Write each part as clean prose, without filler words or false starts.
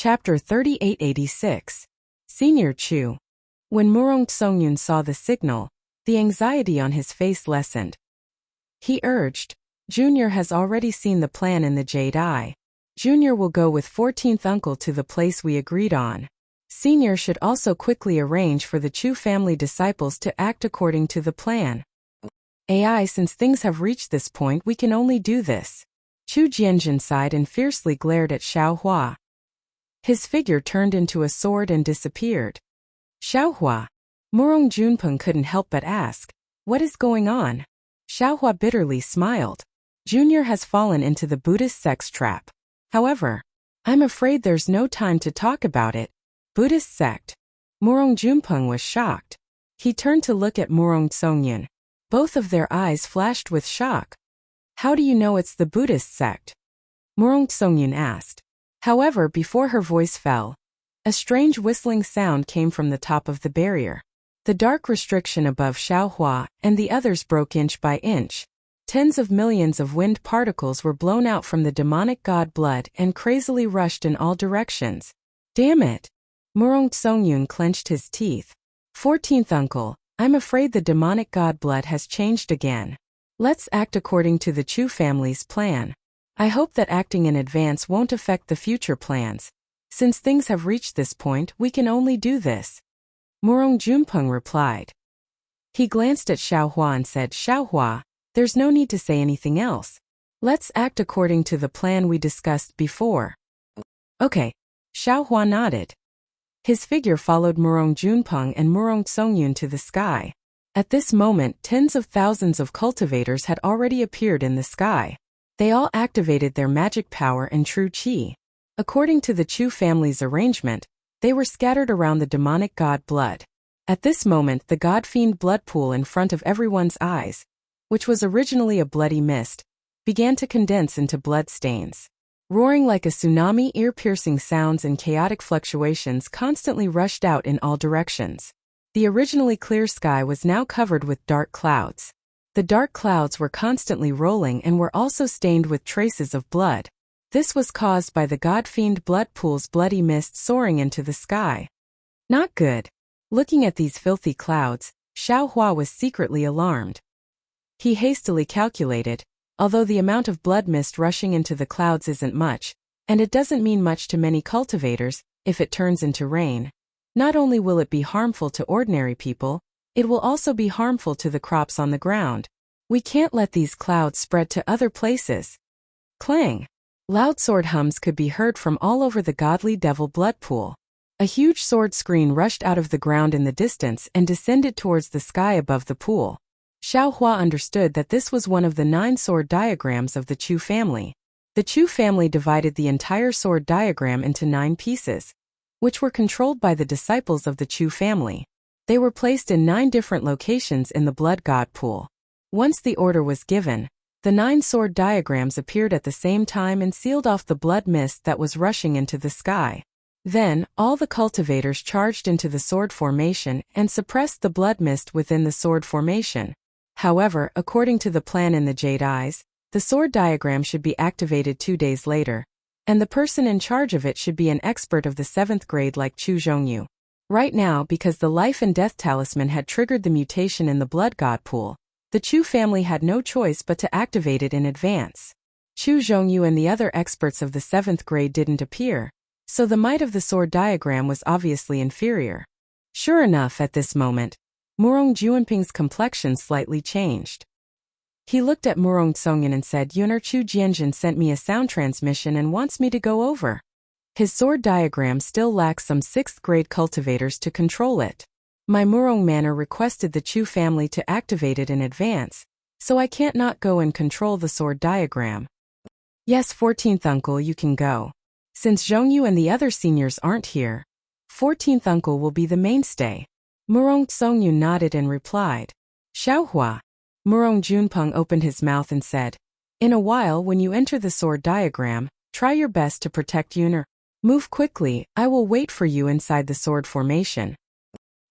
Chapter 3886. Senior Chu. When Murong Songyun saw the signal, the anxiety on his face lessened. He urged, Junior has already seen the plan in the Jade Eye. Junior will go with 14th uncle to the place we agreed on. Senior should also quickly arrange for the Chu family disciples to act according to the plan. AI, since things have reached this point, we can only do this. Chu Jianjun sighed and fiercely glared at Xiao Hua. His figure turned into a sword and disappeared. Xiao Hua. Murong Junpeng couldn't help but ask, what is going on? Xiao Hua bitterly smiled. Junior has fallen into the Buddhist sex trap. However, I'm afraid there's no time to talk about it. Buddhist sect. Murong Junpeng was shocked. He turned to look at Murong Songyun. Both of their eyes flashed with shock. How do you know it's the Buddhist sect? Murong Songyun asked. However, before her voice fell, a strange whistling sound came from the top of the barrier. The dark restriction above Xiao Hua and the others broke inch by inch. Tens of millions of wind particles were blown out from the demonic god blood and crazily rushed in all directions. Damn it! Murong Songyun clenched his teeth. 14th uncle, I'm afraid the demonic god blood has changed again. Let's act according to the Chu family's plan. I hope that acting in advance won't affect the future plans. Since things have reached this point, we can only do this. Murong Junpeng replied. He glanced at Xiao Hua and said, Xiao Hua, there's no need to say anything else. Let's act according to the plan we discussed before. Okay. Xiao Hua nodded. His figure followed Murong Junpeng and Murong Songyun to the sky. At this moment, tens of thousands of cultivators had already appeared in the sky. They all activated their magic power and true qi. According to the Chu family's arrangement, they were scattered around the demonic god blood. At this moment, the god-fiend blood pool in front of everyone's eyes, which was originally a bloody mist, began to condense into blood stains. Roaring like a tsunami, ear-piercing sounds and chaotic fluctuations constantly rushed out in all directions. The originally clear sky was now covered with dark clouds. The dark clouds were constantly rolling and were also stained with traces of blood. This was caused by the god-fiend blood pool's bloody mist soaring into the sky. Not good. Looking at these filthy clouds, Xiao Hua was secretly alarmed. He hastily calculated, although the amount of blood mist rushing into the clouds isn't much, and it doesn't mean much to many cultivators, if it turns into rain, not only will it be harmful to ordinary people, it will also be harmful to the crops on the ground. We can't let these clouds spread to other places. Clang! Loud sword hums could be heard from all over the godly devil blood pool. A huge sword screen rushed out of the ground in the distance and descended towards the sky above the pool. Xiao Hua understood that this was one of the 9 sword diagrams of the Chu family. The Chu family divided the entire sword diagram into 9 pieces, which were controlled by the disciples of the Chu family. They were placed in 9 different locations in the blood god pool. Once the order was given, the 9 sword diagrams appeared at the same time and sealed off the blood mist that was rushing into the sky. Then, all the cultivators charged into the sword formation and suppressed the blood mist within the sword formation. However, according to the plan in the Jade Eyes, the sword diagram should be activated 2 days later, and the person in charge of it should be an expert of the 7th grade like Chu Zhongyu. Right now, because the life and death talisman had triggered the mutation in the blood god pool, the Chu family had no choice but to activate it in advance. Chu Zhongyu and the other experts of the 7th grade didn't appear, so the might of the sword diagram was obviously inferior. Sure enough, at this moment, Murong Junpeng's complexion slightly changed. He looked at Murong Songyun and said, Yuner Chu Jianjun sent me a sound transmission and wants me to go over. His sword diagram still lacks some 6th grade cultivators to control it. My Murong manor requested the Chu family to activate it in advance, so I can't not go and control the sword diagram. Yes, 14th uncle, you can go. Since Zhongyu and the other seniors aren't here, 14th uncle will be the mainstay. Murong Songyun nodded and replied. Xiao Hua. Murong Junpeng opened his mouth and said, in a while when you enter the sword diagram, try your best to protect Yuner. Move quickly, I will wait for you inside the sword formation.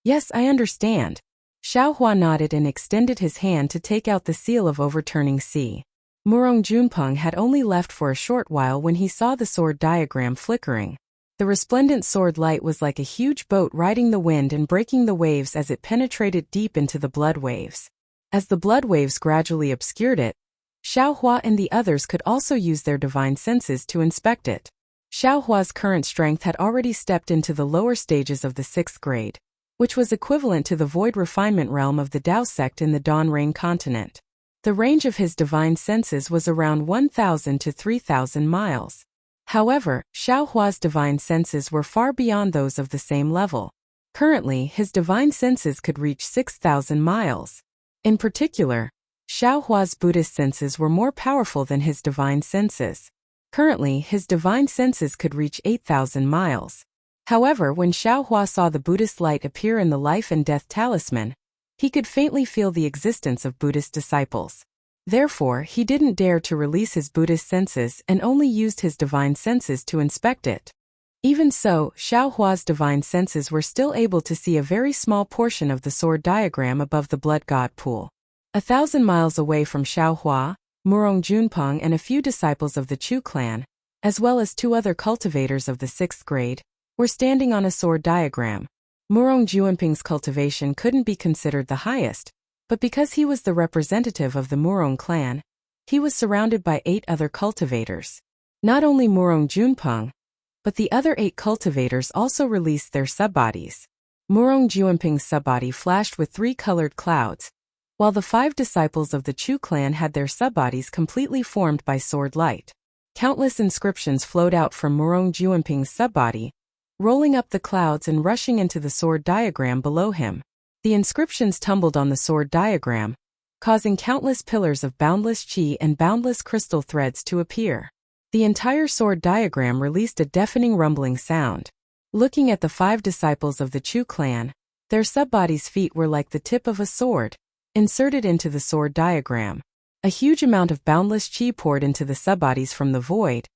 Yes, I understand. Xiao Hua nodded and extended his hand to take out the seal of overturning sea. Murong Junpeng had only left for a short while when he saw the sword diagram flickering. The resplendent sword light was like a huge boat riding the wind and breaking the waves as it penetrated deep into the blood waves. As the blood waves gradually obscured it, Xiaohua and the others could also use their divine senses to inspect it. Xiaohua's current strength had already stepped into the lower stages of the 6th grade, which was equivalent to the void refinement realm of the Dao sect in the Dawn Rain continent. The range of his divine senses was around 1,000 to 3,000 miles. However, Xiaohua's divine senses were far beyond those of the same level. Currently, his divine senses could reach 6,000 miles. In particular, Xiaohua's Buddhist senses were more powerful than his divine senses. Currently, his divine senses could reach 8,000 miles. However, when Xiaohua saw the Buddhist light appear in the life and death talisman, he could faintly feel the existence of Buddhist disciples. Therefore, he didn't dare to release his Buddhist senses and only used his divine senses to inspect it. Even so, Xiaohua's divine senses were still able to see a very small portion of the sword diagram above the blood god pool. 1,000 miles away from Xiaohua, Murong Junpeng and a few disciples of the Chu clan, as well as 2 other cultivators of the 6th grade, were standing on a sword diagram. Murong Junpeng's cultivation couldn't be considered the highest, but because he was the representative of the Murong clan, he was surrounded by 8 other cultivators. Not only Murong Junpeng, but the other 8 cultivators also released their subbodies. Murong Junpeng's subbody flashed with 3 colored clouds, while the 5 disciples of the Chu clan had their subbodies completely formed by sword light. Countless inscriptions flowed out from Murong Junpeng's subbody, rolling up the clouds and rushing into the sword diagram below him. The inscriptions tumbled on the sword diagram, causing countless pillars of boundless qi and boundless crystal threads to appear. The entire sword diagram released a deafening rumbling sound. Looking at the 5 disciples of the Chu clan, their subbodies' feet were like the tip of a sword, inserted into the sword diagram. A huge amount of boundless qi poured into the subbodies from the void,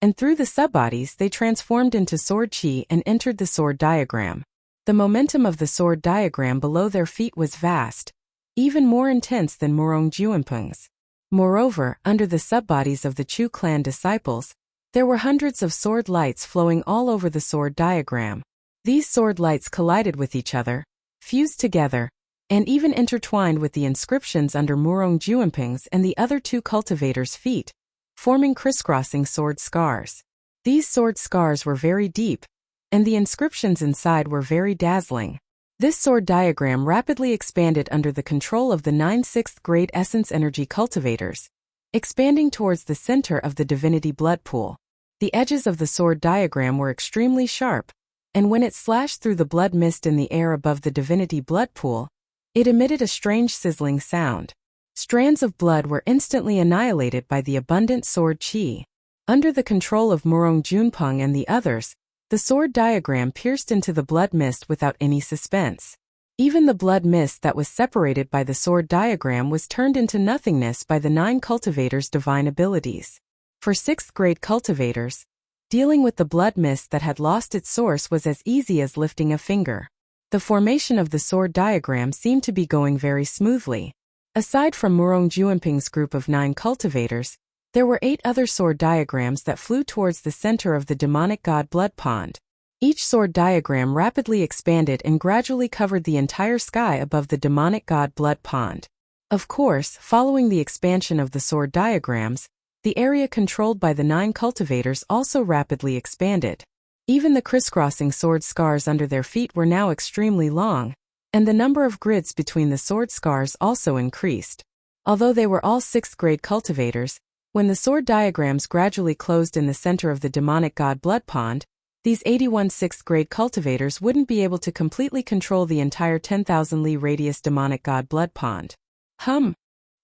and through the subbodies they transformed into sword qi and entered the sword diagram. The momentum of the sword diagram below their feet was vast, even more intense than Murong Junpeng's. Moreover, under the subbodies of the Chu clan disciples, there were hundreds of sword lights flowing all over the sword diagram. These sword lights collided with each other, fused together, and even intertwined with the inscriptions under Murong Junpeng's and the other 2 cultivators' feet, forming crisscrossing sword scars. These sword scars were very deep, and the inscriptions inside were very dazzling. This sword diagram rapidly expanded under the control of the 9 6th grade essence energy cultivators, expanding towards the center of the divinity blood pool. The edges of the sword diagram were extremely sharp, and when it slashed through the blood mist in the air above the divinity blood pool, it emitted a strange sizzling sound. Strands of blood were instantly annihilated by the abundant sword qi. Under the control of Murong Junpeng and the others, the sword diagram pierced into the blood mist without any suspense. Even the blood mist that was separated by the sword diagram was turned into nothingness by the 9 cultivators' divine abilities. For 6th grade cultivators, dealing with the blood mist that had lost its source was as easy as lifting a finger. The formation of the sword diagram seemed to be going very smoothly. Aside from Murong Junpeng's group of 9 cultivators, there were 8 other sword diagrams that flew towards the center of the demonic god blood pond. Each sword diagram rapidly expanded and gradually covered the entire sky above the demonic god blood pond. Of course, following the expansion of the sword diagrams, the area controlled by the 9 cultivators also rapidly expanded. Even the crisscrossing sword scars under their feet were now extremely long, and the number of grids between the sword scars also increased. Although they were all 6th grade cultivators, when the sword diagrams gradually closed in the center of the demonic god blood pond, these 81 6th grade cultivators wouldn't be able to completely control the entire 10,000 li radius demonic god blood pond.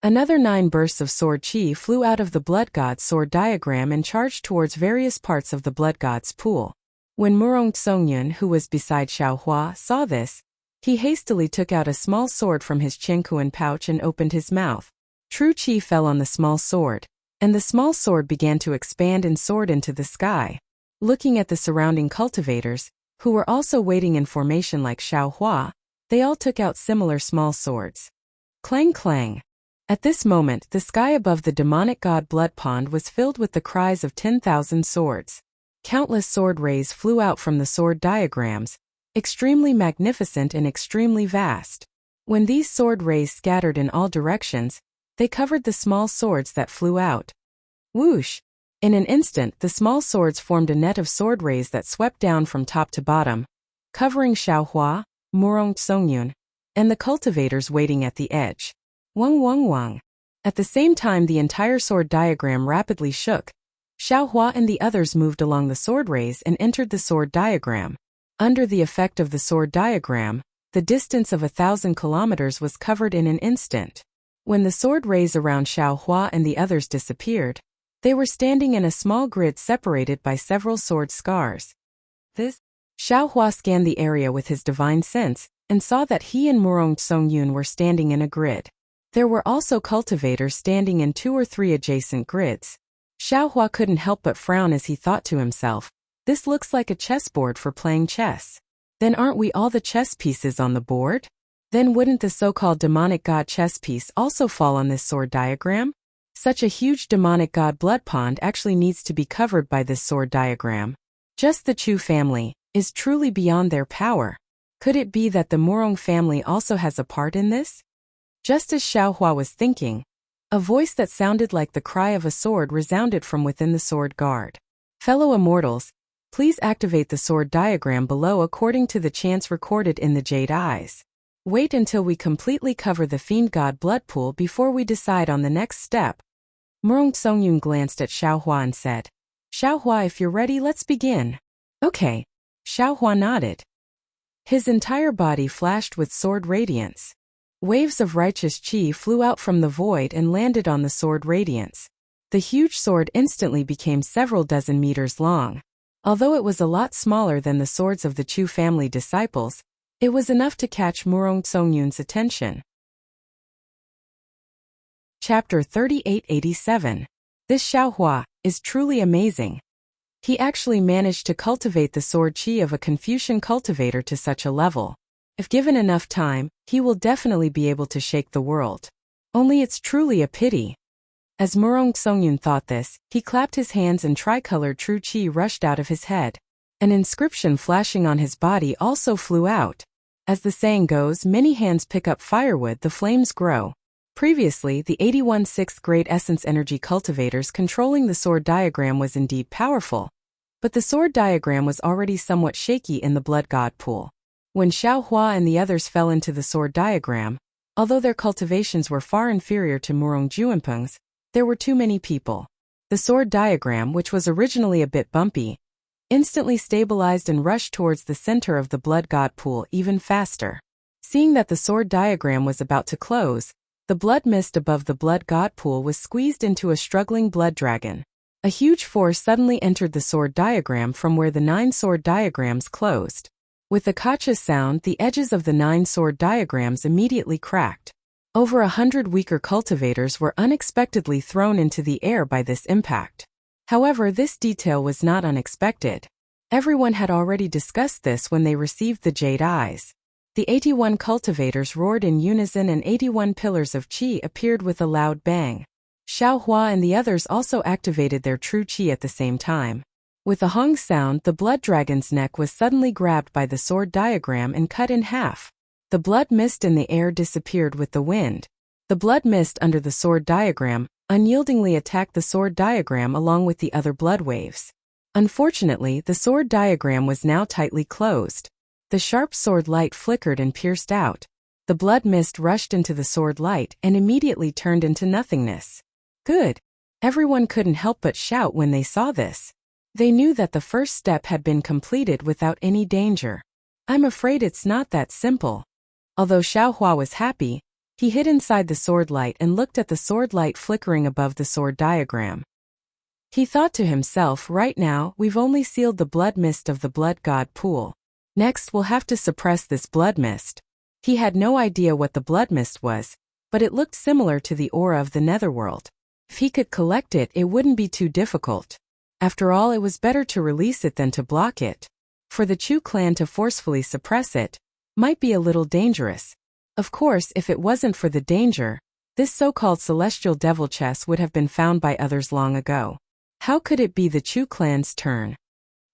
Another 9 bursts of sword qi flew out of the blood god's sword diagram and charged towards various parts of the blood god's pool. When Murong Songyun, who was beside Xiaohua, saw this, he hastily took out a small sword from his Qingkuan pouch and opened his mouth. True qi fell on the small sword, and the small sword began to expand and soared into the sky. Looking at the surrounding cultivators, who were also waiting in formation like Xiaohua, they all took out similar small swords. Clang clang. At this moment, the sky above the demonic god blood pond was filled with the cries of 10,000 swords. Countless sword rays flew out from the sword diagrams, extremely magnificent and extremely vast. When these sword rays scattered in all directions, they covered the small swords that flew out. Whoosh! In an instant, the small swords formed a net of sword rays that swept down from top to bottom, covering Xiaohua, Murong Songyun, and the cultivators waiting at the edge. Wang Wang Wang. At the same time, the entire sword diagram rapidly shook. Xiaohua and the others moved along the sword rays and entered the sword diagram. Under the effect of the sword diagram, the distance of 1,000 kilometers was covered in an instant. When the sword rays around Xiaohua and the others disappeared, they were standing in a small grid separated by several sword scars. Xiaohua scanned the area with his divine sense and saw that he and Murong Songyun were standing in a grid. There were also cultivators standing in 2 or 3 adjacent grids. Xiaohua couldn't help but frown as he thought to himself, "This looks like a chessboard for playing chess. Then aren't we all the chess pieces on the board? Then wouldn't the so-called demonic god chess piece also fall on this sword diagram? Such a huge demonic god blood pond actually needs to be covered by this sword diagram. Just the Chu family is truly beyond their power. Could it be that the Murong family also has a part in this?" Just as Xiaohua was thinking, a voice that sounded like the cry of a sword resounded from within the sword guard. "Fellow immortals, please activate the sword diagram below according to the chants recorded in the Jade Eyes. Wait until we completely cover the Fiend God blood pool before we decide on the next step." Murong Songyun glanced at Xiaohua and said, "Xiaohua, if you're ready, let's begin." "Okay." Xiaohua nodded. His entire body flashed with sword radiance. Waves of righteous qi flew out from the void and landed on the sword radiance. The huge sword instantly became several dozen meters long. Although it was a lot smaller than the swords of the Chu family disciples, it was enough to catch Murong Songyun's attention. Chapter 3887. This Xiaohua is truly amazing. He actually managed to cultivate the sword qi of a Confucian cultivator to such a level. If given enough time, he will definitely be able to shake the world. Only it's truly a pity. As Murong Songyun thought this, he clapped his hands and tricolored true qi rushed out of his head. An inscription flashing on his body also flew out. As the saying goes, many hands pick up firewood, the flames grow. Previously, the 81 6th grade essence energy cultivators controlling the sword diagram was indeed powerful. But the sword diagram was already somewhat shaky in the blood god pool. When Xiaohua and the others fell into the sword diagram, although their cultivations were far inferior to Murong Juanpeng's, there were too many people. The sword diagram, which was originally a bit bumpy, instantly stabilized and rushed towards the center of the blood god pool even faster. Seeing that the sword diagram was about to close, the blood mist above the blood god pool was squeezed into a struggling blood dragon. A huge force suddenly entered the sword diagram from where the 9 sword diagrams closed. With a kacha sound, the edges of the 9 sword diagrams immediately cracked. Over 100 weaker cultivators were unexpectedly thrown into the air by this impact. However, this detail was not unexpected. Everyone had already discussed this when they received the Jade Eyes. The 81 cultivators roared in unison and 81 pillars of qi appeared with a loud bang. Xiaohua and the others also activated their true qi at the same time. With a hong sound, the blood dragon's neck was suddenly grabbed by the sword diagram and cut in half. The blood mist in the air disappeared with the wind. The blood mist under the sword diagram unyieldingly attacked the sword diagram along with the other blood waves. Unfortunately, the sword diagram was now tightly closed. The sharp sword light flickered and pierced out. The blood mist rushed into the sword light and immediately turned into nothingness. Good. Everyone couldn't help but shout when they saw this. They knew that the first step had been completed without any danger. I'm afraid it's not that simple. Although Xiaohua was happy, he hid inside the sword light and looked at the sword light flickering above the sword diagram. He thought to himself, right now, we've only sealed the blood mist of the blood god pool. Next, we'll have to suppress this blood mist. He had no idea what the blood mist was, but it looked similar to the aura of the netherworld. If he could collect it, it wouldn't be too difficult. After all, it was better to release it than to block it. For the Chu clan to forcefully suppress it might be a little dangerous. Of course, if it wasn't for the danger, this so-called celestial devil chess would have been found by others long ago. How could it be the Chu clan's turn?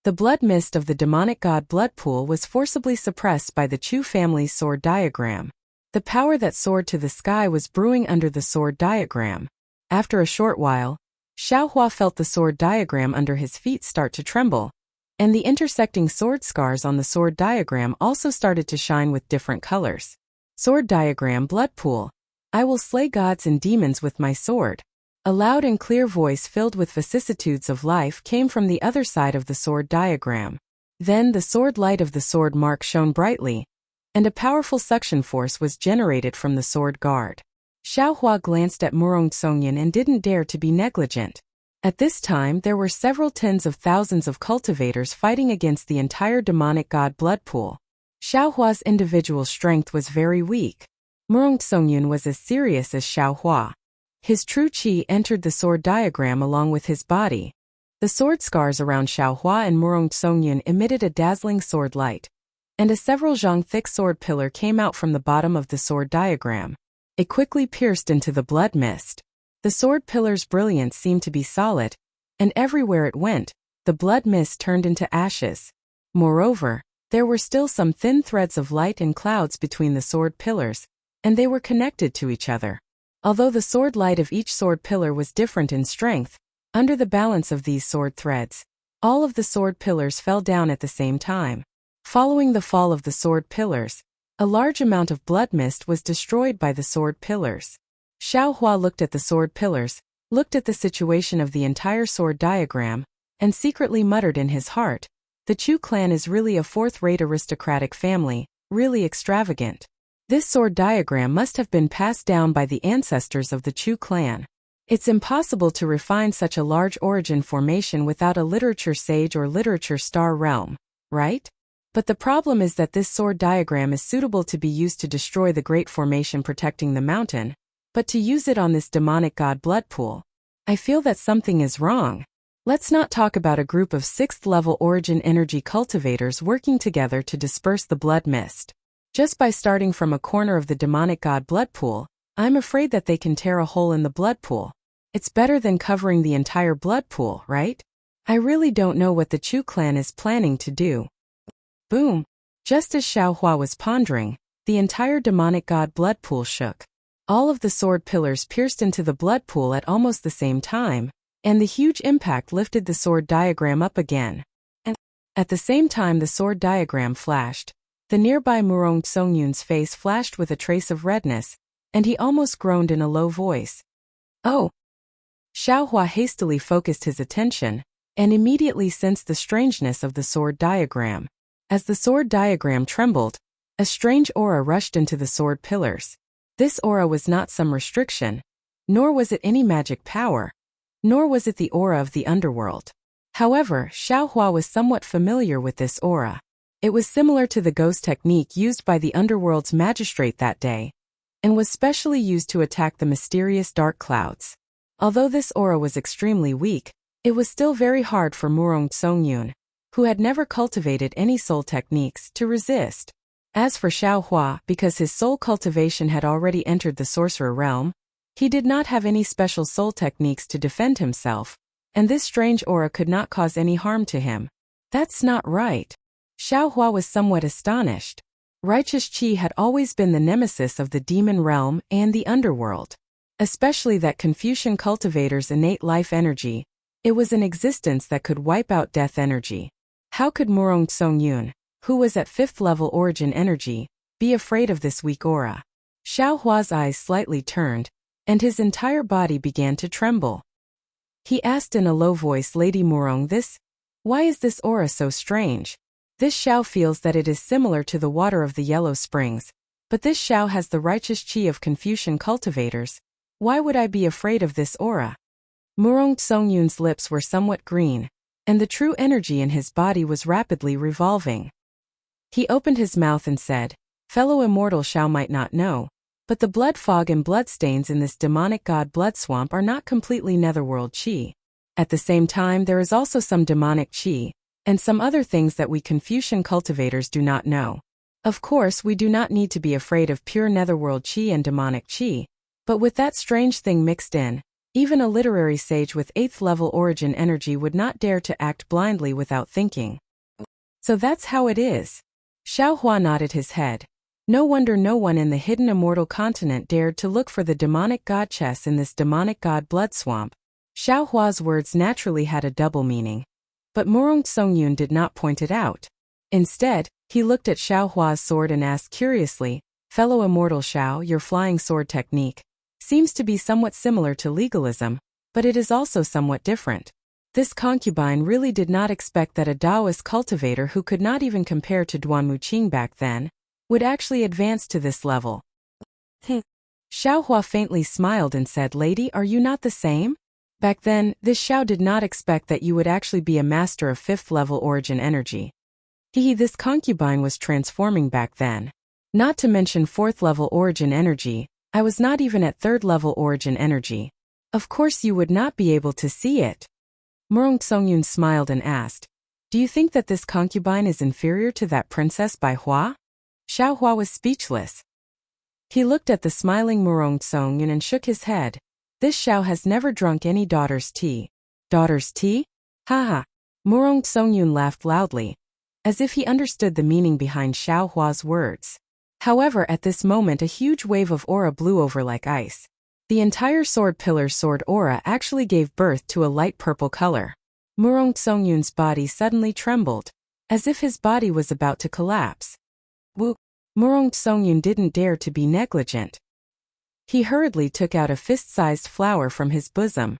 The blood mist of the demonic god blood pool was forcibly suppressed by the Chu family's sword diagram. The power that soared to the sky was brewing under the sword diagram. After a short while, Xiaohua felt the sword diagram under his feet start to tremble, and the intersecting sword scars on the sword diagram also started to shine with different colors. Sword diagram blood pool. I will slay gods and demons with my sword. A loud and clear voice filled with vicissitudes of life came from the other side of the sword diagram. Then the sword light of the sword mark shone brightly, and a powerful suction force was generated from the sword guard. Xiaohua glanced at Murong Songyan and didn't dare to be negligent. At this time there were several tens of thousands of cultivators fighting against the entire demonic god blood pool. Xiaohua's individual strength was very weak. Murong Songyan was as serious as Xiaohua. His true qi entered the sword diagram along with his body. The sword scars around Xiaohua and Murong Songyan emitted a dazzling sword light, and a several zhang thick sword pillar came out from the bottom of the sword diagram. It quickly pierced into the blood mist. The sword pillar's brilliance seemed to be solid, and everywhere it went, the blood mist turned into ashes. Moreover, there were still some thin threads of light and clouds between the sword pillars, and they were connected to each other. Although the sword light of each sword pillar was different in strength, under the balance of these sword threads, all of the sword pillars fell down at the same time. Following the fall of the sword pillars, a large amount of blood mist was destroyed by the sword pillars. Xiaohua looked at the sword pillars, looked at the situation of the entire sword diagram, and secretly muttered in his heart, the Chu clan is really a fourth-rate aristocratic family, really extravagant. This sword diagram must have been passed down by the ancestors of the Chu clan. It's impossible to refine such a large origin formation without a literature sage or literature star realm, right? But the problem is that this sword diagram is suitable to be used to destroy the great formation protecting the mountain, but to use it on this demonic god blood pool, I feel that something is wrong. Let's not talk about a group of 6th-level origin energy cultivators working together to disperse the blood mist. Just by starting from a corner of the demonic god blood pool, I'm afraid that they can tear a hole in the blood pool. It's better than covering the entire blood pool, right? I really don't know what the Chu clan is planning to do. Boom! Just as Xiaohua was pondering, the entire demonic god blood pool shook. All of the sword pillars pierced into the blood pool at almost the same time, and the huge impact lifted the sword diagram up again. And at the same time the sword diagram flashed, the nearby Murong Songyun's face flashed with a trace of redness, and he almost groaned in a low voice. Oh! Xiaohua hastily focused his attention, and immediately sensed the strangeness of the sword diagram. As the sword diagram trembled, a strange aura rushed into the sword pillars. This aura was not some restriction, nor was it any magic power, nor was it the aura of the underworld. However, Xiaohua was somewhat familiar with this aura. It was similar to the ghost technique used by the underworld's magistrate that day, and was specially used to attack the mysterious dark clouds. Although this aura was extremely weak, it was still very hard for Murong Songyun, who had never cultivated any soul techniques, to resist. As for Xiaohua, because his soul cultivation had already entered the sorcerer realm, he did not have any special soul techniques to defend himself, and this strange aura could not cause any harm to him. That's not right. Xiaohua was somewhat astonished. Righteous Qi had always been the nemesis of the demon realm and the underworld. Especially that Confucian cultivator's innate life energy, it was an existence that could wipe out death energy. How could Murong Songyun, who was at 5th-level origin energy, be afraid of this weak aura? Xiaohua's eyes slightly turned, and his entire body began to tremble. He asked in a low voice, Lady Murong, why is this aura so strange? This Xiao feels that it is similar to the water of the yellow springs, but this Xiao has the righteous qi of Confucian cultivators. Why would I be afraid of this aura? Murong Songyun's lips were somewhat green, and the true energy in his body was rapidly revolving. He opened his mouth and said, fellow immortal Xiao might not know, but the blood fog and bloodstains in this demonic god blood swamp are not completely netherworld qi. At the same time there is also some demonic qi, and some other things that we Confucian cultivators do not know. Of course we do not need to be afraid of pure netherworld qi and demonic qi, but with that strange thing mixed in, Even a literary sage with 8th level origin energy would not dare to act blindly without thinking. So that's how it is. Xiao Hua nodded his head. No wonder no one in the hidden immortal continent dared to look for the demonic god chess in this demonic god blood swamp. Xiao Hua's words naturally had a double meaning. But Murong Songyun did not point it out. Instead, he looked at Xiao Hua's sword and asked curiously, "Fellow immortal Xiao, your flying sword technique seems to be somewhat similar to legalism, but it is also somewhat different." This concubine really did not expect that a Taoist cultivator who could not even compare to Duan Muqing back then would actually advance to this level. Xiao Hua faintly smiled and said, "Lady, are you not the same?" Back then, this Xiao did not expect that you would actually be a master of 5th level origin energy. This concubine was transforming back then. Not to mention 4th level origin energy, I was not even at 3rd level origin energy. Of course you would not be able to see it. Murong Songyun smiled and asked, "Do you think that this concubine is inferior to that princess by Hua?" Xiao Hua was speechless. He looked at the smiling Murong Songyun and shook his head. This Xiao has never drunk any daughter's tea. Daughter's tea? Haha. Murong Songyun laughed loudly, as if he understood the meaning behind Xiao Hua's words. However, at this moment a huge wave of aura blew over like ice. The entire sword pillar's sword aura actually gave birth to a light purple color. Murong Songyun's body suddenly trembled, as if his body was about to collapse. Woo! Murong Songyun didn't dare to be negligent. He hurriedly took out a fist-sized flower from his bosom.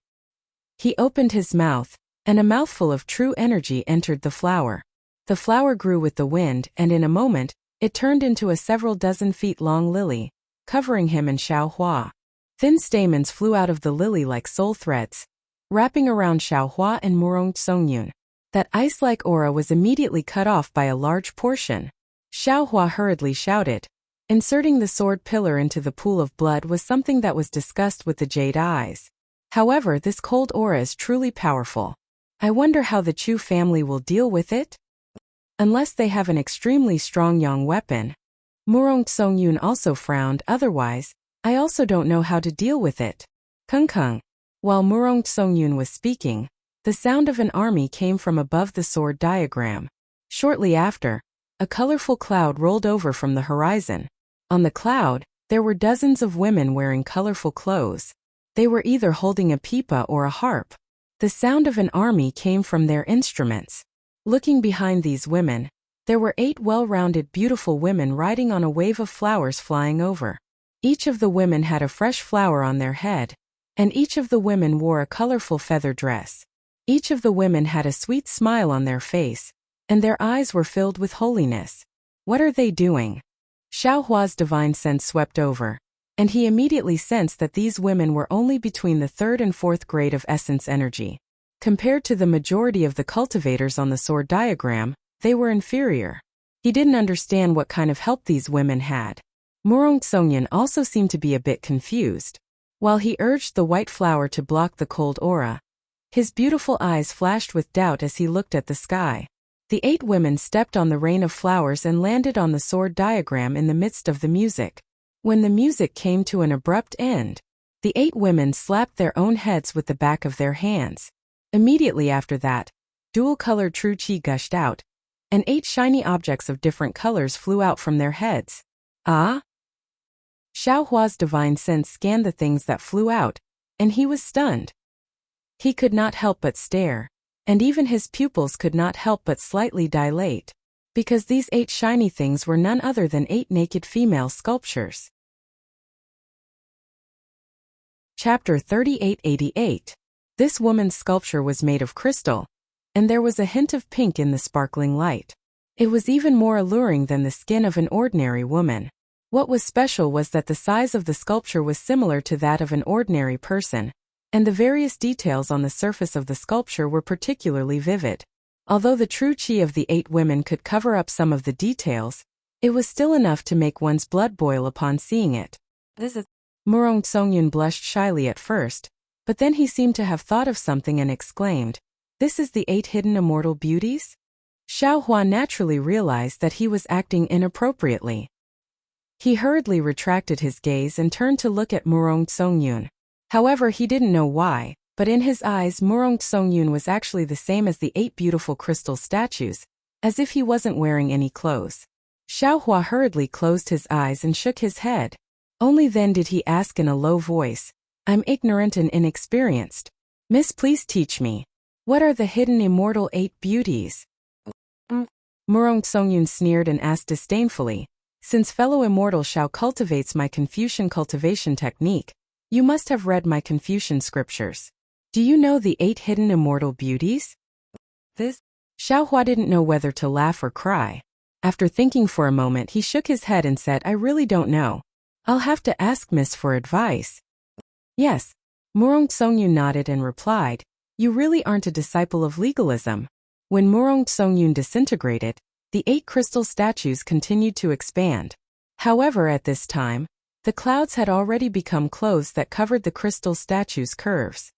He opened his mouth, and a mouthful of true energy entered the flower. The flower grew with the wind, and in a moment, it turned into a several dozen feet long lily, covering him and Xiao Hua. Thin stamens flew out of the lily like soul threads, wrapping around Xiao Hua and Murong Songyun. That ice-like aura was immediately cut off by a large portion. Xiao Hua hurriedly shouted. Inserting the sword pillar into the pool of blood was something that was discussed with the jade eyes. However, this cold aura is truly powerful. I wonder how the Chu family will deal with it? Unless they have an extremely strong yang weapon. Murong Songyun also frowned. Otherwise, I also don't know how to deal with it. Kung. While Murong Songyun was speaking, the sound of an army came from above the sword diagram. Shortly after, a colorful cloud rolled over from the horizon. On the cloud, there were dozens of women wearing colorful clothes. They were either holding a pipa or a harp. The sound of an army came from their instruments. Looking behind these women, there were 8 well-rounded beautiful women riding on a wave of flowers flying over. Each of the women had a fresh flower on their head, and each of the women wore a colorful feather dress. Each of the women had a sweet smile on their face, and their eyes were filled with holiness. What are they doing? Xiao Hua's divine sense swept over, and he immediately sensed that these women were only between the 3rd and 4th grade of essence energy. Compared to the majority of the cultivators on the sword diagram, they were inferior. He didn't understand what kind of help these women had. Murong Songyun also seemed to be a bit confused. While he urged the white flower to block the cold aura, his beautiful eyes flashed with doubt as he looked at the sky. The 8 women stepped on the rain of flowers and landed on the sword diagram in the midst of the music. When the music came to an abrupt end, the 8 women slapped their own heads with the back of their hands. Immediately after that, dual-colored true qi gushed out, and 8 shiny objects of different colors flew out from their heads. Ah? Xiao Hua's divine sense scanned the things that flew out, and he was stunned. He could not help but stare. And even his pupils could not help but slightly dilate, because these 8 shiny things were none other than 8 naked female sculptures. Chapter 3888. This woman's sculpture was made of crystal, and there was a hint of pink in the sparkling light. It was even more alluring than the skin of an ordinary woman. What was special was that the size of the sculpture was similar to that of an ordinary person, and the various details on the surface of the sculpture were particularly vivid. Although the true qi of the 8 women could cover up some of the details, it was still enough to make one's blood boil upon seeing it. Murong Songyun blushed shyly at first, but then he seemed to have thought of something and exclaimed, "This is the 8 hidden immortal beauties?" Xiao Hua naturally realized that he was acting inappropriately. He hurriedly retracted his gaze and turned to look at Murong Songyun. However, he didn't know why, but in his eyes Murong Songyun was actually the same as the 8 beautiful crystal statues, as if he wasn't wearing any clothes. Xiaohua hurriedly closed his eyes and shook his head. Only then did he ask in a low voice, "I'm ignorant and inexperienced. Miss, please teach me. What are the hidden immortal 8 beauties?" Murong Songyun sneered and asked disdainfully, "Since fellow immortal Xiao cultivates my Confucian cultivation technique, you must have read my Confucian scriptures. Do you know the 8 hidden immortal beauties?" Xiaohua didn't know whether to laugh or cry. After thinking for a moment, he shook his head and said, "I really don't know. I'll have to ask Miss for advice." "Yes." Murong Songyun nodded and replied, "You really aren't a disciple of legalism." When Murong Songyun disintegrated, the 8 crystal statues continued to expand. However, at this time, the clouds had already become clothes that covered the crystal statues' curves.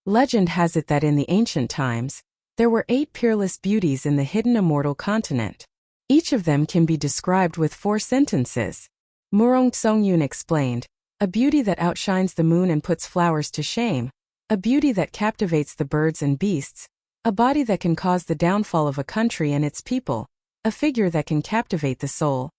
Legend has it that in the ancient times, there were 8 peerless beauties in the hidden immortal continent. Each of them can be described with 4 sentences. Murong Songyun explained, "A beauty that outshines the moon and puts flowers to shame, a beauty that captivates the birds and beasts, a body that can cause the downfall of a country and its people, a figure that can captivate the soul."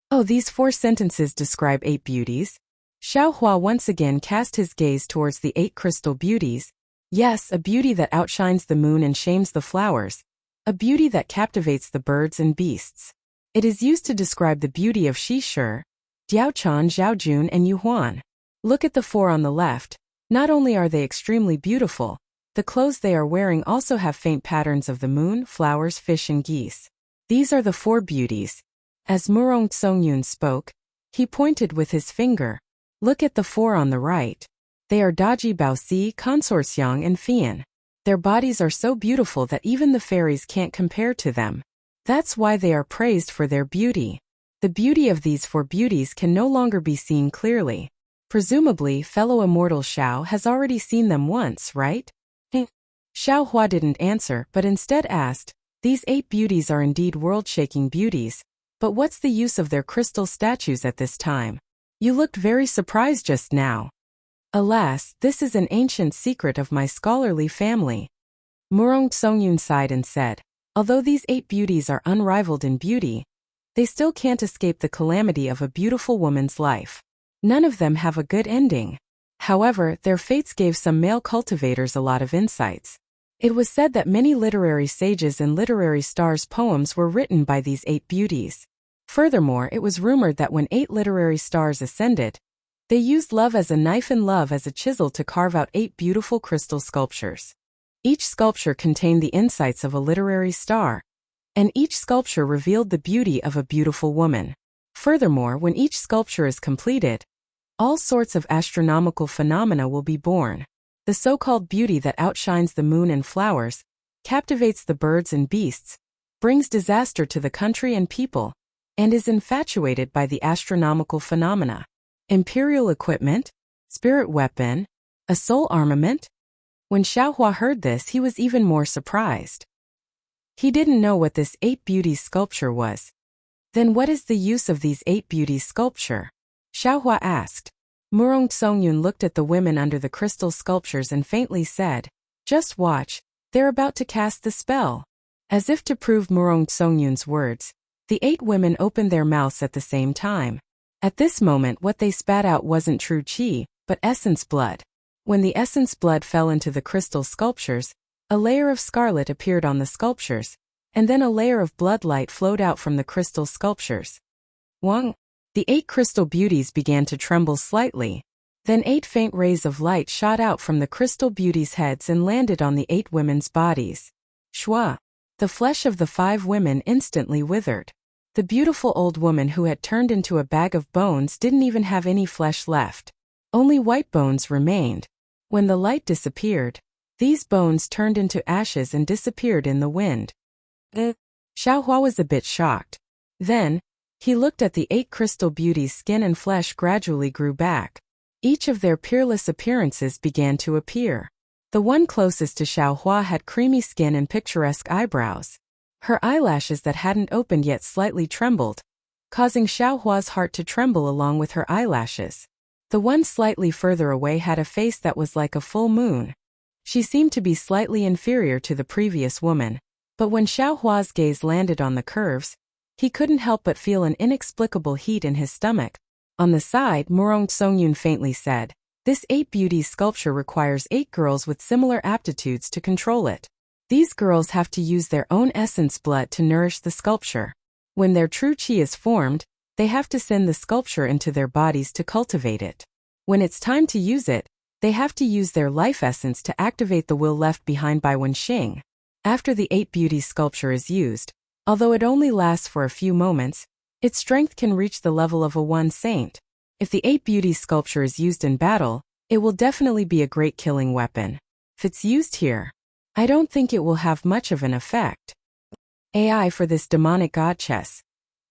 Oh, these 4 sentences describe 8 beauties? Xiaohua once again cast his gaze towards the 8 crystal beauties. Yes, a beauty that outshines the moon and shames the flowers, a beauty that captivates the birds and beasts. It is used to describe the beauty of Shishir, Diaochan, Zhaojun, and Yuhuan. Look at the 4 on the left. Not only are they extremely beautiful, the clothes they are wearing also have faint patterns of the moon, flowers, fish, and geese. These are the 4 beauties. As Murong Songyun spoke, he pointed with his finger. Look at the 4 on the right. They are Daji Baoxi, Consortiong, and Fian. Their bodies are so beautiful that even the fairies can't compare to them. That's why they are praised for their beauty. The beauty of these 4 beauties can no longer be seen clearly. Presumably, fellow immortal Xiao has already seen them once, right? Xiaohua didn't answer but instead asked, "These 8 beauties are indeed world-shaking beauties, but what's the use of their crystal statues at this time? You looked very surprised just now." "Alas, this is an ancient secret of my scholarly family." Murong Songyun sighed and said, "Although these 8 beauties are unrivaled in beauty, they still can't escape the calamity of a beautiful woman's life. None of them have a good ending. However, their fates gave some male cultivators a lot of insights. It was said that many literary sages and literary stars' poems were written by these 8 beauties. Furthermore, it was rumored that when 8 literary stars ascended, they used love as a knife and love as a chisel to carve out 8 beautiful crystal sculptures. Each sculpture contained the insights of a literary star, and each sculpture revealed the beauty of a beautiful woman. Furthermore, when each sculpture is completed, all sorts of astronomical phenomena will be born. The so-called beauty that outshines the moon and flowers, captivates the birds and beasts, brings disaster to the country and people, and is infatuated by the astronomical phenomena. Imperial equipment, spirit weapon, a soul armament? When Xiaohua heard this, he was even more surprised. He didn't know what this 8 beauties sculpture was. Then what is the use of these 8 beauties sculpture? Xiaohua asked. Murong Songyun looked at the women under the crystal sculptures and faintly said, "Just watch, they're about to cast the spell." As if to prove Murong Songyun's words, the 8 women opened their mouths at the same time. At this moment, what they spat out wasn't true qi, but essence blood. When the essence blood fell into the crystal sculptures, a layer of scarlet appeared on the sculptures, and then a layer of blood light flowed out from the crystal sculptures. Wang! The 8 crystal beauties began to tremble slightly. Then 8 faint rays of light shot out from the crystal beauties' heads and landed on the 8 women's bodies. Shua! The flesh of the 5 women instantly withered. The beautiful old woman who had turned into a bag of bones didn't even have any flesh left. Only white bones remained. When the light disappeared, these bones turned into ashes and disappeared in the wind. Xiaohua was a bit shocked. Then, he looked at the 8 crystal beauties' skin and flesh gradually grew back. Each of their peerless appearances began to appear. The one closest to Xiaohua had creamy skin and picturesque eyebrows. Her eyelashes that hadn't opened yet slightly trembled, causing Xiaohua's heart to tremble along with her eyelashes. The one slightly further away had a face that was like a full moon. She seemed to be slightly inferior to the previous woman, but when Xiaohua's gaze landed on the curves, he couldn't help but feel an inexplicable heat in his stomach. On the side, Murong Songyun faintly said, "This 8 beauties sculpture requires 8 girls with similar aptitudes to control it. These girls have to use their own essence blood to nourish the sculpture. When their true qi is formed, they have to send the sculpture into their bodies to cultivate it. When it's time to use it, they have to use their life essence to activate the will left behind by Wenxing. After the 8 beauties sculpture is used, although it only lasts for a few moments, its strength can reach the level of a 1 saint. If the 8 beauties sculpture is used in battle, it will definitely be a great killing weapon. If it's used here, I don't think it will have much of an effect. AI for this demonic god chess.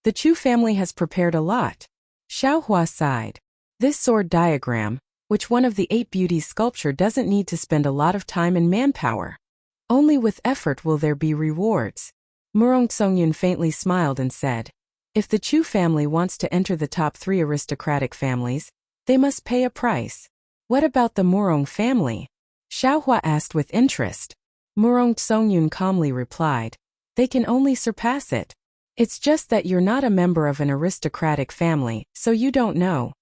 The Chu family has prepared a lot." Xiaohua sighed. This sword diagram, which one of the 8 beauties sculpture doesn't need to spend a lot of time and manpower. Only with effort will there be rewards. Murong Songyun faintly smiled and said, "If the Chu family wants to enter the top 3 aristocratic families, they must pay a price." "What about the Murong family?" Xiaohua asked with interest. Murong Songyun calmly replied, "They can only surpass it. It's just that you're not a member of an aristocratic family, so you don't know."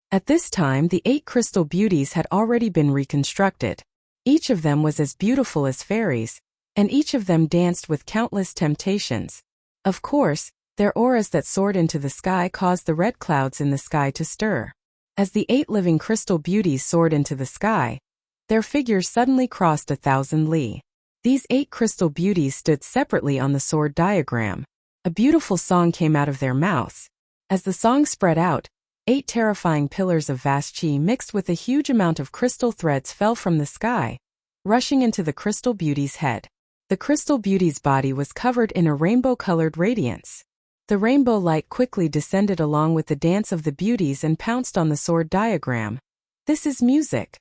At this time, the 8 crystal beauties had already been reconstructed. Each of them was as beautiful as fairies, and each of them danced with countless temptations. Of course, their auras that soared into the sky caused the red clouds in the sky to stir. As the 8 living crystal beauties soared into the sky, their figures suddenly crossed 1,000 li. These 8 crystal beauties stood separately on the sword diagram. A beautiful song came out of their mouths. As the song spread out, 8 terrifying pillars of vast qi mixed with a huge amount of crystal threads fell from the sky, rushing into the crystal beauty's head. The crystal beauty's body was covered in a rainbow-colored radiance. The rainbow light quickly descended along with the dance of the beauties and pounced on the sword diagram. "This is music."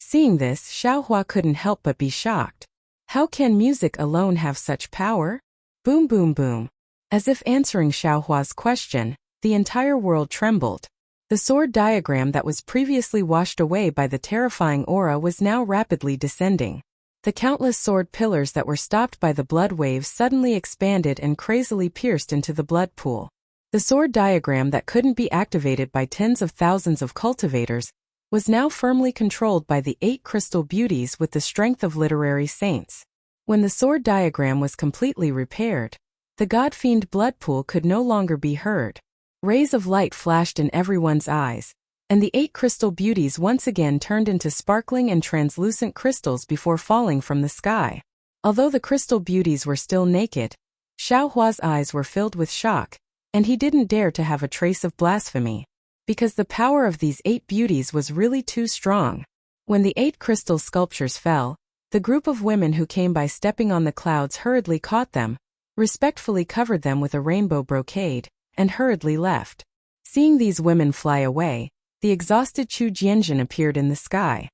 Seeing this, Xiaohua couldn't help but be shocked. How can music alone have such power? Boom boom boom. As if answering Xiaohua's question, the entire world trembled. The sword diagram that was previously washed away by the terrifying aura was now rapidly descending. The countless sword pillars that were stopped by the blood waves suddenly expanded and crazily pierced into the blood pool. The sword diagram that couldn't be activated by tens of thousands of cultivators was now firmly controlled by the 8 crystal beauties with the strength of literary saints. When the sword diagram was completely repaired, the god-fiend blood pool could no longer be heard. Rays of light flashed in everyone's eyes, and the 8 crystal beauties once again turned into sparkling and translucent crystals before falling from the sky. Although the crystal beauties were still naked, Xiaohua's eyes were filled with shock, and he didn't dare to have a trace of blasphemy, because the power of these 8 beauties was really too strong. When the 8 crystal sculptures fell, the group of women who came by stepping on the clouds hurriedly caught them, respectfully covered them with a rainbow brocade, and hurriedly left. Seeing these women fly away, the exhausted Chu Jianzhen appeared in the sky.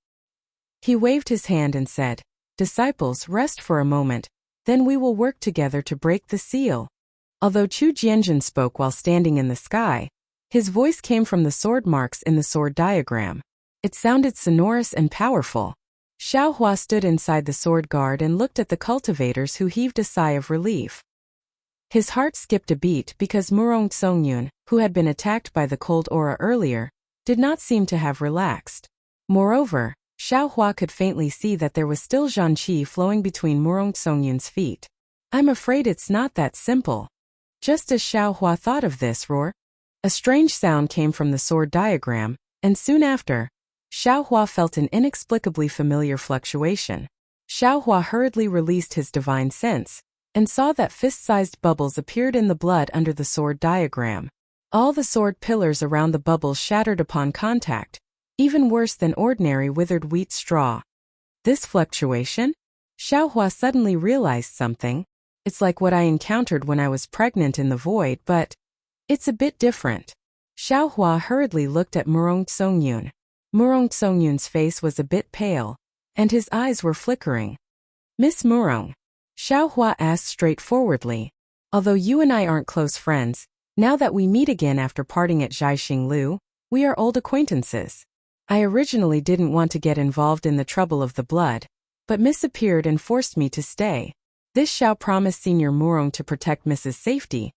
He waved his hand and said, "Disciples, rest for a moment, then we will work together to break the seal." Although Chu Jianzhen spoke while standing in the sky, his voice came from the sword marks in the sword diagram. It sounded sonorous and powerful. Xiaohua stood inside the sword guard and looked at the cultivators who heaved a sigh of relief. His heart skipped a beat because Murong Songyun, who had been attacked by the cold aura earlier, did not seem to have relaxed. Moreover, Xiaohua could faintly see that there was still Zhanqi flowing between Murong Songyun's feet. "I'm afraid it's not that simple." Just as Xiaohua thought of this, a strange sound came from the sword diagram, and soon after, Xiaohua felt an inexplicably familiar fluctuation. Xiaohua hurriedly released his divine sense, and saw that fist-sized bubbles appeared in the blood under the sword diagram. All the sword pillars around the bubbles shattered upon contact, even worse than ordinary withered wheat straw. This fluctuation? Xiaohua suddenly realized something. It's like what I encountered when I was pregnant in the void, but it's a bit different. Xiaohua hurriedly looked at Murong Songyun. Murong Songyun's face was a bit pale, and his eyes were flickering. "Miss Murong?" Xiaohua asked straightforwardly. "Although you and I aren't close friends, now that we meet again after parting at Zhaixing Lu, we are old acquaintances." I originally didn't want to get involved in the trouble of the blood, but Miss appeared and forced me to stay. This Xiao promised Senior Murong to protect Miss's safety.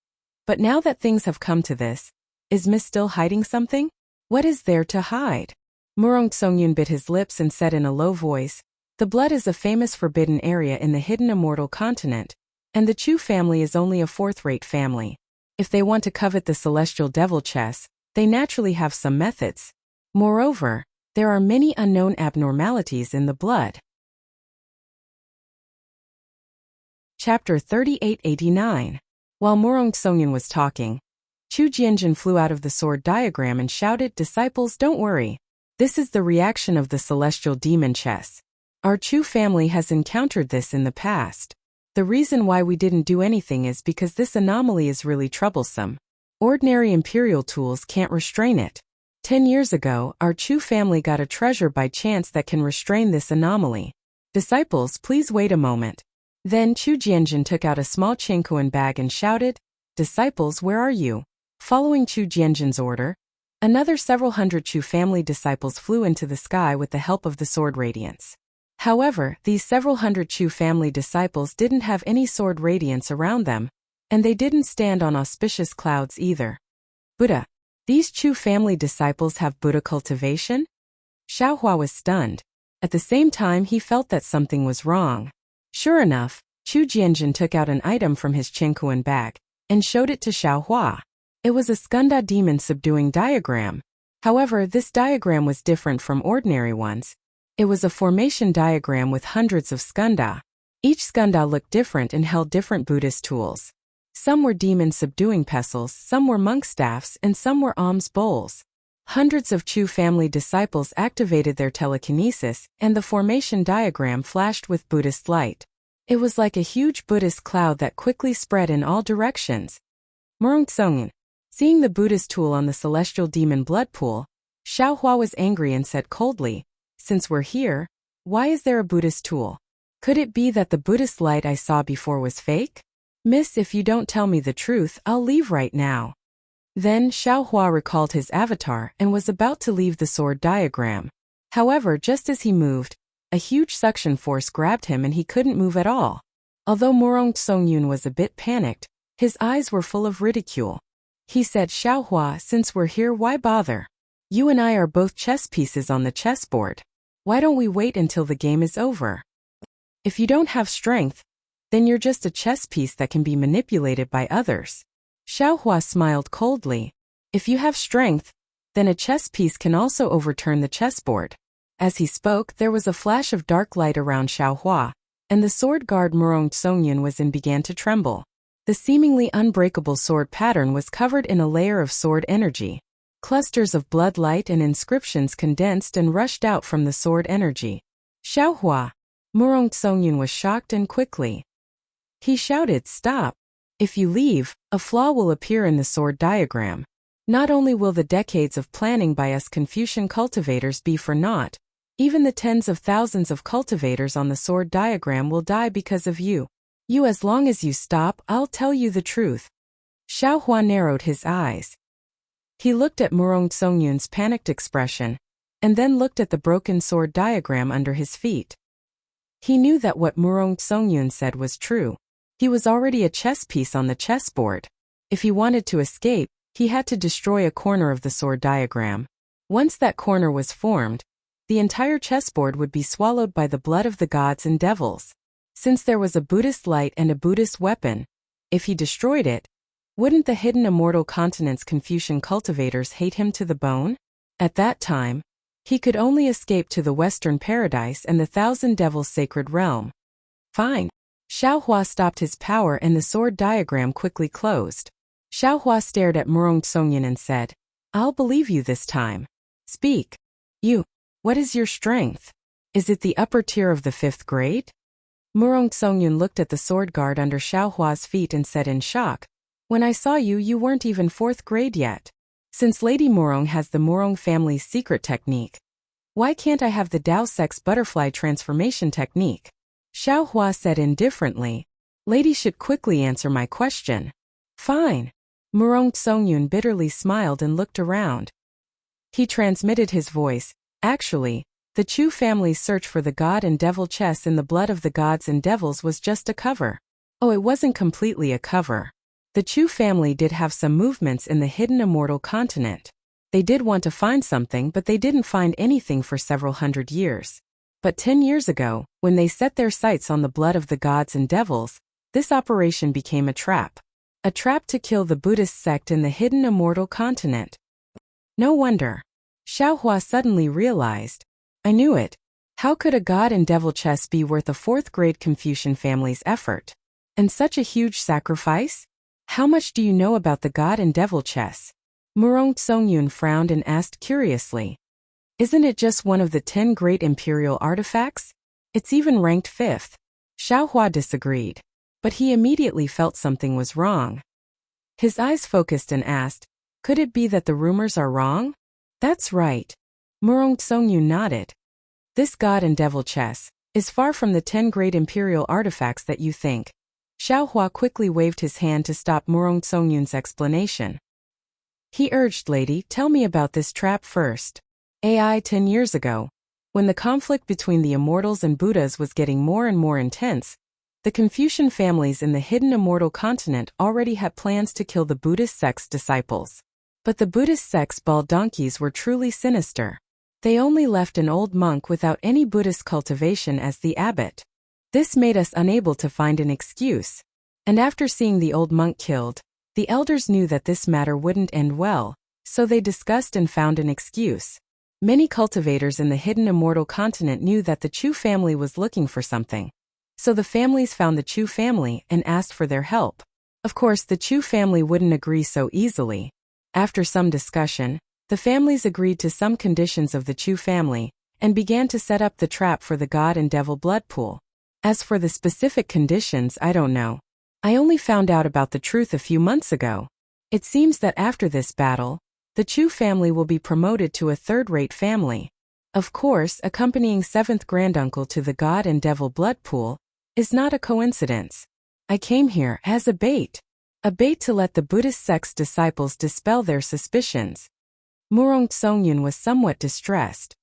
But now that things have come to this, is Miss still hiding something? What is there to hide? Murong Songyun bit his lips and said in a low voice, the blood is a famous forbidden area in the hidden immortal continent, and the Chu family is only a fourth-rate family. If they want to covet the celestial devil chess, they naturally have some methods. Moreover, there are many unknown abnormalities in the blood. Chapter 3889. While Murong Songyun was talking, Chu Jianjun flew out of the sword diagram and shouted, disciples, don't worry. This is the reaction of the celestial demon chess. Our Chu family has encountered this in the past. The reason why we didn't do anything is because this anomaly is really troublesome. Ordinary imperial tools can't restrain it. 10 years ago, our Chu family got a treasure by chance that can restrain this anomaly. Disciples, please wait a moment. Then Chu Jianjun took out a small Qingkuan bag and shouted, disciples, where are you? Following Chu Jianjun's order, another several hundred Chu family disciples flew into the sky with the help of the sword radiance. However, these several hundred Chu family disciples didn't have any sword radiance around them, and they didn't stand on auspicious clouds either. Buddha. These Chu family disciples have Buddha cultivation? Xiaohua was stunned. At the same time, he felt that something was wrong. Sure enough, Chu Jianjun took out an item from his Qingkuan bag and showed it to Xiaohua. It was a skanda demon subduing diagram. However, this diagram was different from ordinary ones. It was a formation diagram with hundreds of skanda. Each skanda looked different and held different Buddhist tools. Some were demon subduing pestles, some were monk staffs, and some were alms bowls. Hundreds of Chu family disciples activated their telekinesis, and the formation diagram flashed with Buddhist light. It was like a huge Buddhist cloud that quickly spread in all directions. Murong Songyun. Seeing the Buddhist tool on the celestial demon blood pool, Xiaohua was angry and said coldly, since we're here, why is there a Buddhist tool? Could it be that the Buddhist light I saw before was fake? Miss, if you don't tell me the truth, I'll leave right now. Then Xiaohua recalled his avatar and was about to leave the sword diagram. However, just as he moved, a huge suction force grabbed him and he couldn't move at all. Although Murong Songyun was a bit panicked, his eyes were full of ridicule. He said, Xiaohua, since we're here, why bother? You and I are both chess pieces on the chessboard. Why don't we wait until the game is over? If you don't have strength, then you're just a chess piece that can be manipulated by others. Xiaohua smiled coldly. If you have strength, then a chess piece can also overturn the chessboard. As he spoke, there was a flash of dark light around Xiaohua, and the sword guard Murong Songyun was in began to tremble. The seemingly unbreakable sword pattern was covered in a layer of sword energy. Clusters of blood light and inscriptions condensed and rushed out from the sword energy. Xiaohua! Murong Songyun was shocked and quickly. He shouted, stop! If you leave, a flaw will appear in the sword diagram. Not only will the decades of planning by us Confucian cultivators be for naught, even the tens of thousands of cultivators on the sword diagram will die because of you. As long as you stop, I'll tell you the truth. Xiaohua narrowed his eyes. He looked at Murong Songyun's panicked expression, and then looked at the broken sword diagram under his feet. He knew that what Murong Songyun said was true. He was already a chess piece on the chessboard. If he wanted to escape, he had to destroy a corner of the sword diagram. Once that corner was formed, the entire chessboard would be swallowed by the blood of the gods and devils. Since there was a Buddhist light and a Buddhist weapon, if he destroyed it, wouldn't the hidden immortal continent's Confucian cultivators hate him to the bone? At that time, he could only escape to the Western Paradise and the Thousand Devils' sacred realm. Fine. Xiaohua stopped his power and the sword diagram quickly closed. Xiaohua stared at Murong Songyun and said, I'll believe you this time. Speak. What is your strength? Is it the upper tier of the 5th grade? Murong Songyun looked at the sword guard under Xiaohua's feet and said in shock, when I saw you, you weren't even 4th grade yet. Since Lady Murong has the Murong family's secret technique, why can't I have the Dao Sex butterfly transformation technique? Xiaohua said indifferently, Lady should quickly answer my question. Fine. Murong Songyun bitterly smiled and looked around. He transmitted his voice, Actually, the Chu family's search for the god and devil chess in the blood of the gods and devils was just a cover. Oh, it wasn't completely a cover. The Chu family did have some movements in the hidden immortal continent. They did want to find something, but they didn't find anything for several hundred years. But 10 years ago, when they set their sights on the blood of the gods and devils, this operation became a trap. A trap to kill the Buddhist sect in the hidden immortal continent. No wonder. Xiaohua suddenly realized. I knew it. How could a god and devil chess be worth a fourth-grade Confucian family's effort? And such a huge sacrifice? How much do you know about the god and devil chess? Murong Songyun frowned and asked curiously. Isn't it just one of the 10 great imperial artifacts? It's even ranked 5th. Xiaohua disagreed. But he immediately felt something was wrong. His eyes focused and asked, could it be that the rumors are wrong? That's right. Murong Songyun nodded. This god and devil chess is far from the 10 great imperial artifacts that you think. Xiaohua quickly waved his hand to stop Murong Songyun's explanation. He urged, lady, tell me about this trap first. 10 years ago, when the conflict between the immortals and Buddhas was getting more and more intense, the Confucian families in the hidden immortal continent already had plans to kill the Buddhist sect's disciples. But the Buddhist sect's bald donkeys were truly sinister. They only left an old monk without any Buddhist cultivation as the abbot. This made us unable to find an excuse. And after seeing the old monk killed, the elders knew that this matter wouldn't end well, so they discussed and found an excuse. Many cultivators in the hidden immortal continent knew that the Chu family was looking for something. So the families found the Chu family and asked for their help. Of course, the Chu family wouldn't agree so easily. After some discussion, the families agreed to some conditions of the Chu family and began to set up the trap for the god and devil blood pool. As for the specific conditions, I don't know. I only found out about the truth a few months ago. It seems that after this battle, the Chu family will be promoted to a third-rate family. Of course, accompanying 7th granduncle to the god and devil blood pool is not a coincidence. I came here as a bait to let the Buddhist sect's disciples dispel their suspicions. Murong Songyun was somewhat distressed.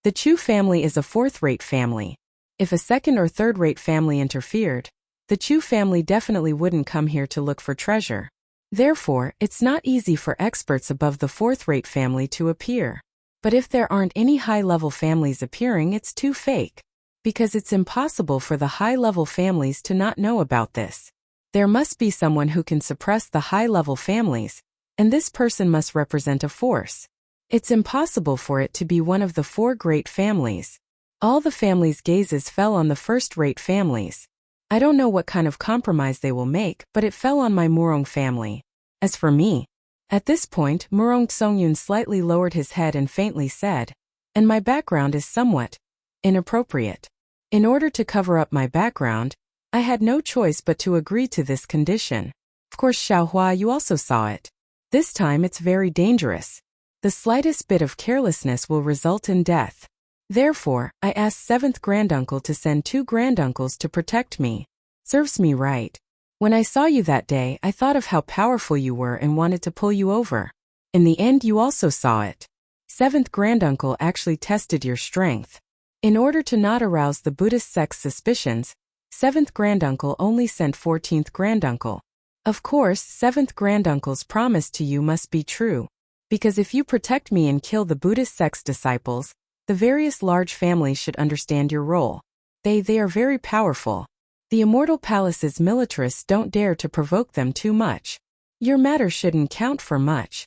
The Chu family is a fourth-rate family. If a second or third-rate family interfered, the Chu family definitely wouldn't come here to look for treasure. Therefore, it's not easy for experts above the fourth-rate family to appear. But if there aren't any high-level families appearing, it's too fake. Because it's impossible for the high-level families to not know about this. There must be someone who can suppress the high-level families, and this person must represent a force. It's impossible for it to be one of the 4 great families. All the families' gazes fell on the first-rate families. I don't know what kind of compromise they will make, but it fell on my Murong family. As for me, at this point, Murong Songyun slightly lowered his head and faintly said, and my background is somewhat inappropriate. In order to cover up my background, I had no choice but to agree to this condition. Of course, Xiaohua, you also saw it. This time it's very dangerous. The slightest bit of carelessness will result in death. Therefore, I asked 7th granduncle to send 2 granduncles to protect me. Serves me right. When I saw you that day, I thought of how powerful you were and wanted to pull you over. In the end, you also saw it. 7th granduncle actually tested your strength. In order to not arouse the Buddhist sect's suspicions, 7th granduncle only sent 14th granduncle. Of course, 7th granduncle's promise to you must be true. Because if you protect me and kill the Buddhist sect's disciples, the various large families should understand your role. They are very powerful. The Immortal Palace's militarists don't dare to provoke them too much. Your matter shouldn't count for much.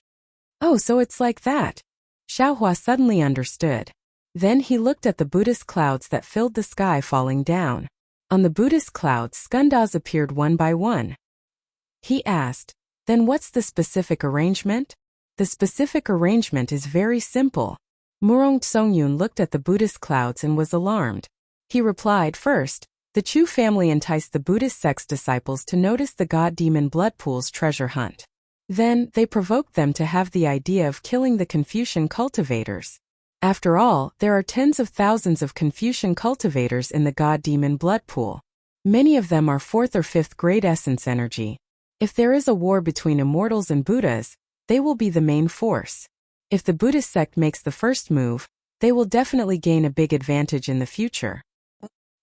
Oh, so it's like that. Xiaohua suddenly understood. Then he looked at the Buddhist clouds that filled the sky falling down. On the Buddhist clouds, skandhas appeared one by one. He asked, then what's the specific arrangement? The specific arrangement is very simple. Murong Songyun looked at the Buddhist clouds and was alarmed. He replied, first, the Chu family enticed the Buddhist sect's disciples to notice the god-demon blood pool's treasure hunt. Then, they provoked them to have the idea of killing the Confucian cultivators. After all, there are tens of thousands of Confucian cultivators in the god-demon blood pool. Many of them are 4th or 5th grade essence energy. If there is a war between immortals and Buddhas, they will be the main force. If the Buddhist sect makes the first move, They will definitely gain a big advantage in the future.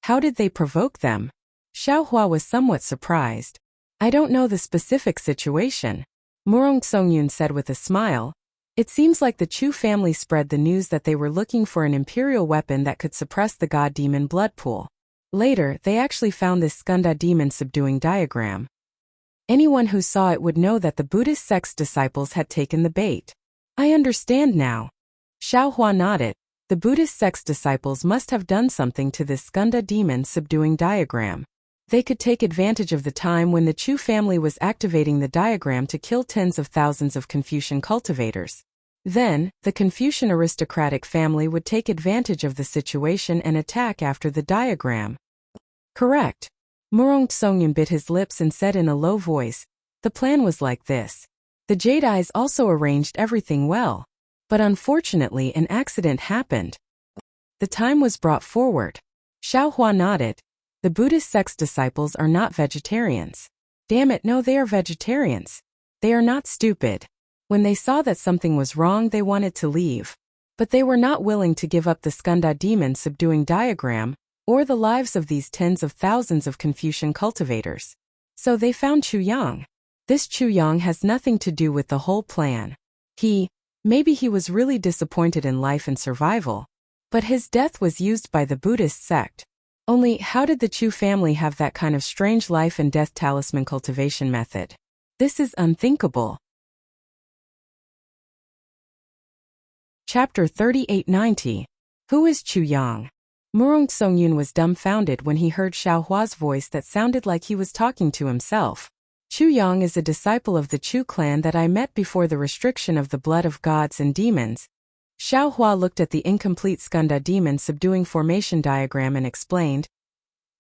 How did they provoke them? Xiaohua was somewhat surprised. I don't know the specific situation, Murong Songyun said with a smile. It seems like the Chu family spread the news that they were looking for an imperial weapon that could suppress the god demon blood pool. Later, they actually found this Skanda demon subduing diagram. Anyone who saw it would know that the Buddhist sect's disciples had taken the bait. I understand now. Xiaohua nodded. The Buddhist sect's disciples must have done something to this Skanda demon subduing diagram. They could take advantage of the time when the Chu family was activating the diagram to kill tens of thousands of Confucian cultivators. Then, the Confucian aristocratic family would take advantage of the situation and attack after the diagram. Correct. Murong Songyun bit his lips and said in a low voice, the plan was like this. The Jade Eyes also arranged everything well. But unfortunately an accident happened. The time was brought forward. Xiaohua nodded. The Buddhist sect's disciples are not vegetarians. Damn it, no, they are vegetarians. They are not stupid. When they saw that something was wrong, they wanted to leave. But they were not willing to give up the Skanda demon subduing diagram, or the lives of these tens of thousands of Confucian cultivators. So they found Chu Yang. This Chu Yang has nothing to do with the whole plan. Maybe he was really disappointed in life and survival. But his death was used by the Buddhist sect. Only, how did the Chu family have that kind of strange life and death talisman cultivation method? This is unthinkable. Chapter 3890. Who is Chu Yang? Murong Songyun was dumbfounded when he heard Xiaohua's voice that sounded like he was talking to himself. Chu Yang is a disciple of the Chu clan that I met before the restriction of the blood of gods and demons. Xiaohua looked at the incomplete Skanda demon subduing formation diagram and explained.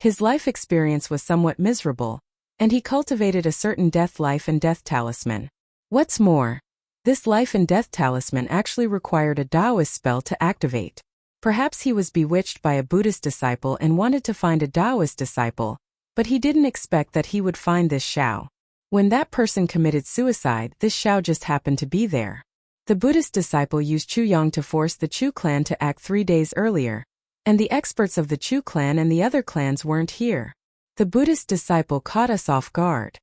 His life experience was somewhat miserable, and he cultivated a certain death life and death talisman. What's more, this life and death talisman actually required a Taoist spell to activate. Perhaps he was bewitched by a Buddhist disciple and wanted to find a Taoist disciple, but he didn't expect that he would find this Xiao. When that person committed suicide, this Xiao just happened to be there. The Buddhist disciple used Chu Yang to force the Chu clan to act 3 days earlier, and the experts of the Chu clan and the other clans weren't here. The Buddhist disciple caught us off guard.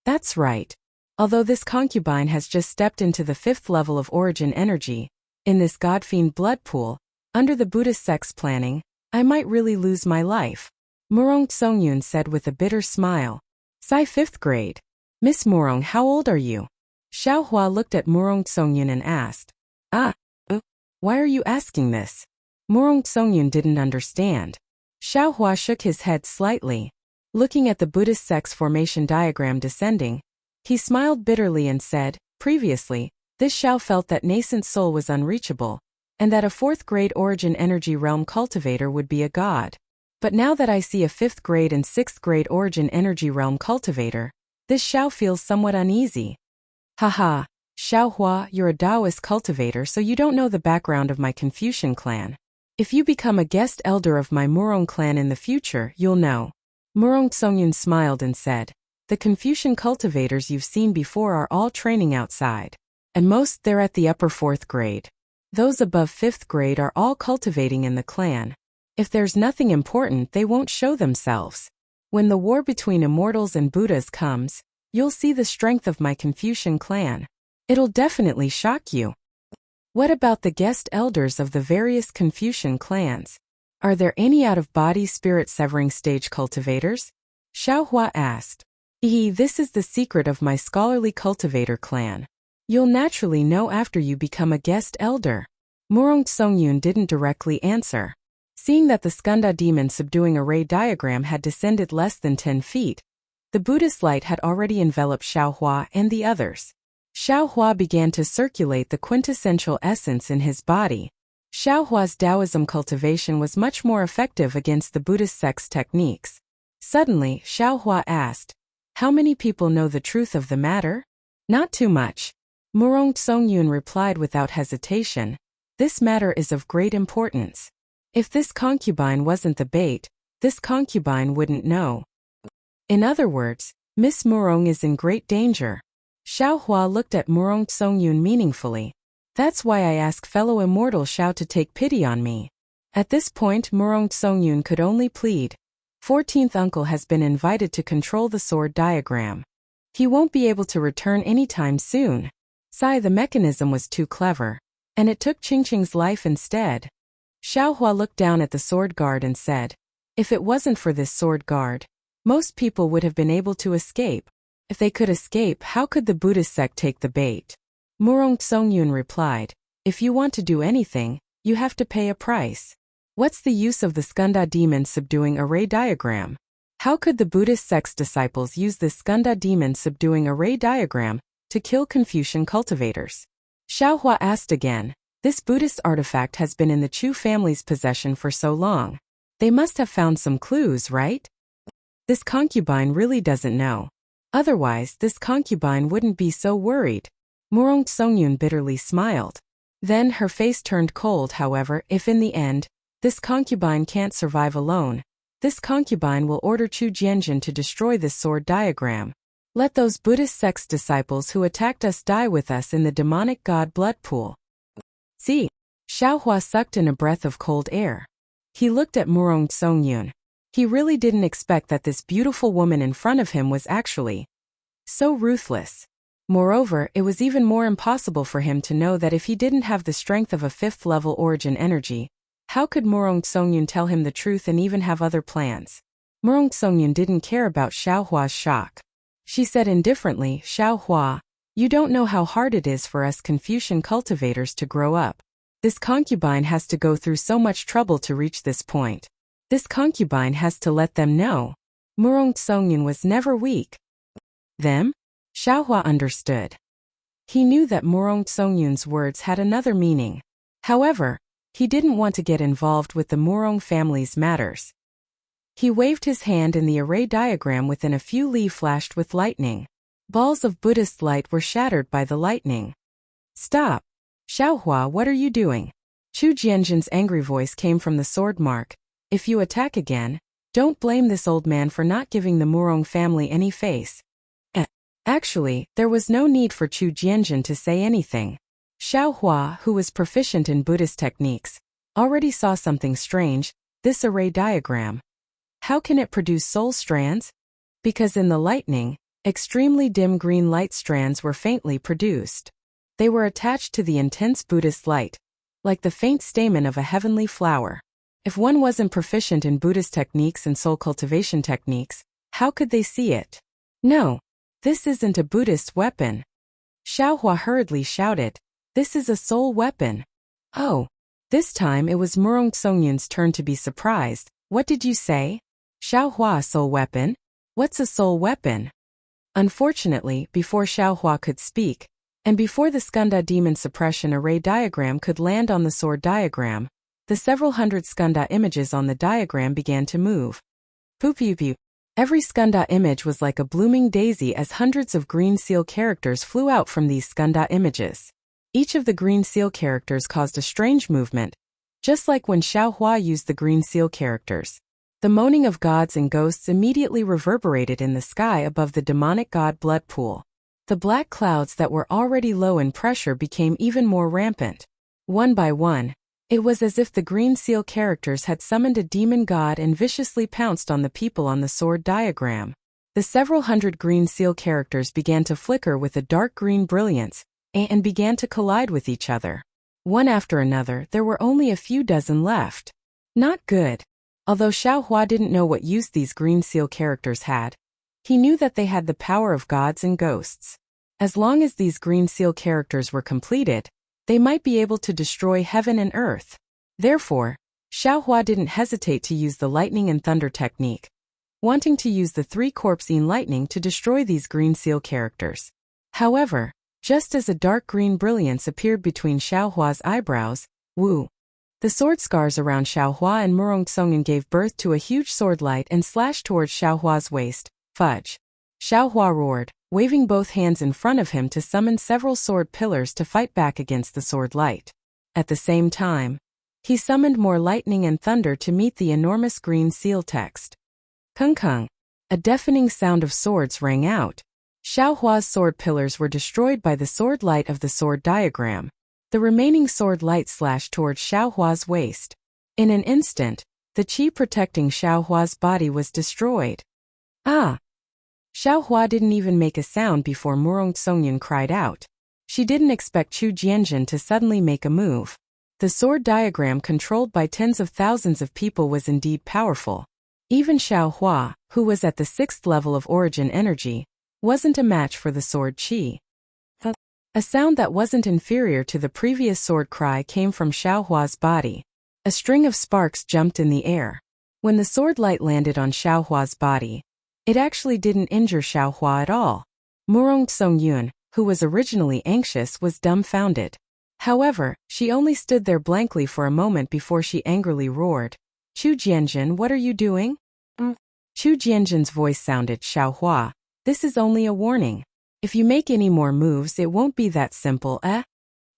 That's right. Although this concubine has just stepped into the 5th level of origin energy, in this godfiend blood pool, under the Buddhist sect's planning, I might really lose my life. Murong Songyun said with a bitter smile. Sai 5th grade. Miss Murong, how old are you? Xiaohua looked at Murong Songyun and asked. Why are you asking this? Murong Songyun didn't understand. Xiaohua shook his head slightly. Looking at the Buddhist sect's formation diagram descending, he smiled bitterly and said, previously, this Xiao felt that nascent soul was unreachable, and that a 4th grade origin energy realm cultivator would be a god. But now that I see a 5th grade and 6th grade origin energy realm cultivator, this Xiao feels somewhat uneasy. Haha, Xiaohua, you're a Taoist cultivator, so you don't know the background of my Confucian clan. If you become a guest elder of my Murong clan in the future, you'll know. Murong Songyun smiled and said, the Confucian cultivators you've seen before are all training outside. And most they're at the upper 4th grade. Those above 5th grade are all cultivating in the clan. If there's nothing important, they won't show themselves. When the war between immortals and Buddhas comes, you'll see the strength of my Confucian clan. It'll definitely shock you. What about the guest elders of the various Confucian clans? Are there any out-of-body spirit-severing stage cultivators? Xiaohua asked. This is the secret of my scholarly cultivator clan. You'll naturally know after you become a guest elder. Murong Songyun didn't directly answer. Seeing that the Skanda demon subduing array diagram had descended less than 10 feet, the Buddhist light had already enveloped Xiaohua and the others. Xiaohua began to circulate the quintessential essence in his body. Xiaohua's Taoism cultivation was much more effective against the Buddhist sect's techniques. Suddenly, Xiaohua asked, how many people know the truth of the matter? Not too much. Murong Songyun replied without hesitation. This matter is of great importance. If this concubine wasn't the bait, this concubine wouldn't know. In other words, Miss Murong is in great danger. Xiaohua looked at Murong Songyun meaningfully. That's why I ask fellow immortal Xiao to take pity on me. At this point Murong Songyun could only plead. 14th uncle has been invited to control the sword diagram. He won't be able to return anytime soon. The mechanism was too clever. And it took Qingqing's life instead. Xiaohua looked down at the sword guard and said, if it wasn't for this sword guard, most people would have been able to escape. If they could escape, how could the Buddhist sect take the bait? Murong Songyun replied, if you want to do anything, you have to pay a price. What's the use of the Skanda demon subduing array diagram? How could the Buddhist sect's disciples use this Skanda demon subduing array diagram to kill Confucian cultivators? Xiaohua asked again. This Buddhist artifact has been in the Chu family's possession for so long. They must have found some clues, right? This concubine really doesn't know. Otherwise, this concubine wouldn't be so worried. Murong Songyun bitterly smiled. Then her face turned cold. However, if in the end, this concubine can't survive alone, this concubine will order Chu Jianjin to destroy this sword diagram. Let those Buddhist sect's disciples who attacked us die with us in the demonic god blood pool. See? Xiaohua sucked in a breath of cold air. He looked at Murong Songyun. He really didn't expect that this beautiful woman in front of him was actually so ruthless. Moreover, it was even more impossible for him to know that if he didn't have the strength of a 5th level origin energy, how could Murong Songyun tell him the truth and even have other plans? Murong Songyun didn't care about Xiaohua's shock. She said indifferently, Xiaohua, you don't know how hard it is for us Confucian cultivators to grow up. This concubine has to go through so much trouble to reach this point. This concubine has to let them know. Murong Songyun was never weak. Them? Xiaohua understood. He knew that Murong Songyun's words had another meaning. However, he didn't want to get involved with the Murong family's matters. He waved his hand and the array diagram within a few li flashed with lightning. Balls of Buddhist light were shattered by the lightning. Stop! Xiaohua, what are you doing? Chu Jianjin's angry voice came from the sword mark. If you attack again, don't blame this old man for not giving the Murong family any face. Actually, there was no need for Chu Jianjin to say anything. Xiaohua, who was proficient in Buddhist techniques, already saw something strange. This array diagram. How can it produce soul strands? Because in the lightning, extremely dim green light strands were faintly produced. They were attached to the intense Buddhist light, like the faint stamen of a heavenly flower. If one wasn't proficient in Buddhist techniques and soul cultivation techniques, how could they see it? No, this isn't a Buddhist weapon. Xiaohua hurriedly shouted, this is a soul weapon. Oh, this time it was Murong Songyun's turn to be surprised. What did you say? Xiaohua, a soul weapon? What's a soul weapon? Unfortunately, before Xiaohua could speak, and before the Skanda demon suppression array diagram could land on the sword diagram, the several hundred Skanda images on the diagram began to move. Poo-pew-pew. Every Skanda image was like a blooming daisy as hundreds of green seal characters flew out from these Skanda images. Each of the green seal characters caused a strange movement, just like when Xiaohua used the green seal characters. The moaning of gods and ghosts immediately reverberated in the sky above the demonic god blood pool. The black clouds that were already low in pressure became even more rampant. One by one, it was as if the green seal characters had summoned a demon god and viciously pounced on the people on the sword diagram. The several hundred green seal characters began to flicker with a dark green brilliance, and began to collide with each other. One after another, there were only a few dozen left. Not good. Although Xiaohua didn't know what use these green seal characters had, he knew that they had the power of gods and ghosts. As long as these green seal characters were completed, they might be able to destroy heaven and earth. Therefore, Xiaohua didn't hesitate to use the lightning and thunder technique, wanting to use the 3-corpsine lightning to destroy these green seal characters. However, just as a dark green brilliance appeared between Xiaohua's eyebrows, woo! The sword scars around Xiaohua and Murong Songyun gave birth to a huge sword light and slashed towards Xiaohua's waist. Fudge! Xiaohua roared, waving both hands in front of him to summon several sword pillars to fight back against the sword light. At the same time, he summoned more lightning and thunder to meet the enormous green seal text. Kung kung! A deafening sound of swords rang out. Xiaohua's sword pillars were destroyed by the sword light of the sword diagram. The remaining sword light slashed towards Xiaohua's waist. In an instant, the qi protecting Xiaohua's body was destroyed. Ah! Xiaohua didn't even make a sound before Murong Songyun cried out. She didn't expect Chu Jianjun to suddenly make a move. The sword diagram controlled by tens of thousands of people was indeed powerful. Even Xiaohua, who was at the 6th level of origin energy, wasn't a match for the sword qi. A sound that wasn't inferior to the previous sword cry came from Xiaohua's body. A string of sparks jumped in the air. When the sword light landed on Xiaohua's body, it actually didn't injure Xiaohua at all. Murong Songyun, who was originally anxious, was dumbfounded. However, she only stood there blankly for a moment before she angrily roared, "Chu Jianjun, what are you doing?" Chu Jianjun's voice sounded, "Xiaohua, this is only a warning. If you make any more moves, it won't be that simple, eh?"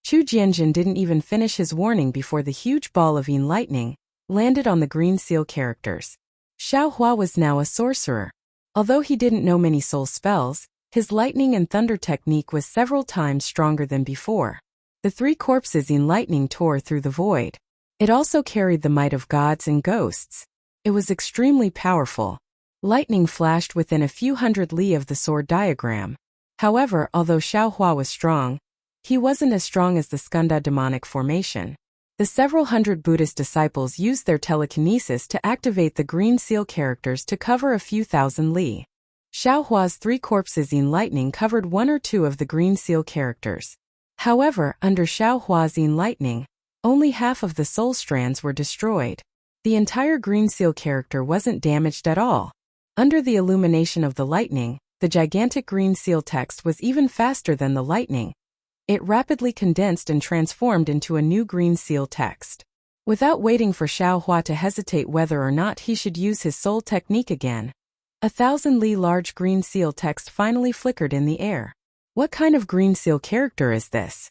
Chu Jianjun didn't even finish his warning before the huge ball of yin lightning landed on the green seal characters. Xiaohua was now a sorcerer. Although he didn't know many soul spells, his lightning and thunder technique was several times stronger than before. The 3 corpses in lightning tore through the void. It also carried the might of gods and ghosts. It was extremely powerful. Lightning flashed within a few hundred li of the sword diagram. However, although Xiaohua was strong, he wasn't as strong as the Skanda demonic formation. The several hundred Buddhist disciples used their telekinesis to activate the green seal characters to cover a few thousand li. Xiaohua's 3 corpses in lightning covered 1 or 2 of the green seal characters. However, under Xiaohua's in lightning, only half of the soul strands were destroyed. The entire green seal character wasn't damaged at all. Under the illumination of the lightning, the gigantic green seal text was even faster than the lightning. It rapidly condensed and transformed into a new green seal text. Without waiting for Xiaohua to hesitate whether or not he should use his soul technique again, 1,000 li large green seal text finally flickered in the air. What kind of green seal character is this?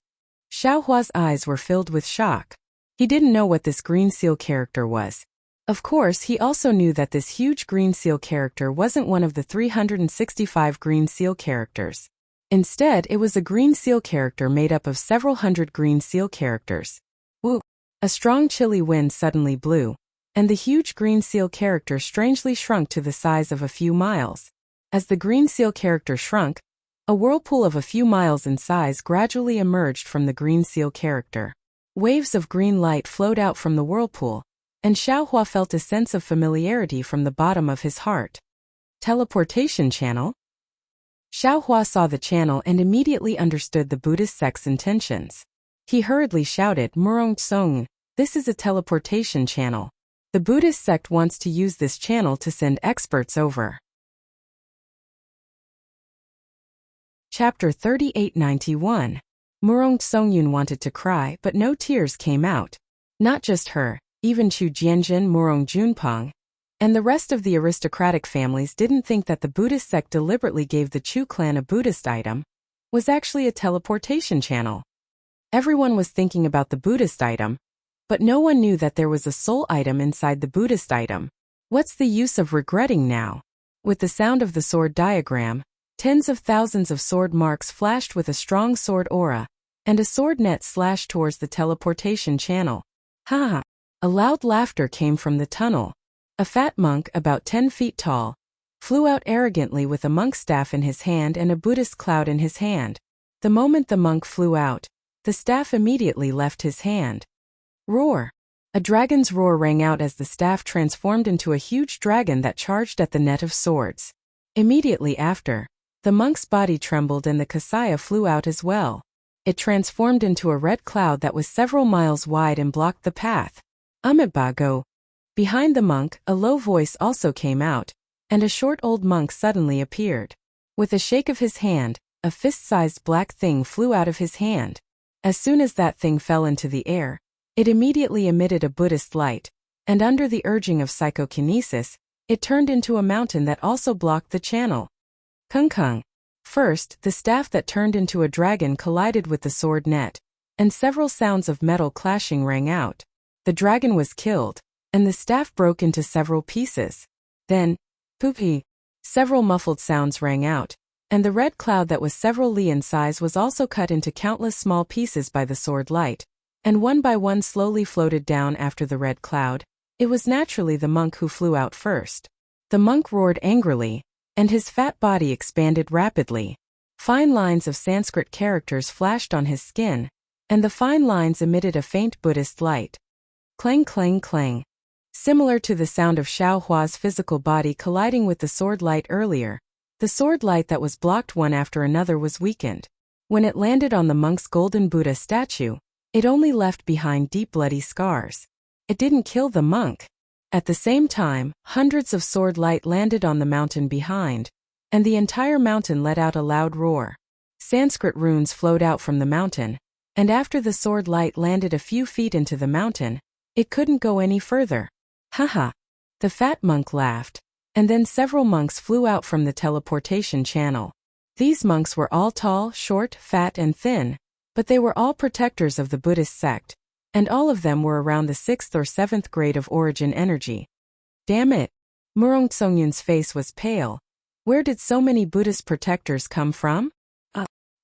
Xiaohua's eyes were filled with shock. He didn't know what this green seal character was. Of course, he also knew that this huge green seal character wasn't one of the 365 green seal characters. Instead, it was a green seal character made up of several hundred green seal characters. Woo! A strong chilly wind suddenly blew, and the huge green seal character strangely shrunk to the size of a few miles. As the green seal character shrunk, a whirlpool of a few miles in size gradually emerged from the green seal character. Waves of green light flowed out from the whirlpool, and Xiaohua felt a sense of familiarity from the bottom of his heart. Teleportation channel? Xiaohua saw the channel and immediately understood the Buddhist sect's intentions. He hurriedly shouted, "Murong Song, this is a teleportation channel. The Buddhist sect wants to use this channel to send experts over." Chapter 3891. Murong Songyun wanted to cry, but no tears came out. Not just her, even Chu Jianjun, Murong Junpeng, and the rest of the aristocratic families didn't think that the Buddhist sect deliberately gave the Chu clan a Buddhist item was actually a teleportation channel. Everyone was thinking about the Buddhist item, but no one knew that there was a soul item inside the Buddhist item. What's the use of regretting now? With the sound of the sword diagram, tens of thousands of sword marks flashed with a strong sword aura, and a sword net slashed towards the teleportation channel. Ha ha! A loud laughter came from the tunnel. A fat monk, about 10 feet tall, flew out arrogantly with a monk's staff in his hand and a Buddhist cloud in his hand. The moment the monk flew out, the staff immediately left his hand. Roar! A dragon's roar rang out as the staff transformed into a huge dragon that charged at the net of swords. Immediately after, the monk's body trembled and the kasaya flew out as well. It transformed into a red cloud that was several miles wide and blocked the path. Amibago! Behind the monk, a low voice also came out, and a short old monk suddenly appeared. With a shake of his hand, a fist-sized black thing flew out of his hand. As soon as that thing fell into the air, it immediately emitted a Buddhist light, and under the urging of psychokinesis, it turned into a mountain that also blocked the channel. Kung Kung. First, the staff that turned into a dragon collided with the sword net, and several sounds of metal clashing rang out. The dragon was killed, and the staff broke into several pieces. Then, poopy! Several muffled sounds rang out, and the red cloud that was several li in size was also cut into countless small pieces by the sword light, and one by one slowly floated down after the red cloud. It was naturally the monk who flew out first. The monk roared angrily, and his fat body expanded rapidly. Fine lines of Sanskrit characters flashed on his skin, and the fine lines emitted a faint Buddhist light. Clang clang clang. Similar to the sound of Xiao Hua's physical body colliding with the sword light earlier, the sword light that was blocked one after another was weakened. When it landed on the monk's golden Buddha statue, it only left behind deep bloody scars. It didn't kill the monk. At the same time, hundreds of sword light landed on the mountain behind, and the entire mountain let out a loud roar. Sanskrit runes flowed out from the mountain, and after the sword light landed a few feet into the mountain, it couldn't go any further. Haha. The fat monk laughed, and then several monks flew out from the teleportation channel. These monks were all tall, short, fat and thin, but they were all protectors of the Buddhist sect, and all of them were around the 6th or 7th grade of origin energy. Damn it! Murong Songyun's face was pale. Where did so many Buddhist protectors come from?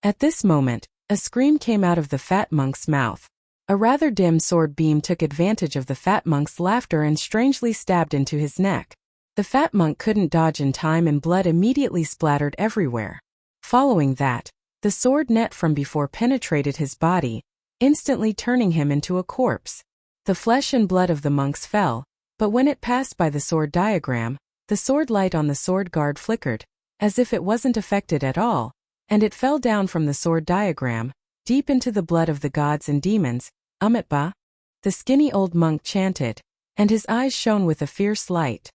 At this moment, a scream came out of the fat monk's mouth. A rather dim sword beam took advantage of the fat monk's laughter and strangely stabbed into his neck. The fat monk couldn't dodge in time and blood immediately splattered everywhere. Following that, the sword net from before penetrated his body, instantly turning him into a corpse. The flesh and blood of the monks fell, but when it passed by the sword diagram, the sword light on the sword guard flickered, as if it wasn't affected at all, and it fell down from the sword diagram, deep into the blood of the gods and demons. Umitba, the skinny old monk chanted, and his eyes shone with a fierce light.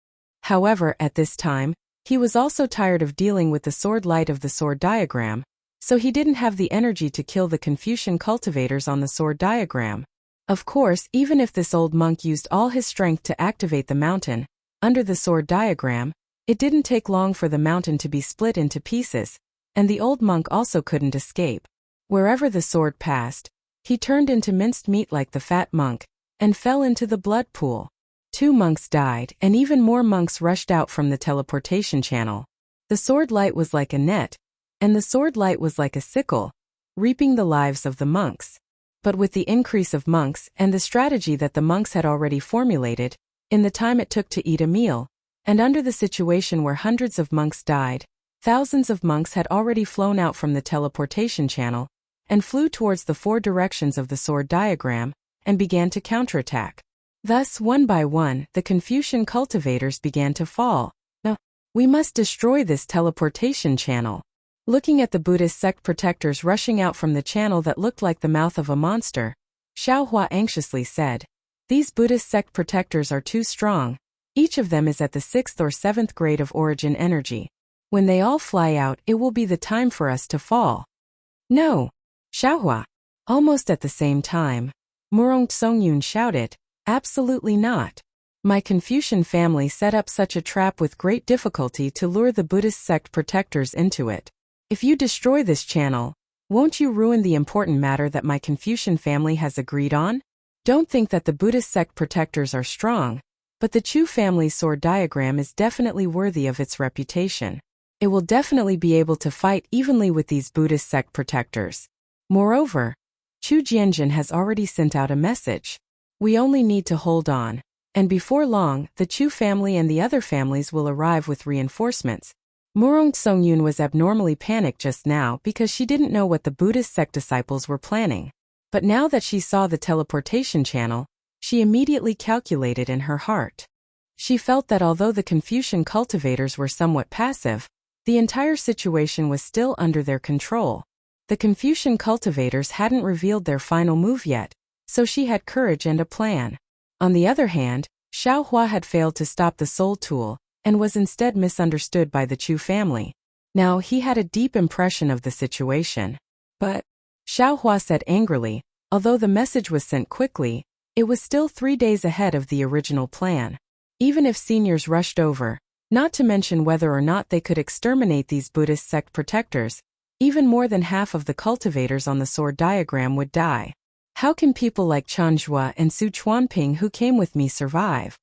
However, at this time, he was also tired of dealing with the sword light of the sword diagram, so he didn't have the energy to kill the Confucian cultivators on the sword diagram. Of course, even if this old monk used all his strength to activate the mountain, under the sword diagram, it didn't take long for the mountain to be split into pieces, and the old monk also couldn't escape. Wherever the sword passed, he turned into minced meat like the fat monk, and fell into the blood pool. 2 monks died, and even more monks rushed out from the teleportation channel. The sword light was like a net, and the sword light was like a sickle, reaping the lives of the monks. But with the increase of monks and the strategy that the monks had already formulated, in the time it took to eat a meal, and under the situation where hundreds of monks died, thousands of monks had already flown out from the teleportation channel, and flew towards the 4 directions of the sword diagram, and began to counterattack. Thus, one by one, the Confucian cultivators began to fall. No, we must destroy this teleportation channel. Looking at the Buddhist sect protectors rushing out from the channel that looked like the mouth of a monster, Xiao Hua anxiously said, "These Buddhist sect protectors are too strong. Each of them is at the 6th or 7th grade of origin energy. When they all fly out, it will be the time for us to fall." "No, Xiao Hua." Almost at the same time, Murong Songyun shouted, "Absolutely not. My Confucian family set up such a trap with great difficulty to lure the Buddhist sect protectors into it. If you destroy this channel, won't you ruin the important matter that my Confucian family has agreed on? Don't think that the Buddhist sect protectors are strong, but the Chu family's sword diagram is definitely worthy of its reputation. It will definitely be able to fight evenly with these Buddhist sect protectors. Moreover, Chu Jianjin has already sent out a message. We only need to hold on, and before long, the Chu family and the other families will arrive with reinforcements." Murong Songyun was abnormally panicked just now because she didn't know what the Buddhist sect disciples were planning. But now that she saw the teleportation channel, she immediately calculated in her heart. She felt that although the Confucian cultivators were somewhat passive, the entire situation was still under their control. The Confucian cultivators hadn't revealed their final move yet, so she had courage and a plan. On the other hand, Xiao Hua had failed to stop the soul tool, and was instead misunderstood by the Chu family. Now he had a deep impression of the situation. But, Xiao Hua said angrily, although the message was sent quickly, it was still 3 days ahead of the original plan. Even if seniors rushed over, not to mention whether or not they could exterminate these Buddhist sect protectors, even more than half of the cultivators on the sword diagram would die. How can people like Chen Zhua and Su Chuanping who came with me survive?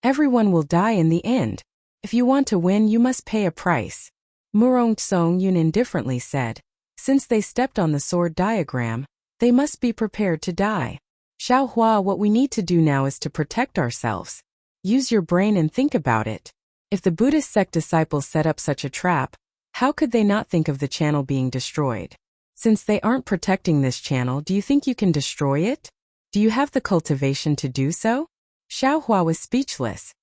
Everyone will die in the end. If you want to win, you must pay a price. Murong Song-yun indifferently said. Since they stepped on the sword diagram, they must be prepared to die. Xiaohua, what we need to do now is to protect ourselves. Use your brain and think about it. If the Buddhist sect disciples set up such a trap, how could they not think of the channel being destroyed? Since they aren't protecting this channel, do you think you can destroy it? Do you have the cultivation to do so? Xiaohua was speechless.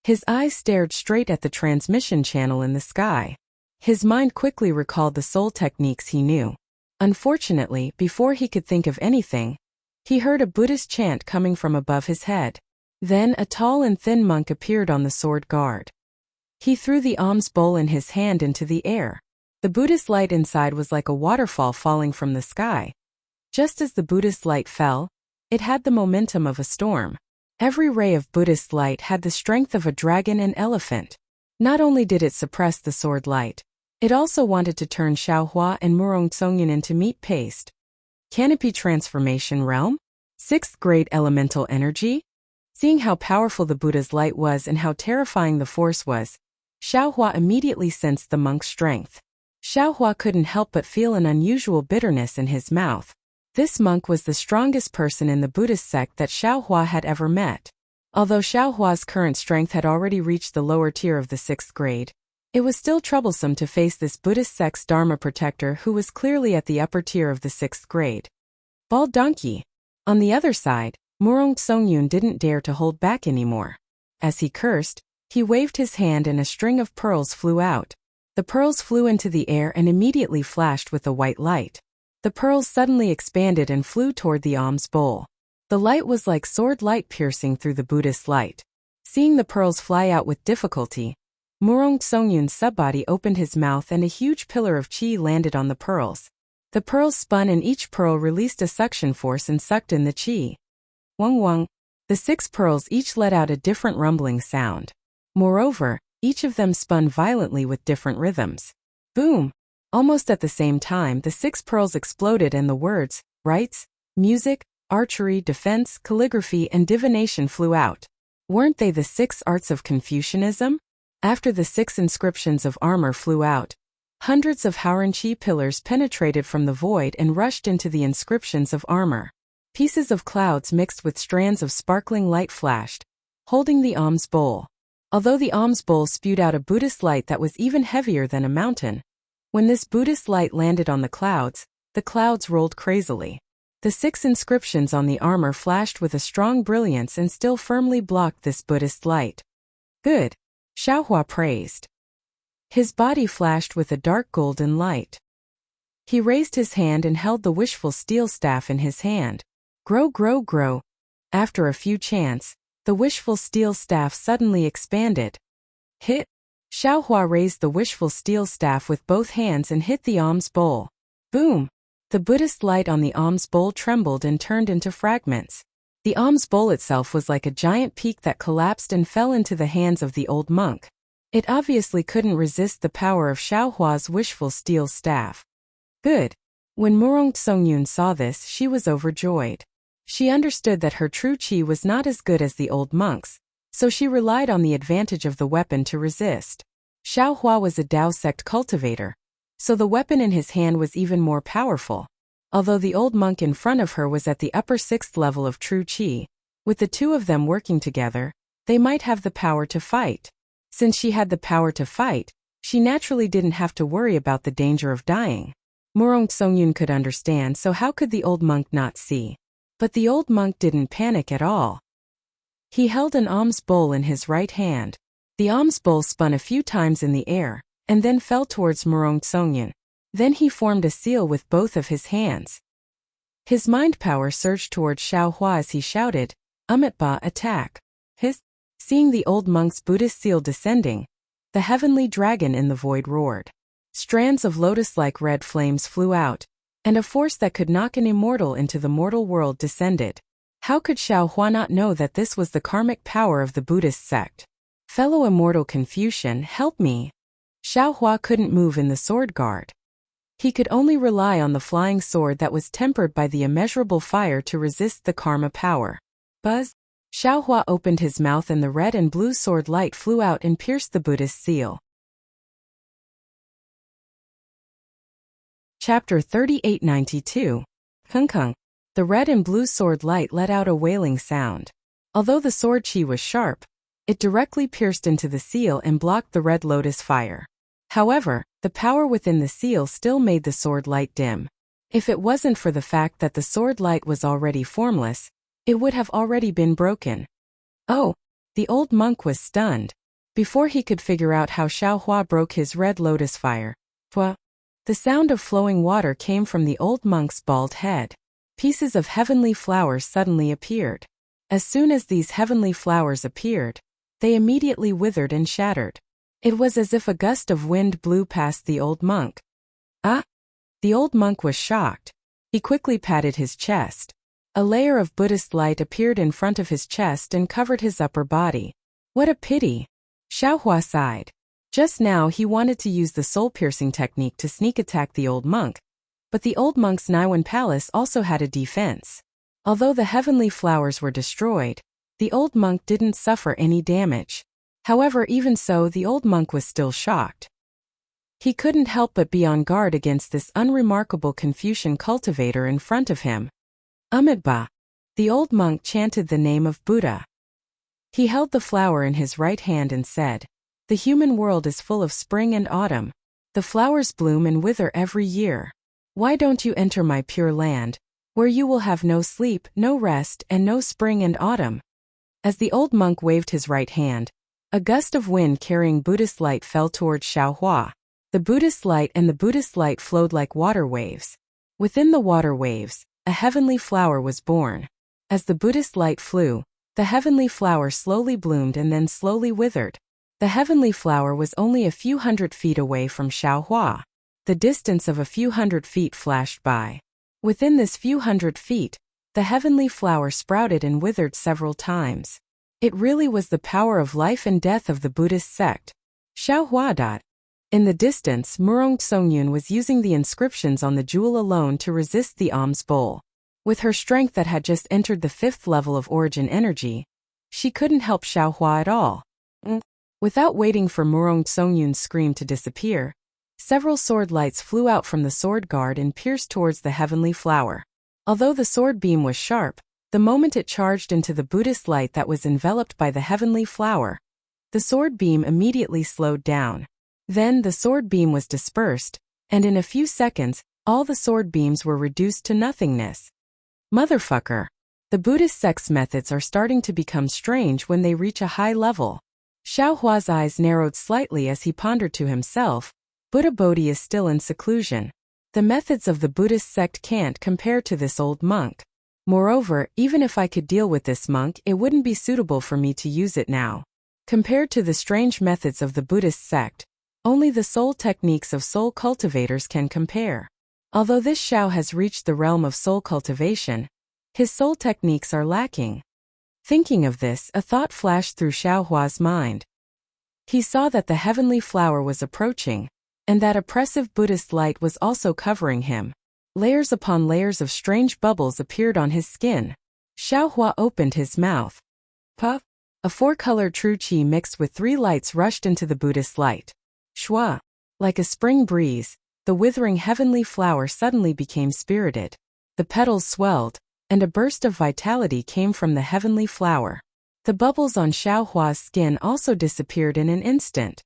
His eyes stared straight at the transmission channel in the sky. His mind quickly recalled the soul techniques he knew. Unfortunately, before he could think of anything, he heard a Buddhist chant coming from above his head. Then a tall and thin monk appeared on the sword guard. He threw the alms bowl in his hand into the air. The Buddhist light inside was like a waterfall falling from the sky. Just as the Buddhist light fell, it had the momentum of a storm. Every ray of Buddhist light had the strength of a dragon and elephant. Not only did it suppress the sword light, it also wanted to turn Xiaohua and Murong Songyun into meat paste. Canopy Transformation Realm? 6th grade elemental energy? Seeing how powerful the Buddha's light was and how terrifying the force was, Xiaohua immediately sensed the monk's strength. Xiaohua couldn't help but feel an unusual bitterness in his mouth. This monk was the strongest person in the Buddhist sect that Xiaohua had ever met. Although Xiaohua's current strength had already reached the lower tier of the 6th grade, it was still troublesome to face this Buddhist sect's Dharma protector who was clearly at the upper tier of the 6th grade. Bald donkey. On the other side, Murong Songyun didn't dare to hold back anymore. As he cursed, he waved his hand and a string of pearls flew out. The pearls flew into the air and immediately flashed with a white light. The pearls suddenly expanded and flew toward the alms bowl. The light was like sword light piercing through the Buddhist light. Seeing the pearls fly out with difficulty, Murong Songyun's subbody opened his mouth and a huge pillar of qi landed on the pearls. The pearls spun and each pearl released a suction force and sucked in the qi. Wang wang. The 6 pearls each let out a different rumbling sound. Moreover, each of them spun violently with different rhythms. Boom! Almost at the same time, the 6 pearls exploded and the words, rites, music, archery, defense, calligraphy, and divination flew out. Weren't they the 6 arts of Confucianism? After the 6 inscriptions of armor flew out, hundreds of Hauranqi pillars penetrated from the void and rushed into the inscriptions of armor. Pieces of clouds mixed with strands of sparkling light flashed, holding the alms bowl. Although the alms bowl spewed out a Buddhist light that was even heavier than a mountain, when this Buddhist light landed on the clouds rolled crazily. The 6 inscriptions on the armor flashed with a strong brilliance and still firmly blocked this Buddhist light. Good, Xiaohua praised. His body flashed with a dark golden light. He raised his hand and held the wishful steel staff in his hand. Grow, grow, grow. After a few chants, the wishful steel staff suddenly expanded. Hit! Xiaohua raised the wishful steel staff with both hands and hit the alms bowl. Boom! The Buddhist light on the alms bowl trembled and turned into fragments. The alms bowl itself was like a giant peak that collapsed and fell into the hands of the old monk. It obviously couldn't resist the power of Xiaohua's wishful steel staff. Good. When Murong Songyun saw this, she was overjoyed. She understood that her true qi was not as good as the old monk's, so she relied on the advantage of the weapon to resist. Xiaohua was a Dao sect cultivator, so the weapon in his hand was even more powerful. Although the old monk in front of her was at the upper 6th level of true qi, with the two of them working together, they might have the power to fight. Since she had the power to fight, she naturally didn't have to worry about the danger of dying. Murong Songyun could understand, so how could the old monk not see? But the old monk didn't panic at all. He held an alms bowl in his right hand. The alms bowl spun a few times in the air, and then fell towards Murong Songyun. Then he formed a seal with both of his hands. His mind power surged towards Xiaohua as he shouted, Umitba, attack! Seeing the old monk's Buddhist seal descending, the heavenly dragon in the void roared. Strands of lotus-like red flames flew out, and a force that could knock an immortal into the mortal world descended. How could Xiaohua not know that this was the karmic power of the Buddhist sect? Fellow immortal Confucian, help me! Xiaohua couldn't move in the sword guard. He could only rely on the flying sword that was tempered by the immeasurable fire to resist the karma power. Buzz! Xiaohua opened his mouth and the red and blue sword light flew out and pierced the Buddhist seal. Chapter 3892. Kung Kung. The red and blue sword light let out a wailing sound. Although the sword chi was sharp, it directly pierced into the seal and blocked the red lotus fire. However, the power within the seal still made the sword light dim. If it wasn't for the fact that the sword light was already formless, it would have already been broken. Oh! The old monk was stunned. Before he could figure out how Xiaohua broke his red lotus fire, the sound of flowing water came from the old monk's bald head. Pieces of heavenly flowers suddenly appeared. As soon as these heavenly flowers appeared, they immediately withered and shattered. It was as if a gust of wind blew past the old monk. Ah! The old monk was shocked. He quickly patted his chest. A layer of Buddhist light appeared in front of his chest and covered his upper body. What a pity! Xiaohua sighed. Just now he wanted to use the soul-piercing technique to sneak attack the old monk. But the old monk's Niwen palace also had a defense. Although the heavenly flowers were destroyed, the old monk didn't suffer any damage. However, even so, the old monk was still shocked. He couldn't help but be on guard against this unremarkable Confucian cultivator in front of him. Amitabha. The old monk chanted the name of Buddha. He held the flower in his right hand and said, "The human world is full of spring and autumn. The flowers bloom and wither every year. Why don't you enter my pure land, where you will have no sleep, no rest, and no spring and autumn?" As the old monk waved his right hand, a gust of wind carrying Buddhist light fell towards Xiaohua. The Buddhist light and the Buddhist light flowed like water waves. Within the water waves, a heavenly flower was born. As the Buddhist light flew, the heavenly flower slowly bloomed and then slowly withered. The heavenly flower was only a few hundred feet away from Xiaohua. The distance of a few hundred feet flashed by. Within this few hundred feet, the heavenly flower sprouted and withered several times. It really was the power of life and death of the Buddhist sect. Xiaohua. In the distance, Murong Songyun was using the inscriptions on the jewel alone to resist the alms bowl. With her strength that had just entered the 5th level of origin energy, she couldn't help Xiaohua at all. Without waiting for Murong Songyun's scream to disappear, several sword lights flew out from the sword guard and pierced towards the heavenly flower. Although the sword beam was sharp, the moment it charged into the Buddhist light that was enveloped by the heavenly flower, the sword beam immediately slowed down. Then the sword beam was dispersed, and in a few seconds, all the sword beams were reduced to nothingness. Motherfucker! The Buddhist sect's methods are starting to become strange when they reach a high level. Xiaohua's eyes narrowed slightly as he pondered to himself, Buddha Bodhi is still in seclusion. The methods of the Buddhist sect can't compare to this old monk. Moreover, even if I could deal with this monk, it wouldn't be suitable for me to use it now. Compared to the strange methods of the Buddhist sect, only the soul techniques of soul cultivators can compare. Although this Xiao has reached the realm of soul cultivation, his soul techniques are lacking. Thinking of this, a thought flashed through Xiaohua's mind. He saw that the heavenly flower was approaching, and that oppressive Buddhist light was also covering him. Layers upon layers of strange bubbles appeared on his skin. Xiaohua opened his mouth. Puff! A 4-colored true chi mixed with 3 lights rushed into the Buddhist light. Shua! Like a spring breeze, the withering heavenly flower suddenly became spirited. The petals swelled, and a burst of vitality came from the heavenly flower. The bubbles on Xiaohua's skin also disappeared in an instant.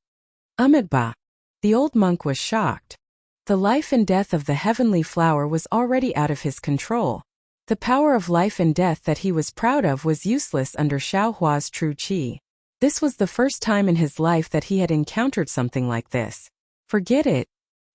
Amitabha! The old monk was shocked. The life and death of the heavenly flower was already out of his control. The power of life and death that he was proud of was useless under Xiaohua's true chi. This was the first time in his life that he had encountered something like this. Forget it.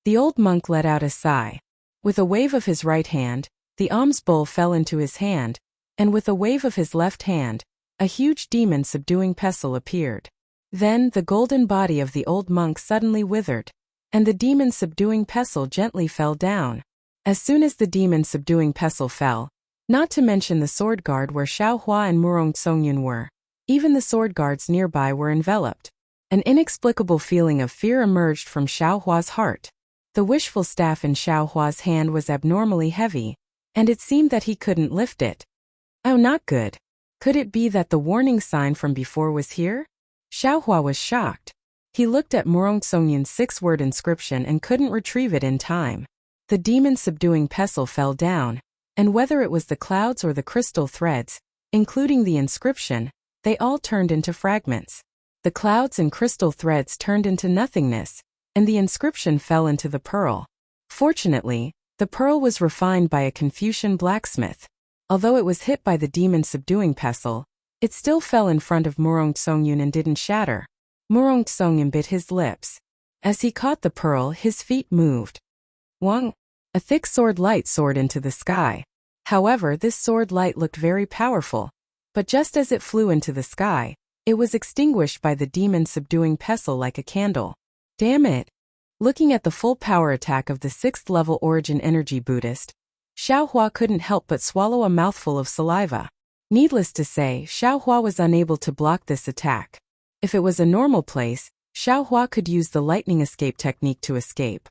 The old monk let out a sigh. With a wave of his right hand, the alms bowl fell into his hand, and with a wave of his left hand, a huge demon subduing pestle appeared. Then the golden body of the old monk suddenly withered, and the demon subduing pestle gently fell down. As soon as the demon subduing pestle fell, not to mention the sword guard where Xiaohua and Murong Songyun were, even the sword guards nearby were enveloped. An inexplicable feeling of fear emerged from Xiaohua's heart. The wishful staff in Xiaohua's hand was abnormally heavy, and it seemed that he couldn't lift it. Oh, not good. Could it be that the warning sign from before was here? Xiaohua was shocked. He looked at Murong Songyun's 6-word inscription and couldn't retrieve it in time. The demon-subduing pestle fell down, and whether it was the clouds or the crystal threads, including the inscription, they all turned into fragments. The clouds and crystal threads turned into nothingness, and the inscription fell into the pearl. Fortunately, the pearl was refined by a Confucian blacksmith. Although it was hit by the demon-subduing pestle, it still fell in front of Murong Songyun and didn't shatter. Murong Songyun bit his lips. As he caught the pearl, his feet moved. Wang! A thick sword light soared into the sky. However, this sword light looked very powerful, but just as it flew into the sky, it was extinguished by the demon-subduing pestle like a candle. Damn it! Looking at the full power attack of the 6th level Origin Energy Buddhist, Xiaohua couldn't help but swallow a mouthful of saliva. Needless to say, Xiaohua was unable to block this attack. If it was a normal place, Xiaohua could use the lightning escape technique to escape.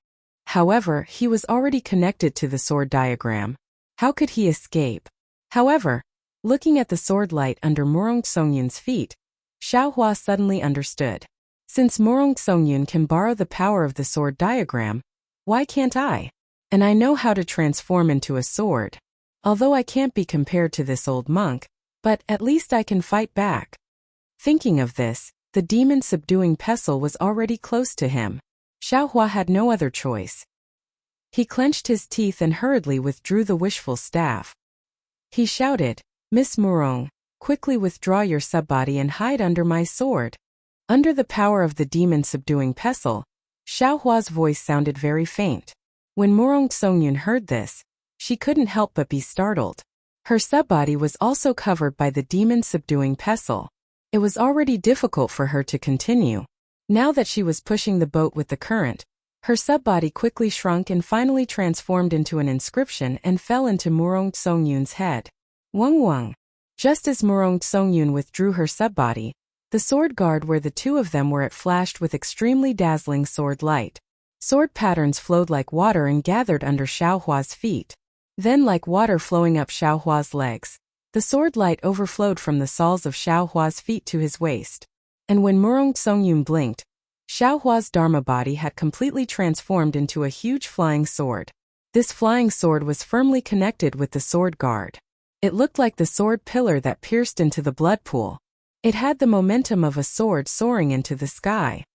However, he was already connected to the sword diagram. How could he escape? However, looking at the sword light under Murong Songyun's feet, Xiaohua suddenly understood. Since Murong Songyun can borrow the power of the sword diagram, why can't I? And I know how to transform into a sword. Although I can't be compared to this old monk, but at least I can fight back. Thinking of this, the demon-subduing pestle was already close to him. Xiaohua had no other choice. He clenched his teeth and hurriedly withdrew the wishful staff. He shouted, "Miss Murong, quickly withdraw your subbody and hide under my sword." Under the power of the demon-subduing pestle, Xiaohua's voice sounded very faint. When Murong Songyun heard this, she couldn't help but be startled. Her subbody was also covered by the demon-subduing pestle. It was already difficult for her to continue. Now that she was pushing the boat with the current, her subbody quickly shrunk and finally transformed into an inscription and fell into Murong Songyun's head. Wang Wang. Just as Murong Songyun withdrew her subbody, the sword guard where the two of them were at flashed with extremely dazzling sword light. Sword patterns flowed like water and gathered under Xiaohua's feet. Then, like water flowing up Xiaohua's legs, the sword light overflowed from the soles of Xiaohua's feet to his waist. And when Murong Songyun blinked, Xiaohua's Dharma body had completely transformed into a huge flying sword. This flying sword was firmly connected with the sword guard. It looked like the sword pillar that pierced into the blood pool. It had the momentum of a sword soaring into the sky.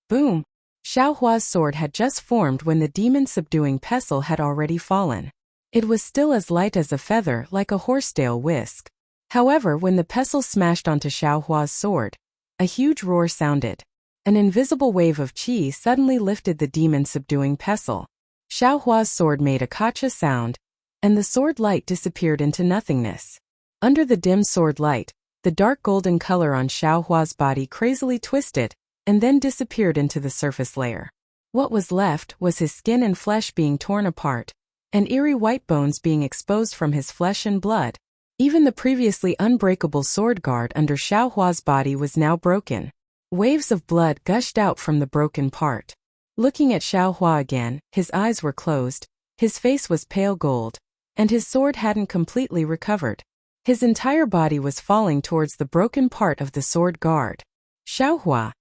Boom! Xiaohua's sword had just formed when the demon-subduing pestle had already fallen. It was still as light as a feather, like a horsetail whisk. However, when the pestle smashed onto Xiaohua's sword, a huge roar sounded. An invisible wave of qi suddenly lifted the demon-subduing pestle. Xiaohua's sword made a kacha sound, and the sword light disappeared into nothingness. Under the dim sword light, the dark golden color on Xiaohua's body crazily twisted, and then disappeared into the surface layer. What was left was his skin and flesh being torn apart, and eerie white bones being exposed from his flesh and blood. Even the previously unbreakable sword guard under Xiaohua's body was now broken. Waves of blood gushed out from the broken part. Looking at Xiaohua again, his eyes were closed, his face was pale gold, and his sword hadn't completely recovered. His entire body was falling towards the broken part of the sword guard. "Xiaohua!"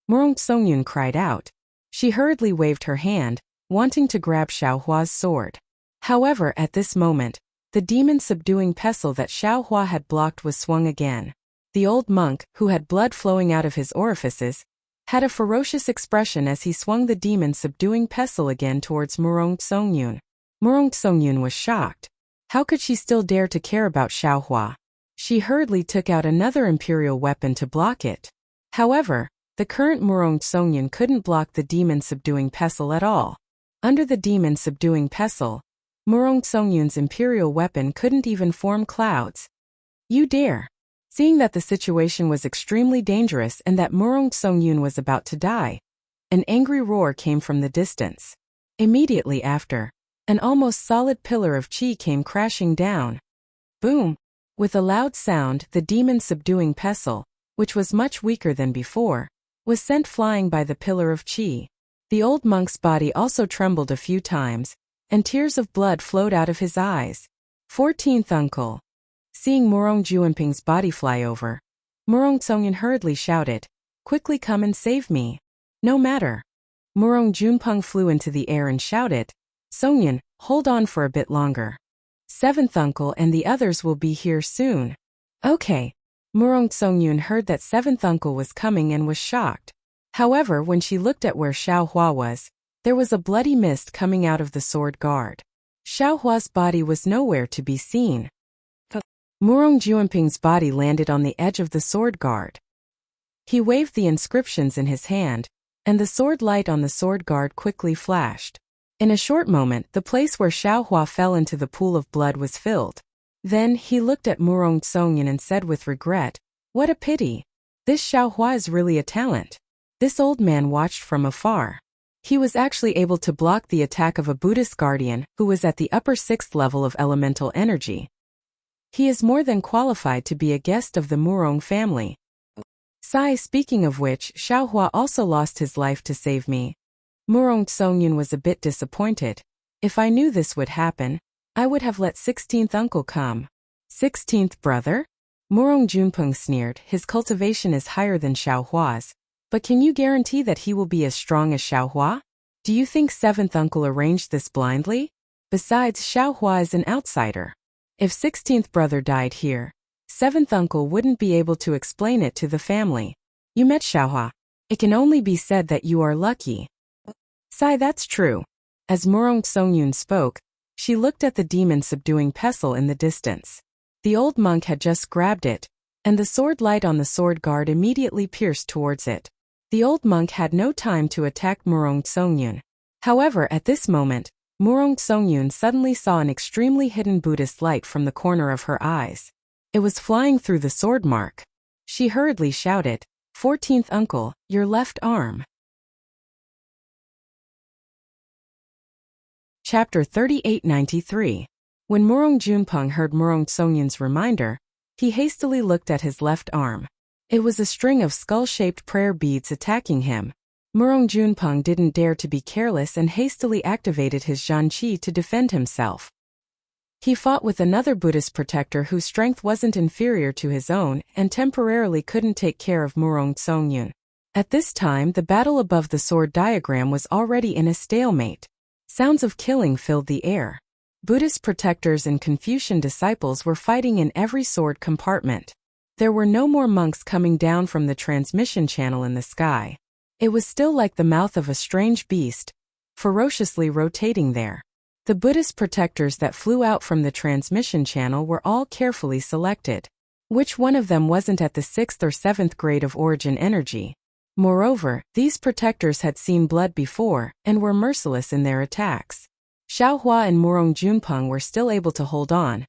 Murong Songyun cried out. She hurriedly waved her hand, wanting to grab Xiaohua's sword. However, at this moment, the demon-subduing pestle that Xiaohua had blocked was swung again. The old monk, who had blood flowing out of his orifices, had a ferocious expression as he swung the demon-subduing pestle again towards Murong Songyun. Murong Songyun was shocked. How could she still dare to care about Xiaohua? She hurriedly took out another imperial weapon to block it. However, the current Murong Songyun couldn't block the demon-subduing pestle at all. Under the demon-subduing pestle, Murong Songyun's imperial weapon couldn't even form clouds. "You dare!" Seeing that the situation was extremely dangerous and that Murong Songyun was about to die, an angry roar came from the distance. Immediately after, an almost solid pillar of qi came crashing down. Boom! With a loud sound, the demon-subduing pestle, which was much weaker than before, was sent flying by the pillar of qi. The old monk's body also trembled a few times, and tears of blood flowed out of his eyes. 14th uncle. Seeing Murong Juanping's body fly over, Murong Songyun hurriedly shouted, "Quickly come and save me." "No matter." Murong Junpeng flew into the air and shouted, "Songyun, hold on for a bit longer. Seventh uncle and the others will be here soon. Okay. Murong Songyun heard that seventh uncle was coming and was shocked. However, when she looked at where Xiao Hua was, there was a bloody mist coming out of the sword guard. Xiao Hua's body was nowhere to be seen. Murong Juanping's body landed on the edge of the sword guard. He waved the inscriptions in his hand, and the sword light on the sword guard quickly flashed. In a short moment, the place where Xiao Hua fell into the pool of blood was filled. Then he looked at Murong Songyun and said with regret, "What a pity. This Xiao Hua is really a talent." This old man watched from afar. He was actually able to block the attack of a Buddhist guardian who was at the upper 6th level of elemental energy. He is more than qualified to be a guest of the Murong family. Speaking of which, Xiao Hua also lost his life to save me. Murong Songyun was a bit disappointed. If I knew this would happen, I would have let 16th uncle come. 16th brother? Murong Junpeng sneered. His cultivation is higher than Xiao Hua's. But can you guarantee that he will be as strong as Xiao Hua? Do you think 7th uncle arranged this blindly? Besides, Xiao Hua is an outsider. If 16th brother died here, 7th uncle wouldn't be able to explain it to the family. You met Xiao Hua. It can only be said that you are lucky. That's true. As Murong Songyun spoke, she looked at the demon subduing pestle in the distance. The old monk had just grabbed it, and the sword light on the sword guard immediately pierced towards it. The old monk had no time to attack Murong Songyun. However, at this moment, Murong Songyun suddenly saw an extremely hidden Buddhist light from the corner of her eyes. It was flying through the sword mark. She hurriedly shouted, 14th uncle, your left arm. Chapter 3893. When Murong Junpeng heard Murong Songyun's reminder, he hastily looked at his left arm. It was a string of skull-shaped prayer beads attacking him. Murong Junpeng didn't dare to be careless and hastily activated his Zhanqi to defend himself. He fought with another Buddhist protector whose strength wasn't inferior to his own and temporarily couldn't take care of Murong Songyun. At this time, the battle above the sword diagram was already in a stalemate. Sounds of killing filled the air. Buddhist protectors and Confucian disciples were fighting in every sword compartment. There were no more monks coming down from the transmission channel in the sky. It was still like the mouth of a strange beast, ferociously rotating there. The Buddhist protectors that flew out from the transmission channel were all carefully selected. Which one of them wasn't at the 6th or 7th grade of origin energy? Moreover, these protectors had seen blood before and were merciless in their attacks. Xiao Hua and Murong Junpeng were still able to hold on,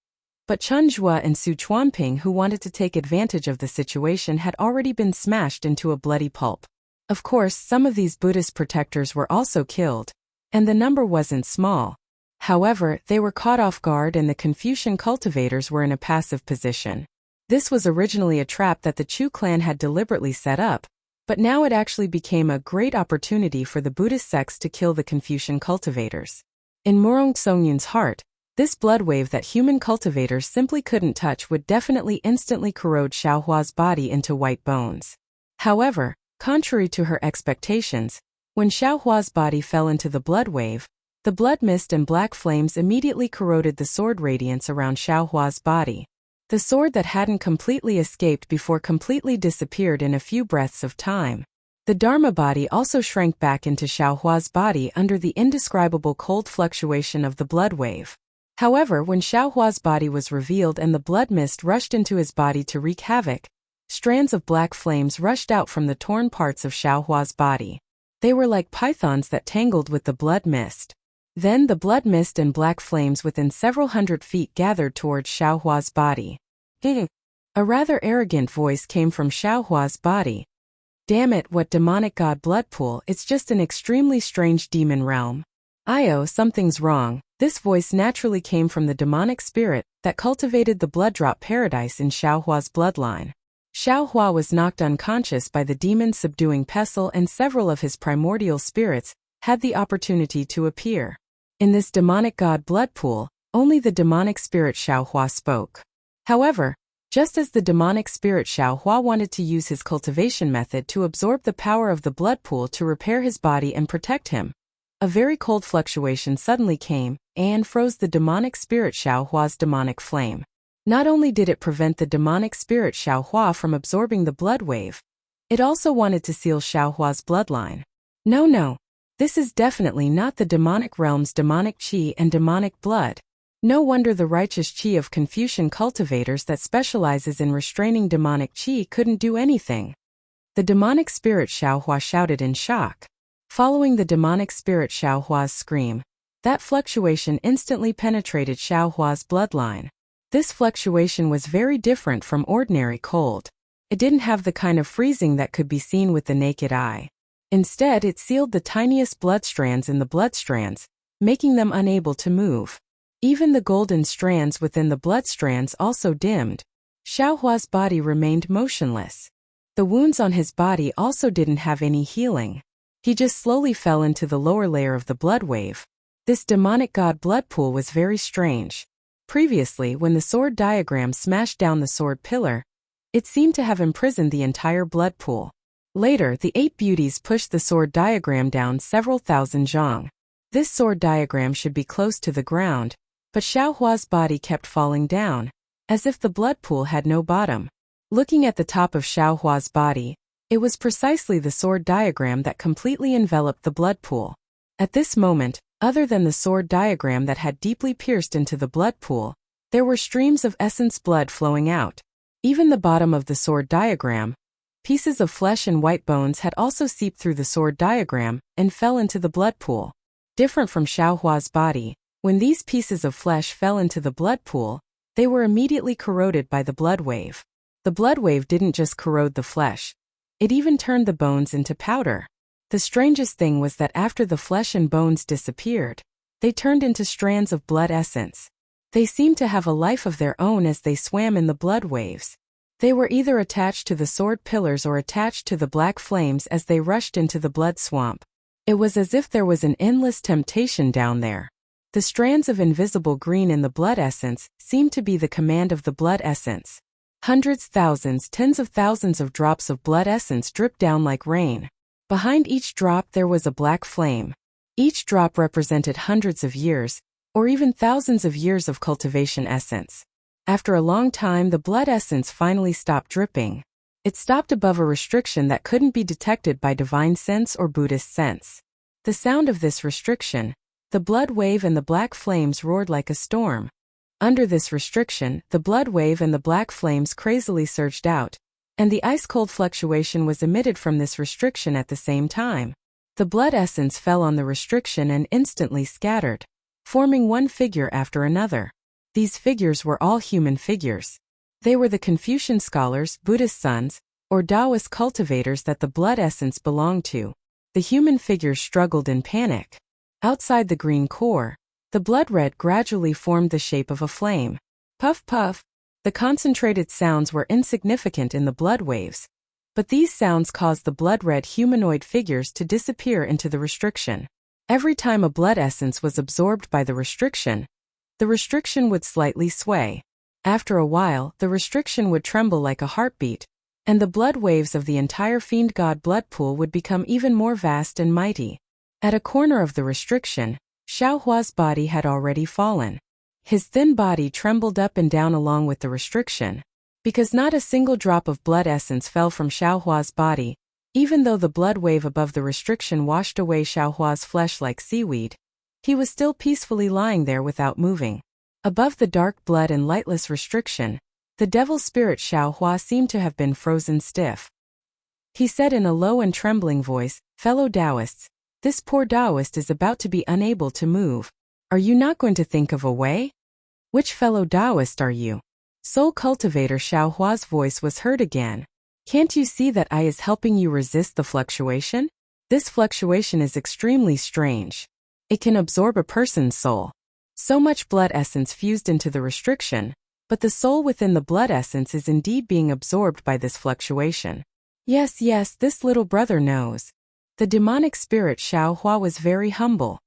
but Chen Zhua and Su Chuanping, who wanted to take advantage of the situation, had already been smashed into a bloody pulp. Of course, some of these Buddhist protectors were also killed, and the number wasn't small. However, they were caught off guard and the Confucian cultivators were in a passive position. This was originally a trap that the Chu clan had deliberately set up, but now it actually became a great opportunity for the Buddhist sects to kill the Confucian cultivators. In Murong Songyun's heart, this blood wave that human cultivators simply couldn't touch would definitely instantly corrode Xiao Hua's body into white bones. However, contrary to her expectations, when Xiao Hua's body fell into the blood wave, the blood mist and black flames immediately corroded the sword radiance around Xiao Hua's body. The sword that hadn't completely escaped before completely disappeared in a few breaths of time. The Dharma body also shrank back into Xiao Hua's body under the indescribable cold fluctuation of the blood wave. However, when Xiao Hua's body was revealed and the blood mist rushed into his body to wreak havoc, strands of black flames rushed out from the torn parts of Xiao Hua's body. They were like pythons that tangled with the blood mist. Then the blood mist and black flames within several hundred feet gathered towards Xiao Hua's body. A rather arrogant voice came from Xiao Hua's body. Damn it, what demonic god blood pool, it's just an extremely strange demon realm. Something's wrong. This voice naturally came from the demonic spirit that cultivated the blood drop paradise in Xiao Hua's bloodline. Xiao Hua was knocked unconscious by the demon subduing pestle and several of his primordial spirits had the opportunity to appear. In this demonic god blood pool, only the demonic spirit Xiao Hua spoke. However, just as the demonic spirit Xiao Hua wanted to use his cultivation method to absorb the power of the blood pool to repair his body and protect him, a very cold fluctuation suddenly came, and froze the demonic spirit Xiao Hua's demonic flame. Not only did it prevent the demonic spirit Xiao Hua from absorbing the blood wave, it also wanted to seal Xiao Hua's bloodline. No. This is definitely not the demonic realm's demonic qi and demonic blood. No wonder the righteous qi of Confucian cultivators that specializes in restraining demonic qi couldn't do anything. The demonic spirit Xiao Hua shouted in shock. Following the demonic spirit Xiao Hua's scream, that fluctuation instantly penetrated Xiao Hua's bloodline. This fluctuation was very different from ordinary cold. It didn't have the kind of freezing that could be seen with the naked eye. Instead, it sealed the tiniest blood strands in the blood strands, making them unable to move. Even the golden strands within the blood strands also dimmed. Xiao Hua's body remained motionless. The wounds on his body also didn't have any healing. He just slowly fell into the lower layer of the blood wave. This demonic god blood pool was very strange. Previously, when the sword diagram smashed down the sword pillar, it seemed to have imprisoned the entire blood pool. Later, the 8 beauties pushed the sword diagram down several thousand zhang. This sword diagram should be close to the ground, but Xiao Hua's body kept falling down, as if the blood pool had no bottom. Looking at the top of Xiao Hua's body, it was precisely the sword diagram that completely enveloped the blood pool. At this moment, other than the sword diagram that had deeply pierced into the blood pool, there were streams of essence blood flowing out. Even the bottom of the sword diagram, pieces of flesh and white bones had also seeped through the sword diagram and fell into the blood pool. Different from Xiao Hua's body, when these pieces of flesh fell into the blood pool, they were immediately corroded by the blood wave. The blood wave didn't just corrode the flesh, it even turned the bones into powder. The strangest thing was that after the flesh and bones disappeared, they turned into strands of blood essence. They seemed to have a life of their own as they swam in the blood waves. They were either attached to the sword pillars or attached to the black flames as they rushed into the blood swamp. It was as if there was an endless temptation down there. The strands of invisible green in the blood essence seemed to be the command of the blood essence. Hundreds, thousands, tens of thousands of drops of blood essence dripped down like rain. Behind each drop there was a black flame. Each drop represented hundreds of years, or even thousands of years of cultivation essence. After a long time, the blood essence finally stopped dripping. It stopped above a restriction that couldn't be detected by divine sense or Buddhist sense. The sound of this restriction, the blood wave and the black flames roared like a storm. Under this restriction, the blood wave and the black flames crazily surged out, and the ice-cold fluctuation was emitted from this restriction at the same time. The blood essence fell on the restriction and instantly scattered, forming one figure after another. These figures were all human figures. They were the Confucian scholars, Buddhist sons, or Taoist cultivators that the blood essence belonged to. The human figures struggled in panic. Outside the green core, the blood red gradually formed the shape of a flame. Puff puff. The concentrated sounds were insignificant in the blood waves, but these sounds caused the blood red humanoid figures to disappear into the restriction. Every time a blood essence was absorbed by the restriction would slightly sway. After a while, the restriction would tremble like a heartbeat, and the blood waves of the entire fiend god blood pool would become even more vast and mighty. At a corner of the restriction, Xiao Hua's body had already fallen. His thin body trembled up and down along with the restriction. Because not a single drop of blood essence fell from Xiao Hua's body, even though the blood wave above the restriction washed away Xiao Hua's flesh like seaweed, he was still peacefully lying there without moving. Above the dark blood and lightless restriction, the devil spirit Xiao Hua seemed to have been frozen stiff. He said in a low and trembling voice, "Fellow Taoists, this poor Taoist is about to be unable to move. Are you not going to think of a way? Which fellow Taoist are you?" Soul cultivator Xiao Hua's voice was heard again. "Can't you see that I is helping you resist the fluctuation? This fluctuation is extremely strange. It can absorb a person's soul." So much blood essence fused into the restriction, but the soul within the blood essence is indeed being absorbed by this fluctuation. Yes, this little brother knows. The demonic spirit Xiao Hua was very humble.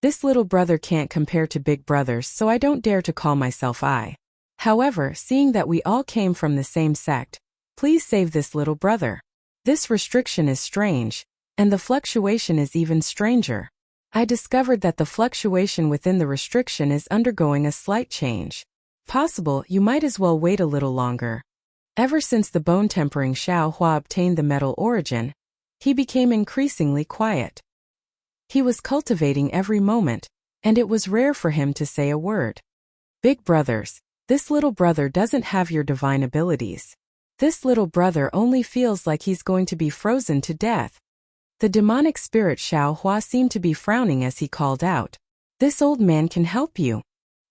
This little brother can't compare to big brothers, so I don't dare to call myself I. However, seeing that we all came from the same sect, please save this little brother. This restriction is strange, and the fluctuation is even stranger. I discovered that the fluctuation within the restriction is undergoing a slight change. Possible, you might as well wait a little longer. Ever since the bone-tempering Xiao Hua obtained the metal origin, he became increasingly quiet. He was cultivating every moment, and it was rare for him to say a word. Big brothers, this little brother doesn't have your divine abilities. This little brother only feels like he's going to be frozen to death. The demonic spirit Xiao Hua seemed to be frowning as he called out. This old man can help you.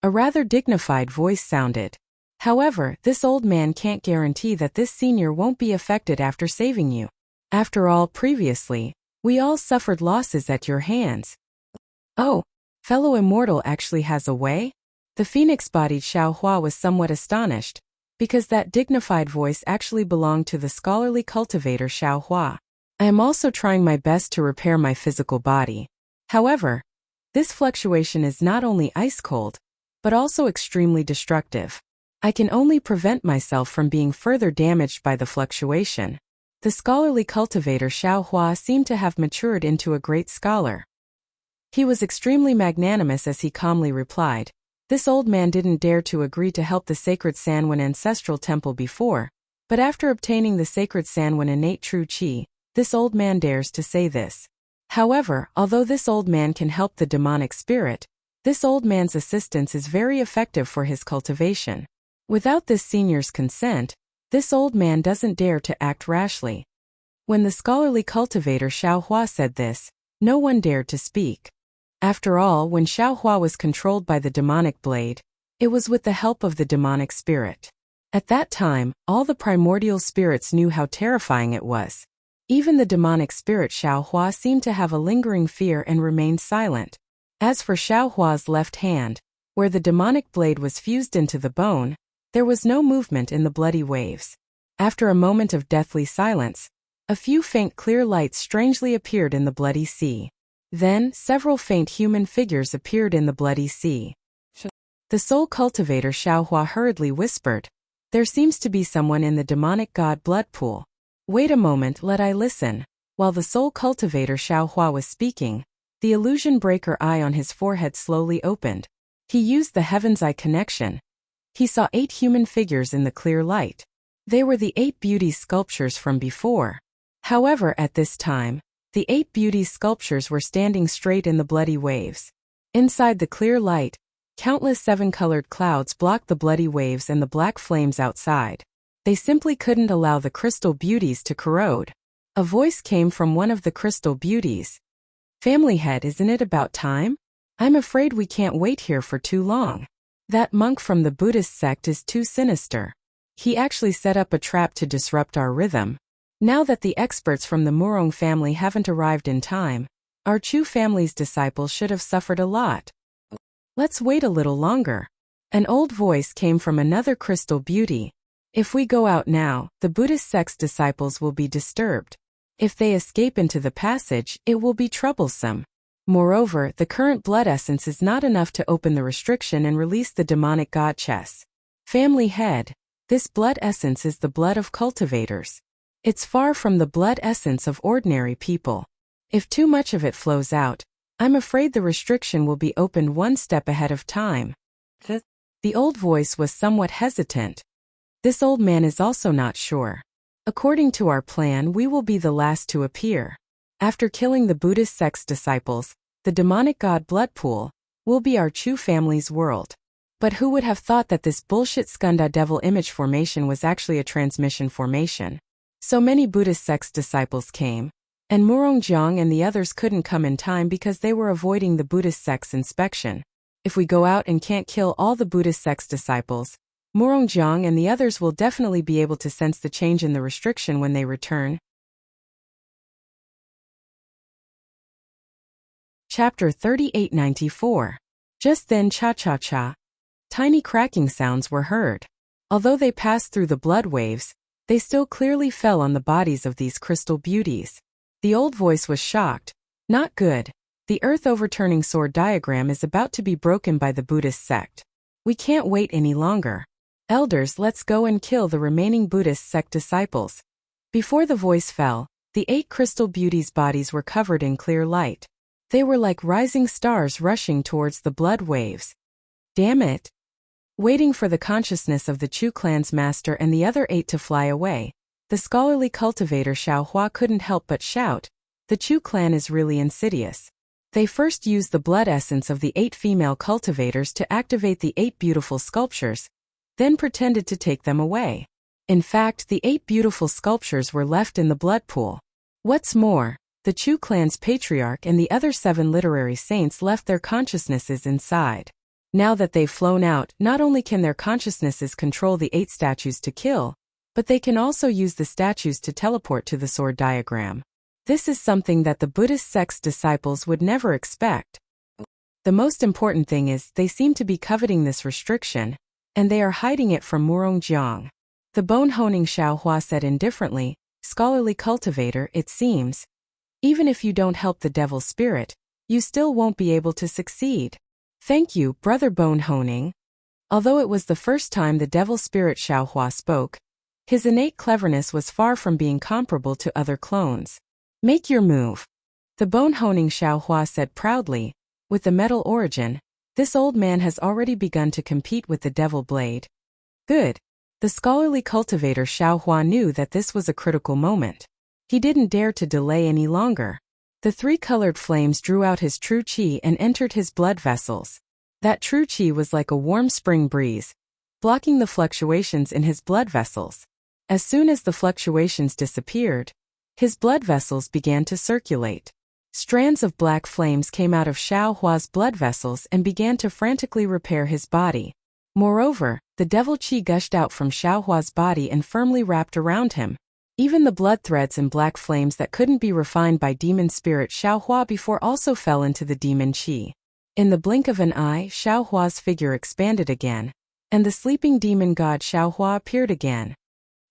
A rather dignified voice sounded. However, this old man can't guarantee that this senior won't be affected after saving you. After all, previously, we all suffered losses at your hands. Oh, fellow immortal actually has a way? The phoenix-bodied Xiao Hua was somewhat astonished, because that dignified voice actually belonged to the scholarly cultivator Xiao Hua. I am also trying my best to repair my physical body. However, this fluctuation is not only ice-cold, but also extremely destructive. I can only prevent myself from being further damaged by the fluctuation. The scholarly cultivator Xiao Hua seemed to have matured into a great scholar. He was extremely magnanimous as he calmly replied. This old man didn't dare to agree to help the sacred Sanwen ancestral temple before, but after obtaining the sacred Sanwen innate true qi, this old man dares to say this. However, although this old man can help the demonic spirit, this old man's assistance is very effective for his cultivation. Without this senior's consent, this old man doesn't dare to act rashly. When the scholarly cultivator Xiao Hua said this, no one dared to speak. After all, when Xiao Hua was controlled by the demonic blade, it was with the help of the demonic spirit. At that time, all the primordial spirits knew how terrifying it was. Even the demonic spirit Xiao Hua seemed to have a lingering fear and remained silent. As for Xiao Hua's left hand, where the demonic blade was fused into the bone, there was no movement in the bloody waves. After a moment of deathly silence, a few faint clear lights strangely appeared in the bloody sea. Then, several faint human figures appeared in the bloody sea. The soul cultivator Xiao Hua hurriedly whispered, "There seems to be someone in the demonic god blood pool. Wait a moment, let I listen." While the soul cultivator Xiao Hua was speaking, the illusion breaker eye on his forehead slowly opened. He used the heaven's eye connection. He saw 8 human figures in the clear light. They were the 8 beauty sculptures from before. However, at this time, the 8 beauty sculptures were standing straight in the bloody waves. Inside the clear light, countless 7-colored clouds blocked the bloody waves and the black flames outside. They simply couldn't allow the crystal beauties to corrode. A voice came from one of the crystal beauties. "Family head, isn't it about time? I'm afraid we can't wait here for too long. That monk from the Buddhist sect is too sinister. He actually set up a trap to disrupt our rhythm. Now that the experts from the Murong family haven't arrived in time, our Chu family's disciples should have suffered a lot. Let's wait a little longer." An old voice came from another crystal beauty. "If we go out now, the Buddhist sect's disciples will be disturbed. If they escape into the passage, it will be troublesome. Moreover, the current blood essence is not enough to open the restriction and release the demonic god chess. Family head, this blood essence is the blood of cultivators. It's far from the blood essence of ordinary people. If too much of it flows out, I'm afraid the restriction will be opened one step ahead of time." The old voice was somewhat hesitant. This old man is also not sure. According to our plan, we will be the last to appear. After killing the Buddhist sect's disciples, the demonic god blood pool will be our Chu family's world. But who would have thought that this bullshit Skunda devil image formation was actually a transmission formation? So many Buddhist sect's disciples came, and Murong Jiang and the others couldn't come in time because they were avoiding the Buddhist sect's inspection. If we go out and can't kill all the Buddhist sect's disciples, Murong Jiang and the others will definitely be able to sense the change in the restriction when they return. Chapter 3894. Just then cha-cha-cha. Tiny cracking sounds were heard. Although they passed through the blood waves, they still clearly fell on the bodies of these crystal beauties. The old voice was shocked. "Not good. The earth overturning sword diagram is about to be broken by the Buddhist sect. We can't wait any longer. Elders, let's go and kill the remaining Buddhist sect disciples." Before the voice fell, the 8 crystal beauties' bodies were covered in clear light. They were like rising stars rushing towards the blood waves. Damn it! Waiting for the consciousness of the Chu clan's master and the other 8 to fly away, the scholarly cultivator Xiao Hua couldn't help but shout, "The Chu clan is really insidious." They first used the blood essence of the 8 female cultivators to activate the 8 beautiful sculptures, then pretended to take them away. In fact, the 8 beautiful sculptures were left in the blood pool. What's more, the Chu clan's patriarch and the other 7 literary saints left their consciousnesses inside. Now that they've flown out, not only can their consciousnesses control the 8 statues to kill, but they can also use the statues to teleport to the sword diagram. This is something that the Buddhist sect's disciples would never expect. The most important thing is they seem to be coveting this restriction, and they are hiding it from Murong Jiang. The bone-honing Xiao Hua said indifferently, "Scholarly cultivator, it seems. Even if you don't help the devil spirit, you still won't be able to succeed." "Thank you, brother bone-honing." Although it was the first time the devil spirit Xiao Hua spoke, his innate cleverness was far from being comparable to other clones. "Make your move." The bone-honing Xiao Hua said proudly, "With the metal origin, this old man has already begun to compete with the devil blade." Good. The scholarly cultivator Xiao Hua knew that this was a critical moment. He didn't dare to delay any longer. The 3 colored flames drew out his true qi and entered his blood vessels. That true qi was like a warm spring breeze, blocking the fluctuations in his blood vessels. As soon as the fluctuations disappeared, his blood vessels began to circulate. Strands of black flames came out of Xiao Hua's blood vessels and began to frantically repair his body. Moreover, the devil qi gushed out from Xiao Hua's body and firmly wrapped around him. Even the blood threads and black flames that couldn't be refined by demon spirit Xiao Hua before also fell into the demon qi. In the blink of an eye, Xiao Hua's figure expanded again, and the sleeping demon god Xiao Hua appeared again.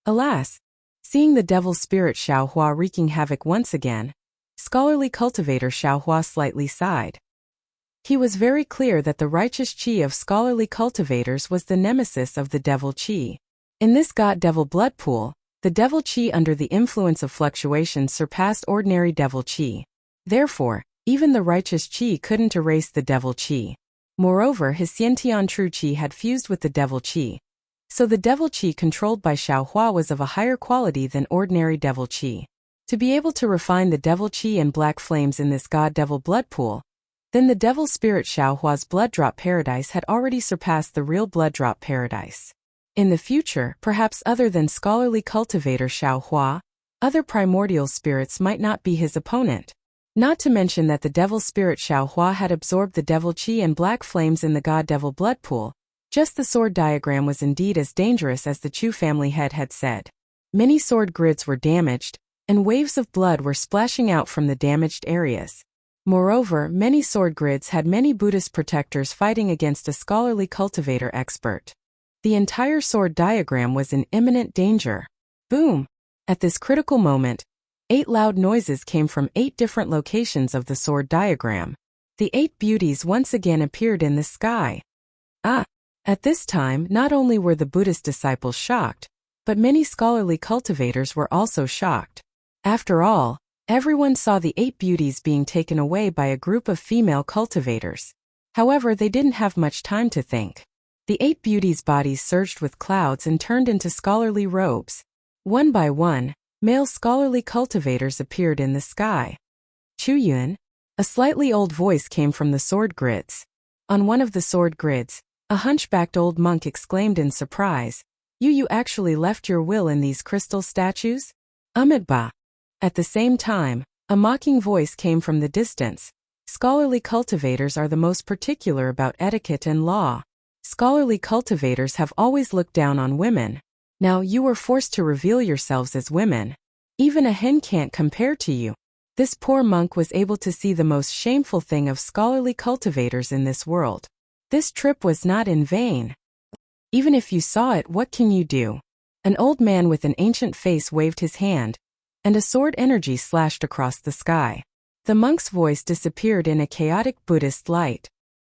Alas! Seeing the devil spirit Xiao Hua wreaking havoc once again, scholarly cultivator Xiao Hua slightly sighed. He was very clear that the righteous qi of scholarly cultivators was the nemesis of the devil qi. In this god-devil blood pool, the devil qi under the influence of fluctuations surpassed ordinary devil qi. Therefore, even the righteous qi couldn't erase the devil qi. Moreover, his Xiantian true qi had fused with the devil qi. So the devil qi controlled by Xiao Hua was of a higher quality than ordinary devil qi. To be able to refine the devil qi and black flames in this god-devil blood pool, then the devil spirit Xiao Hua's blood drop paradise had already surpassed the real blood drop paradise. In the future, perhaps other than scholarly cultivator Xiao Hua, other primordial spirits might not be his opponent. Not to mention that the devil spirit Xiao Hua had absorbed the devil qi and black flames in the god-devil blood pool. Just the sword diagram was indeed as dangerous as the Chu family head had said. Many sword grids were damaged, and waves of blood were splashing out from the damaged areas. Moreover, many sword grids had many Buddhist protectors fighting against a scholarly cultivator expert. The entire sword diagram was in imminent danger. Boom! At this critical moment, 8 loud noises came from 8 different locations of the sword diagram. The 8 beauties once again appeared in the sky. Ah! At this time, not only were the Buddhist disciples shocked, but many scholarly cultivators were also shocked. After all, everyone saw the 8 beauties being taken away by a group of female cultivators. However, they didn't have much time to think. The 8 beauties' bodies surged with clouds and turned into scholarly robes. One by one, male scholarly cultivators appeared in the sky. Chu Yun? A slightly old voice came from the sword grids. On one of the sword grids, a hunchbacked old monk exclaimed in surprise, You actually left your will in these crystal statues? Amidba. At the same time, a mocking voice came from the distance. Scholarly cultivators are the most particular about etiquette and law. Scholarly cultivators have always looked down on women. Now you were forced to reveal yourselves as women. Even a hen can't compare to you. This poor monk was able to see the most shameful thing of scholarly cultivators in this world. This trip was not in vain. Even if you saw it, what can you do? An old man with an ancient face waved his hand, and a sword energy slashed across the sky. The monk's voice disappeared in a chaotic Buddhist light.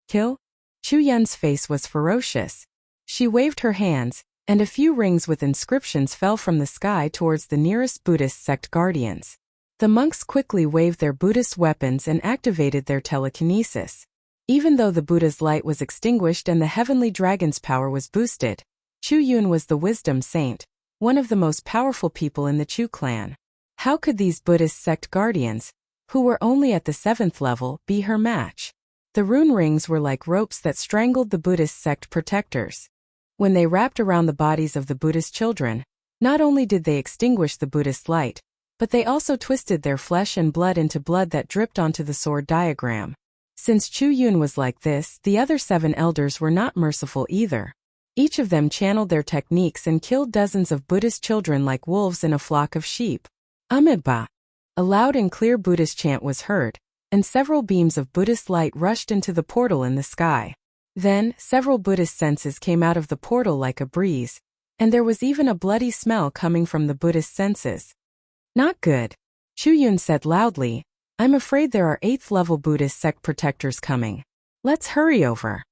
Kill? Chu Yun's face was ferocious. She waved her hands, and a few rings with inscriptions fell from the sky towards the nearest Buddhist sect guardians. The monks quickly waved their Buddhist weapons and activated their telekinesis. Even though the Buddha's light was extinguished and the heavenly dragon's power was boosted, Chu Yun was the wisdom saint, one of the most powerful people in the Chu clan. How could these Buddhist sect guardians, who were only at the 7th level, be her match? The rune rings were like ropes that strangled the Buddhist sect protectors. When they wrapped around the bodies of the Buddhist children, not only did they extinguish the Buddhist light, but they also twisted their flesh and blood into blood that dripped onto the sword diagram. Since Chu Yun was like this, the other 7 elders were not merciful either. Each of them channeled their techniques and killed dozens of Buddhist children like wolves in a flock of sheep. Amiba! A loud and clear Buddhist chant was heard, and several beams of Buddhist light rushed into the portal in the sky. Then, several Buddhist senses came out of the portal like a breeze, and there was even a bloody smell coming from the Buddhist senses. Not good. Chu Yun said loudly, I'm afraid there are 8th level Buddhist sect protectors coming. Let's hurry over.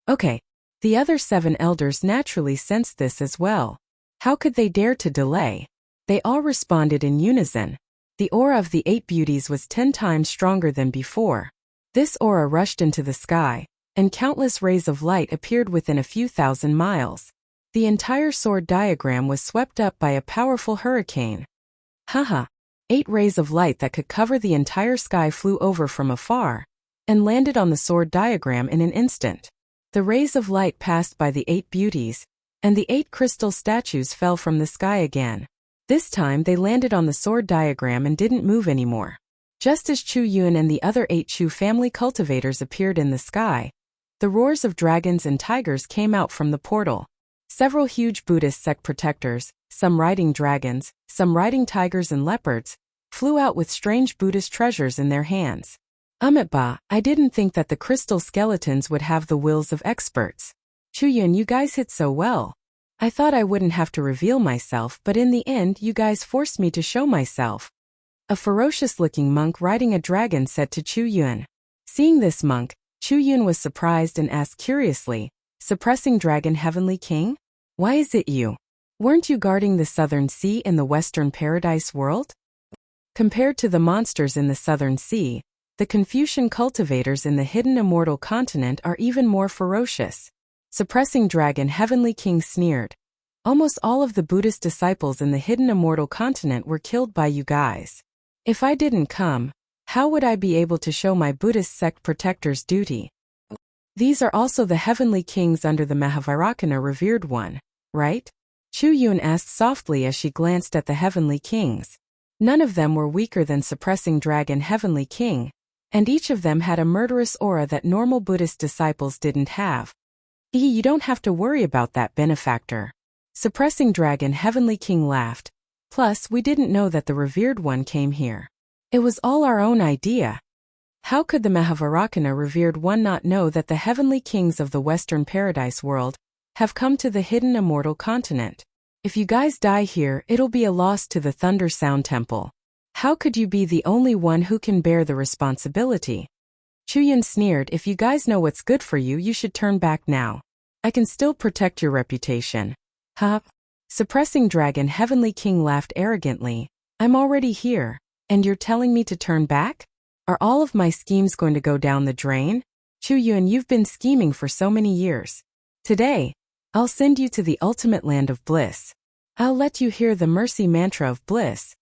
Okay. The other 7 elders naturally sensed this as well. How could they dare to delay? They all responded in unison. The aura of the 8 beauties was 10 times stronger than before. This aura rushed into the sky, and countless rays of light appeared within a few thousand miles. The entire sword diagram was swept up by a powerful hurricane. Haha. 8 rays of light that could cover the entire sky flew over from afar, and landed on the sword diagram in an instant. The rays of light passed by the 8 beauties, and the 8 crystal statues fell from the sky again. This time they landed on the sword diagram and didn't move anymore. Just as Chu Yun and the other 8 Chu family cultivators appeared in the sky, the roars of dragons and tigers came out from the portal. Several huge Buddhist sect protectors, some riding dragons, some riding tigers and leopards, flew out with strange Buddhist treasures in their hands. Amiba, I didn't think that the crystal skeletons would have the wills of experts. Chu Yun, you guys hit so well. I thought I wouldn't have to reveal myself, but in the end you guys forced me to show myself. A ferocious-looking monk riding a dragon said to Chu Yun. Seeing this monk, Chu Yun was surprised and asked curiously, Suppressing Dragon Heavenly King? Why is it you? Weren't you guarding the Southern Sea in the Western Paradise world? Compared to the monsters in the Southern Sea, the Confucian cultivators in the hidden immortal continent are even more ferocious. Suppressing Dragon Heavenly King sneered. Almost all of the Buddhist disciples in the hidden immortal continent were killed by you guys. If I didn't come, how would I be able to show my Buddhist sect protector's duty? These are also the heavenly kings under the Mahavairakana revered one, right? Chu Yun asked softly as she glanced at the heavenly kings. None of them were weaker than Suppressing Dragon Heavenly King, and each of them had a murderous aura that normal Buddhist disciples didn't have. You don't have to worry about that, benefactor. Suppressing Dragon Heavenly King laughed. Plus, we didn't know that the revered one came here. It was all our own idea. How could the Mahavairakana revered one not know that the heavenly kings of the Western Paradise world have come to the hidden immortal continent? If you guys die here, it'll be a loss to the Thunder Sound Temple. How could you be the only one who can bear the responsibility? Chu Yun sneered, if you guys know what's good for you, you should turn back now. I can still protect your reputation. Huh? Suppressing Dragon Heavenly King laughed arrogantly. I'm already here, and you're telling me to turn back? Are all of my schemes going to go down the drain? Chu Yun, you've been scheming for so many years. Today, I'll send you to the ultimate land of bliss. I'll let you hear the mercy mantra of bliss.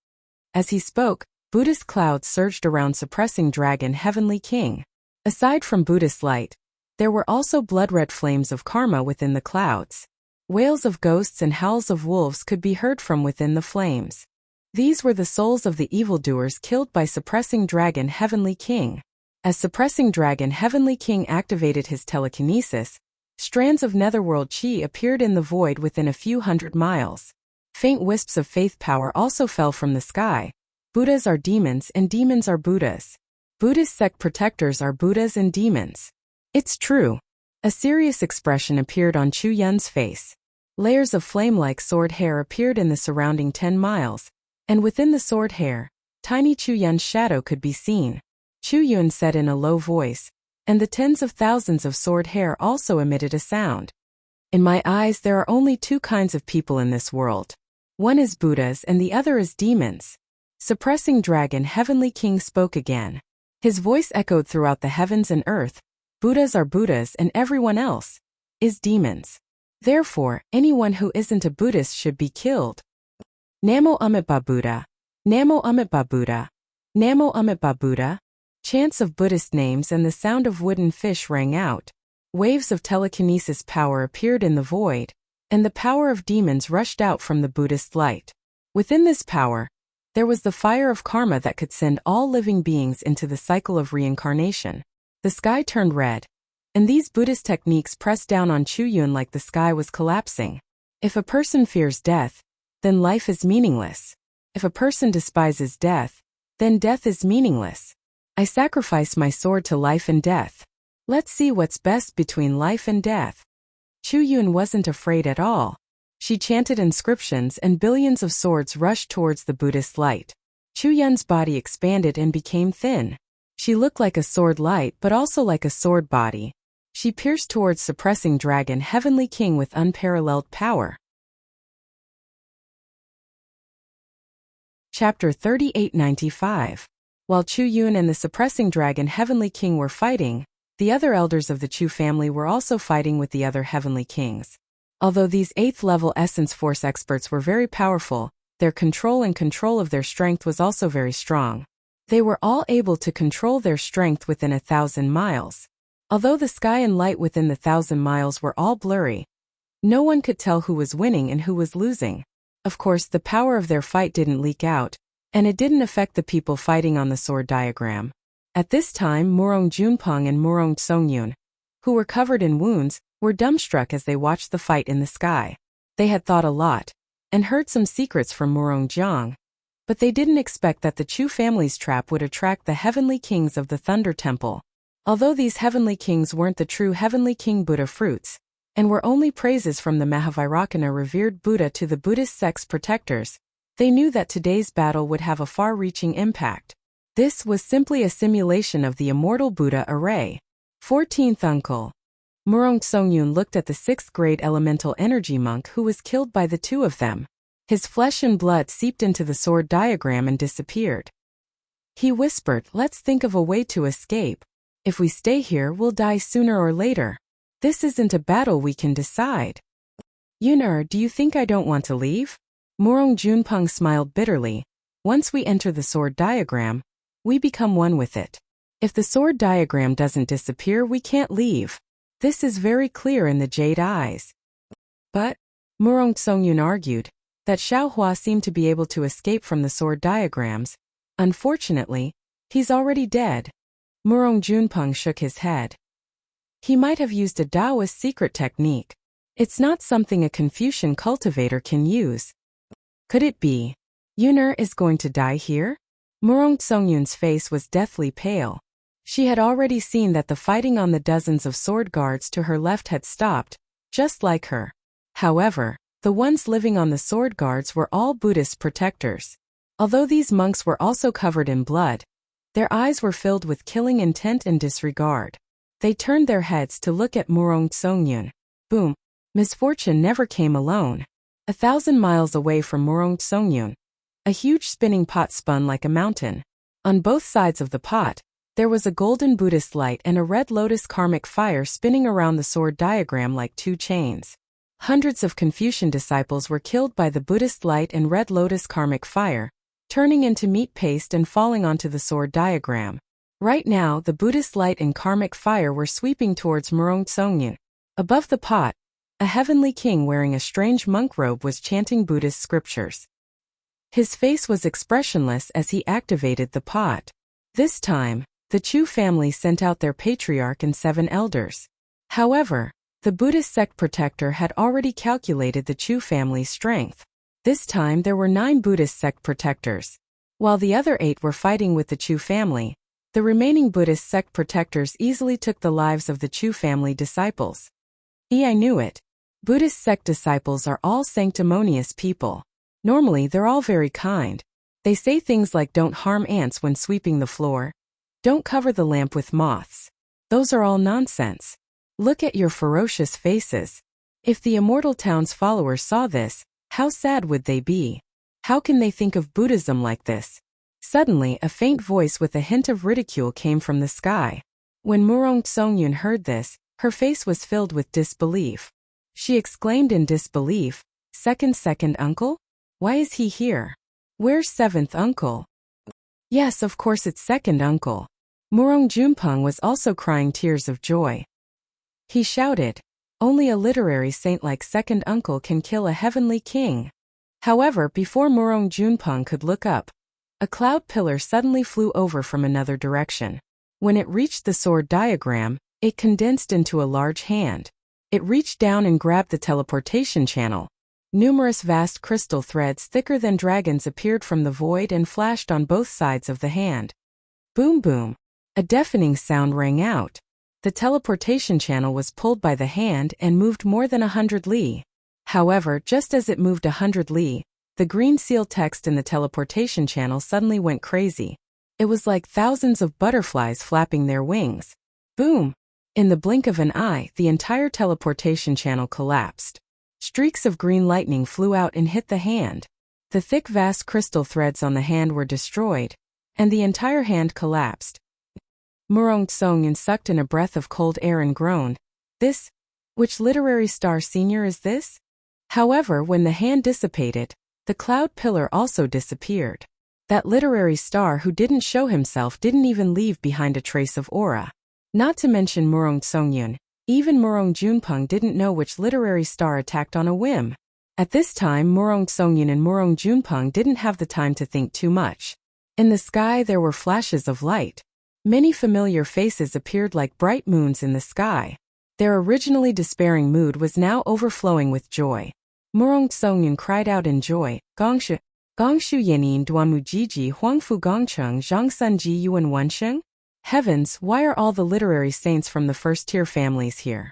As he spoke, Buddhist clouds surged around Suppressing Dragon Heavenly King. Aside from Buddhist light, there were also blood-red flames of karma within the clouds. Wails of ghosts and howls of wolves could be heard from within the flames. These were the souls of the evildoers killed by Suppressing Dragon Heavenly King. As Suppressing Dragon Heavenly King activated his telekinesis, strands of netherworld chi appeared in the void within a few hundred miles. Faint wisps of faith power also fell from the sky. Buddhas are demons and demons are Buddhas. Buddhist sect protectors are Buddhas and demons. It's true. A serious expression appeared on Chu Yun's face. Layers of flame-like sword hair appeared in the surrounding 10 miles, and within the sword hair, tiny Chu Yun's shadow could be seen. Chu Yun said in a low voice, and the tens of thousands of sword hair also emitted a sound. In my eyes, there are only 2 kinds of people in this world. One is Buddhas and the other is demons. Suppressing Dragon Heavenly King spoke again. His voice echoed throughout the heavens and earth. Buddhas are Buddhas and everyone else is demons. Therefore, anyone who isn't a Buddhist should be killed. Namo Amitabha Buddha. Namo Amitabha Buddha. Namo Amitabha Buddha. Chants of Buddhist names and the sound of wooden fish rang out. Waves of telekinesis power appeared in the void, and the power of demons rushed out from the Buddhist light. Within this power, there was the fire of karma that could send all living beings into the cycle of reincarnation. The sky turned red, and these Buddhist techniques pressed down on Chuyun like the sky was collapsing. If a person fears death, then life is meaningless. If a person despises death, then death is meaningless. I sacrifice my sword to life and death. Let's see what's best between life and death. Chuyun wasn't afraid at all. She chanted inscriptions and billions of swords rushed towards the Buddhist light. Chuyun's body expanded and became thin. She looked like a sword light but also like a sword body. She pierced towards Suppressing Dragon Heavenly King with unparalleled power. Chapter 3895. While Chuyun and the Suppressing Dragon Heavenly King were fighting, the other elders of the Chu family were also fighting with the other Heavenly Kings. Although these 8th level Essence Force experts were very powerful, their control of their strength was also very strong. They were all able to control their strength within 1,000 miles. Although the sky and light within the 1,000 miles were all blurry, no one could tell who was winning and who was losing. Of course, the power of their fight didn't leak out, and it didn't affect the people fighting on the sword diagram. At this time, Murong Junpeng and Murong Songyun, who were covered in wounds, were dumbstruck as they watched the fight in the sky. They had thought a lot, and heard some secrets from Murong Jiang, but they didn't expect that the Chu family's trap would attract the Heavenly Kings of the Thunder Temple. Although these Heavenly Kings weren't the true Heavenly King Buddha fruits, and were only praises from the Mahavairakana revered Buddha to the Buddhist sect's protectors, they knew that today's battle would have a far-reaching impact. This was simply a simulation of the immortal Buddha array. 14th Uncle. Murong Songyun looked at the 6th grade elemental energy monk who was killed by the two of them. His flesh and blood seeped into the sword diagram and disappeared. He whispered, "Let's think of a way to escape. If we stay here, we'll die sooner or later. This isn't a battle we can decide." "Yuner, do you think I don't want to leave?" Murong Junpeng smiled bitterly. "Once we enter the sword diagram, we become one with it. If the sword diagram doesn't disappear, we can't leave. This is very clear in the jade eyes." But, Murong Songyun argued, that Xiaohua seemed to be able to escape from the sword diagrams. Unfortunately, he's already dead. Murong Junpeng shook his head. He might have used a Taoist secret technique. It's not something a Confucian cultivator can use. Could it be Yuner is going to die here? Murong Songyun's face was deathly pale. She had already seen that the fighting on the dozens of sword guards to her left had stopped, just like her. However, the ones living on the sword guards were all Buddhist protectors. Although these monks were also covered in blood, their eyes were filled with killing intent and disregard. They turned their heads to look at Murong Songyun. Boom! Misfortune never came alone. 1,000 miles away from Murong Songyun, a huge spinning pot spun like a mountain. On both sides of the pot, there was a golden Buddhist light and a red lotus karmic fire spinning around the sword diagram like two chains. Hundreds of Confucian disciples were killed by the Buddhist light and red lotus karmic fire, turning into meat paste and falling onto the sword diagram. Right now, the Buddhist light and karmic fire were sweeping towards Murong Songyun. Above the pot, a heavenly king wearing a strange monk robe was chanting Buddhist scriptures. His face was expressionless as he activated the pot. This time, the Chu family sent out their patriarch and 7 elders. However, the Buddhist sect protector had already calculated the Chu family's strength. This time there were 9 Buddhist sect protectors. While the other 8 were fighting with the Chu family, the remaining Buddhist sect protectors easily took the lives of the Chu family disciples. I knew it. Buddhist sect disciples are all sanctimonious people. Normally they're all very kind. They say things like don't harm ants when sweeping the floor. Don't cover the lamp with moths. Those are all nonsense. Look at your ferocious faces. If the Immortal Town's followers saw this, how sad would they be? How can they think of Buddhism like this? Suddenly, a faint voice with a hint of ridicule came from the sky. When Murong Songyun heard this, her face was filled with disbelief. She exclaimed in disbelief, Second uncle? Why is he here? Where's seventh uncle? Yes, of course it's second uncle. Murong Junpeng was also crying tears of joy. He shouted, only a literary saint like second uncle can kill a heavenly king. However, before Murong Junpeng could look up, a cloud pillar suddenly flew over from another direction. When it reached the sword diagram, it condensed into a large hand. It reached down and grabbed the teleportation channel. Numerous vast crystal threads thicker than dragons appeared from the void and flashed on both sides of the hand. Boom boom. A deafening sound rang out. The teleportation channel was pulled by the hand and moved more than 100 li. However, just as it moved 100 li, the green seal text in the teleportation channel suddenly went crazy. It was like thousands of butterflies flapping their wings. Boom! In the blink of an eye, the entire teleportation channel collapsed. Streaks of green lightning flew out and hit the hand. The thick vast crystal threads on the hand were destroyed, and the entire hand collapsed. Murong Songyun sucked in a breath of cold air and groaned, Which literary star senior is this? However, when the hand dissipated, the cloud pillar also disappeared. That literary star who didn't show himself didn't even leave behind a trace of aura. Not to mention Murong Songyun, even Murong Junpeng didn't know which literary star attacked on a whim. At this time, Murong Songyun and Murong Junpeng didn't have the time to think too much. In the sky there were flashes of light. Many familiar faces appeared like bright moons in the sky. Their originally despairing mood was now overflowing with joy. Murong Songyun cried out in joy, Gongshu Yenin Duanmu Jiji Huangfu Gongcheng Zhangsun Ji Yuan Wensheng? Heavens, why are all the literary saints from the first-tier families here?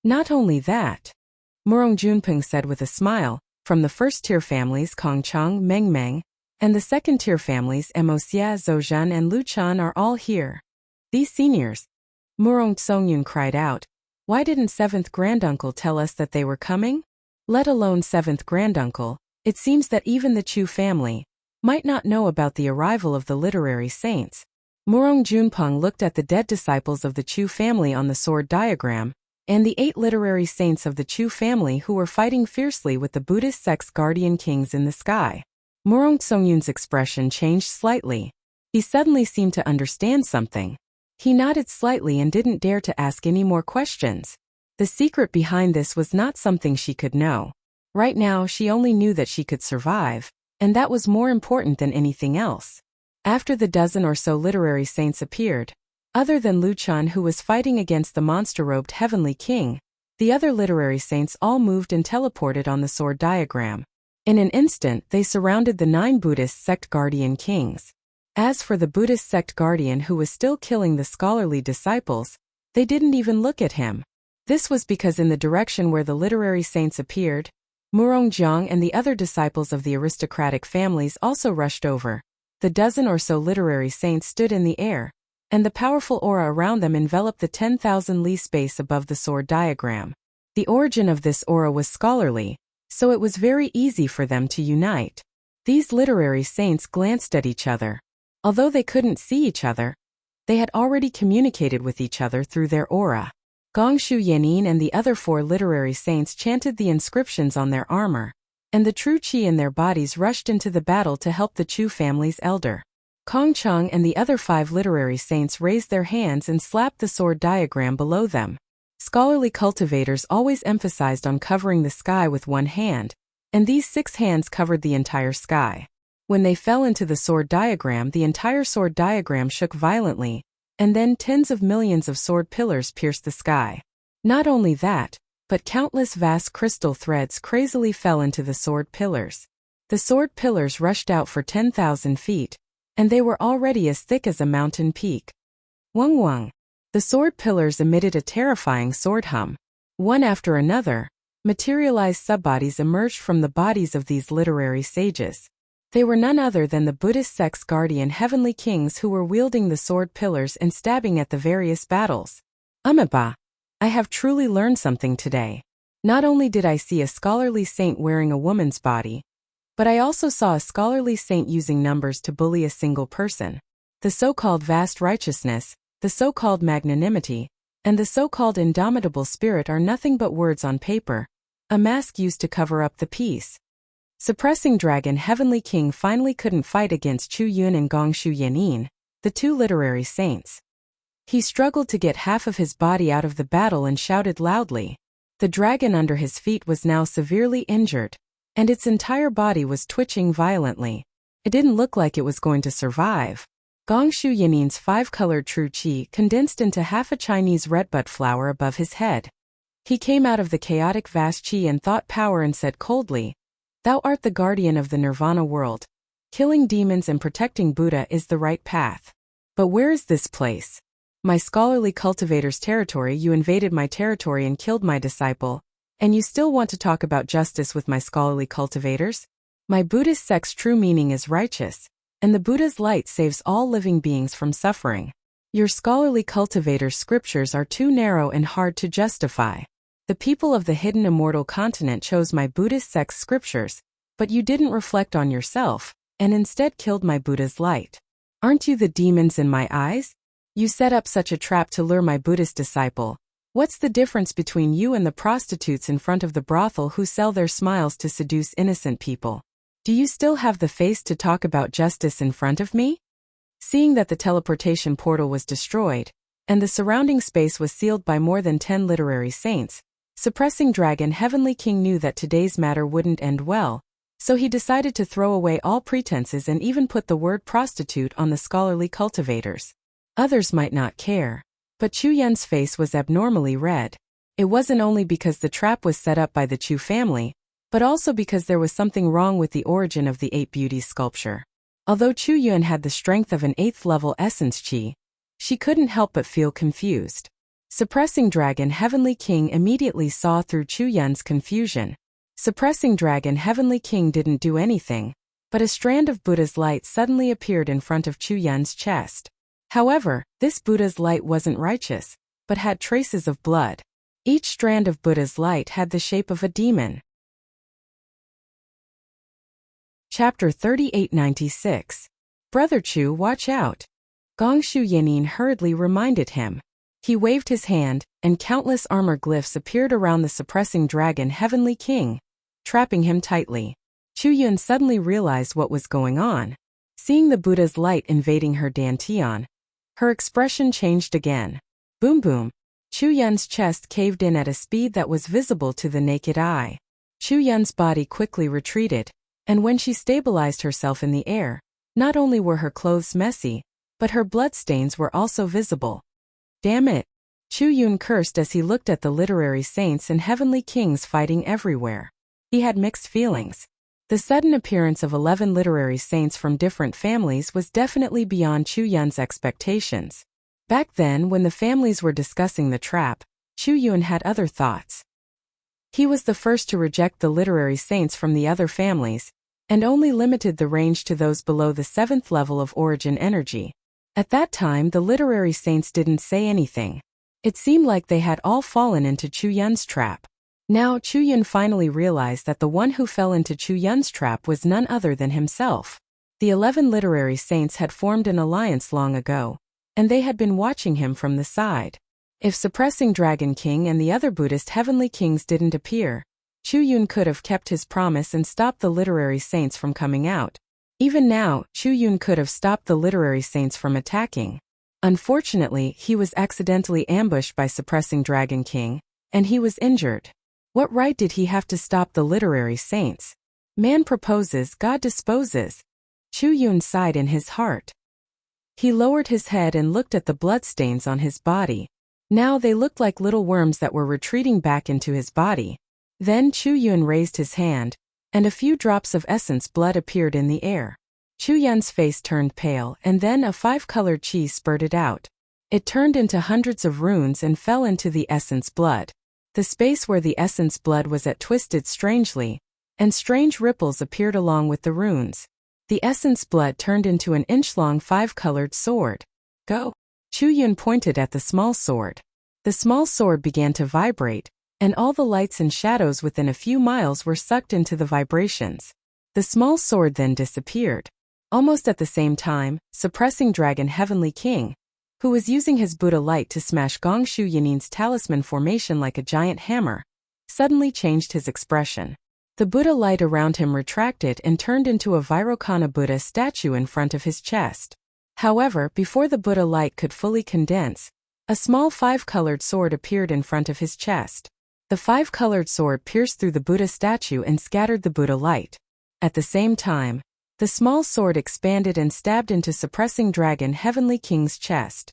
Not only that, Murong Junpeng said with a smile, from the first-tier families Kongchang, Mengmeng, and the second-tier families Emoxia, Zhouzhan and Luchan are all here. These seniors, Murong Songyun cried out, why didn't seventh granduncle tell us that they were coming? Let alone seventh granduncle, it seems that even the Chu family might not know about the arrival of the literary saints. Murong Junpeng looked at the dead disciples of the Chu family on the sword diagram, and the 8 literary saints of the Chu family who were fighting fiercely with the Buddhist sect's guardian kings in the sky. Murong Songyun's expression changed slightly. He suddenly seemed to understand something. He nodded slightly and didn't dare to ask any more questions. The secret behind this was not something she could know. Right now she only knew that she could survive, and that was more important than anything else. After the dozen or so literary saints appeared, other than Luchan who was fighting against the monster-robed heavenly king, the other literary saints all moved and teleported on the sword diagram. In an instant they surrounded the 9 Buddhist sect guardian kings. As for the Buddhist sect guardian who was still killing the scholarly disciples, they didn't even look at him. This was because in the direction where the literary saints appeared, Murong Jiang and the other disciples of the aristocratic families also rushed over. The dozen or so literary saints stood in the air, and the powerful aura around them enveloped the 10,000 li space above the sword diagram. The origin of this aura was scholarly, so it was very easy for them to unite. These literary saints glanced at each other. Although they couldn't see each other, they had already communicated with each other through their aura. Gongshu Yenin and the other 4 literary saints chanted the inscriptions on their armor, and the true qi in their bodies rushed into the battle to help the Chu family's elder. Kongchang and the other 5 literary saints raised their hands and slapped the sword diagram below them. Scholarly cultivators always emphasized on covering the sky with one hand, and these 6 hands covered the entire sky. When they fell into the sword diagram, the entire sword diagram shook violently, and then tens of millions of sword pillars pierced the sky. Not only that, but countless vast crystal threads crazily fell into the sword pillars. The sword pillars rushed out for 10,000 feet, and they were already as thick as a mountain peak. Wung wung. The sword pillars emitted a terrifying sword hum. One after another, materialized subbodies emerged from the bodies of these literary sages. They were none other than the Buddhist sect's guardian heavenly kings who were wielding the sword pillars and stabbing at the various battles. Umaba. I have truly learned something today. Not only did I see a scholarly saint wearing a woman's body, But I also saw a scholarly saint using numbers to bully a single person. The so-called vast righteousness, the so-called magnanimity, and the so-called indomitable spirit are nothing but words on paper, a mask used to cover up the peace. Suppressing Dragon Heavenly King finally couldn't fight against Chu Yun and Gong Shu Yanin, the two literary saints. He struggled to get half of his body out of the battle and shouted loudly. The dragon under his feet was now severely injured, and its entire body was twitching violently. It didn't look like it was going to survive. Gong Shu Yanin's five-colored true qi condensed into half a Chinese redbud flower above his head. He came out of the chaotic vast qi and thought power and said coldly, "Thou art the guardian of the nirvana world. Killing demons and protecting Buddha is the right path. But where is this place? My scholarly cultivator's territory. You invaded my territory and killed my disciple, and you still want to talk about justice with my scholarly cultivators? My Buddhist sect's true meaning is righteous, and the Buddha's light saves all living beings from suffering. Your scholarly cultivator's scriptures are too narrow and hard to justify. The people of the hidden immortal continent chose my Buddhist sect's scriptures, but you didn't reflect on yourself, and instead killed my Buddha's light. Aren't you the demons in my eyes? You set up such a trap to lure my Buddhist disciple. What's the difference between you and the prostitutes in front of the brothel who sell their smiles to seduce innocent people? Do you still have the face to talk about justice in front of me?" Seeing that the teleportation portal was destroyed, and the surrounding space was sealed by more than 10 literary saints, Suppressing Dragon Heavenly King knew that today's matter wouldn't end well, so he decided to throw away all pretenses and even put the word prostitute on the scholarly cultivators. Others might not care, but Chu Yun's face was abnormally red. It wasn't only because the trap was set up by the Chu family, but also because there was something wrong with the origin of the 8 Beauties sculpture. Although Chu Yun had the strength of an 8th-level essence qi, she couldn't help but feel confused. Suppressing Dragon Heavenly King immediately saw through Chu Yun's confusion. Suppressing Dragon Heavenly King didn't do anything, but a strand of Buddha's light suddenly appeared in front of Chu Yun's chest. However, this Buddha's light wasn't righteous, but had traces of blood. Each strand of Buddha's light had the shape of a demon. Chapter 3896. Brother Chu, watch out. Gong Shu Yanin hurriedly reminded him. He waved his hand, and countless armor glyphs appeared around the suppressing dragon Heavenly King, trapping him tightly. Chu Yun suddenly realized what was going on. Seeing the Buddha's light invading her dantian, her expression changed again. Boom boom. Chu Yun's chest caved in at a speed that was visible to the naked eye. Chu Yun's body quickly retreated, and when she stabilized herself in the air, not only were her clothes messy, but her bloodstains were also visible. Damn it! Chu Yun cursed as he looked at the literary saints and heavenly kings fighting everywhere. He had mixed feelings. The sudden appearance of 11 literary saints from different families was definitely beyond Chu Yun's expectations. Back then, when the families were discussing the trap, Chu Yun had other thoughts. He was the first to reject the literary saints from the other families, and only limited the range to those below the 7th level of origin energy. At that time, the literary saints didn't say anything. It seemed like they had all fallen into Chu Yun's trap. Now Chu Yun finally realized that the one who fell into Chu Yun's trap was none other than himself. The 11 literary saints had formed an alliance long ago, and they had been watching him from the side. If Suppressing Dragon King and the other Buddhist heavenly kings didn't appear, Chu Yun could have kept his promise and stopped the literary saints from coming out. Even now, Chu Yun could have stopped the literary saints from attacking. Unfortunately, he was accidentally ambushed by Suppressing Dragon King, and he was injured. What right did he have to stop the literary saints? Man proposes, God disposes. Chu Yun sighed in his heart. He lowered his head and looked at the bloodstains on his body. Now they looked like little worms that were retreating back into his body. Then Chu Yun raised his hand, and a few drops of essence blood appeared in the air. Chu Yun's face turned pale, and then a 5-colored qi spurted out. It turned into hundreds of runes and fell into the essence blood. The space where the essence blood was at twisted strangely, and strange ripples appeared along with the runes. The essence blood turned into an inch-long 5-colored sword. Go! Chu Yun pointed at the small sword. The small sword began to vibrate, and all the lights and shadows within a few miles were sucked into the vibrations. The small sword then disappeared. Almost at the same time, suppressing dragon Heavenly King, who was using his Buddha light to smash Gongshu Yanin's talisman formation like a giant hammer, suddenly changed his expression. The Buddha light around him retracted and turned into a Vairocana Buddha statue in front of his chest. However, before the Buddha light could fully condense, a small five-colored sword appeared in front of his chest. The five-colored sword pierced through the Buddha statue and scattered the Buddha light. At the same time, the small sword expanded and stabbed into Suppressing Dragon Heavenly King's chest.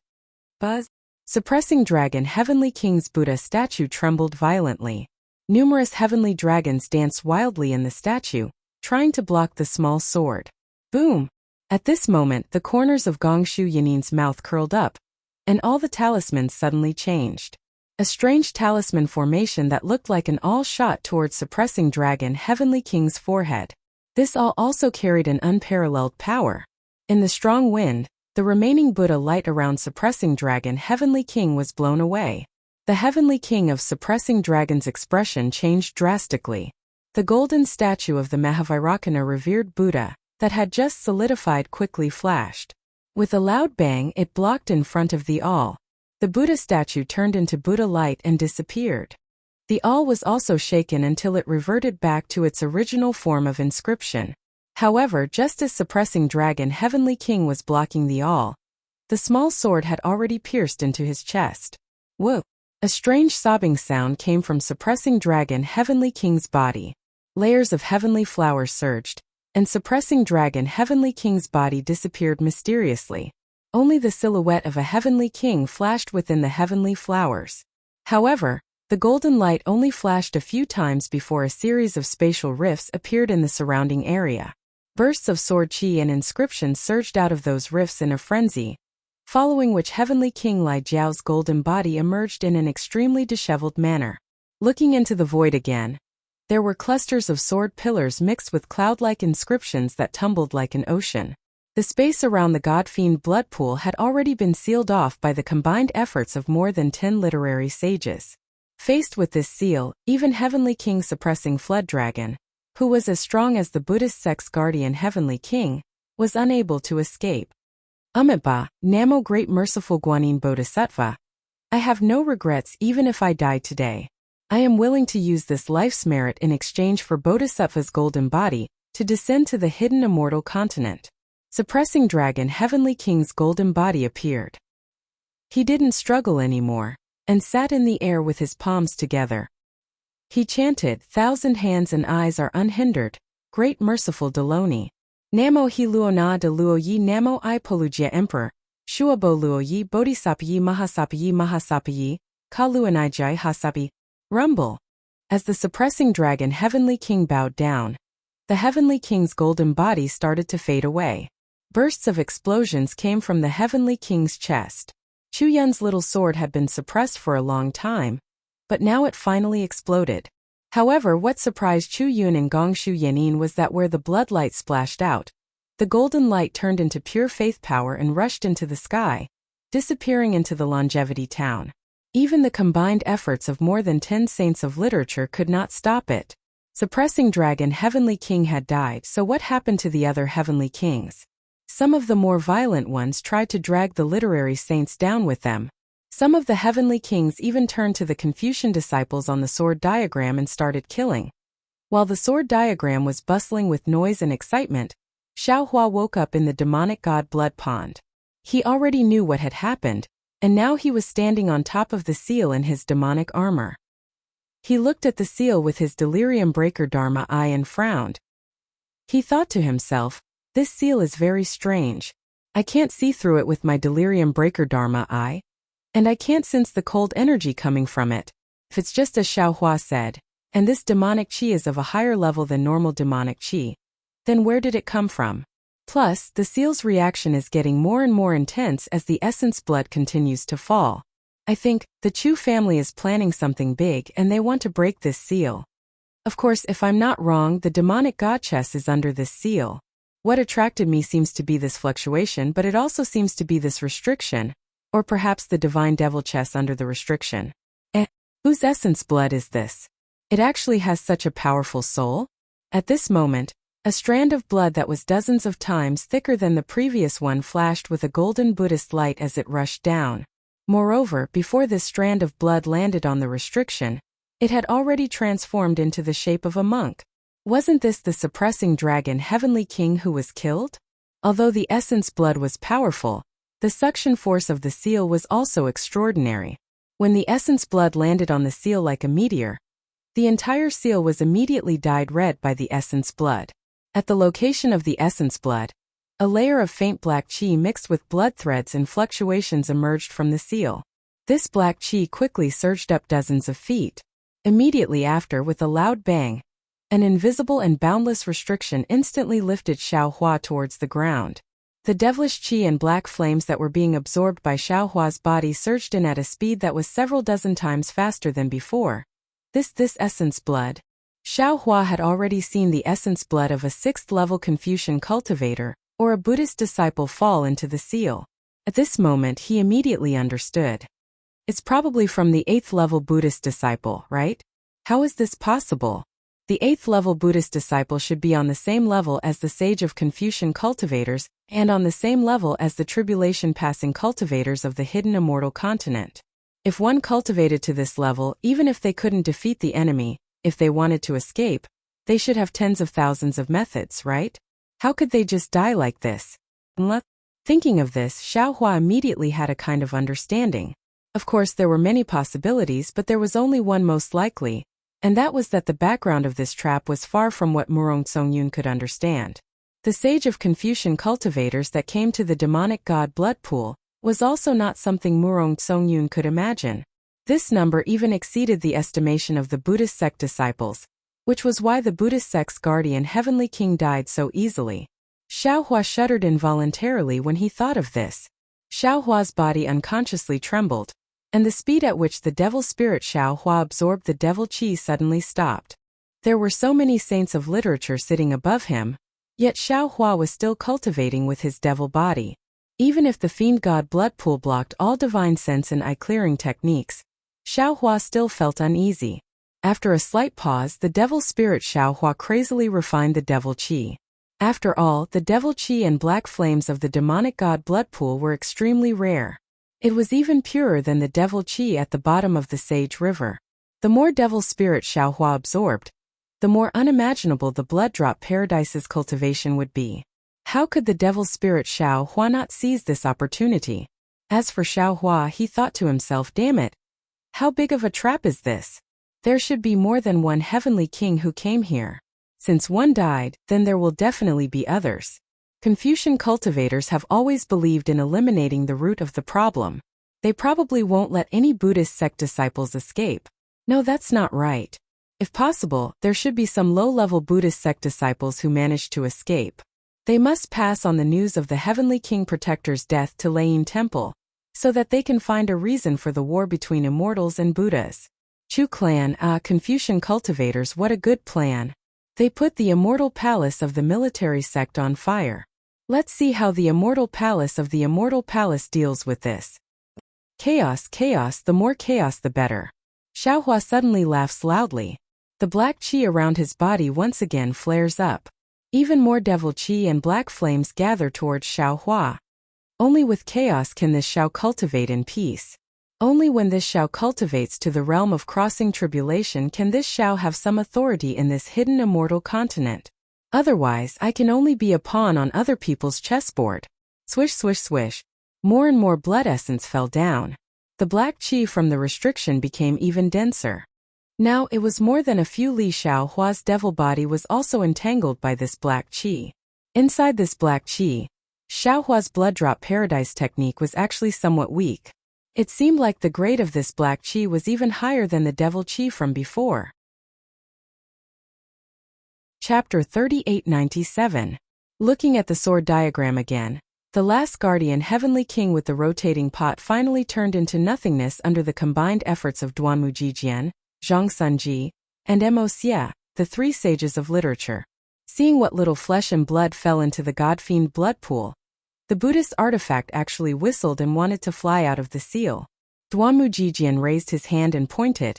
Buzz! Suppressing Dragon Heavenly King's Buddha statue trembled violently. Numerous heavenly dragons danced wildly in the statue, trying to block the small sword. Boom! At this moment, the corners of Gongshu Yanin's mouth curled up, and all the talismans suddenly changed. A strange talisman formation that looked like an awl shot towards Suppressing Dragon Heavenly King's forehead. This awl also carried an unparalleled power. In the strong wind, the remaining Buddha light around Suppressing Dragon Heavenly King was blown away. The Heavenly King of Suppressing Dragon's expression changed drastically. The golden statue of the Mahavairocana revered Buddha, that had just solidified quickly flashed. With a loud bang, it blocked in front of the awl. The Buddha statue turned into Buddha light and disappeared. The awl was also shaken until it reverted back to its original form of inscription. However, just as Suppressing Dragon Heavenly King was blocking the awl, the small sword had already pierced into his chest. Whoa! A strange sobbing sound came from Suppressing Dragon Heavenly King's body. Layers of heavenly flowers surged, and Suppressing Dragon Heavenly King's body disappeared mysteriously. Only the silhouette of a Heavenly King flashed within the heavenly flowers. However, the golden light only flashed a few times before a series of spatial rifts appeared in the surrounding area. Bursts of sword chi and inscriptions surged out of those rifts in a frenzy, following which Heavenly King Lai Jiao's golden body emerged in an extremely disheveled manner. Looking into the void again, there were clusters of sword pillars mixed with cloud-like inscriptions that tumbled like an ocean. The space around the God-fiend blood pool had already been sealed off by the combined efforts of more than 10 literary sages. Faced with this seal, even Heavenly King Suppressing Flood Dragon, who was as strong as the Buddhist sect's guardian Heavenly King, was unable to escape. Amitabha, Namo Great Merciful Guanyin Bodhisattva. I have no regrets even if I die today. I am willing to use this life's merit in exchange for Bodhisattva's golden body, to descend to the hidden immortal continent. Suppressing Dragon Heavenly King's golden body appeared. He didn't struggle anymore, and sat in the air with his palms together. He chanted, "Thousand hands and eyes are unhindered, Great Merciful Deloni. Namo hi luona de luo yi namo I polujia emperor, shuabo luo yi bodhisattva mahasapi, ka luonijai hasapi." Rumble. As the Suppressing Dragon Heavenly King bowed down, the Heavenly King's golden body started to fade away. Bursts of explosions came from the Heavenly King's chest. Chu Yun's little sword had been suppressed for a long time, but now it finally exploded. However, what surprised Chu Yun and Gongshu Yanin was that where the blood light splashed out, the golden light turned into pure faith power and rushed into the sky, disappearing into the Longevity Town. Even the combined efforts of more than 10 saints of literature could not stop it. Suppressing Dragon Heavenly King had died, so what happened to the other Heavenly Kings? Some of the more violent ones tried to drag the literary saints down with them. Some of the Heavenly Kings even turned to the Confucian disciples on the sword diagram and started killing. While the sword diagram was bustling with noise and excitement, Xiaohua woke up in the demonic god blood pond. He already knew what had happened, and now he was standing on top of the seal in his demonic armor. He looked at the seal with his delirium breaker Dharma eye and frowned. He thought to himself, "This seal is very strange. I can't see through it with my delirium breaker Dharma eye, and I can't sense the cold energy coming from it. If it's just as Xiaohua said, and this demonic qi is of a higher level than normal demonic qi, then where did it come from? Plus, the seal's reaction is getting more and more intense as the essence blood continues to fall. I think the Chu family is planning something big and they want to break this seal. Of course, if I'm not wrong, the demonic god chest is under this seal. What attracted me seems to be this fluctuation, but it also seems to be this restriction, or perhaps the divine devil chest under the restriction. Whose essence blood is this? It actually has such a powerful soul?" At this moment, A strand of blood that was dozens of times thicker than the previous one flashed with a golden Buddhist light as it rushed down. Moreover, before this strand of blood landed on the restriction, it had already transformed into the shape of a monk. Wasn't this the suppressing dragon Heavenly King who was killed? Although the essence blood was powerful, the suction force of the seal was also extraordinary. When the essence blood landed on the seal like a meteor, the entire seal was immediately dyed red by the essence blood. At the location of the essence blood, a layer of faint black qi mixed with blood threads and fluctuations emerged from the seal. This black qi quickly surged up dozens of feet. Immediately after, with a loud bang, an invisible and boundless restriction instantly lifted Xiaohua towards the ground. The devilish qi and black flames that were being absorbed by Xiaohua's body surged in at a speed that was several dozen times faster than before. This essence blood. Xiaohua had already seen the essence blood of a 6th-level Confucian cultivator, or a Buddhist disciple, fall into the seal. At this moment he immediately understood. It's probably from the 8th-level Buddhist disciple, right? How is this possible? The 8th-level Buddhist disciple should be on the same level as the sage of Confucian cultivators, and on the same level as the tribulation-passing cultivators of the hidden immortal continent. If one cultivated to this level, even if they couldn't defeat the enemy, if they wanted to escape, they should have tens of thousands of methods, right? How could they just die like this? Thinking of this, Xiaohua immediately had a kind of understanding. Of course there were many possibilities, but there was only one most likely, and that was that the background of this trap was far from what Murong Songyun could understand. The sage of Confucian cultivators that came to the demonic god blood pool was also not something Murong Songyun could imagine. This number even exceeded the estimation of the Buddhist sect disciples, which was why the Buddhist sect's guardian Heavenly King died so easily. Xiaohua shuddered involuntarily when he thought of this. Xiaohua's body unconsciously trembled, and the speed at which the devil spirit Xiaohua absorbed the devil qi suddenly stopped. There were so many saints of literature sitting above him, yet Xiaohua was still cultivating with his devil body. Even if the fiend god blood pool blocked all divine sense and eye-clearing techniques, Xiaohua still felt uneasy. After a slight pause, the devil spirit Xiaohua crazily refined the devil qi. After all, the devil qi and black flames of the demonic god blood pool were extremely rare. It was even purer than the devil qi at the bottom of the Sage River. The more devil spirit Xiaohua absorbed, the more unimaginable the blood drop paradise's cultivation would be. How could the devil spirit Xiaohua not seize this opportunity? As for Xiaohua, he thought to himself, damn it, how big of a trap is this? There should be more than one Heavenly King who came here. Since one died, then there will definitely be others. Confucian cultivators have always believed in eliminating the root of the problem. They probably won't let any Buddhist sect disciples escape. No, that's not right. If possible, there should be some low-level Buddhist sect disciples who manage to escape. They must pass on the news of the Heavenly King Protector's death to Lane Temple, so that they can find a reason for the war between immortals and Buddhas. Chu clan, Confucian cultivators, what a good plan. They put the immortal palace of the military sect on fire. Let's see how the immortal palace of the immortal palace deals with this. Chaos, the more chaos the better. Xiaohua suddenly laughs loudly. The black qi around his body once again flares up. Even more devil qi and black flames gather towards Xiaohua. Only with chaos can this Xiao cultivate in peace. Only when this Xiao cultivates to the realm of crossing tribulation can this Xiao have some authority in this hidden immortal continent. Otherwise, I can only be a pawn on other people's chessboard. Swish, swish, swish. More and more blood essence fell down. The black qi from the restriction became even denser. Now it was more than a few li. Xiaohua's devil body was also entangled by this black qi. Inside this black qi, Xiaohua's blood drop paradise technique was actually somewhat weak. It seemed like the grade of this black qi was even higher than the devil qi from before. Chapter 3897. Looking at the sword diagram again, the last guardian Heavenly King with the rotating pot finally turned into nothingness under the combined efforts of Duanmu Jijian, Zhang Sunji, and Mo Xie, the three sages of literature. Seeing what little flesh and blood fell into the god-fiend blood pool, the Buddhist artifact actually whistled and wanted to fly out of the seal. Duanmu Jijian raised his hand and pointed,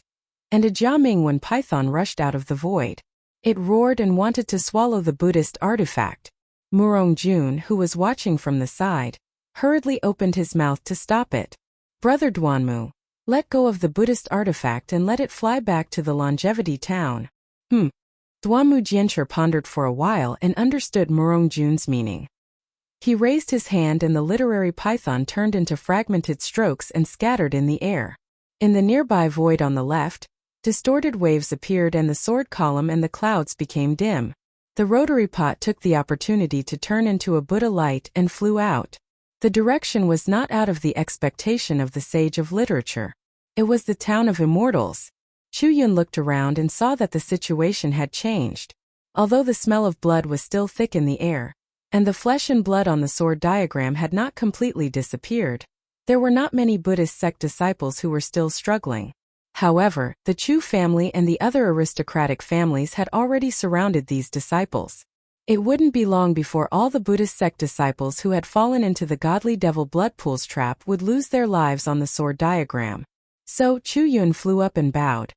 and a Jiamingwen python rushed out of the void. It roared and wanted to swallow the Buddhist artifact. Murong-jun, who was watching from the side, hurriedly opened his mouth to stop it. Brother Duanmu, let go of the Buddhist artifact and let it fly back to the longevity town. Duanmu Jiancher pondered for a while and understood Murong-jun's meaning. He raised his hand and the literary python turned into fragmented strokes and scattered in the air. In the nearby void on the left, distorted waves appeared and the sword column and the clouds became dim. The rotary pot took the opportunity to turn into a Buddha light and flew out. The direction was not out of the expectation of the sage of literature. It was the town of immortals. Chu Yun looked around and saw that the situation had changed. Although the smell of blood was still thick in the air, and the flesh and blood on the sword diagram had not completely disappeared, there were not many Buddhist sect disciples who were still struggling. However, the Chu family and the other aristocratic families had already surrounded these disciples. It wouldn't be long before all the Buddhist sect disciples who had fallen into the godly devil blood pool's trap would lose their lives on the sword diagram. So, Chu Yun flew up and bowed.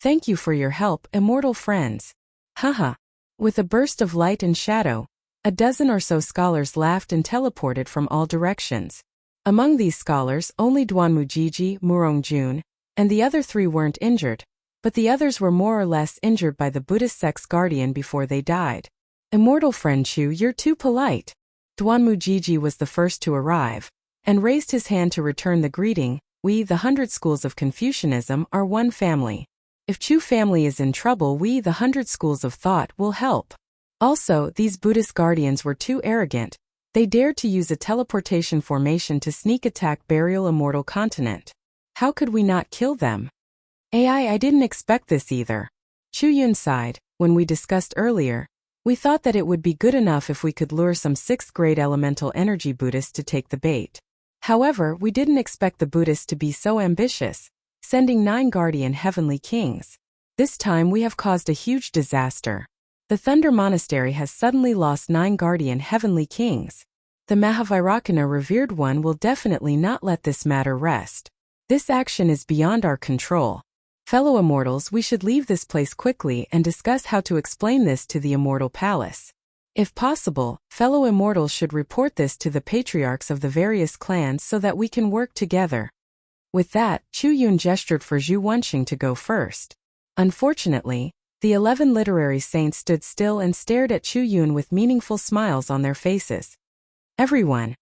Thank you for your help, immortal friends. Haha. With a burst of light and shadow, a dozen or so scholars laughed and teleported from all directions. Among these scholars, only Duanmu Jiji, Murong-jun, and the other three weren't injured, but the others were more or less injured by the Buddhist sect's guardian before they died. Immortal friend Chu, you're too polite. Duanmu Jiji was the first to arrive, and raised his hand to return the greeting. We, the 100 schools of Confucianism, are one family. If Chu family is in trouble, we, the 100 schools of thought, will help. Also, these Buddhist guardians were too arrogant. They dared to use a teleportation formation to sneak attack burial immortal continent. How could we not kill them? I didn't expect this either. Chu Yun sighed. When we discussed earlier, we thought that it would be good enough if we could lure some 6th grade elemental energy Buddhists to take the bait. However, we didn't expect the Buddhists to be so ambitious, sending 9 guardian heavenly kings. This time we have caused a huge disaster. The Thunder Monastery has suddenly lost 9 guardian heavenly kings. The Mahavairakana revered one will definitely not let this matter rest. This action is beyond our control. Fellow immortals, we should leave this place quickly and discuss how to explain this to the Immortal Palace. If possible, fellow immortals should report this to the patriarchs of the various clans so that we can work together. With that, Chu Yun gestured for Zhu Wenxing to go first. Unfortunately, the 11 literary saints stood still and stared at Chu Yun with meaningful smiles on their faces. Everyone,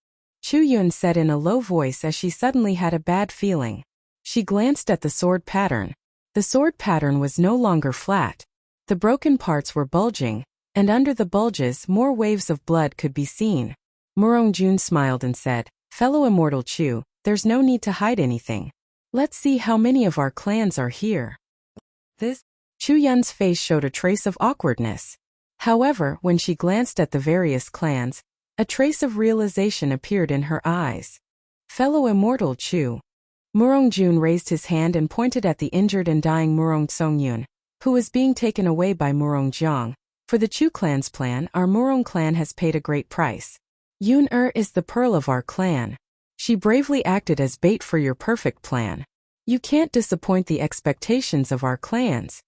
Chu Yun said in a low voice as she suddenly had a bad feeling. She glanced at the sword pattern. The sword pattern was no longer flat. The broken parts were bulging, and under the bulges more waves of blood could be seen. Murong-jun smiled and said, Fellow immortal Chu, there's no need to hide anything. Let's see how many of our clans are here. Chu Yun's face showed a trace of awkwardness. However, when she glanced at the various clans, a trace of realization appeared in her eyes. Fellow immortal Chu. Murong-jun raised his hand and pointed at the injured and dying Murong-tsongyun, who was being taken away by Murong-jiang. For the Chu clan's plan, our Murong clan has paid a great price. Yun-er is the pearl of our clan. She bravely acted as bait for your perfect plan. You can't disappoint the expectations of our clans.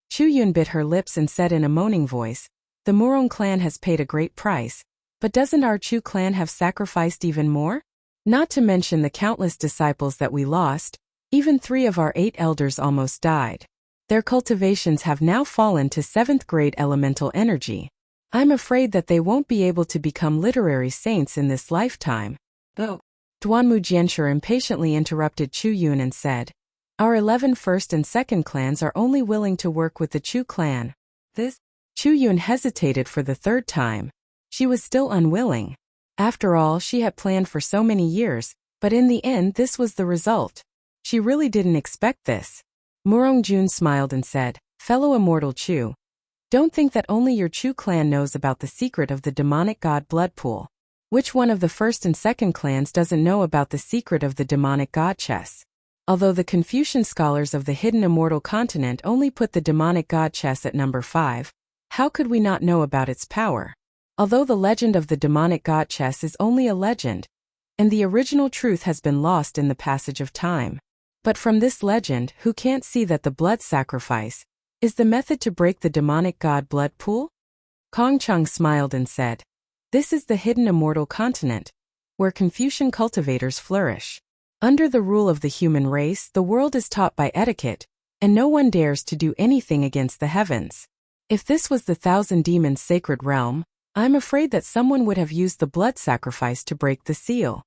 Chu Yun bit her lips and said in a moaning voice, The Murong clan has paid a great price, but doesn't our Chu clan have sacrificed even more? Not to mention the countless disciples that we lost, even 3 of our 8 elders almost died. Their cultivations have now fallen to 7th grade elemental energy. I'm afraid that they won't be able to become literary saints in this lifetime. Duanmu Jiancher impatiently interrupted Chu Yun and said, Our 11 first and second clans are only willing to work with the Chu clan. Chu Yun hesitated for the 3rd time. She was still unwilling. After all, she had planned for so many years, but in the end this was the result. She really didn't expect this. Murong-jun smiled and said, Fellow immortal Chu, don't think that only your Chu clan knows about the secret of the demonic god blood pool. Which one of the first and second clans doesn't know about the secret of the demonic god chess? Although the Confucian scholars of the hidden immortal continent only put the demonic god chess at number 5, how could we not know about its power? Although the legend of the demonic god chess is only a legend, and the original truth has been lost in the passage of time. But from this legend, who can't see that the blood sacrifice, Is the method to break the demonic god blood pool? Kong Chung smiled and said, "This is the hidden immortal continent, where Confucian cultivators flourish. Under the rule of the human race, the world is taught by etiquette, and no one dares to do anything against the heavens. If this was the Thousand Demons' sacred realm, I'm afraid that someone would have used the blood sacrifice to break the seal."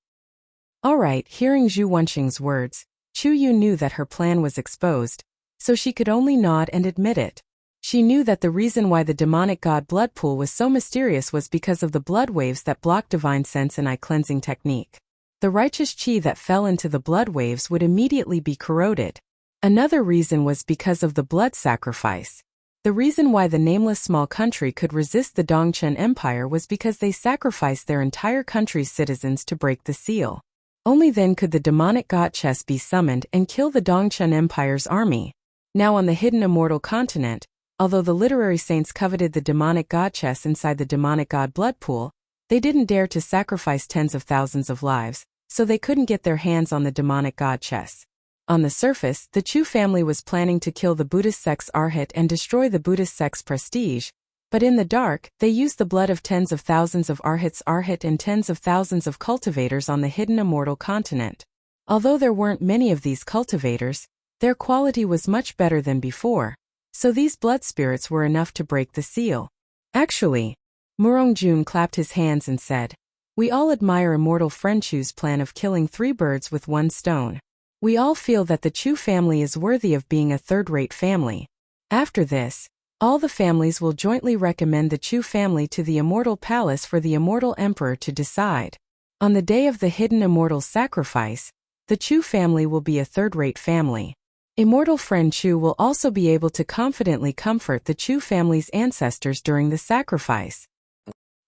All right, hearing Zhu Wenqing's words, Chu Yu knew that her plan was exposed, so she could only nod and admit it. She knew that the reason why the demonic god blood pool was so mysterious was because of the blood waves that blocked divine sense and eye cleansing technique. The righteous qi that fell into the blood waves would immediately be corroded. Another reason was because of the blood sacrifice. The reason why the nameless small country could resist the Dongchen Empire was because they sacrificed their entire country's citizens to break the seal. Only then could the demonic god chess be summoned and kill the Dongchen Empire's army. Now on the hidden immortal continent, although the literary saints coveted the demonic god chess inside the demonic god blood pool, they didn't dare to sacrifice tens of thousands of lives, so they couldn't get their hands on the demonic god chess. On the surface, the Chu family was planning to kill the Buddhist sect's arhat and destroy the Buddhist sect's prestige, but in the dark, they used the blood of tens of thousands of arhat and tens of thousands of cultivators on the hidden immortal continent. Although there weren't many of these cultivators, their quality was much better than before, so these blood spirits were enough to break the seal. Actually, Murong Jun clapped his hands and said, "We all admire Immortal Friend Chu's plan of killing 3 birds with 1 stone. We all feel that the Chu family is worthy of being a third-rate family. After this, all the families will jointly recommend the Chu family to the Immortal Palace for the Immortal Emperor to decide. On the day of the hidden immortal sacrifice, the Chu family will be a third-rate family. Immortal Friend Chu will also be able to confidently comfort the Chu family's ancestors during the sacrifice."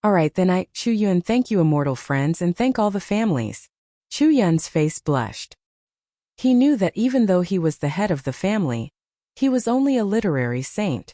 Alright then Chu Yun, thank you immortal friends and thank all the families. Chu Yun's face blushed. He knew that even though he was the head of the family, he was only a literary saint.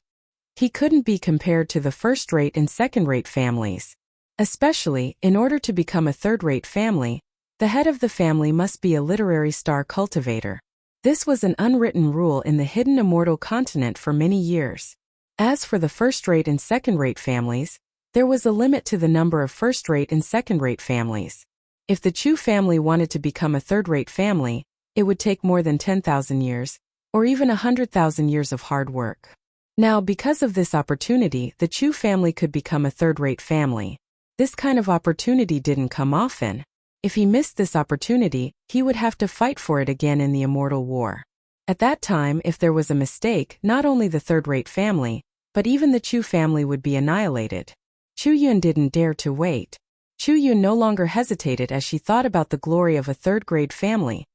He couldn't be compared to the first-rate and second-rate families. Especially, in order to become a third-rate family, the head of the family must be a literary star cultivator. This was an unwritten rule in the hidden immortal continent for many years. As for the first-rate and second-rate families, there was a limit to the number of first-rate and second-rate families. If the Chu family wanted to become a third-rate family, it would take more than 10,000 years, or even 100,000 years of hard work. Now, because of this opportunity, the Chu family could become a third-rate family. This kind of opportunity didn't come often. If he missed this opportunity, he would have to fight for it again in the Immortal War. At that time, if there was a mistake, not only the third-rate family, but even the Chu family would be annihilated. Chu Yun didn't dare to wait. Chu Yun no longer hesitated as she thought about the glory of a third-grade family,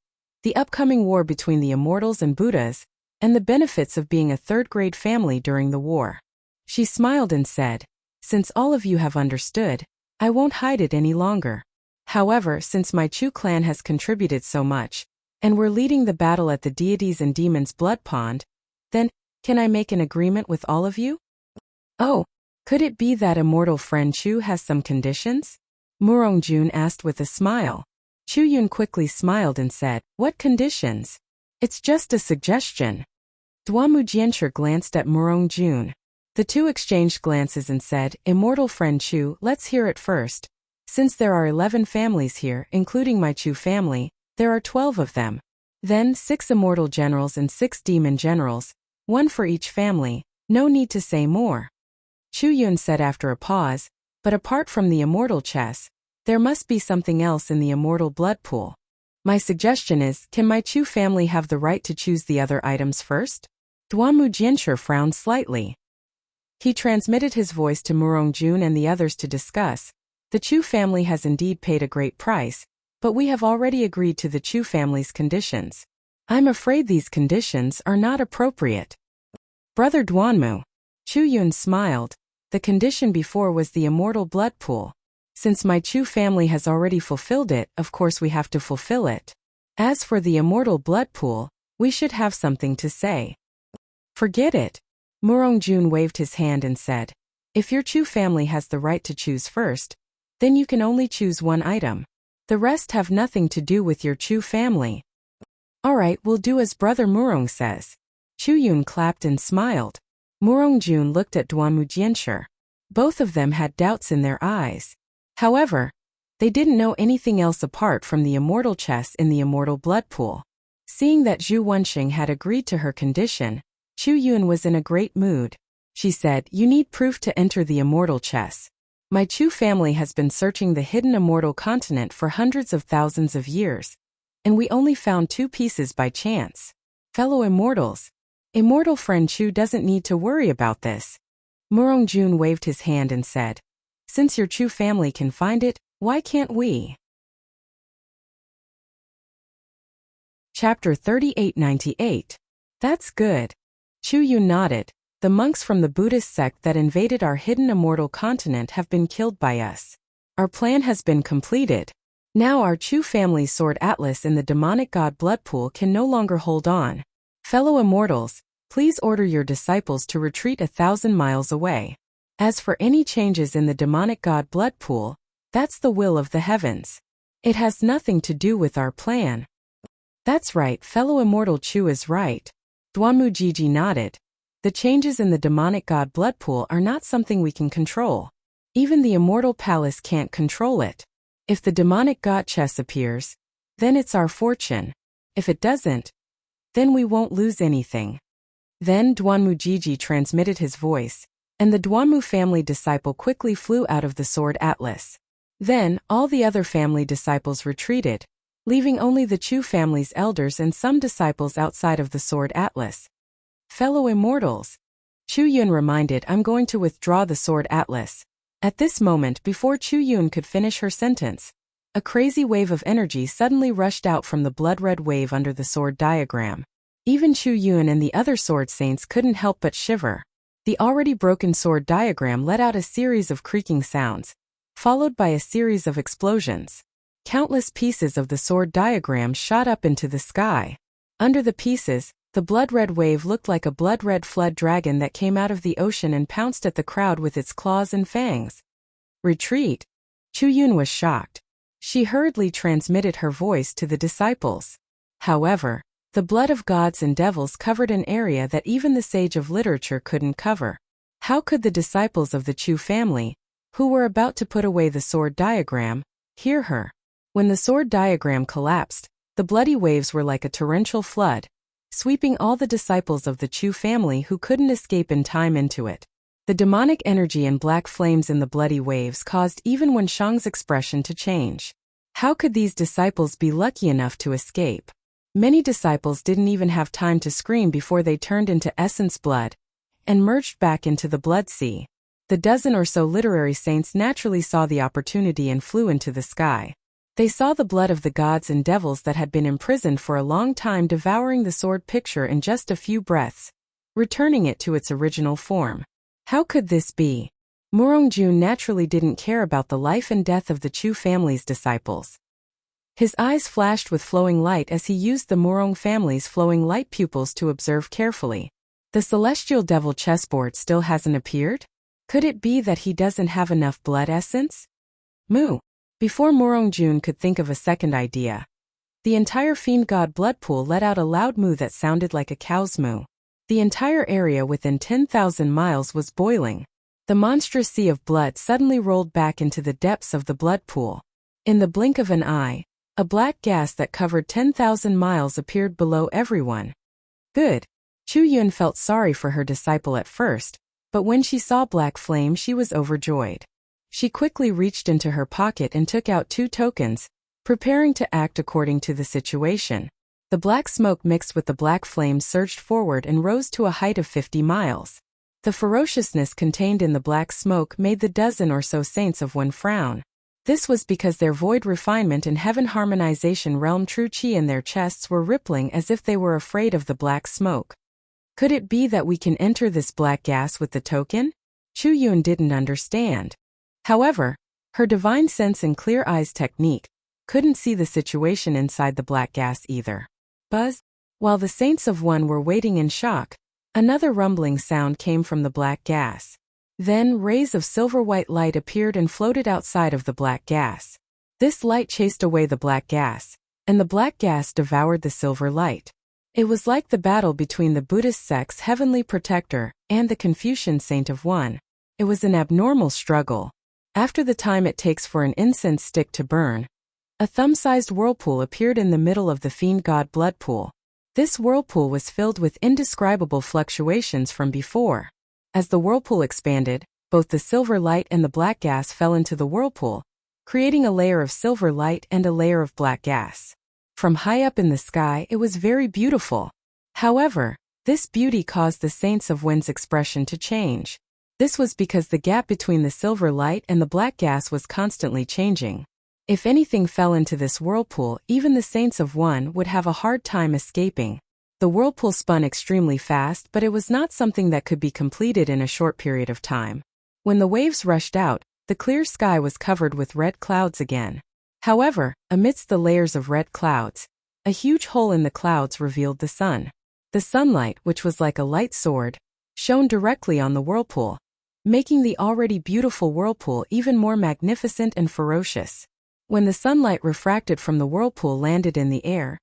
the upcoming war between the Immortals and Buddhas, and the benefits of being a third-grade family during the war. She smiled and said, "Since all of you have understood, I won't hide it any longer. However, since my Chu clan has contributed so much, and we're leading the battle at the deities and demons' blood pond, then, can I make an agreement with all of you?" "Oh, could it be that Immortal Friend Chu has some conditions?" Murong Jun asked with a smile. Chu Yun quickly smiled and said, "What conditions? It's just a suggestion." Duamu Jianshi glanced at Murong Jun. The two exchanged glances and said, "Immortal Friend Chu, let's hear it first. Since there are 11 families here, including my Chu family, there are 12 of them. Then 6 immortal generals and 6 demon generals, 1 for each family, no need to say more." Chu Yun said after a pause, "But apart from the immortal chess, there must be something else in the immortal blood pool. My suggestion is, can my Chu family have the right to choose the other items first?" Duamu Jianshi frowned slightly. He transmitted his voice to Murong Jun and the others to discuss. "The Chu family has indeed paid a great price, but we have already agreed to the Chu family's conditions. I'm afraid these conditions are not appropriate." "Brother Duanmu." Chu Yun smiled. "The condition before was the immortal blood pool. Since my Chu family has already fulfilled it, of course we have to fulfill it. As for the immortal blood pool, we should have something to say." "Forget it." Murong Jun waved his hand and said, "If your Chu family has the right to choose first, then you can only choose one item. The rest have nothing to do with your Chu family." "Alright, we'll do as Brother Murong says." Chu Yun clapped and smiled. Murongjun looked at Duanmu Jianshi. Both of them had doubts in their eyes. However, they didn't know anything else apart from the immortal chest in the immortal blood pool. Seeing that Zhu Wenxing had agreed to her condition, Chu Yun was in a great mood. She said, "You need proof to enter the immortal chest. My Chu family has been searching the hidden immortal continent for hundreds of thousands of years, and we only found 2 pieces by chance. Fellow immortals, immortal friend Chu doesn't need to worry about this." Murongjun waved his hand and said, "Since your Chu family can find it, why can't we?" Chapter 3898. That's good. Chu Yun nodded. The monks from the Buddhist sect that invaded our hidden immortal continent have been killed by us. Our plan has been completed. Now our Chu family sword atlas in the demonic god blood pool can no longer hold on. Fellow immortals, please order your disciples to retreat 1,000 miles away. As for any changes in the demonic god blood pool, that's the will of the heavens. It has nothing to do with our plan. That's right, fellow immortal Chu is right. Duanmu Jiji nodded. The changes in the demonic god blood pool are not something we can control. Even the immortal palace can't control it. If the demonic god chest appears, then it's our fortune. If it doesn't, then we won't lose anything. Then Duanmu Jiji transmitted his voice, and the Duanmu family disciple quickly flew out of the sword atlas. Then, all the other family disciples retreated, leaving only the Chu family's elders and some disciples outside of the sword atlas. Fellow immortals, Chu Yun reminded, I'm going to withdraw the sword atlas. At this moment, before Chu Yun could finish her sentence, a crazy wave of energy suddenly rushed out from the blood-red wave under the sword diagram. Even Chu Yun and the other sword saints couldn't help but shiver. The already broken sword diagram let out a series of creaking sounds, followed by a series of explosions. Countless pieces of the sword diagram shot up into the sky. Under the pieces, the blood-red wave looked like a blood-red flood dragon that came out of the ocean and pounced at the crowd with its claws and fangs. Retreat! Chu Yun was shocked. She hurriedly transmitted her voice to the disciples. However, the blood of gods and devils covered an area that even the sage of literature couldn't cover. How could the disciples of the Chu family, who were about to put away the sword diagram, hear her? When the sword diagram collapsed, the bloody waves were like a torrential flood, sweeping all the disciples of the Chu family who couldn't escape in time into it. The demonic energy and black flames in the bloody waves caused even Wenshang's expression to change. How could these disciples be lucky enough to escape? Many disciples didn't even have time to scream before they turned into essence blood and merged back into the blood sea. The dozen or so literary saints naturally saw the opportunity and flew into the sky. They saw the blood of the gods and devils that had been imprisoned for a long time devouring the sword picture in just a few breaths, returning it to its original form. How could this be? Murongjun naturally didn't care about the life and death of the Chu family's disciples. His eyes flashed with flowing light as he used the Murong family's flowing light pupils to observe carefully. The celestial devil chessboard still hasn't appeared? Could it be that he doesn't have enough blood essence? Moo! Before Murongjun could think of a second idea, the entire fiend god blood pool let out a loud moo that sounded like a cow's moo. The entire area within 10,000 miles was boiling. The monstrous sea of blood suddenly rolled back into the depths of the blood pool. In the blink of an eye, a black gas that covered 10,000 miles appeared below everyone. Good. Chu Yun felt sorry for her disciple at first, but when she saw black flame she was overjoyed. She quickly reached into her pocket and took out 2 tokens, preparing to act according to the situation. The black smoke mixed with the black flame surged forward and rose to a height of 50 miles. The ferociousness contained in the black smoke made the dozen or so saints of Wen frown. This was because their void refinement and heaven harmonization realm true chi in their chests were rippling as if they were afraid of the black smoke. Could it be that we can enter this black gas with the token? Chu Yun didn't understand. However, her divine sense and clear eyes technique couldn't see the situation inside the black gas either. Buzz! While the saints of One were waiting in shock, another rumbling sound came from the black gas. Then rays of silver-white light appeared and floated outside of the black gas. This light chased away the black gas, and the black gas devoured the silver light. It was like the battle between the Buddhist sect's heavenly protector and the Confucian saint of one. It was an abnormal struggle. After the time it takes for an incense stick to burn, a thumb-sized whirlpool appeared in the middle of the fiend god blood pool. This whirlpool was filled with indescribable fluctuations from before. As the whirlpool expanded, both the silver light and the black gas fell into the whirlpool, creating a layer of silver light and a layer of black gas. From high up in the sky, it was very beautiful. However, this beauty caused the Saints of Wind's expression to change. This was because the gap between the silver light and the black gas was constantly changing. If anything fell into this whirlpool, even the Saints of One would have a hard time escaping. The whirlpool spun extremely fast, but it was not something that could be completed in a short period of time. When the waves rushed out, the clear sky was covered with red clouds again. However, amidst the layers of red clouds, a huge hole in the clouds revealed the sun. The sunlight, which was like a light sword, shone directly on the whirlpool, making the already beautiful whirlpool even more magnificent and ferocious. When the sunlight refracted from the whirlpool landed in the air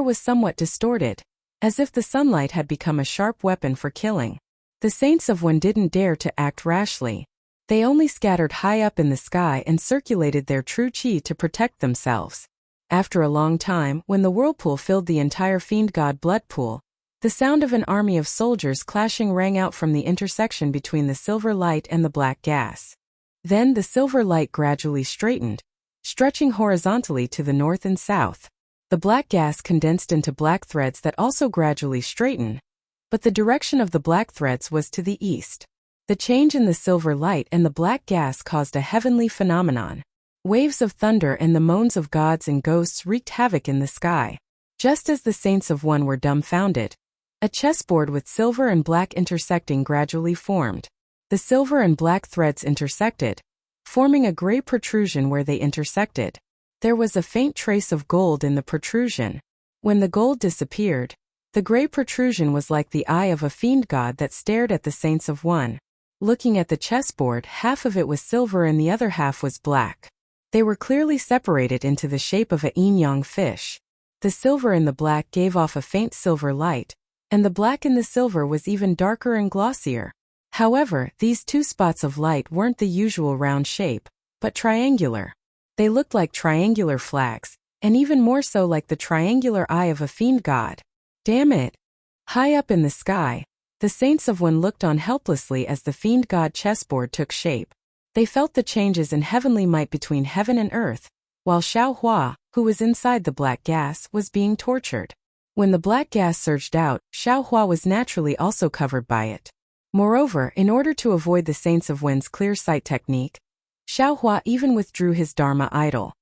was somewhat distorted, as if the sunlight had become a sharp weapon for killing. The Saints of One didn't dare to act rashly. They only scattered high up in the sky and circulated their true chi to protect themselves. After a long time, when the whirlpool filled the entire fiend god blood pool, the sound of an army of soldiers clashing rang out from the intersection between the silver light and the black gas. Then the silver light gradually straightened, stretching horizontally to the north and south. The black gas condensed into black threads that also gradually straightened, but the direction of the black threads was to the east. The change in the silver light and the black gas caused a heavenly phenomenon. Waves of thunder and the moans of gods and ghosts wreaked havoc in the sky. Just as the Saints of One were dumbfounded, a chessboard with silver and black intersecting gradually formed. The silver and black threads intersected, forming a gray protrusion where they intersected. There was a faint trace of gold in the protrusion. When the gold disappeared, the gray protrusion was like the eye of a fiend god that stared at the Saints of One. Looking at the chessboard, half of it was silver and the other half was black. They were clearly separated into the shape of a yin-yang fish. The silver in the black gave off a faint silver light, and the black in the silver was even darker and glossier. However, these two spots of light weren't the usual round shape, but triangular. They looked like triangular flags, and even more so like the triangular eye of a fiend god. Damn it! High up in the sky, the Saints of One looked on helplessly as the fiend god chessboard took shape. They felt the changes in heavenly might between heaven and earth, while Xiao Hua, who was inside the black gas, was being tortured. When the black gas surged out, Xiao Hua was naturally also covered by it. Moreover, in order to avoid the Saints of Wind's clear sight technique, Xiao Hua even withdrew his Dharma idol.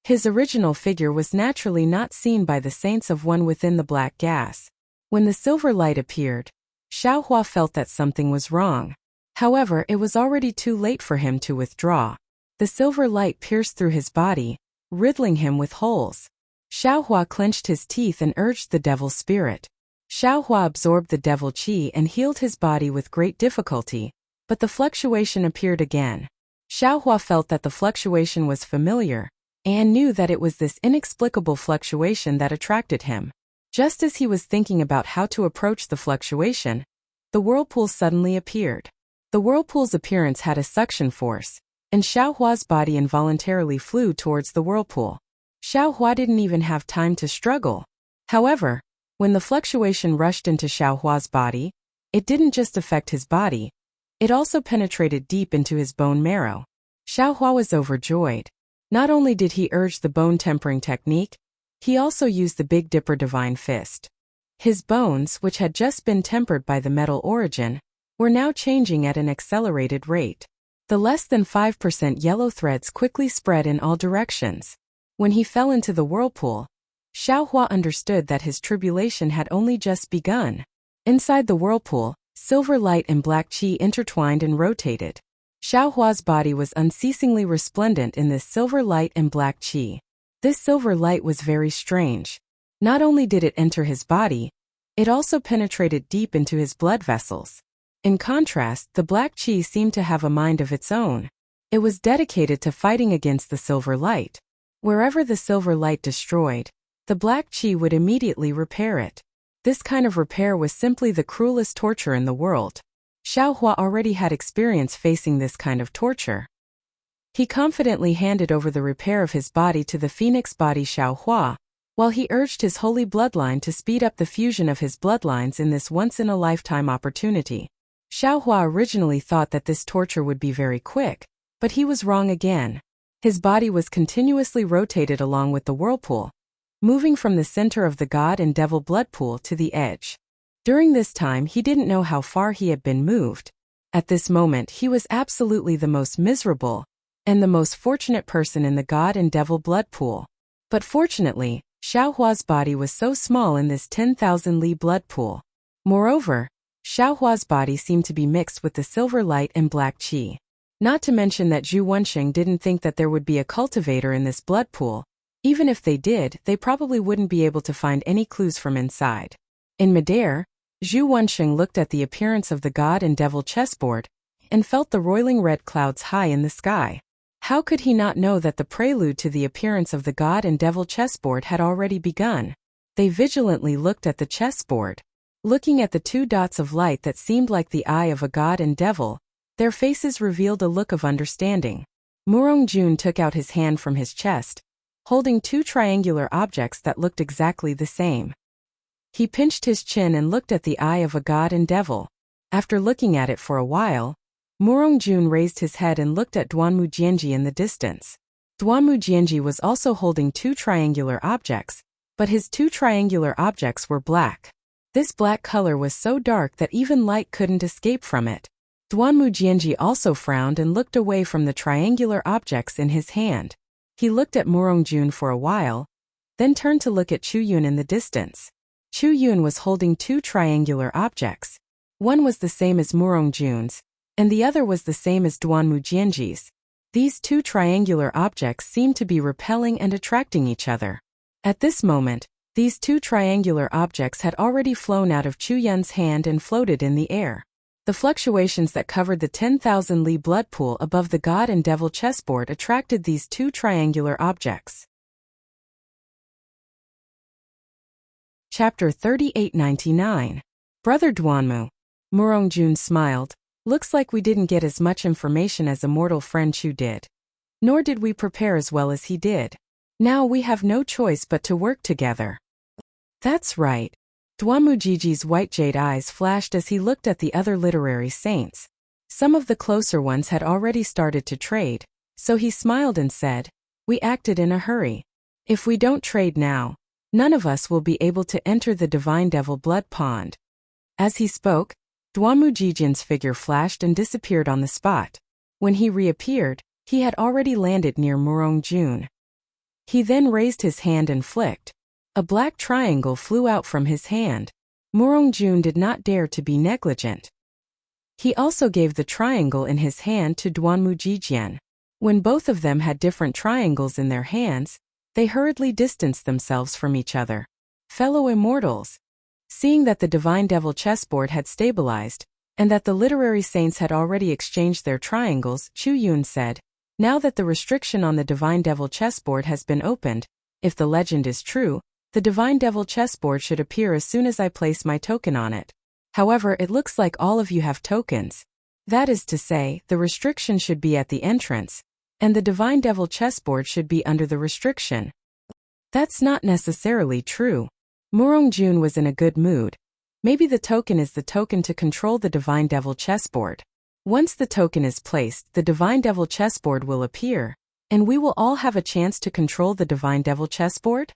His original figure was naturally not seen by the Saints of One within the black gas. When the silver light appeared, Xiao Hua felt that something was wrong. However, it was already too late for him to withdraw. The silver light pierced through his body, riddling him with holes. Xiao Hua clenched his teeth and urged the devil spirit. Xiao Hua absorbed the devil qi and healed his body with great difficulty, but the fluctuation appeared again. Xiao Hua felt that the fluctuation was familiar, and knew that it was this inexplicable fluctuation that attracted him. Just as he was thinking about how to approach the fluctuation, the whirlpool suddenly appeared. The whirlpool's appearance had a suction force, and Xiao Hua's body involuntarily flew towards the whirlpool. Xiao Hua didn't even have time to struggle. However, when the fluctuation rushed into Xiao Hua's body, it didn't just affect his body, it also penetrated deep into his bone marrow. Xiao Hua was overjoyed. Not only did he urge the bone tempering technique, he also used the Big Dipper Divine Fist. His bones, which had just been tempered by the metal origin, were now changing at an accelerated rate. The less than 5% yellow threads quickly spread in all directions. When he fell into the whirlpool, Xiao Hua understood that his tribulation had only just begun. Inside the whirlpool, silver light and black qi intertwined and rotated. Xiao Hua's body was unceasingly resplendent in this silver light and black qi. This silver light was very strange. Not only did it enter his body, it also penetrated deep into his blood vessels. In contrast, the black qi seemed to have a mind of its own. It was dedicated to fighting against the silver light. Wherever the silver light destroyed, the black qi would immediately repair it. This kind of repair was simply the cruelest torture in the world. Xiao Hua already had experience facing this kind of torture. He confidently handed over the repair of his body to the phoenix body Xiao Hua, while he urged his holy bloodline to speed up the fusion of his bloodlines in this once-in-a-lifetime opportunity. Xiao Hua originally thought that this torture would be very quick, but he was wrong again. His body was continuously rotated along with the whirlpool, moving from the center of the god and devil blood pool to the edge. During this time he didn't know how far he had been moved. At this moment he was absolutely the most miserable and the most fortunate person in the god and devil blood pool. But fortunately, Xiao Hua's body was so small in this 10,000 li blood pool. Moreover, Xiao Hua's body seemed to be mixed with the silver light and black qi. Not to mention that Zhu Wenxing didn't think that there would be a cultivator in this blood pool. Even if they did, they probably wouldn't be able to find any clues from inside. In midair, Zhu Wenxing looked at the appearance of the god and devil chessboard and felt the roiling red clouds high in the sky. How could he not know that the prelude to the appearance of the god and devil chessboard had already begun? They vigilantly looked at the chessboard. Looking at the two dots of light that seemed like the eye of a god and devil, their faces revealed a look of understanding. Murong Jun took out his hand from his chest, holding two triangular objects that looked exactly the same. He pinched his chin and looked at the eye of a god and devil. After looking at it for a while, Murong Jun raised his head and looked at Duanmu Jianji in the distance. Duanmu Jianji was also holding two triangular objects, but his two triangular objects were black. This black color was so dark that even light couldn't escape from it. Duanmu Jianji also frowned and looked away from the triangular objects in his hand. He looked at Murong Jun for a while, then turned to look at Chu Yun in the distance. Chu Yun was holding two triangular objects. One was the same as Murong Jun's, and the other was the same as Duanmu Jianji's. These two triangular objects seemed to be repelling and attracting each other. At this moment, these two triangular objects had already flown out of Chu Yun's hand and floated in the air. The fluctuations that covered the 10,000 li blood pool above the god and devil chessboard attracted these two triangular objects. Chapter 3899. Brother Duanmu. Murong Jun smiled. Looks like we didn't get as much information as immortal friend Chu did. Nor did we prepare as well as he did. Now we have no choice but to work together. That's right. Duanmu Jiji's white jade eyes flashed as he looked at the other literary saints. Some of the closer ones had already started to trade, so he smiled and said, "We acted in a hurry. If we don't trade now, none of us will be able to enter the divine devil blood pond." As he spoke, Duanmu Jijin's figure flashed and disappeared on the spot. When he reappeared, he had already landed near Murong Jun. He then raised his hand and flicked. A black triangle flew out from his hand. Murong Jun did not dare to be negligent. He also gave the triangle in his hand to Duanmu Jijian. When both of them had different triangles in their hands, they hurriedly distanced themselves from each other. Fellow immortals. Seeing that the divine devil chessboard had stabilized, and that the literary saints had already exchanged their triangles, Chu Yun said, "Now that the restriction on the divine devil chessboard has been opened, if the legend is true, the divine devil chessboard should appear as soon as I place my token on it. However, it looks like all of you have tokens. That is to say, the restriction should be at the entrance, and the divine devil chessboard should be under the restriction." That's not necessarily true. Murong Jun was in a good mood. Maybe the token is the token to control the divine devil chessboard. Once the token is placed, the divine devil chessboard will appear, and we will all have a chance to control the divine devil chessboard?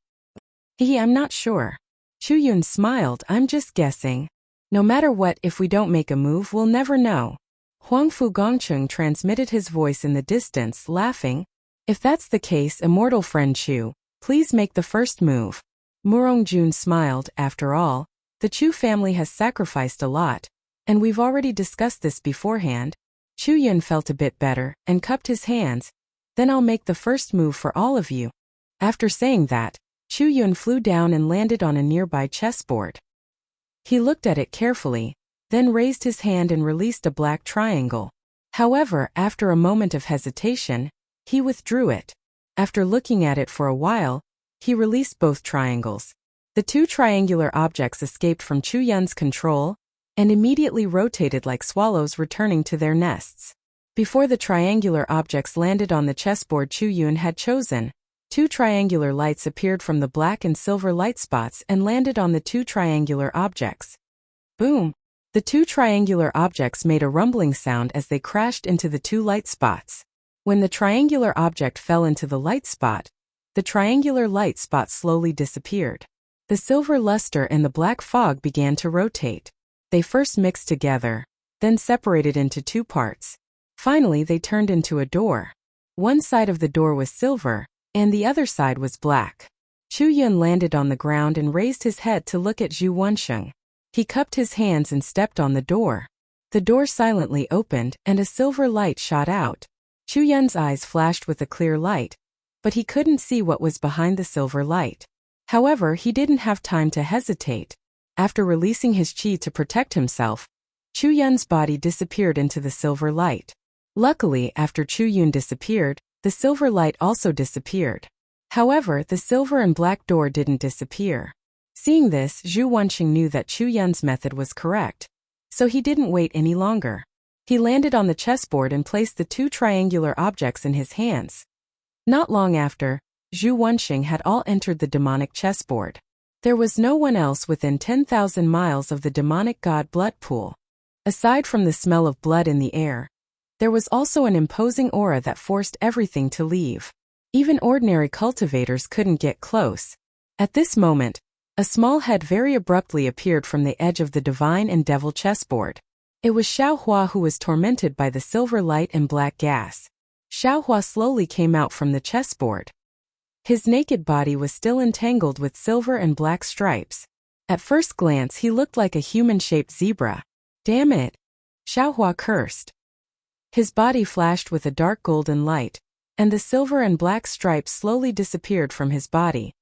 I'm not sure. Chu Yun smiled. I'm just guessing. No matter what, if we don't make a move, we'll never know. Huangfu Gongcheng transmitted his voice in the distance, laughing. If that's the case, immortal friend Chu, please make the first move. Murong Jun smiled. After all, the Chu family has sacrificed a lot, and we've already discussed this beforehand. Chu Yun felt a bit better and cupped his hands. Then I'll make the first move for all of you. After saying that, Chu Yun flew down and landed on a nearby chessboard. He looked at it carefully, then raised his hand and released a black triangle. However, after a moment of hesitation, he withdrew it. After looking at it for a while, He released both triangles. The two triangular objects escaped from Chu Yun's control and immediately rotated like swallows returning to their nests. Before the triangular objects landed on the chessboard Chu Yun had chosen, two triangular lights appeared from the black and silver light spots and landed on the two triangular objects. Boom! The two triangular objects made a rumbling sound as they crashed into the two light spots. When the triangular object fell into the light spot, the triangular light spot slowly disappeared. The silver luster and the black fog began to rotate. They first mixed together, then separated into two parts. Finally, they turned into a door. One side of the door was silver, and the other side was black. Chu Yun landed on the ground and raised his head to look at Zhu Wensheng. He cupped his hands and stepped on the door. The door silently opened, and a silver light shot out. Chu Yun's eyes flashed with a clear light, but he couldn't see what was behind the silver light. However, he didn't have time to hesitate. After releasing his qi to protect himself, Chu Yun's body disappeared into the silver light. Luckily, after Chu Yun disappeared, the silver light also disappeared. However, the silver and black door didn't disappear. Seeing this, Zhu Wensheng knew that Chu Yun's method was correct. So he didn't wait any longer. He landed on the chessboard and placed the two triangular objects in his hands. Not long after, Zhu Wensheng had all entered the demonic chessboard. There was no one else within 10,000 miles of the demonic god blood pool. Aside from the smell of blood in the air, there was also an imposing aura that forced everything to leave. Even ordinary cultivators couldn't get close. At this moment, a small head very abruptly appeared from the edge of the divine and devil chessboard. It was Xiaohua, who was tormented by the silver light and black gas. Xiaohua slowly came out from the chessboard. His naked body was still entangled with silver and black stripes. At first glance, he looked like a human-shaped zebra. Damn it! Xiaohua cursed. His body flashed with a dark golden light, and the silver and black stripes slowly disappeared from his body.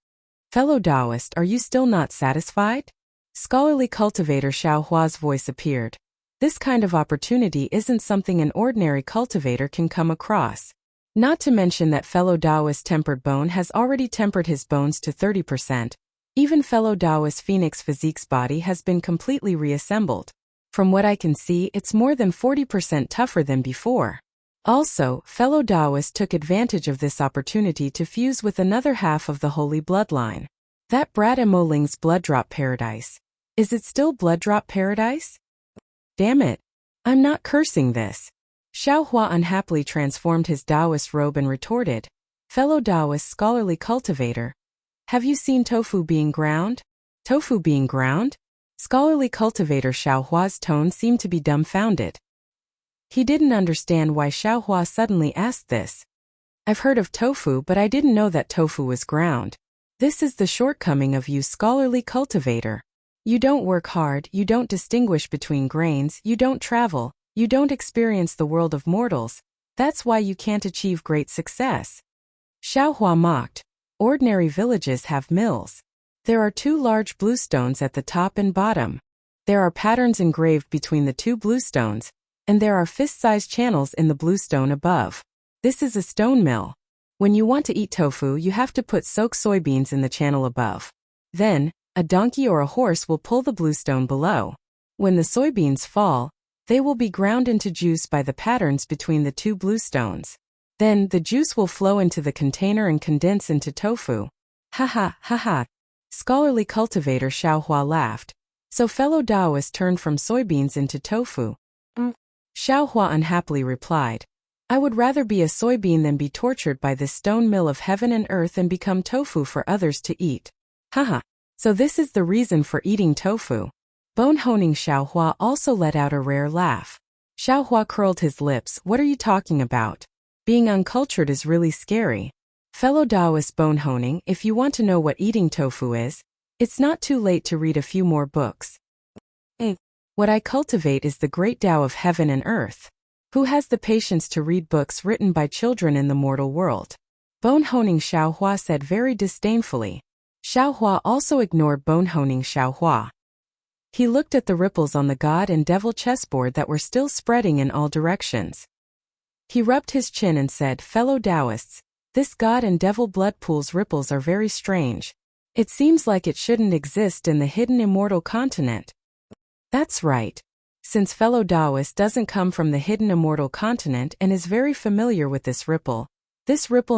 Fellow Taoist, are you still not satisfied? Scholarly cultivator Xiaohua's voice appeared. This kind of opportunity isn't something an ordinary cultivator can come across. Not to mention that fellow Taoist tempered bone has already tempered his bones to 30%. Even fellow Taoist Phoenix Physique's body has been completely reassembled. From what I can see, it's more than 40% tougher than before. Also, fellow Taoist took advantage of this opportunity to fuse with another half of the holy bloodline. That brat Emoling's blood drop paradise. Is it still blood drop paradise? Damn it. I'm not cursing this. Xiaohua unhappily transformed his Taoist robe and retorted, fellow Taoist scholarly cultivator, have you seen tofu being ground? Tofu being ground? Scholarly cultivator Xiaohua's tone seemed to be dumbfounded. He didn't understand why Xiaohua suddenly asked this. I've heard of tofu, but I didn't know that tofu was ground. This is the shortcoming of you, scholarly cultivator. You don't work hard, you don't distinguish between grains, you don't travel, you don't experience the world of mortals. That's why you can't achieve great success. Xiaohua mocked. Ordinary villages have mills. There are two large bluestones at the top and bottom. There are patterns engraved between the two bluestones, and there are fist-sized channels in the bluestone above. This is a stone mill. When you want to eat tofu, you have to put soaked soybeans in the channel above. Then, a donkey or a horse will pull the bluestone below. When the soybeans fall, they will be ground into juice by the patterns between the two bluestones. Then, the juice will flow into the container and condense into tofu. Ha ha, ha ha. Scholarly cultivator Xiaohua laughed. So fellow Taoist turned from soybeans into tofu. Xiaohua unhappily replied, I would rather be a soybean than be tortured by this stone mill of heaven and earth and become tofu for others to eat. Haha. So this is the reason for eating tofu. Bone-honing Xiaohua also let out a rare laugh. Xiaohua curled his lips. What are you talking about? Being uncultured is really scary. Fellow Taoist bone-honing, if you want to know what eating tofu is, it's not too late to read a few more books. What I cultivate is the great Tao of heaven and earth. Who has the patience to read books written by children in the mortal world? Bone-honing Xiaohua said very disdainfully. Xiaohua also ignored bone-honing Xiaohua. He looked at the ripples on the god and devil chessboard that were still spreading in all directions. He rubbed his chin and said, fellow Taoists, This god and devil blood pool's ripples are very strange. It seems like it shouldn't exist in the hidden immortal continent. That's right. Since fellow Taoist doesn't come from the hidden immortal continent and is very familiar with this ripple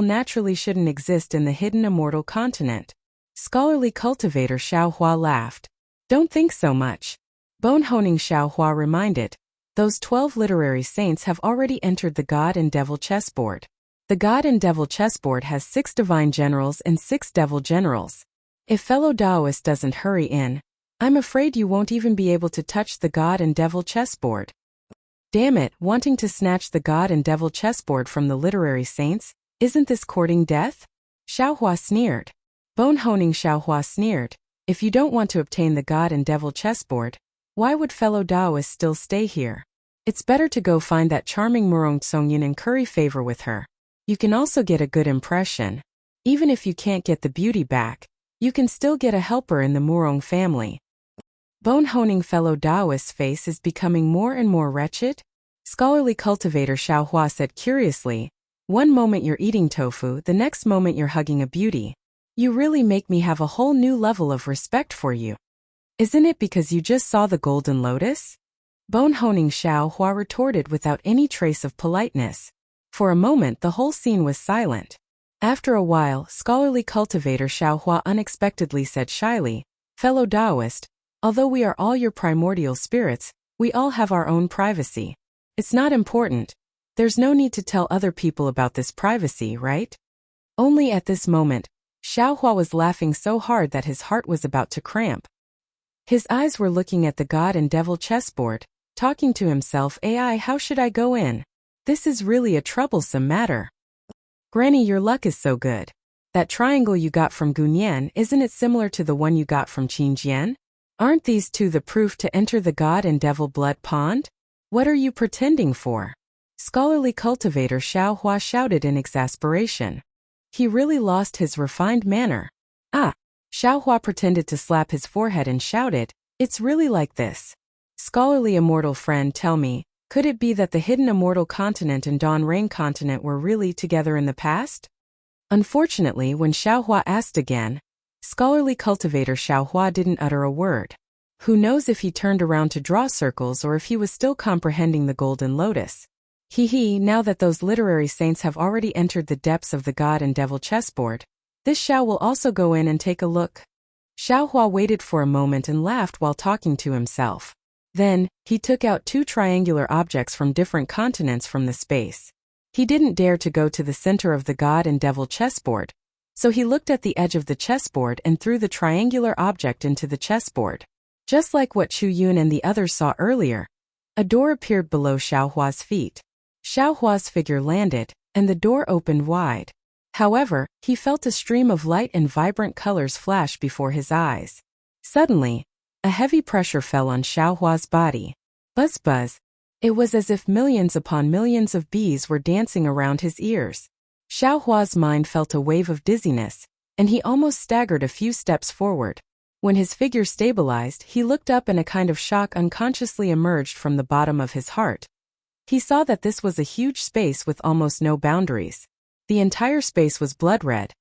naturally shouldn't exist in the hidden immortal continent. Scholarly cultivator Xiao Hua laughed. Don't think so much. Bone-honing Xiao Hua reminded. Those 12 literary saints have already entered the God and Devil chessboard. The God and Devil chessboard has 6 divine generals and 6 devil generals. If fellow Taoist doesn't hurry in, I'm afraid you won't even be able to touch the God and Devil chessboard. Damn it, wanting to snatch the God and Devil chessboard from the literary saints, isn't this courting death? Xiao Hua sneered. Bone-honing Xiao Hua sneered. If you don't want to obtain the God and Devil chessboard, why would fellow Taoists still stay here? It's better to go find that charming Murong Tsongyun and curry favor with her. You can also get a good impression. Even if you can't get the beauty back, you can still get a helper in the Murong family. Bone-honing fellow Taoist's face is becoming more and more wretched. Scholarly cultivator Xiao Hua said curiously, one moment you're eating tofu, the next moment you're hugging a beauty. You really make me have a whole new level of respect for you. Isn't it because you just saw the golden lotus? Bone-honing Xiao Hua retorted without any trace of politeness. For a moment the whole scene was silent. After a while, scholarly cultivator Xiao Hua unexpectedly said shyly, fellow Taoist, although we are all your primordial spirits, we all have our own privacy. It's not important. There's no need to tell other people about this privacy, right? Only at this moment, Xiao Hua was laughing so hard that his heart was about to cramp. His eyes were looking at the God and Devil chessboard, talking to himself, AI, how should I go in? This is really a troublesome matter. Granny, your luck is so good. That triangle you got from Gunyan, isn't it similar to the one you got from Qingjian? Aren't these two the proof to enter the God and Devil blood pond? What are you pretending for? Scholarly cultivator Xiao Hua shouted in exasperation. He really lost his refined manner. Ah! Xiao Hua pretended to slap his forehead and shouted, it's really like this. Scholarly immortal friend, tell me, could it be that the hidden immortal continent and Dawn Rain continent were really together in the past? Unfortunately, when Xiao Hua asked again, scholarly cultivator Xiao Hua didn't utter a word. Who knows if he turned around to draw circles or if he was still comprehending the golden lotus. Now that those literary saints have already entered the depths of the God and Devil chessboard, this Xiao will also go in and take a look. Xiao Hua waited for a moment and laughed while talking to himself. Then, he took out 2 triangular objects from different continents from the space. He didn't dare to go to the center of the God and Devil chessboard, so he looked at the edge of the chessboard and threw the triangular object into the chessboard. Just like what Chu Yun and the others saw earlier, a door appeared below Xiao Hua's feet. Xiao Hua's figure landed, and the door opened wide. However, he felt a stream of light and vibrant colors flash before his eyes. Suddenly, a heavy pressure fell on Xiao Hua's body. Buzz buzz. It was as if millions upon millions of bees were dancing around his ears. Xiao Hua's mind felt a wave of dizziness, and he almost staggered a few steps forward. When his figure stabilized, he looked up and a kind of shock unconsciously emerged from the bottom of his heart. He saw that this was a huge space with almost no boundaries. The entire space was blood red,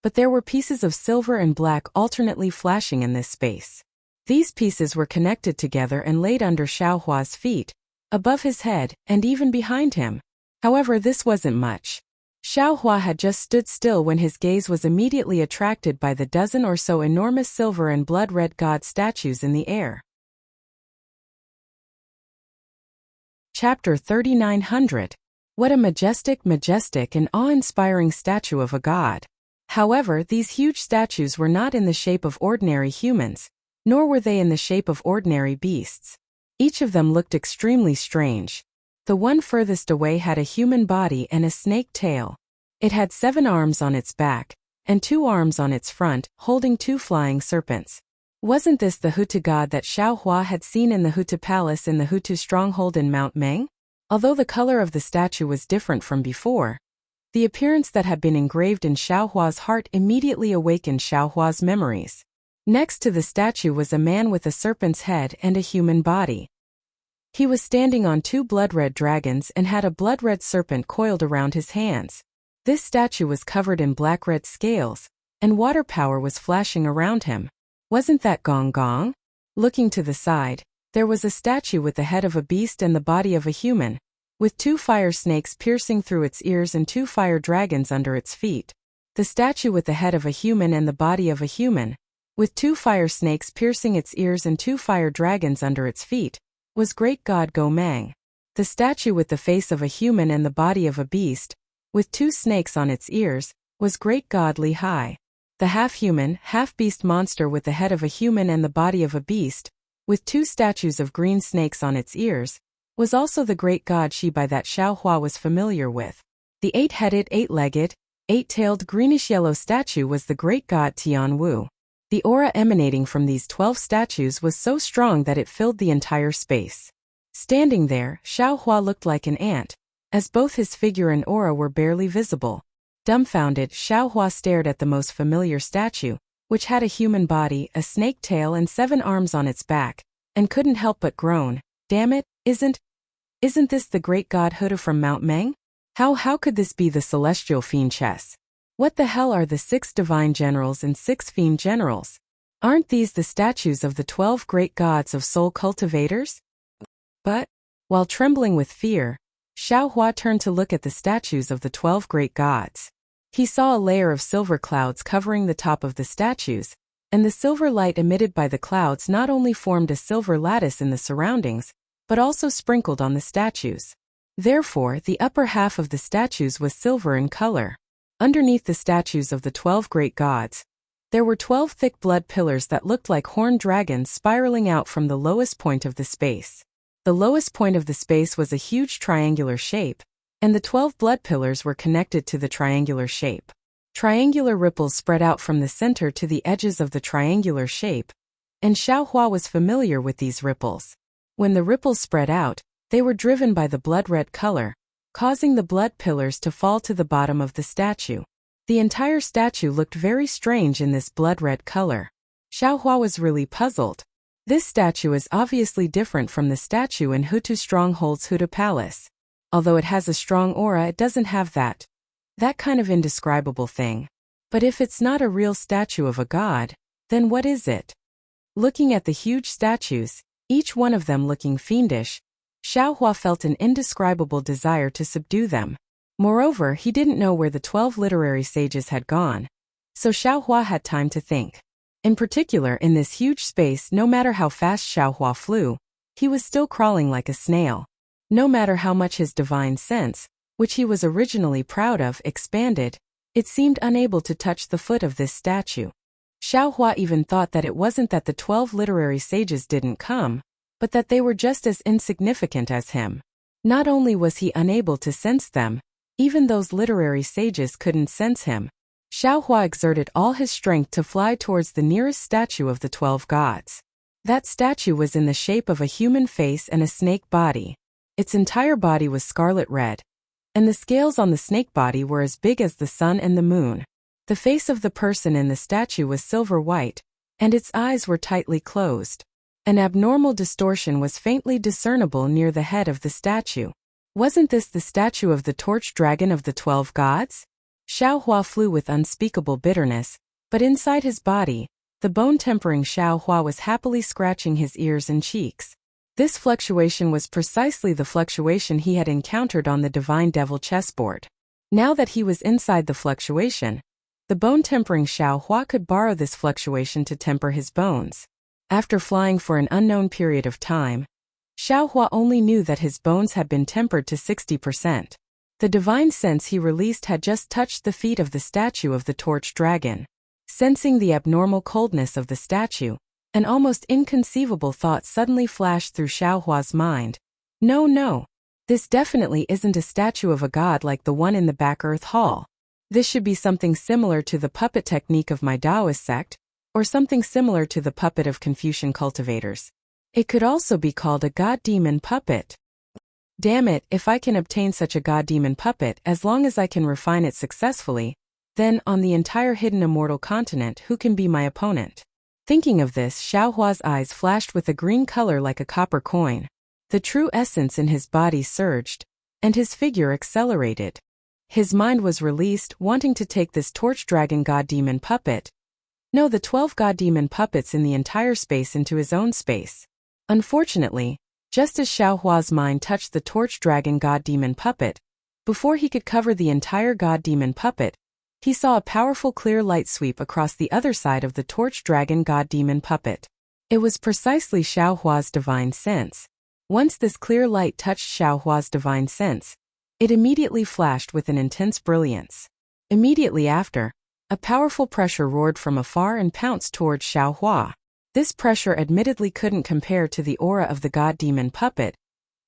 but there were pieces of silver and black alternately flashing in this space. These pieces were connected together and laid under Xiao Hua's feet, above his head, and even behind him. However, this wasn't much. Xiao Hua had just stood still when his gaze was immediately attracted by the dozen or so enormous silver and blood-red god statues in the air. Chapter 3900. What a majestic and awe-inspiring statue of a god. However, these huge statues were not in the shape of ordinary humans, nor were they in the shape of ordinary beasts. Each of them looked extremely strange. The one furthest away had a human body and a snake tail. It had 7 arms on its back, and 2 arms on its front, holding 2 flying serpents. Wasn't this the Hutu god that Xiao Hua had seen in the Hutu palace in the Hutu stronghold in Mount Meng? Although the color of the statue was different from before, the appearance that had been engraved in Xiao Hua's heart immediately awakened Xiao Hua's memories. Next to the statue was a man with a serpent's head and a human body. He was standing on 2 blood-red dragons and had a blood-red serpent coiled around his hands. This statue was covered in black-red scales, and water power was flashing around him. Wasn't that Gong Gong? Looking to the side, there was a statue with the head of a beast and the body of a human, with 2 fire snakes piercing through its ears and 2 fire dragons under its feet. The statue with the head of a human and the body of a human, with 2 fire snakes piercing its ears and 2 fire dragons under its feet, was great god Go Mang. The statue with the face of a human and the body of a beast, with 2 snakes on its ears, was great god Li Hai. The half-human, half-beast monster with the head of a human and the body of a beast, with 2 statues of green snakes on its ears, was also the great god Shi Bai that Xiao Hua was familiar with. The 8-headed, 8-legged, 8-tailed greenish-yellow statue was the great god Tian Wu. The aura emanating from these 12 statues was so strong that it filled the entire space. Standing there, Xiao Hua looked like an ant, as both his figure and aura were barely visible. Dumbfounded, Xiao Hua stared at the most familiar statue, which had a human body, a snake tail and 7 arms on its back, and couldn't help but groan. Damn it, isn't this the great god Huda from Mount Meng? How could this be the celestial fiend chess? What the hell are the 6 divine generals and 6 fiend generals? Aren't these the statues of the 12 great gods of soul cultivators? But, while trembling with fear, Xiao Hua turned to look at the statues of the 12 great gods. He saw a layer of silver clouds covering the top of the statues, and the silver light emitted by the clouds not only formed a silver lattice in the surroundings, but also sprinkled on the statues. Therefore, the upper half of the statues was silver in color. Underneath the statues of the 12 great gods, there were 12 thick blood pillars that looked like horned dragons spiraling out from the lowest point of the space. The lowest point of the space was a huge triangular shape, and the 12 blood pillars were connected to the triangular shape. Triangular ripples spread out from the center to the edges of the triangular shape, and Xiao Hua was familiar with these ripples. When the ripples spread out, they were driven by the blood-red color, causing the blood pillars to fall to the bottom of the statue. The entire statue looked very strange in this blood-red color. Xiao Hua was really puzzled. This statue is obviously different from the statue in Hutu Stronghold's Hutu Palace. Although it has a strong aura, it doesn't have that kind of indescribable thing. But if it's not a real statue of a god, then what is it? Looking at the huge statues, each one of them looking fiendish, Xiao Hua felt an indescribable desire to subdue them. Moreover, he didn't know where the 12 literary sages had gone, so Xiao Hua had time to think. In particular, in this huge space, no matter how fast Xiao Hua flew, he was still crawling like a snail. No matter how much his divine sense, which he was originally proud of, expanded, it seemed unable to touch the foot of this statue. Xiao Hua even thought that it wasn't that the 12 literary sages didn't come, but that they were just as insignificant as him. Not only was he unable to sense them, even those literary sages couldn't sense him. Xiao Hua exerted all his strength to fly towards the nearest statue of the 12 gods. That statue was in the shape of a human face and a snake body. Its entire body was scarlet red, and the scales on the snake body were as big as the sun and the moon. The face of the person in the statue was silver white, and its eyes were tightly closed. An abnormal distortion was faintly discernible near the head of the statue. Wasn't this the statue of the torch dragon of the 12 gods? Xiao Hua flew with unspeakable bitterness, but inside his body, the bone-tempering Xiao Hua was happily scratching his ears and cheeks. This fluctuation was precisely the fluctuation he had encountered on the Divine Devil chessboard. Now that he was inside the fluctuation, the bone-tempering Xiao Hua could borrow this fluctuation to temper his bones. After flying for an unknown period of time, Xiao Hua only knew that his bones had been tempered to 60%. The divine sense he released had just touched the feet of the statue of the torch dragon. Sensing the abnormal coldness of the statue, an almost inconceivable thought suddenly flashed through Xiao Hua's mind. No. This definitely isn't a statue of a god like the one in the back Earth Hall. This should be something similar to the puppet technique of my Taoist sect, or something similar to the puppet of Confucian cultivators. It could also be called a god-demon puppet. Damn it, if I can obtain such a god-demon puppet, as long as I can refine it successfully, then, on the entire hidden immortal continent, who can be my opponent? Thinking of this, Xiao Hua's eyes flashed with a green color like a copper coin. The true essence in his body surged, and his figure accelerated. His mind was released, wanting to take this torch dragon god demon puppet. No, the 12 god demon puppets in the entire space into his own space. Unfortunately, just as Xiao Hua's mind touched the torch dragon god demon puppet, before he could cover the entire god demon puppet, he saw a powerful clear light sweep across the other side of the torch dragon god demon puppet. It was precisely Xiao Hua's divine sense. Once this clear light touched Xiao Hua's divine sense, it immediately flashed with an intense brilliance. Immediately after, a powerful pressure roared from afar and pounced towards Xiao Hua. This pressure admittedly couldn't compare to the aura of the god demon puppet,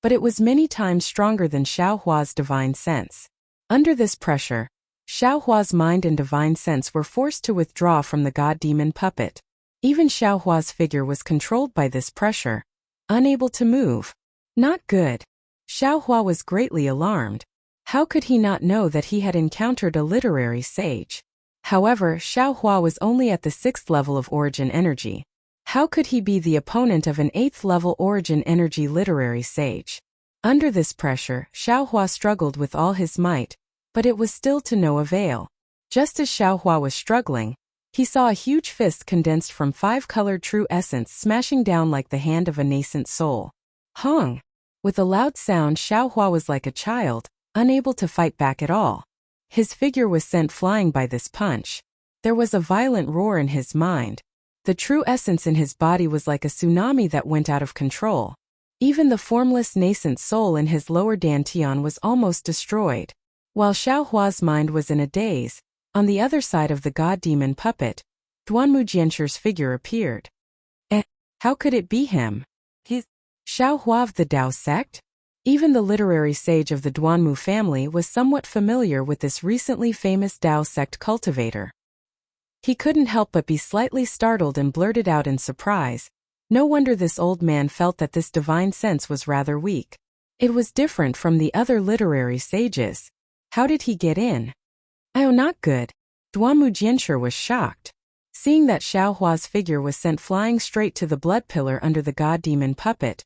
but it was many times stronger than Xiao Hua's divine sense. Under this pressure, Xiao Hua's mind and divine sense were forced to withdraw from the god demon puppet. Even Xiao Hua's figure was controlled by this pressure, unable to move. Not good. Xiao Hua was greatly alarmed. How could he not know that he had encountered a literary sage? However, Xiao Hua was only at the 6th level of origin energy. How could he be the opponent of an 8th level origin energy literary sage? Under this pressure, Xiao Hua struggled with all his might, but it was still to no avail. Just as Xiao Hua was struggling, he saw a huge fist condensed from 5-colored true essence smashing down like the hand of a nascent soul. Hong! With a loud sound, Xiao Hua was like a child, unable to fight back at all. His figure was sent flying by this punch. There was a violent roar in his mind. The true essence in his body was like a tsunami that went out of control. Even the formless nascent soul in his lower dantian was almost destroyed. While Xiao Hua's mind was in a daze, on the other side of the god demon puppet, Duanmu Jianshi's figure appeared. How could it be him? Xiao Hua of the Dao sect? Even the literary sage of the Duanmu family was somewhat familiar with this recently famous Dao sect cultivator. He couldn't help but be slightly startled and blurted out in surprise. No wonder this old man felt that this divine sense was rather weak. It was different from the other literary sages. How did he get in? Oh, not good. Duanmu Jianshi was shocked. Seeing that Xiao Hua's figure was sent flying straight to the blood pillar under the god demon puppet,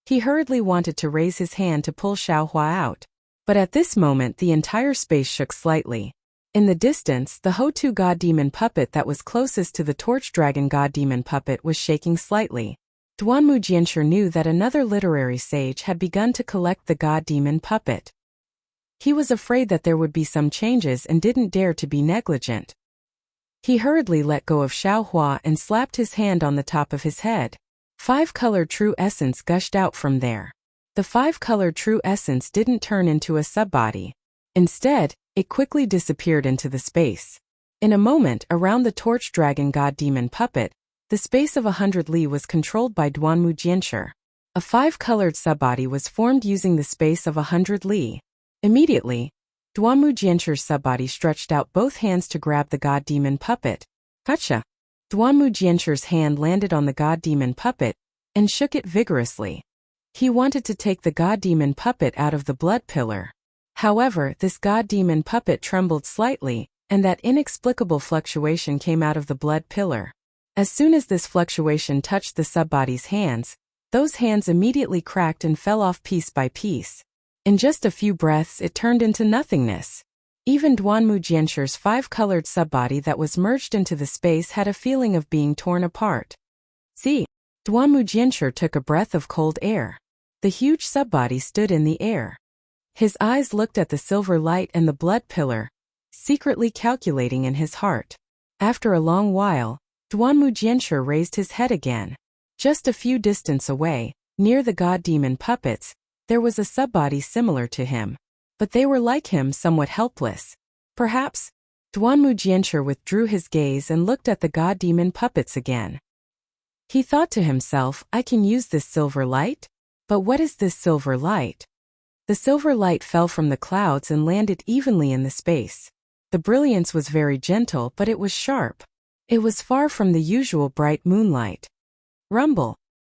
he hurriedly wanted to raise his hand to pull Xiao Hua out. But at this moment the entire space shook slightly. In the distance, the Ho-Tu god demon puppet that was closest to the torch dragon god demon puppet was shaking slightly. Duanmu Jianshi knew that another literary sage had begun to collect the god demon puppet. He was afraid that there would be some changes and didn't dare to be negligent. He hurriedly let go of Xiao Hua and slapped his hand on the top of his head. 5-colored true essence gushed out from there. The 5-colored true essence didn't turn into a subbody. Instead, it quickly disappeared into the space. In a moment, around the torch dragon god demon puppet, the space of 100 li was controlled by Duanmu Jianshi. A 5-colored subbody was formed using the space of 100 li. Immediately, Duanmu Jianshi's subbody stretched out both hands to grab the god demon puppet. Gotcha! Duanmu Jianshi's hand landed on the god demon puppet and shook it vigorously. He wanted to take the god demon puppet out of the blood pillar. However, this god demon puppet trembled slightly, and that inexplicable fluctuation came out of the blood pillar. As soon as this fluctuation touched the subbody's hands, those hands immediately cracked and fell off piece by piece. In just a few breaths it turned into nothingness. Even Duanmu Jianshi's 5-colored subbody that was merged into the space had a feeling of being torn apart. See, Duanmu Jianshi took a breath of cold air. The huge subbody stood in the air. His eyes looked at the silver light and the blood pillar, secretly calculating in his heart. After a long while, Duanmu Jianshi raised his head again. Just a few distance away, near the god demon puppets, there was a subbody similar to him. But they were like him, somewhat helpless. Perhaps, Duanmu Jianshi withdrew his gaze and looked at the god demon puppets again. He thought to himself, I can use this silver light? But what is this silver light? The silver light fell from the clouds and landed evenly in the space. The brilliance was very gentle, but it was sharp. It was far from the usual bright moonlight. Rumble.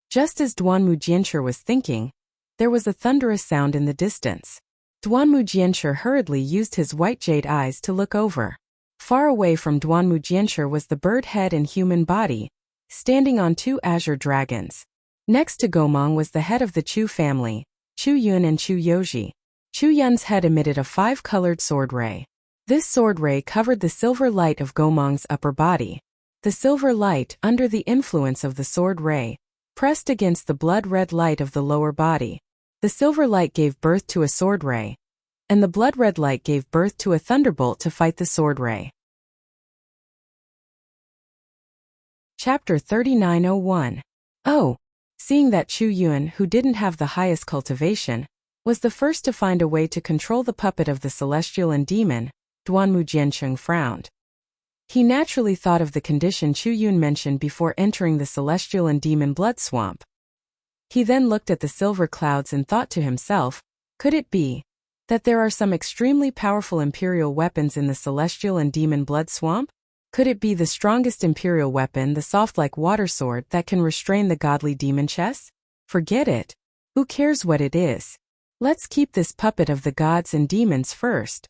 Just as Duanmu Jianshi was thinking, there was a thunderous sound in the distance. Duanmu Jianshi hurriedly used his white jade eyes to look over. Far away from Duanmu Jianshi was the bird head and human body, standing on 2 azure dragons. Next to Gomang was the head of the Chu family, Chu Yun and Chu Yoji. Chu Yun's head emitted a 5-colored sword ray. This sword ray covered the silver light of Gomang's upper body. The silver light, under the influence of the sword ray, pressed against the blood-red light of the lower body. The silver light gave birth to a sword ray, and the blood-red light gave birth to a thunderbolt to fight the sword ray. Chapter 3901. Oh! Seeing that Chu Yun, who didn't have the highest cultivation, was the first to find a way to control the puppet of the celestial and demon, Duanmu Jiancheng frowned. He naturally thought of the condition Chu Yun mentioned before entering the celestial and demon blood swamp. He then looked at the silver clouds and thought to himself, could it be that there are some extremely powerful imperial weapons in the celestial and demon blood swamp? Could it be the strongest imperial weapon, the soft-like water sword that can restrain the godly demon chess? Forget it. Who cares what it is? Let's keep this puppet of the gods and demons first.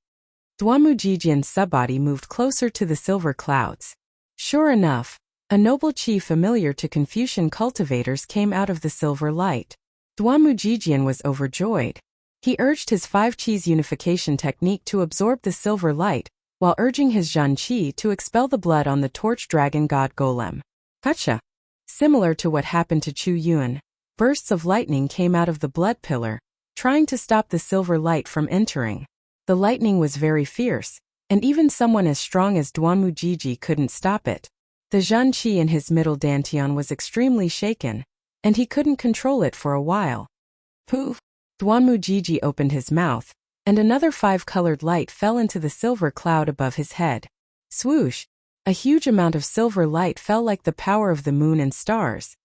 Duanmu Jijian's subbody moved closer to the silver clouds. Sure enough, a noble chi familiar to Confucian cultivators came out of the silver light. Duanmu Jijian was overjoyed. He urged his 5 Chi's unification technique to absorb the silver light, while urging his Zhan Qi to expel the blood on the torch dragon god golem. Gotcha! Similar to what happened to Chu Yun, bursts of lightning came out of the blood pillar, trying to stop the silver light from entering. The lightning was very fierce, and even someone as strong as Duanmu Jiji couldn't stop it. The Zhan Qi in his middle dantian was extremely shaken, and he couldn't control it for a while. Poof! Duanmu Jiji opened his mouth, and another 5-colored light fell into the silver cloud above his head. Swoosh! A huge amount of silver light fell like the power of the moon and stars.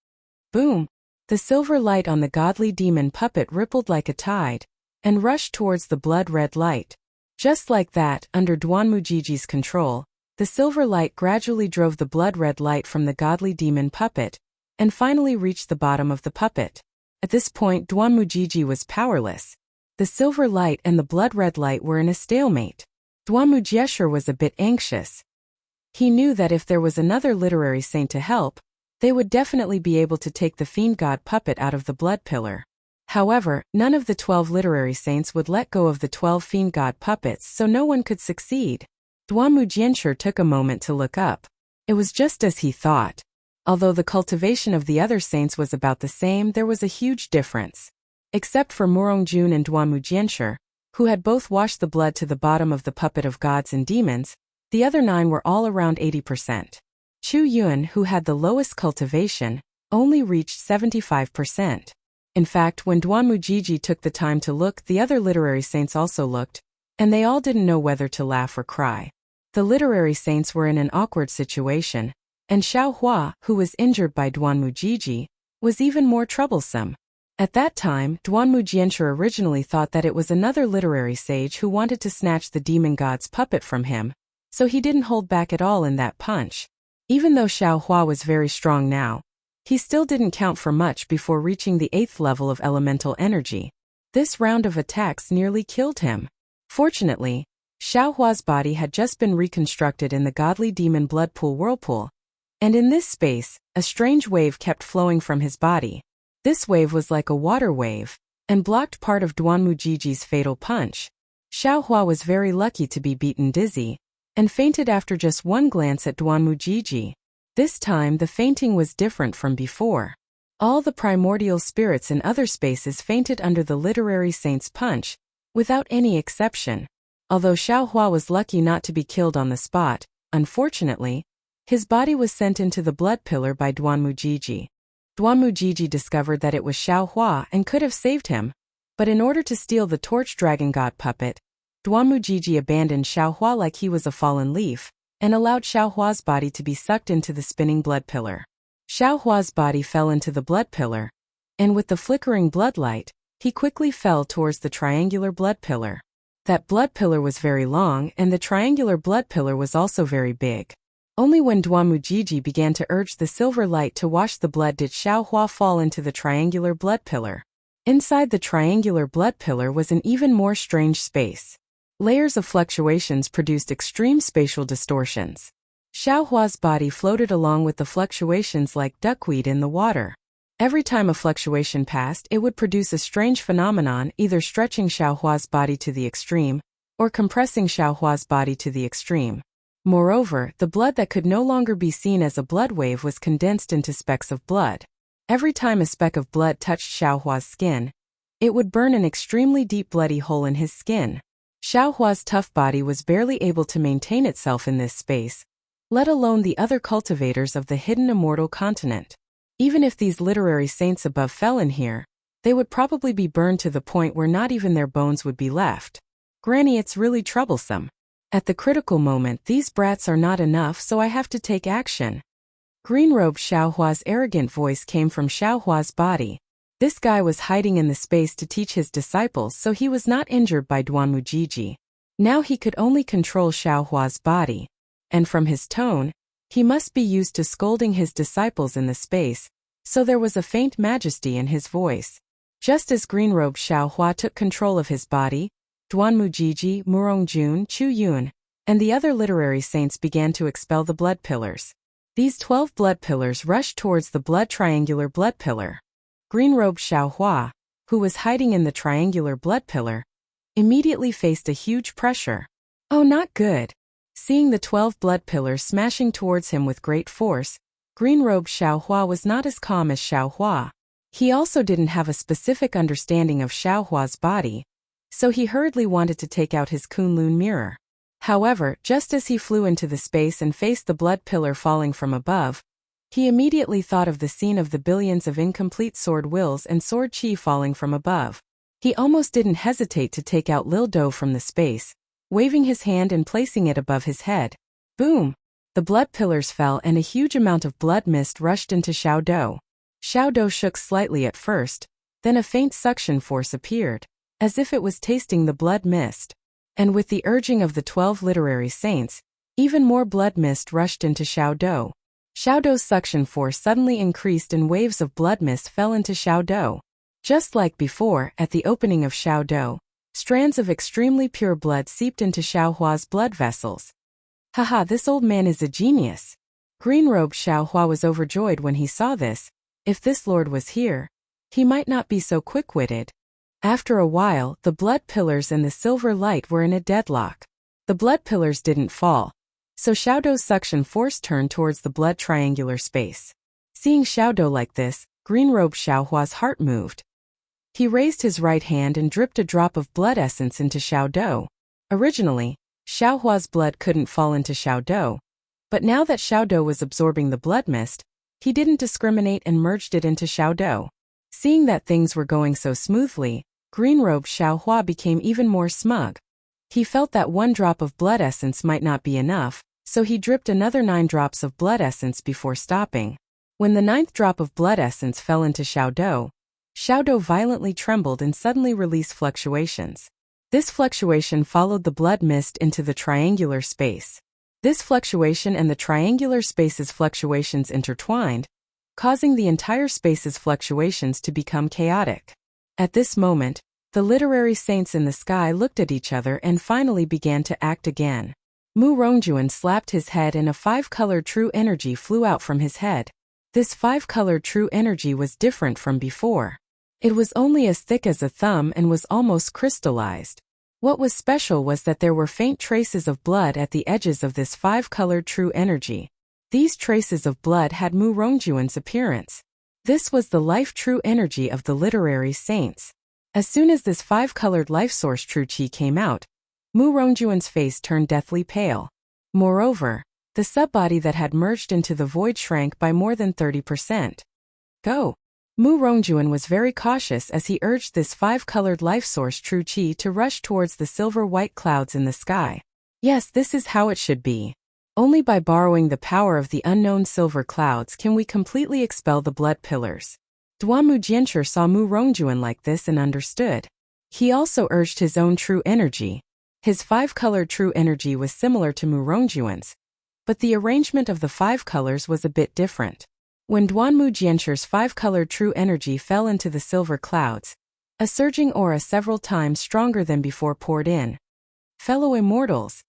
Boom! The silver light on the godly demon puppet rippled like a tide, and rushed towards the blood-red light. Just like that, under Duanmu Jiji's control, the silver light gradually drove the blood-red light from the godly demon puppet, and finally reached the bottom of the puppet. At this point, Duanmu Jiji was powerless. The silver light and the blood-red light were in a stalemate. Duanmu Jiesher was a bit anxious. He knew that if there was another literary saint to help, they would definitely be able to take the fiend god puppet out of the blood pillar. However, none of the 12 literary saints would let go of the 12 fiend god puppets, so no one could succeed. Duanmu Jiesher took a moment to look up. It was just as he thought. Although the cultivation of the other saints was about the same, there was a huge difference. Except for Morongjun and Duanmu Jiesher, who had both washed the blood to the bottom of the puppet of gods and demons, the other 9 were all around 80%. Chu Yun, who had the lowest cultivation, only reached 75%. In fact, when Duanmu Jiji took the time to look, the other literary saints also looked, and they all didn't know whether to laugh or cry. The literary saints were in an awkward situation, and Xiao Hua, who was injured by Duanmu Jiji, was even more troublesome. At that time, Duanmu Jiesher originally thought that it was another literary sage who wanted to snatch the demon god's puppet from him, so he didn't hold back at all in that punch. Even though Xiao Hua was very strong now, he still didn't count for much before reaching the 8th level of elemental energy. This round of attacks nearly killed him. Fortunately, Xiao Hua's body had just been reconstructed in the godly demon blood pool whirlpool, and in this space, a strange wave kept flowing from his body. This wave was like a water wave, and blocked part of Duanmu Jiji's fatal punch. Xiao Hua was very lucky to be beaten dizzy, and fainted after just one glance at Duanmu Jiji. This time the fainting was different from before. All the primordial spirits in other spaces fainted under the literary saint's punch, without any exception. Although Xiao Hua was lucky not to be killed on the spot, unfortunately, his body was sent into the blood pillar by Duanmu Jiji. Duanmu Jiji discovered that it was Xiao Hua and could have saved him, but in order to steal the torch dragon god puppet, Duanmu Jiji abandoned Xiao Hua like he was a fallen leaf, and allowed Xiao Hua's body to be sucked into the spinning blood pillar. Xiao Hua's body fell into the blood pillar, and with the flickering bloodlight, he quickly fell towards the triangular blood pillar. That blood pillar was very long, and the triangular blood pillar was also very big. Only when Duanmu Jiji began to urge the silver light to wash the blood did Xiao Hua fall into the triangular blood pillar. Inside the triangular blood pillar was an even more strange space. Layers of fluctuations produced extreme spatial distortions. Xiao Hua's body floated along with the fluctuations like duckweed in the water. Every time a fluctuation passed, it would produce a strange phenomenon, either stretching Xiaohua's body to the extreme, or compressing Xiaohua's body to the extreme. Moreover, the blood that could no longer be seen as a blood wave was condensed into specks of blood. Every time a speck of blood touched Xiaohua's skin, it would burn an extremely deep bloody hole in his skin. Xiaohua's tough body was barely able to maintain itself in this space, let alone the other cultivators of the hidden immortal continent. Even if these literary saints above fell in here, they would probably be burned to the point where not even their bones would be left. Granny, it's really troublesome. At the critical moment, these brats are not enough, so I have to take action. Green-robed Xiaohua's arrogant voice came from Xiaohua's body. This guy was hiding in the space to teach his disciples, so he was not injured by Duanmujiji. Now he could only control Xiaohua's body. And from his tone, he must be used to scolding his disciples in the space, so there was a faint majesty in his voice. Just as green-robed Xiaohua took control of his body, Duanmujiji, Murongjun, Chu Yun, and the other literary saints began to expel the blood pillars. These 12 blood pillars rushed towards the triangular blood pillar. Green-robed Xiaohua, who was hiding in the triangular blood pillar, immediately faced a huge pressure. Oh, not good. Seeing the 12 blood pillars smashing towards him with great force, green-robed Xiaohua was not as calm as Xiaohua. He also didn't have a specific understanding of Xiaohua's body, so he hurriedly wanted to take out his Kunlun mirror. However, just as he flew into the space and faced the blood pillar falling from above, he immediately thought of the scene of the billions of incomplete sword wills and sword chi falling from above. He almost didn't hesitate to take out Lil Do from the space, waving his hand and placing it above his head. Boom! The blood pillars fell and a huge amount of blood mist rushed into Xiao Do. Xiao Do shook slightly at first, then a faint suction force appeared, as if it was tasting the blood mist. And with the urging of the 12 literary saints, even more blood mist rushed into Xiao Do. Xiao Do's suction force suddenly increased and waves of blood mist fell into Xiao Do. Just like before, at the opening of Xiao Do, strands of extremely pure blood seeped into Xiaohua's blood vessels. Haha, this old man is a genius. Green-robed Xiaohua was overjoyed when he saw this. If this lord was here, he might not be so quick-witted. After a while, the blood pillars and the silver light were in a deadlock. The blood pillars didn't fall, so Xiao Do's suction force turned towards the blood triangular space. Seeing Xiao Do like this, green-robed Xiaohua's heart moved. He raised his right hand and dripped a drop of blood essence into Xiao Do. Originally, Xiaohua's blood couldn't fall into Xiao Do, but now that Xiao Do was absorbing the blood mist, he didn't discriminate and merged it into Xiao Do. Seeing that things were going so smoothly, green-robed Xiaohua became even more smug. He felt that one drop of blood essence might not be enough, so he dripped another 9 drops of blood essence before stopping. When the 9th drop of blood essence fell into Xiao Do violently trembled and suddenly released fluctuations. This fluctuation followed the blood mist into the triangular space. This fluctuation and the triangular space's fluctuations intertwined, causing the entire space's fluctuations to become chaotic. At this moment, the literary saints in the sky looked at each other and finally began to act again. Mu Rongjuan slapped his head and a 5-colored true energy flew out from his head. This 5-colored true energy was different from before. It was only as thick as a thumb and was almost crystallized. What was special was that there were faint traces of blood at the edges of this 5-colored true energy. These traces of blood had Mu Rongjuan's appearance. This was the life true energy of the literary saints. As soon as this 5-colored life source true chi came out, Mu Rongjuan's face turned deathly pale. Moreover, the subbody that had merged into the void shrank by more than 30%. Go! Mu Rongjuan was very cautious as he urged this 5-colored life source true chi to rush towards the silver-white clouds in the sky. Yes, this is how it should be. Only by borrowing the power of the unknown silver clouds can we completely expel the blood pillars. Duanmu Jianshi saw Mu Rongjuan like this and understood. He also urged his own true energy. His 5-colored true energy was similar to Mu Rongjuan's, but the arrangement of the 5 colors was a bit different. When Duanmu Jianshi's 5-colored true energy fell into the silver clouds, a surging aura several times stronger than before poured in. Fellow immortals,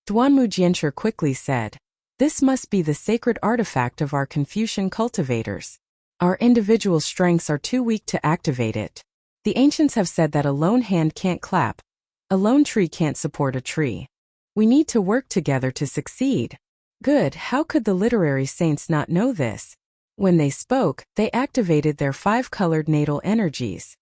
Duanmu Jianshi quickly said, this must be the sacred artifact of our Confucian cultivators. Our individual strengths are too weak to activate it. The ancients have said that a lone hand can't clap, a lone tree can't support a tree. We need to work together to succeed. Good, how could the literary saints not know this? When they spoke, they activated their 5-colored natal energies.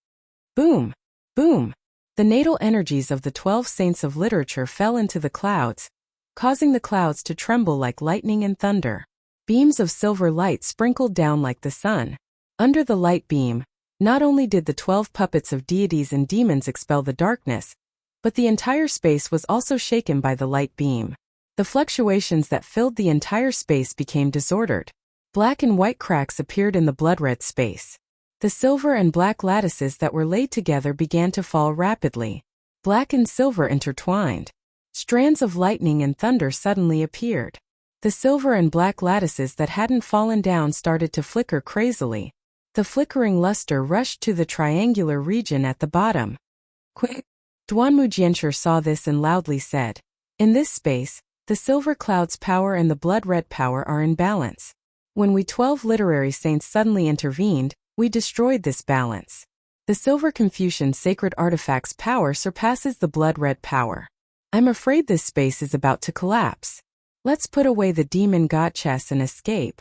Boom! Boom! The natal energies of the 12 saints of literature fell into the clouds, causing the clouds to tremble like lightning and thunder. Beams of silver light sprinkled down like the sun. Under the light beam, not only did the 12 puppets of deities and demons expel the darkness, but the entire space was also shaken by the light beam. The fluctuations that filled the entire space became disordered. Black and white cracks appeared in the blood-red space. The silver and black lattices that were laid together began to fall rapidly. Black and silver intertwined. Strands of lightning and thunder suddenly appeared. The silver and black lattices that hadn't fallen down started to flicker crazily. The flickering luster rushed to the triangular region at the bottom. Quick! Duanmu Jianshi saw this and loudly said, "In this space, the silver cloud's power and the blood-red power are in balance. When we 12 literary saints suddenly intervened, we destroyed this balance. The silver Confucian sacred artifact's power surpasses the blood-red power. I'm afraid this space is about to collapse. Let's put away the demon god chess and escape."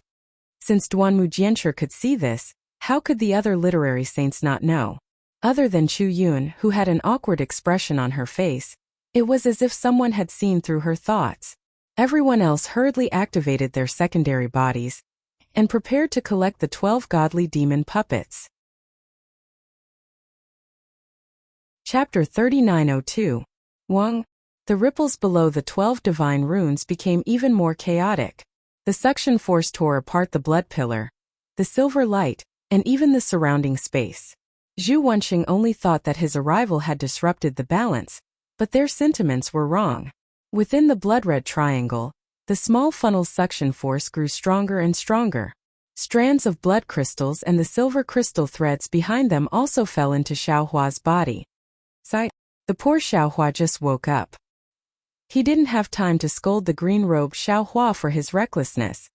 Since Duanmu Jianshi could see this, how could the other literary saints not know? Other than Chu Yun, who had an awkward expression on her face, it was as if someone had seen through her thoughts. Everyone else hurriedly activated their secondary bodies and prepared to collect the 12 godly demon puppets. Chapter 3902. Wang. The ripples below the 12 divine runes became even more chaotic. The suction force tore apart the blood pillar, the silver light, and even the surrounding space. Zhu Wenxing only thought that his arrival had disrupted the balance, but their sentiments were wrong. Within the blood-red triangle, the small funnel's suction force grew stronger and stronger. Strands of blood crystals and the silver crystal threads behind them also fell into Xiaohua's body. Sigh. The poor Xiaohua just woke up. He didn't have time to scold the green-robed Xiaohua for his recklessness.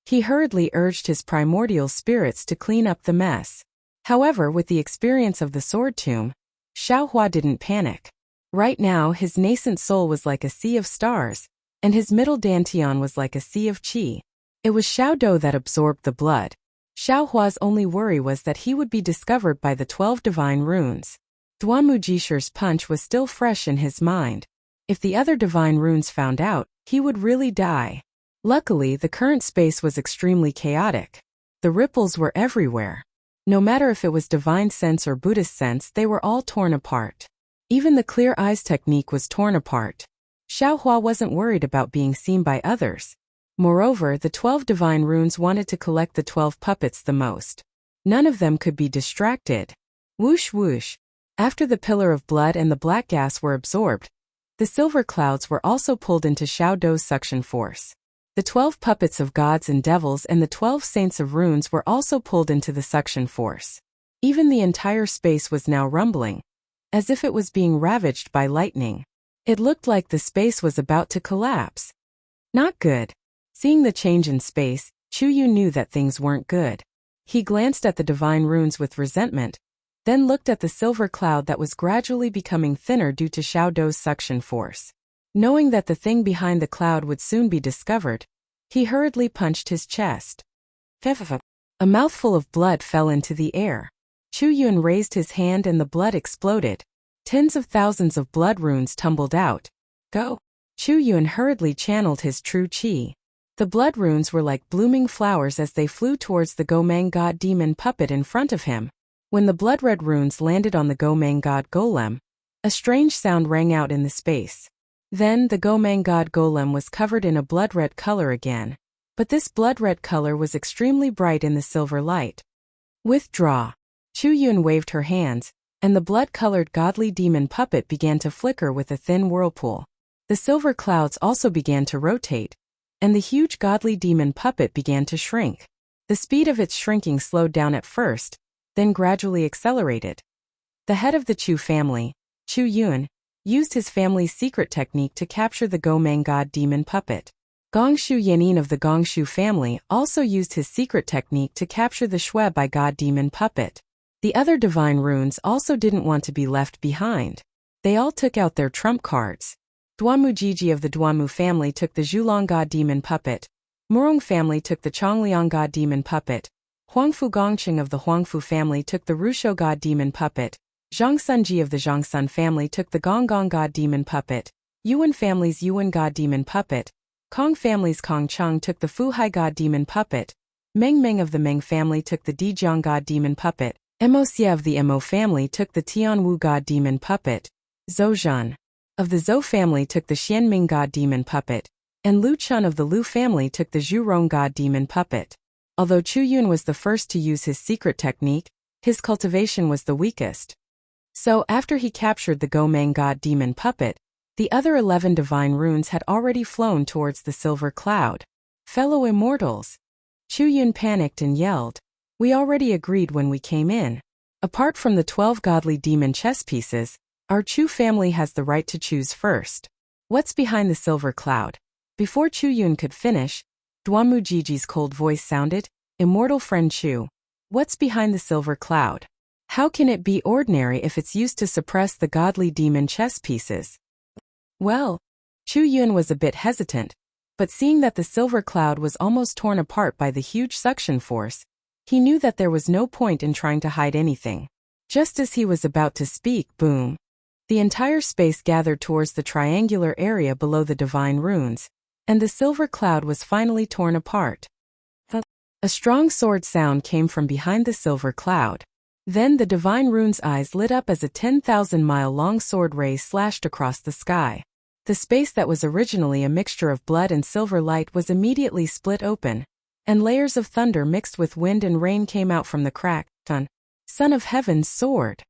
He hurriedly urged his primordial spirits to clean up the mess. However, with the experience of the sword tomb, Xiaohua didn't panic. Right now, his nascent soul was like a sea of stars, and his middle dantian was like a sea of qi. It was Xiaodou that absorbed the blood. Xiaohua's only worry was that he would be discovered by the 12 divine runes. Duanmu Jishi's punch was still fresh in his mind. If the other divine runes found out, he would really die. Luckily, the current space was extremely chaotic. The ripples were everywhere. No matter if it was divine sense or Buddhist sense, they were all torn apart. Even the clear eyes technique was torn apart. Xiaohua wasn't worried about being seen by others. Moreover, the 12 divine runes wanted to collect the 12 puppets the most. None of them could be distracted. Whoosh whoosh. After the pillar of blood and the black gas were absorbed, the silver clouds were also pulled into Xiaodou's suction force. The 12 puppets of gods and devils and the 12 saints of runes were also pulled into the suction force. Even the entire space was now rumbling, as if it was being ravaged by lightning. It looked like the space was about to collapse. Not good. Seeing the change in space, Chu Yu knew that things weren't good. He glanced at the divine runes with resentment, then looked at the silver cloud that was gradually becoming thinner due to Xiaodou's suction force. Knowing that the thing behind the cloud would soon be discovered, he hurriedly punched his chest. A mouthful of blood fell into the air. Chu Yun raised his hand and the blood exploded. Tens of thousands of blood runes tumbled out. Go! Chu Yun hurriedly channeled his true qi. The blood runes were like blooming flowers as they flew towards the Gomang god demon puppet in front of him. When the blood-red runes landed on the Gomang god golem, a strange sound rang out in the space. Then the Gomang god golem was covered in a blood-red color again. But this blood-red color was extremely bright in the silver light. Withdraw. Chu Yun waved her hands, and the blood-colored godly demon puppet began to flicker with a thin whirlpool. The silver clouds also began to rotate, and the huge godly demon puppet began to shrink. The speed of its shrinking slowed down at first, then gradually accelerated. The head of the Chu family, Chu Yun, used his family's secret technique to capture the Gomang god demon puppet. Gongshu Yanin of the Gongshu family also used his secret technique to capture the Shui by God demon puppet. The other divine runes also didn't want to be left behind. They all took out their trump cards. Duanmu Jiji of the Duanmu family took the Zhulong God demon puppet. Murong family took the Chongliang God demon puppet. Huangfu Gongqing of the Huangfu family took the Rushou God demon puppet. Zhang Sunji of the Zhangsun family took the Gonggong God demon puppet. Yuan family's Yuan God demon puppet. Kong family's Kong Cheng took the Fuhai God demon puppet. Meng Meng of the Meng family took the Dijiang God demon puppet. Mo Xie of the Mo family took the Tianwu God demon puppet. Zhou Zhan of the Zhou family took the Xianming God demon puppet. And Lu Chun of the Lu family took the Zhurong God demon puppet. Although Chu Yun was the first to use his secret technique, his cultivation was the weakest. So after he captured the Gomeng God demon puppet, the other 11 divine runes had already flown towards the silver cloud. Fellow immortals! Chu Yun panicked and yelled. We already agreed when we came in. Apart from the 12 godly demon chess pieces, our Chu family has the right to choose first. What's behind the silver cloud? Before Chu Yun could finish, Duanmu Jiji's cold voice sounded, Immortal friend Chu. What's behind the silver cloud? How can it be ordinary if it's used to suppress the godly demon chess pieces? Well, Chu Yun was a bit hesitant, but seeing that the silver cloud was almost torn apart by the huge suction force, he knew that there was no point in trying to hide anything. Just as he was about to speak, boom! The entire space gathered towards the triangular area below the divine runes, and the silver cloud was finally torn apart. A strong sword sound came from behind the silver cloud. Then the divine rune's eyes lit up as a 10,000-mile-long sword ray slashed across the sky. The space that was originally a mixture of blood and silver light was immediately split open, and layers of thunder mixed with wind and rain came out from the crack. Son of Heaven's sword!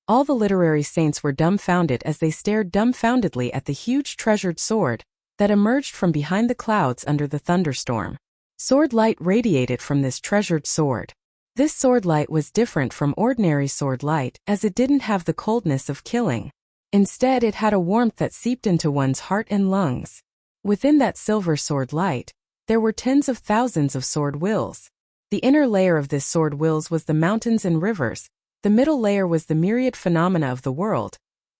All the literary saints were dumbfounded as they stared dumbfoundedly at the huge treasured sword that emerged from behind the clouds under the thunderstorm. Sword light radiated from this treasured sword. This sword light was different from ordinary sword light as it didn't have the coldness of killing. Instead, it had a warmth that seeped into one's heart and lungs. Within that silver sword light, there were tens of thousands of sword wills. The inner layer of this sword wills was the mountains and rivers, the middle layer was the myriad phenomena of the world,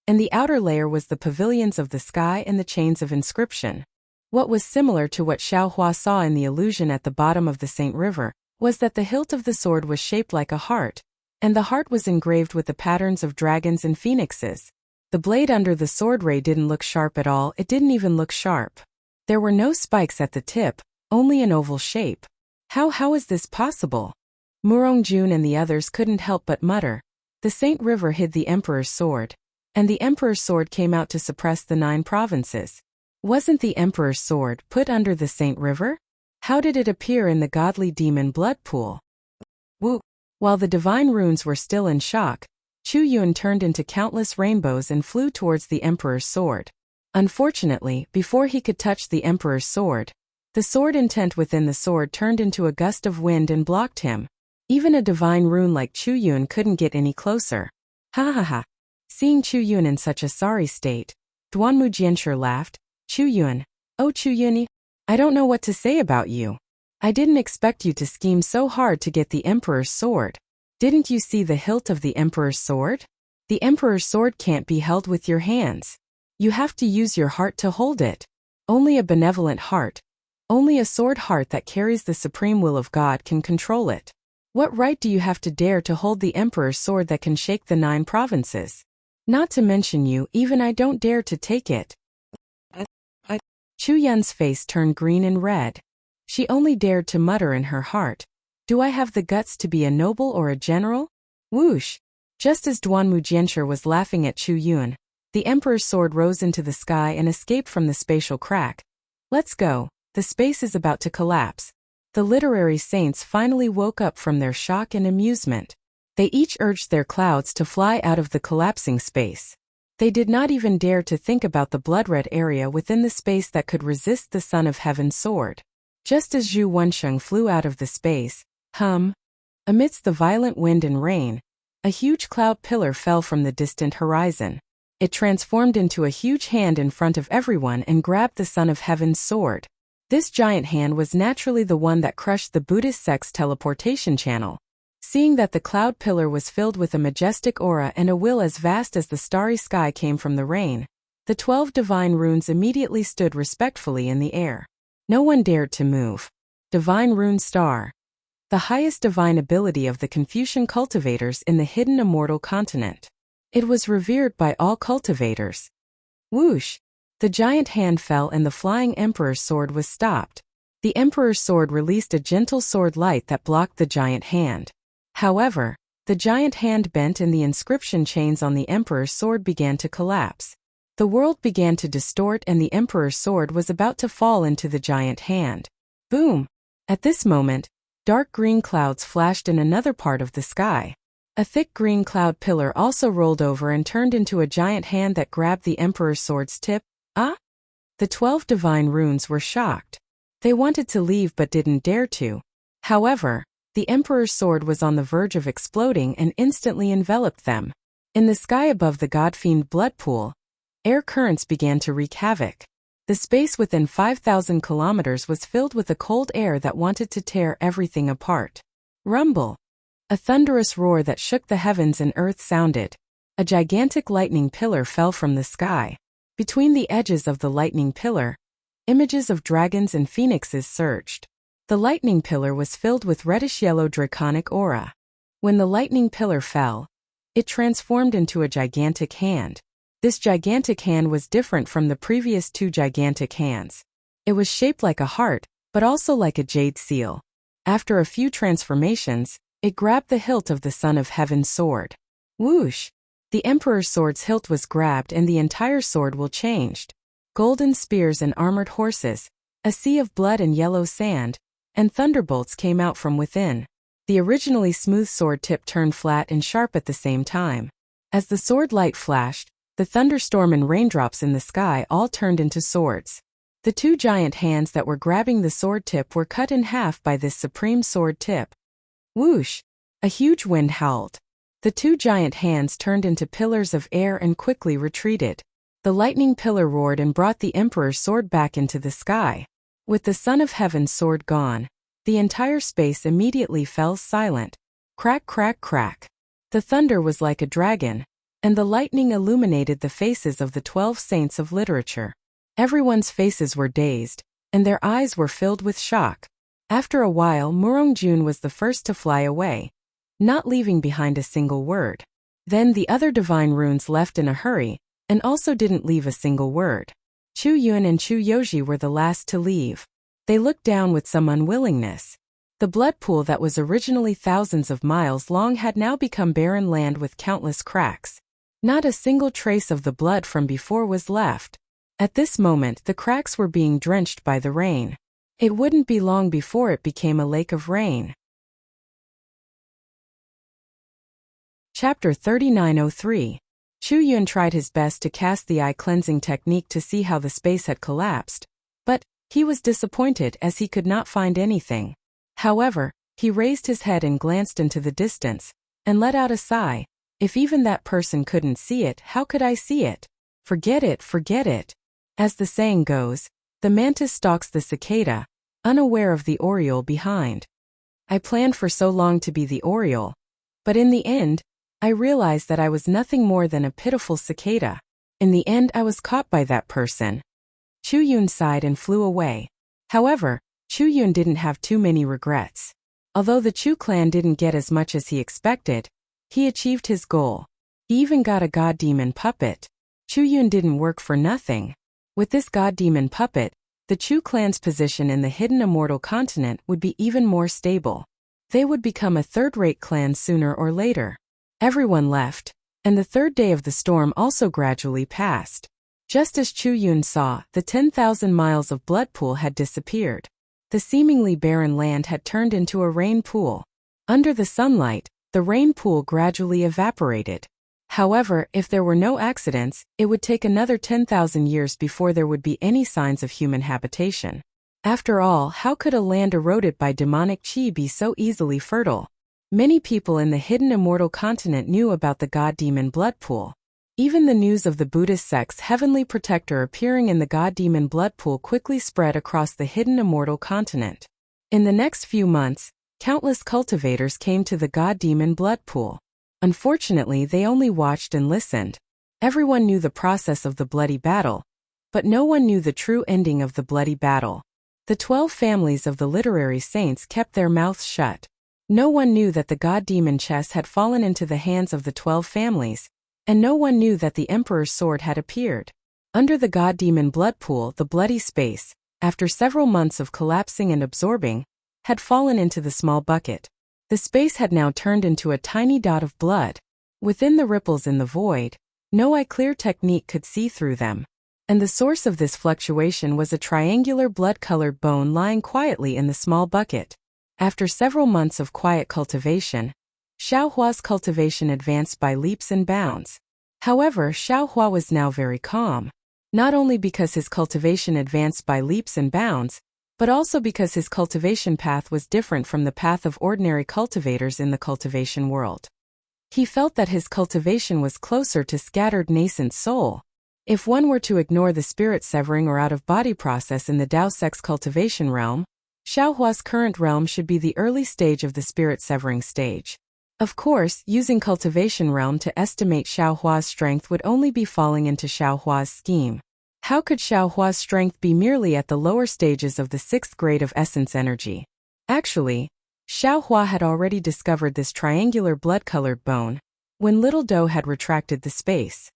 and the outer layer was the pavilions of the sky and the chains of inscription. What was similar to what Xiao Hua saw in the illusion at the bottom of the Saint River was that the hilt of the sword was shaped like a heart, and the heart was engraved with the patterns of dragons and phoenixes. The blade under the sword ray didn't look sharp at all, it didn't even look sharp. There were no spikes at the tip, only an oval shape. How is this possible? Murong Jun and the others couldn't help but mutter. The Saint River hid the Emperor's sword, and the Emperor's sword came out to suppress the 9 provinces. Wasn't the Emperor's sword put under the Saint River? How did it appear in the godly demon blood pool? Woo! While the divine runes were still in shock, Chu Yun turned into countless rainbows and flew towards the Emperor's sword. Unfortunately, before he could touch the Emperor's sword, the sword intent within the sword turned into a gust of wind and blocked him. Even a divine rune like Chu Yun couldn't get any closer. Ha ha ha. Seeing Chu Yun in such a sorry state, Duanmu Jianshi laughed. Chu Yun. Oh Chu Yun, I don't know what to say about you. I didn't expect you to scheme so hard to get the Emperor's sword. Didn't you see the hilt of the Emperor's sword? The Emperor's sword can't be held with your hands. You have to use your heart to hold it. Only a benevolent heart, only a sword heart that carries the supreme will of God can control it. What right do you have to dare to hold the Emperor's sword that can shake the 9 provinces? Not to mention you, even I don't dare to take it. Chu Yun's face turned green and red. She only dared to mutter in her heart, do I have the guts to be a noble or a general? Whoosh! Just as Duanmu Jianshi was laughing at Chu Yun, the Emperor's sword rose into the sky and escaped from the spatial crack. Let's go, the space is about to collapse. The literary saints finally woke up from their shock and amusement. They each urged their clouds to fly out of the collapsing space. They did not even dare to think about the blood-red area within the space that could resist the Son of Heaven's sword. Just as Zhu Wensheng flew out of the space, amidst the violent wind and rain, a huge cloud pillar fell from the distant horizon. It transformed into a huge hand in front of everyone and grabbed the Son of Heaven's sword. This giant hand was naturally the one that crushed the Buddhist sect's teleportation channel. Seeing that the cloud pillar was filled with a majestic aura and a will as vast as the starry sky came from the rain, the 12 divine runes immediately stood respectfully in the air. No one dared to move. Divine Rune Star. The highest divine ability of the Confucian cultivators in the hidden immortal continent. It was revered by all cultivators. Whoosh! The giant hand fell and the flying emperor's sword was stopped. The emperor's sword released a gentle sword light that blocked the giant hand. However, the giant hand bent and the inscription chains on the emperor's sword began to collapse. The world began to distort and the emperor's sword was about to fall into the giant hand. Boom! At this moment, dark green clouds flashed in another part of the sky. A thick green cloud pillar also rolled over and turned into a giant hand that grabbed the emperor's sword's tip. Ah! The 12 divine runes were shocked. They wanted to leave but didn't dare to. However, the emperor's sword was on the verge of exploding and instantly enveloped them. In the sky above the god-fiend blood pool, air currents began to wreak havoc. The space within 5,000 kilometers was filled with a cold air that wanted to tear everything apart. Rumble! A thunderous roar that shook the heavens and earth sounded. A gigantic lightning pillar fell from the sky. Between the edges of the lightning pillar, images of dragons and phoenixes surged. The lightning pillar was filled with reddish-yellow draconic aura. When the lightning pillar fell, it transformed into a gigantic hand. This gigantic hand was different from the previous 2 gigantic hands. It was shaped like a heart, but also like a jade seal. After a few transformations, it grabbed the hilt of the Son of Heaven's sword. Whoosh! The Emperor's sword's hilt was grabbed and the entire sword will changed. Golden spears and armored horses, a sea of blood and yellow sand, and thunderbolts came out from within. The originally smooth sword tip turned flat and sharp at the same time. As the sword light flashed, the thunderstorm and raindrops in the sky all turned into swords. The 2 giant hands that were grabbing the sword tip were cut in half by this supreme sword tip. Whoosh! A huge wind howled. The 2 giant hands turned into pillars of air and quickly retreated. The lightning pillar roared and brought the Emperor's sword back into the sky. With the Son of Heaven's sword gone, the entire space immediately fell silent. Crack, crack, crack. The thunder was like a dragon, and the lightning illuminated the faces of the 12 saints of literature. Everyone's faces were dazed, and their eyes were filled with shock. After a while, Murongjun was the first to fly away, not leaving behind a single word. Then the other divine runes left in a hurry, and also didn't leave a single word. Chu Yun and Chu Yoji were the last to leave. They looked down with some unwillingness. The blood pool that was originally thousands of miles long had now become barren land with countless cracks. Not a single trace of the blood from before was left. At this moment, the cracks were being drenched by the rain. It wouldn't be long before it became a lake of rain. Chapter 3903. Chu Yun tried his best to cast the eye-cleansing technique to see how the space had collapsed, but he was disappointed as he could not find anything. However, he raised his head and glanced into the distance, and let out a sigh. If even that person couldn't see it, how could I see it? Forget it, forget it. As the saying goes, the mantis stalks the cicada, unaware of the oriole behind. I planned for so long to be the oriole, but in the end, I realized that I was nothing more than a pitiful cicada. In the end, I was caught by that person. Chu Yun sighed and flew away. However, Chu Yun didn't have too many regrets. Although the Chu clan didn't get as much as he expected, he achieved his goal. He even got a god demon puppet. Chu Yun didn't work for nothing. With this god demon puppet, the Chu clan's position in the hidden immortal continent would be even more stable. They would become a third-rate clan sooner or later. Everyone left, and the 3rd day of the storm also gradually passed. Just as Chu Yun saw, the 10,000 miles of blood pool had disappeared. The seemingly barren land had turned into a rain pool. Under the sunlight, the rain pool gradually evaporated. However, if there were no accidents, it would take another 10,000 years before there would be any signs of human habitation. After all, how could a land eroded by demonic qi be so easily fertile? Many people in the hidden immortal continent knew about the god demon blood pool. Even the news of the Buddhist sect's heavenly protector appearing in the god-demon blood pool quickly spread across the hidden immortal continent. In the next few months, countless cultivators came to the god-demon blood pool. Unfortunately, they only watched and listened. Everyone knew the process of the bloody battle, but no one knew the true ending of the bloody battle. The 12 families of the literary saints kept their mouths shut. No one knew that the god-demon chess had fallen into the hands of the 12 families, and no one knew that the emperor's sword had appeared. Under the god-demon blood pool, the bloody space, after several months of collapsing and absorbing, had fallen into the small bucket. The space had now turned into a tiny dot of blood. Within the ripples in the void, no eye-clear technique could see through them. And the source of this fluctuation was a triangular blood-colored bone lying quietly in the small bucket. After several months of quiet cultivation, Xiaohua's cultivation advanced by leaps and bounds. However, Xiaohua was now very calm, not only because his cultivation advanced by leaps and bounds, but also because his cultivation path was different from the path of ordinary cultivators in the cultivation world. He felt that his cultivation was closer to scattered nascent soul. If one were to ignore the spirit severing or out-of-body process in the Dao Sex cultivation realm, Xiaohua's current realm should be the early stage of the spirit severing stage. Of course, using cultivation realm to estimate Xiaohua's strength would only be falling into Xiaohua's scheme. How could Xiaohua's strength be merely at the lower stages of the 6th grade of essence energy? Actually, Xiaohua had already discovered this triangular blood-colored bone when Little Doe had retracted the space.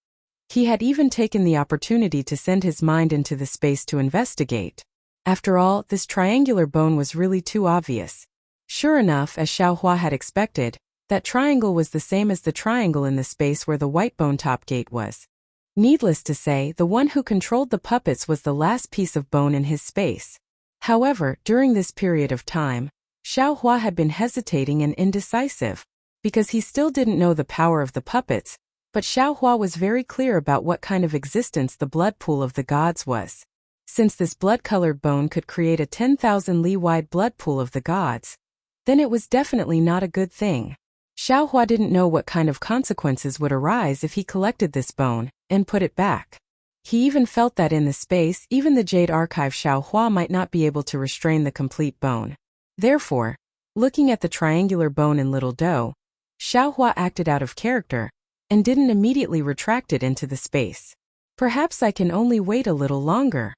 He had even taken the opportunity to send his mind into the space to investigate. After all, this triangular bone was really too obvious. Sure enough, as Xiaohua had expected, that triangle was the same as the triangle in the space where the white bone top gate was. Needless to say, the one who controlled the puppets was the last piece of bone in his space. However, during this period of time, Xiaohua had been hesitating and indecisive, because he still didn't know the power of the puppets, but Xiaohua was very clear about what kind of existence the blood pool of the gods was. Since this blood-colored bone could create a 10,000 li-wide blood pool of the gods, then it was definitely not a good thing. Xiaohua didn't know what kind of consequences would arise if he collected this bone and put it back. He even felt that in the space, even the Jade Archive Xiaohua might not be able to restrain the complete bone. Therefore, looking at the triangular bone in Little Doe, Xiaohua acted out of character and didn't immediately retract it into the space. Perhaps I can only wait a little longer.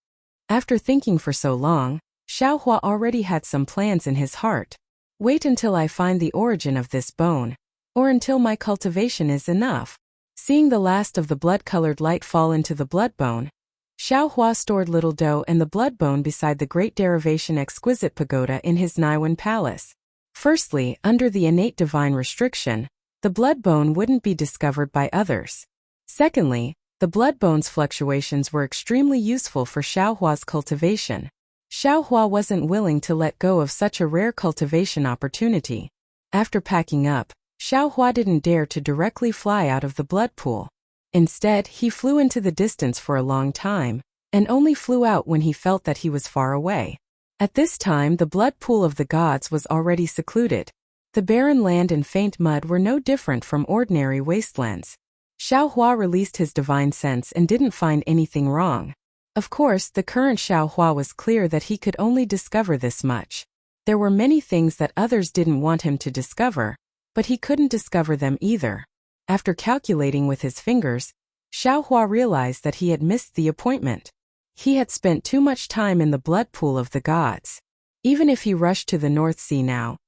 After thinking for so long, Xiaohua already had some plans in his heart. Wait until I find the origin of this bone, or until my cultivation is enough. Seeing the last of the blood-colored light fall into the blood bone, Xiaohua stored Little Doe and the blood bone beside the Great Derivation Exquisite Pagoda in his Naiwan Palace. Firstly, under the innate divine restriction, the blood bone wouldn't be discovered by others. Secondly, the blood bone's fluctuations were extremely useful for Xiaohua's cultivation. Xiaohua wasn't willing to let go of such a rare cultivation opportunity. After packing up, Xiaohua didn't dare to directly fly out of the blood pool. Instead, he flew into the distance for a long time, and only flew out when he felt that he was far away. At this time, the blood pool of the gods was already secluded. The barren land and faint mud were no different from ordinary wastelands. Xiaohua released his divine sense and didn't find anything wrong. Of course, the current Xiaohua was clear that he could only discover this much. There were many things that others didn't want him to discover, but he couldn't discover them either. After calculating with his fingers, Xiaohua realized that he had missed the appointment. He had spent too much time in the blood pool of the gods. Even if he rushed to the North Sea now,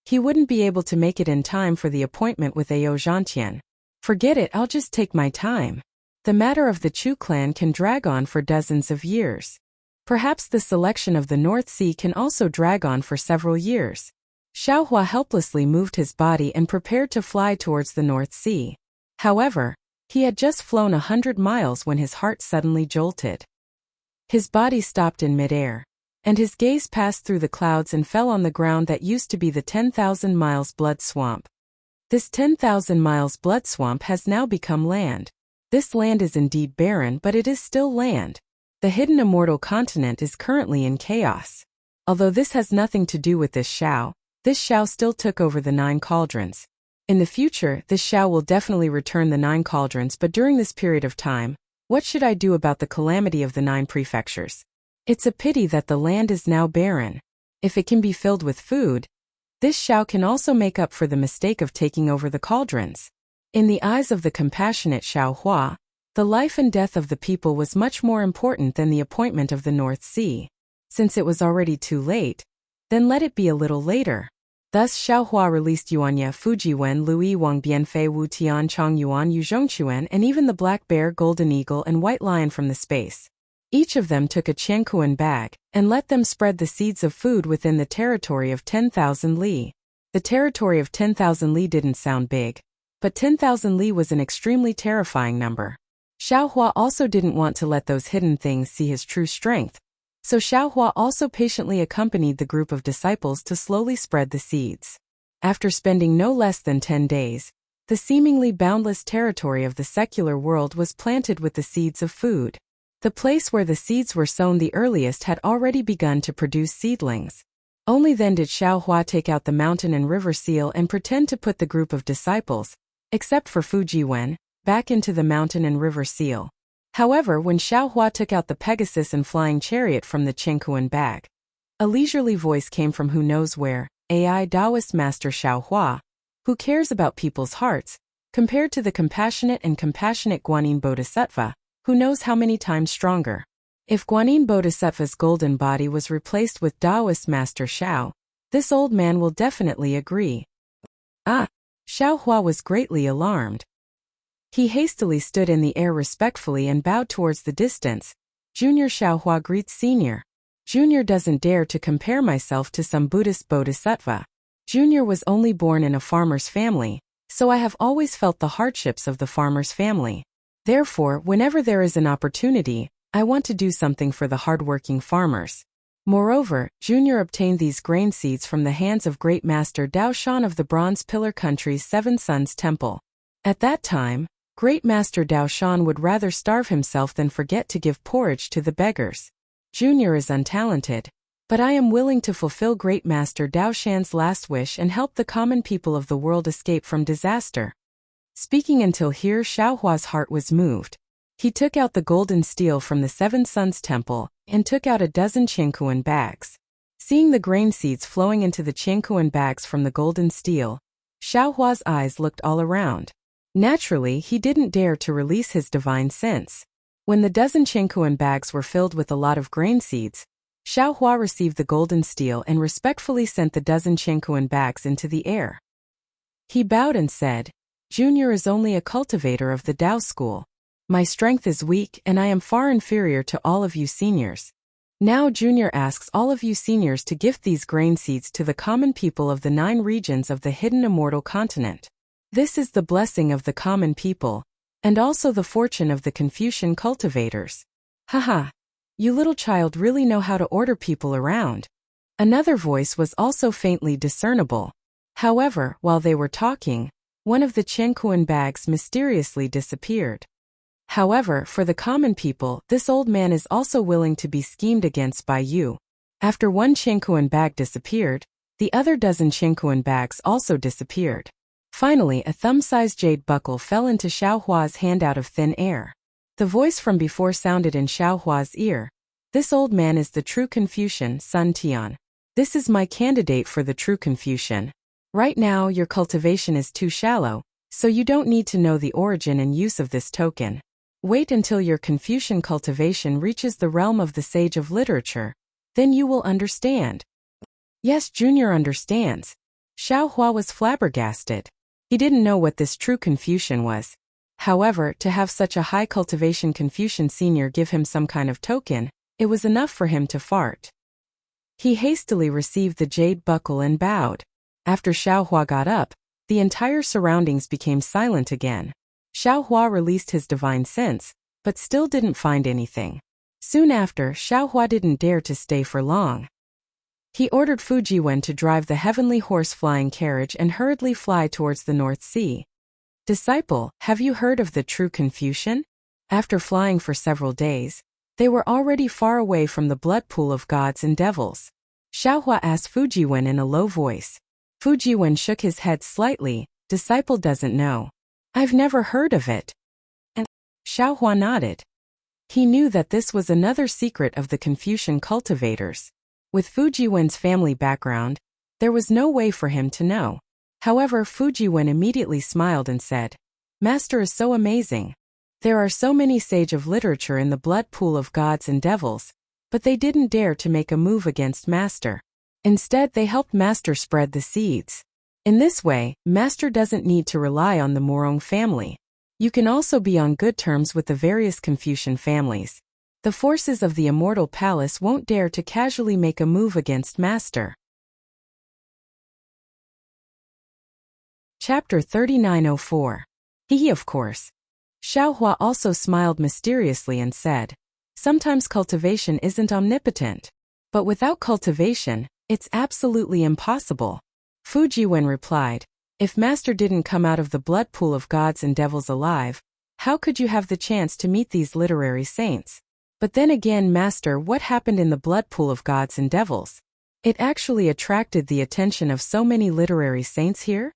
he wouldn't be able to make it in time for the appointment with Ao Zhantian. Forget it, I'll just take my time. The matter of the Chu clan can drag on for dozens of years. Perhaps the selection of the North Sea can also drag on for several years. Xiaohua helplessly moved his body and prepared to fly towards the North Sea. However, he had just flown 100 miles when his heart suddenly jolted. His body stopped in midair, and his gaze passed through the clouds and fell on the ground that used to be the 10,000 miles blood swamp. This 10,000 miles blood swamp has now become land. This land is indeed barren, but it is still land. The hidden immortal continent is currently in chaos. Although this has nothing to do with this Xiao still took over the 9 cauldrons. In the future, this Xiao will definitely return the 9 cauldrons, but during this period of time, what should I do about the calamity of the 9 prefectures? It's a pity that the land is now barren. If it can be filled with food, this Xiao can also make up for the mistake of taking over the cauldrons. In the eyes of the compassionate Xiao Hua, the life and death of the people was much more important than the appointment of the North Sea. Since it was already too late, then let it be a little later. Thus Xiao Hua released Yuanya, Fujiwen, Lui Wang Bianfei Wu Tian Chong Yuan Yu Zhongquan and even the Black Bear, Golden Eagle and White Lion from the space. Each of them took a Qiankuan bag, and let them spread the seeds of food within the territory of 10,000 li. The territory of 10,000 li didn't sound big, but 10,000 li was an extremely terrifying number. Xiao Hua also didn't want to let those hidden things see his true strength, so Xiao Hua also patiently accompanied the group of disciples to slowly spread the seeds. After spending no less than 10 days, the seemingly boundless territory of the secular world was planted with the seeds of food. The place where the seeds were sown the earliest had already begun to produce seedlings. Only then did Xiao Hua take out the mountain and river seal and pretend to put the group of disciples, except for Fujiwen, back into the mountain and river seal. However, when Xiao Hua took out the Pegasus and flying chariot from the Qiankuan bag, a leisurely voice came from who knows where, AI Taoist Master Xiao Hua, who cares about people's hearts, compared to the compassionate Guanyin Bodhisattva, who knows how many times stronger. If Guanyin Bodhisattva's golden body was replaced with Taoist Master Xiao, this old man will definitely agree. Xiao Hua was greatly alarmed. He hastily stood in the air respectfully and bowed towards the distance. Junior Xiao Hua greets Senior. Junior doesn't dare to compare myself to some Buddhist bodhisattva. Junior was only born in a farmer's family, so I have always felt the hardships of the farmer's family. Therefore, whenever there is an opportunity, I want to do something for the hardworking farmers. Moreover, Junior obtained these grain seeds from the hands of Great Master Dao Shan of the Bronze Pillar Country's Seven Sons Temple. At that time, Great Master Dao Shan would rather starve himself than forget to give porridge to the beggars. Junior is untalented, but I am willing to fulfill Great Master Dao Shan's last wish and help the common people of the world escape from disaster. Speaking until here, Xiao Hua's heart was moved. He took out the golden steel from the Seven Sons Temple and took out a dozen Qiankuan bags. Seeing the grain seeds flowing into the Qiankuan bags from the golden steel, Xiao Hua's eyes looked all around. Naturally, he didn't dare to release his divine sense. When the dozen Qiankuan bags were filled with a lot of grain seeds, Xiao Hua received the golden steel and respectfully sent the dozen Qiankuan bags into the air. He bowed and said, "Junior is only a cultivator of the Tao school. My strength is weak and I am far inferior to all of you seniors. Now Junior asks all of you seniors to gift these grain seeds to the common people of the 9 regions of the hidden immortal continent. This is the blessing of the common people, and also the fortune of the Confucian cultivators." Haha, you little child really know how to order people around. Another voice was also faintly discernible. However, while they were talking, one of the Qiankuan bags mysteriously disappeared. However, for the common people, this old man is also willing to be schemed against by you. After one Qiankuan bag disappeared, the other dozen Qiankuan bags also disappeared. Finally, a thumb-sized jade buckle fell into Xiao Hua's hand out of thin air. The voice from before sounded in Xiao Hua's ear. "This old man is the true Confucian, Sun Tian. This is my candidate for the true Confucian. Right now, your cultivation is too shallow, so you don't need to know the origin and use of this token. Wait until your Confucian cultivation reaches the realm of the sage of literature. Then you will understand." Yes, Junior understands. Xiao Hua was flabbergasted. He didn't know what this true Confucian was. However, to have such a high cultivation Confucian senior give him some kind of token, it was enough for him to fart. He hastily received the jade buckle and bowed. After Xiao Hua got up, the entire surroundings became silent again. Xiao Hua released his divine sense, but still didn't find anything. Soon after, Xiao Hua didn't dare to stay for long. He ordered Fujiwen to drive the heavenly horse-flying carriage and hurriedly fly towards the North Sea. "Disciple, have you heard of the true Confucian?" After flying for several days, they were already far away from the blood pool of gods and devils. Xiao Hua asked Fujiwen in a low voice. Fujiwen shook his head slightly, Disciple doesn't know. I've never heard of it. And Xiaohua nodded. He knew that this was another secret of the Confucian cultivators. With Fujiwen's family background, there was no way for him to know. However, Fujiwen immediately smiled and said, Master is so amazing. There are so many sage of literature in the blood pool of gods and devils, but they didn't dare to make a move against Master. Instead, they helped Master spread the seeds. In this way, Master doesn't need to rely on the Morong family. You can also be on good terms with the various Confucian families. The forces of the Immortal Palace won't dare to casually make a move against Master. Chapter 3904. He of course. Xiaohua also smiled mysteriously and said, Sometimes cultivation isn't omnipotent. But without cultivation, it's absolutely impossible. Fujiwen replied, If Master didn't come out of the blood pool of gods and devils alive, how could you have the chance to meet these literary saints? But then again, Master, what happened in the blood pool of gods and devils? It actually attracted the attention of so many literary saints here?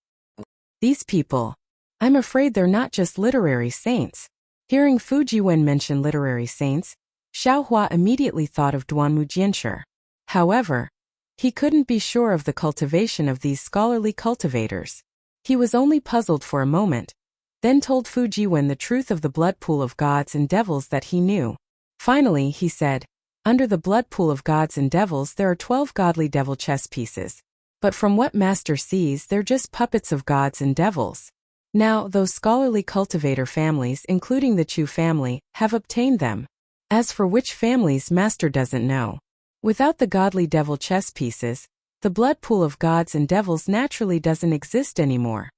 These people. I'm afraid they're not just literary saints. Hearing Fujiwen mention literary saints, Xiaohua immediately thought of Duanmu Jianshi. However, he couldn't be sure of the cultivation of these scholarly cultivators. He was only puzzled for a moment, then told Fujiwen the truth of the blood pool of gods and devils that he knew. Finally, he said, Under the blood pool of gods and devils there are 12 godly devil chess pieces. But from what Master sees, they're just puppets of gods and devils. Now, those scholarly cultivator families, including the Chu family, have obtained them. As for which families, Master doesn't know. Without the godly devil chess pieces, the blood pool of gods and devils naturally doesn't exist anymore.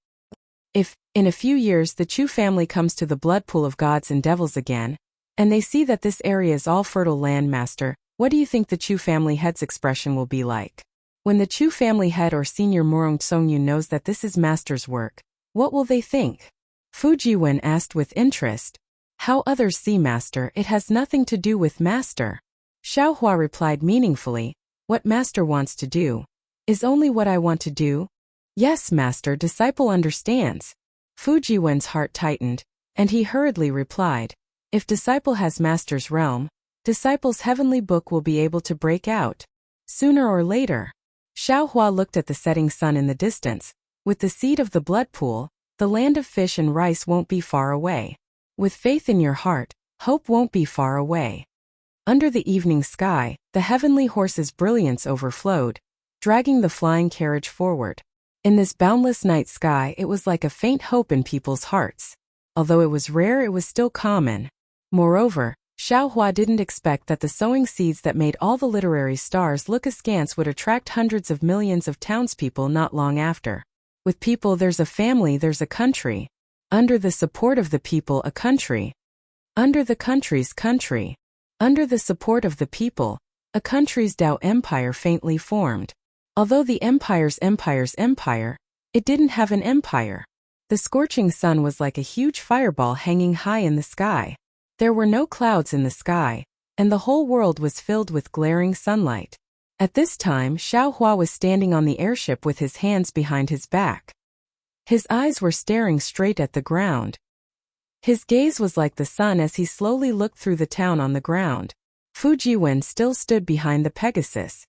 If, in a few years, the Chu family comes to the blood pool of gods and devils again, and they see that this area is all fertile land, Master, what do you think the Chu family head's expression will be like? When the Chu family head or senior Morong Tsongyun knows that this is Master's work, what will they think? Fujiwen asked with interest. How others see Master, it has nothing to do with Master. Xiaohua replied meaningfully, What Master wants to do is only what I want to do. Yes, Master, disciple understands. Fujiwen's heart tightened, and he hurriedly replied, If disciple has Master's realm, disciple's heavenly book will be able to break out. Sooner or later. Xiaohua looked at the setting sun in the distance. With the seed of the blood pool, the land of fish and rice won't be far away. With faith in your heart, hope won't be far away. Under the evening sky, the heavenly horse's brilliance overflowed, dragging the flying carriage forward. In this boundless night sky, it was like a faint hope in people's hearts. Although it was rare, it was still common. Moreover, Xiaohua didn't expect that the sowing seeds that made all the literary stars look askance would attract hundreds of millions of townspeople not long after. With people there's a family, there's a country. Under the support of the people, a country. Under the country's country. Under the support of the people, a country's Tao empire faintly formed. Although the empire's empire, it didn't have an empire. The scorching sun was like a huge fireball hanging high in the sky. There were no clouds in the sky, and the whole world was filled with glaring sunlight. At this time, Xiaohua was standing on the airship with his hands behind his back. His eyes were staring straight at the ground. His gaze was like the sun as he slowly looked through the town on the ground. Fujiwen still stood behind the Pegasus.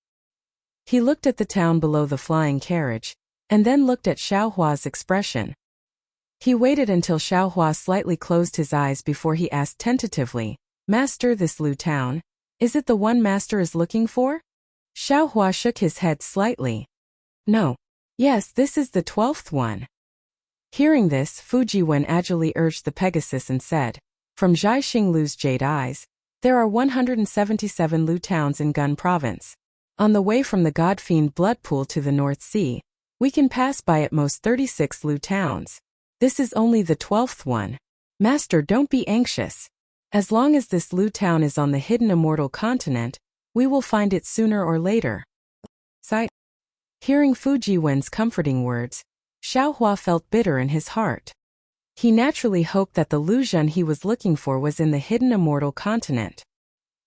He looked at the town below the flying carriage, and then looked at Xiaohua's expression. He waited until Xiaohua slightly closed his eyes before he asked tentatively, Master, this Lu town, is it the one Master is looking for? Xiaohua shook his head slightly. No. Yes, this is the 12th one. Hearing this, Fujiwen agilely urged the Pegasus and said, From Zhaixing Lu's jade eyes, there are 177 Lu towns in Gun province. On the way from the God-fiend blood pool to the North Sea, we can pass by at most 36 Lu towns. This is only the 12th one. Master, don't be anxious. As long as this Lu town is on the hidden immortal continent, we will find it sooner or later. Sigh. Hearing Fujiwen's comforting words, Xiaohua felt bitter in his heart. He naturally hoped that the Luzhan he was looking for was in the hidden immortal continent.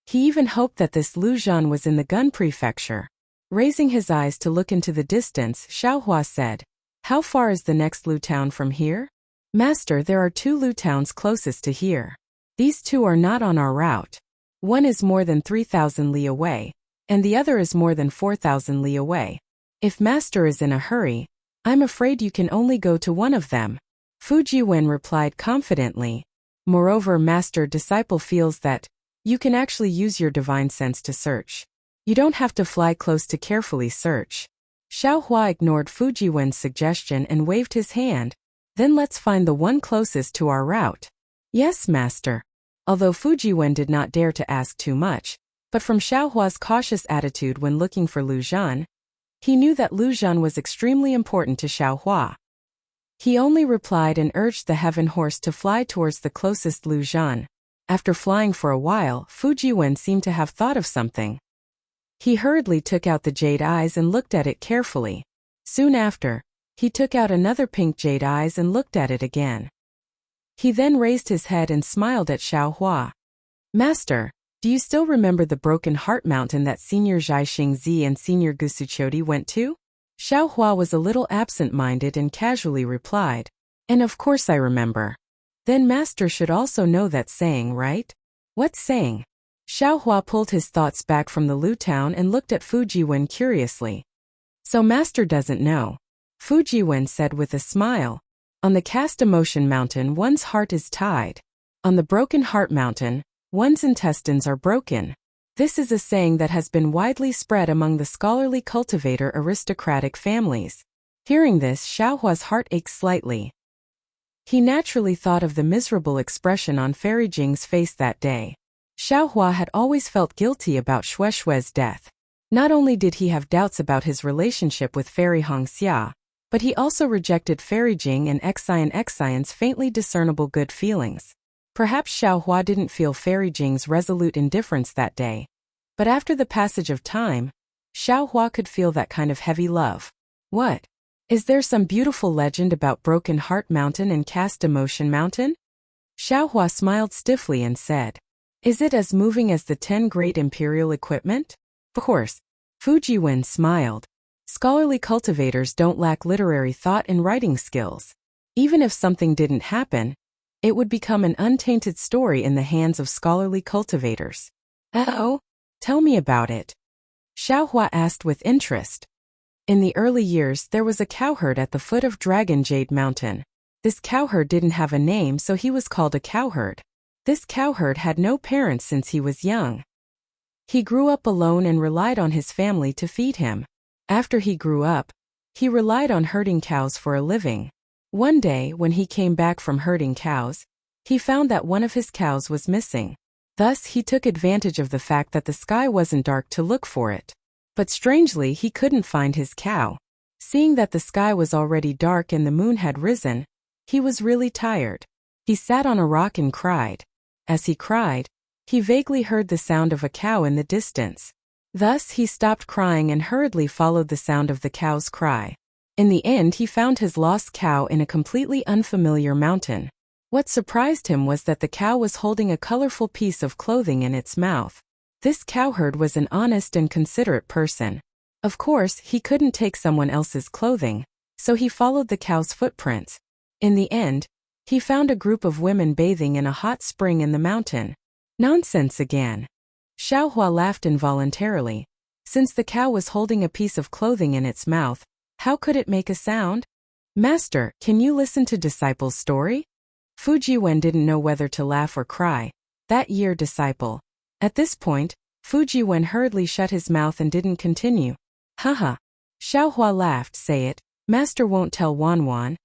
He even hoped that this Luzhan was in the Gun prefecture. Raising his eyes to look into the distance, Xiaohua said, How far is the next Lu town from here? Master, there are 2 Lu towns closest to here. These 2 are not on our route. One is more than 3,000 li away, and the other is more than 4,000 li away. If Master is in a hurry, I'm afraid you can only go to one of them. Fu Jiwen replied confidently. Moreover, Master, disciple feels that you can actually use your divine sense to search. You don't have to fly close to carefully search. Xiao Hua ignored Fu Jiwen's suggestion and waved his hand. Then let's find the one closest to our route. Yes, Master. Although Fu Jiwen did not dare to ask too much, but from Xiao Hua's cautious attitude when looking for Lu Zhan, he knew that Lu Zhan was extremely important to Xiao Hua. He only replied and urged the heaven horse to fly towards the closest Lu Zhan. After flying for a while, Fu Jiwen seemed to have thought of something. He hurriedly took out the jade eyes and looked at it carefully. Soon after, he took out another pink jade eyes and looked at it again. He then raised his head and smiled at Xiao Hua. Master, do you still remember the Broken Heart Mountain that Senior Zhai Xingzi and Senior Gusuchodi went to? Xiao Hua was a little absent-minded and casually replied, and of course I remember. Then Master should also know that saying, right? What saying? Xiao Hua pulled his thoughts back from the Lu town and looked at Fu Jiwen curiously. So Master doesn't know. Fu Jiwen said with a smile. On the Cast Emotion Mountain, one's heart is tied. On the Broken Heart Mountain, one's intestines are broken. This is a saying that has been widely spread among the scholarly cultivator aristocratic families. Hearing this, Xiao Hua's heart ached slightly. He naturally thought of the miserable expression on Fairy Jing's face that day. Xiao Hua had always felt guilty about Xue Xue's death. Not only did he have doubts about his relationship with Fairy Hongxia, but he also rejected Fairy Jing and Xion's faintly discernible good feelings. Perhaps Xiao Hua didn't feel Fairy Jing's resolute indifference that day. But after the passage of time, Xiao Hua could feel that kind of heavy love. What? Is there some beautiful legend about Broken Heart Mountain and Cast Emotion Mountain? Xiao Hua smiled stiffly and said, is it as moving as the 10 great imperial equipment? Of course. Fu Jiwen smiled. Scholarly cultivators don't lack literary thought and writing skills. Even if something didn't happen, it would become an untainted story in the hands of scholarly cultivators. Oh? Tell me about it. Xiao Hua asked with interest. In the early years, there was a cowherd at the foot of Dragon Jade Mountain. This cowherd didn't have a name, so he was called a cowherd. This cowherd had no parents since he was young. He grew up alone and relied on his family to feed him. After he grew up, he relied on herding cows for a living. One day, when he came back from herding cows, he found that one of his cows was missing. Thus, he took advantage of the fact that the sky wasn't dark to look for it. But strangely, he couldn't find his cow. Seeing that the sky was already dark and the moon had risen, he was really tired. He sat on a rock and cried. As he cried, he vaguely heard the sound of a cow in the distance. Thus, he stopped crying and hurriedly followed the sound of the cow's cry. In the end, he found his lost cow in a completely unfamiliar mountain. What surprised him was that the cow was holding a colorful piece of clothing in its mouth. This cowherd was an honest and considerate person. Of course, he couldn't take someone else's clothing, so he followed the cow's footprints. In the end, he found a group of women bathing in a hot spring in the mountain. Nonsense again. Xiao Hua laughed involuntarily. Since the cow was holding a piece of clothing in its mouth, how could it make a sound? Master, can you listen to Disciple's story? Fu Jiwen didn't know whether to laugh or cry. That year, disciple. At this point, Fu Jiwen hurriedly shut his mouth and didn't continue. Haha. Xiao Hua laughed. Say it. Master won't tell Wan.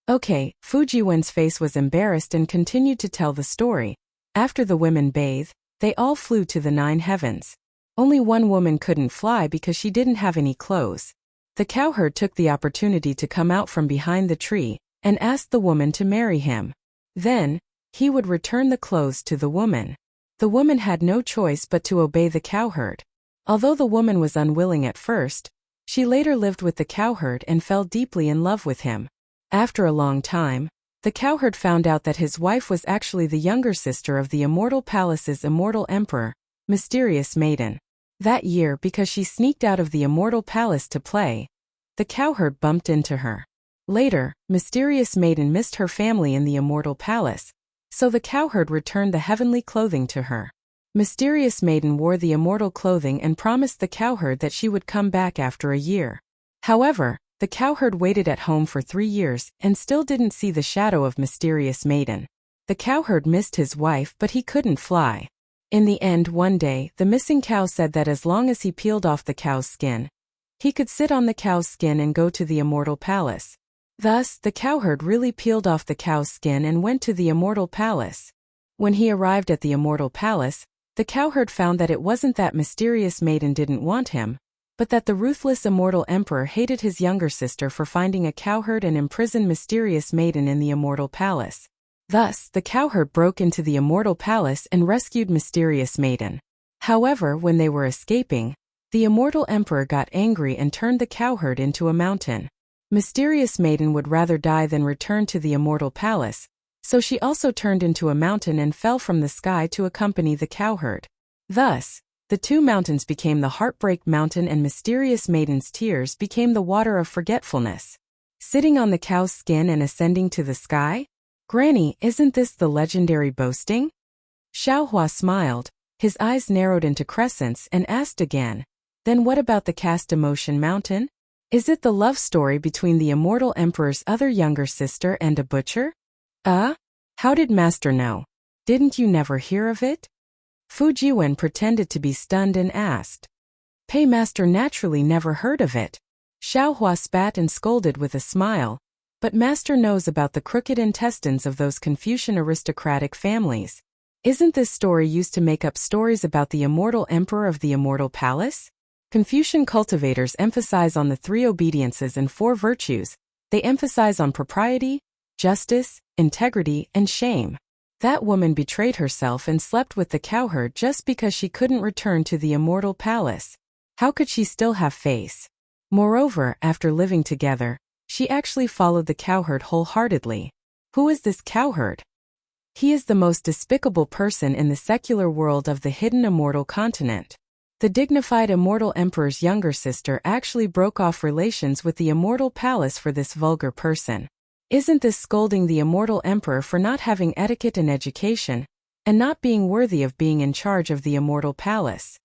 Okay, Fu Jiwen's face was embarrassed and continued to tell the story. After the women bathed, they all flew to the 9 heavens. Only one woman couldn't fly because she didn't have any clothes. The cowherd took the opportunity to come out from behind the tree and asked the woman to marry him. Then, he would return the clothes to the woman. The woman had no choice but to obey the cowherd. Although the woman was unwilling at first, she later lived with the cowherd and fell deeply in love with him. After a long time, the cowherd found out that his wife was actually the younger sister of the Immortal Palace's immortal emperor, Mysterious Maiden. That year, because she sneaked out of the Immortal Palace to play, the cowherd bumped into her. Later, Mysterious Maiden missed her family in the immortal palace, so the cowherd returned the heavenly clothing to her. Mysterious Maiden wore the immortal clothing and promised the cowherd that she would come back after a year. However, the cowherd waited at home for 3 years and still didn't see the shadow of Mysterious Maiden. The cowherd missed his wife, but he couldn't fly. In the end, one day, the missing cow said that as long as he peeled off the cow's skin, he could sit on the cow's skin and go to the immortal palace. Thus, the cowherd really peeled off the cow's skin and went to the immortal palace. When he arrived at the immortal palace, the cowherd found that it wasn't that Mysterious Maiden didn't want him, but that the ruthless immortal emperor hated his younger sister for finding a cowherd and imprisoned Mysterious Maiden in the immortal palace. Thus, the cowherd broke into the immortal palace and rescued Mysterious Maiden. However, when they were escaping, the immortal emperor got angry and turned the cowherd into a mountain. Mysterious Maiden would rather die than return to the immortal palace, so she also turned into a mountain and fell from the sky to accompany the cowherd. Thus, the two mountains became the Heartbreak Mountain and Mysterious Maiden's tears became the water of forgetfulness. Sitting on the cow's skin and ascending to the sky? Granny, isn't this the legendary boasting? Xiaohua smiled, his eyes narrowed into crescents and asked again, then what about the Cast Emotion Mountain? Is it the love story between the immortal emperor's other younger sister and a butcher? How did Master know? Didn't you never hear of it? Fu Jiwen pretended to be stunned and asked. Pei Master naturally never heard of it. Xiaohua spat and scolded with a smile. But Master knows about the crooked intestines of those Confucian aristocratic families. Isn't this story used to make up stories about the immortal emperor of the immortal palace? Confucian cultivators emphasize on the 3 obediences and 4 virtues. They emphasize on propriety, justice, integrity, and shame. That woman betrayed herself and slept with the cowherd just because she couldn't return to the immortal palace. How could she still have face? Moreover, after living together, she actually followed the cowherd wholeheartedly. Who is this cowherd? He is the most despicable person in the secular world of the hidden immortal continent. The dignified immortal emperor's younger sister actually broke off relations with the immortal palace for this vulgar person. Isn't this scolding the immortal emperor for not having etiquette and education, and not being worthy of being in charge of the immortal palace?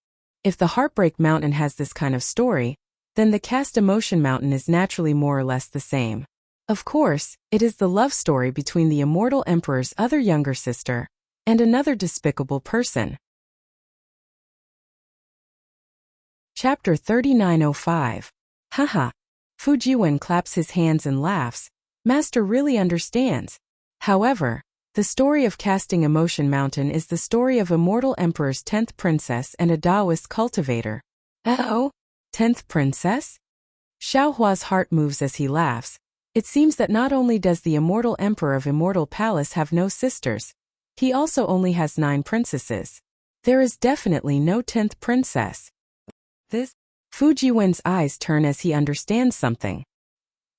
If the Heartbreak Mountain has this kind of story, then the Cast Emotion Mountain is naturally more or less the same. Of course, it is the love story between the immortal emperor's other younger sister and another despicable person. Chapter 3905. Haha. Fu Jiwen claps his hands and laughs. Master really understands. However, the story of Casting Emotion Mountain is the story of immortal emperor's 10th princess and a Taoist cultivator. 10th princess? Xiaohua's heart moves as he laughs. It seems that not only does the immortal emperor of Immortal Palace have no sisters, he also only has 9 princesses. There is definitely no 10th princess. Fu Jiwen's eyes turn as he understands something.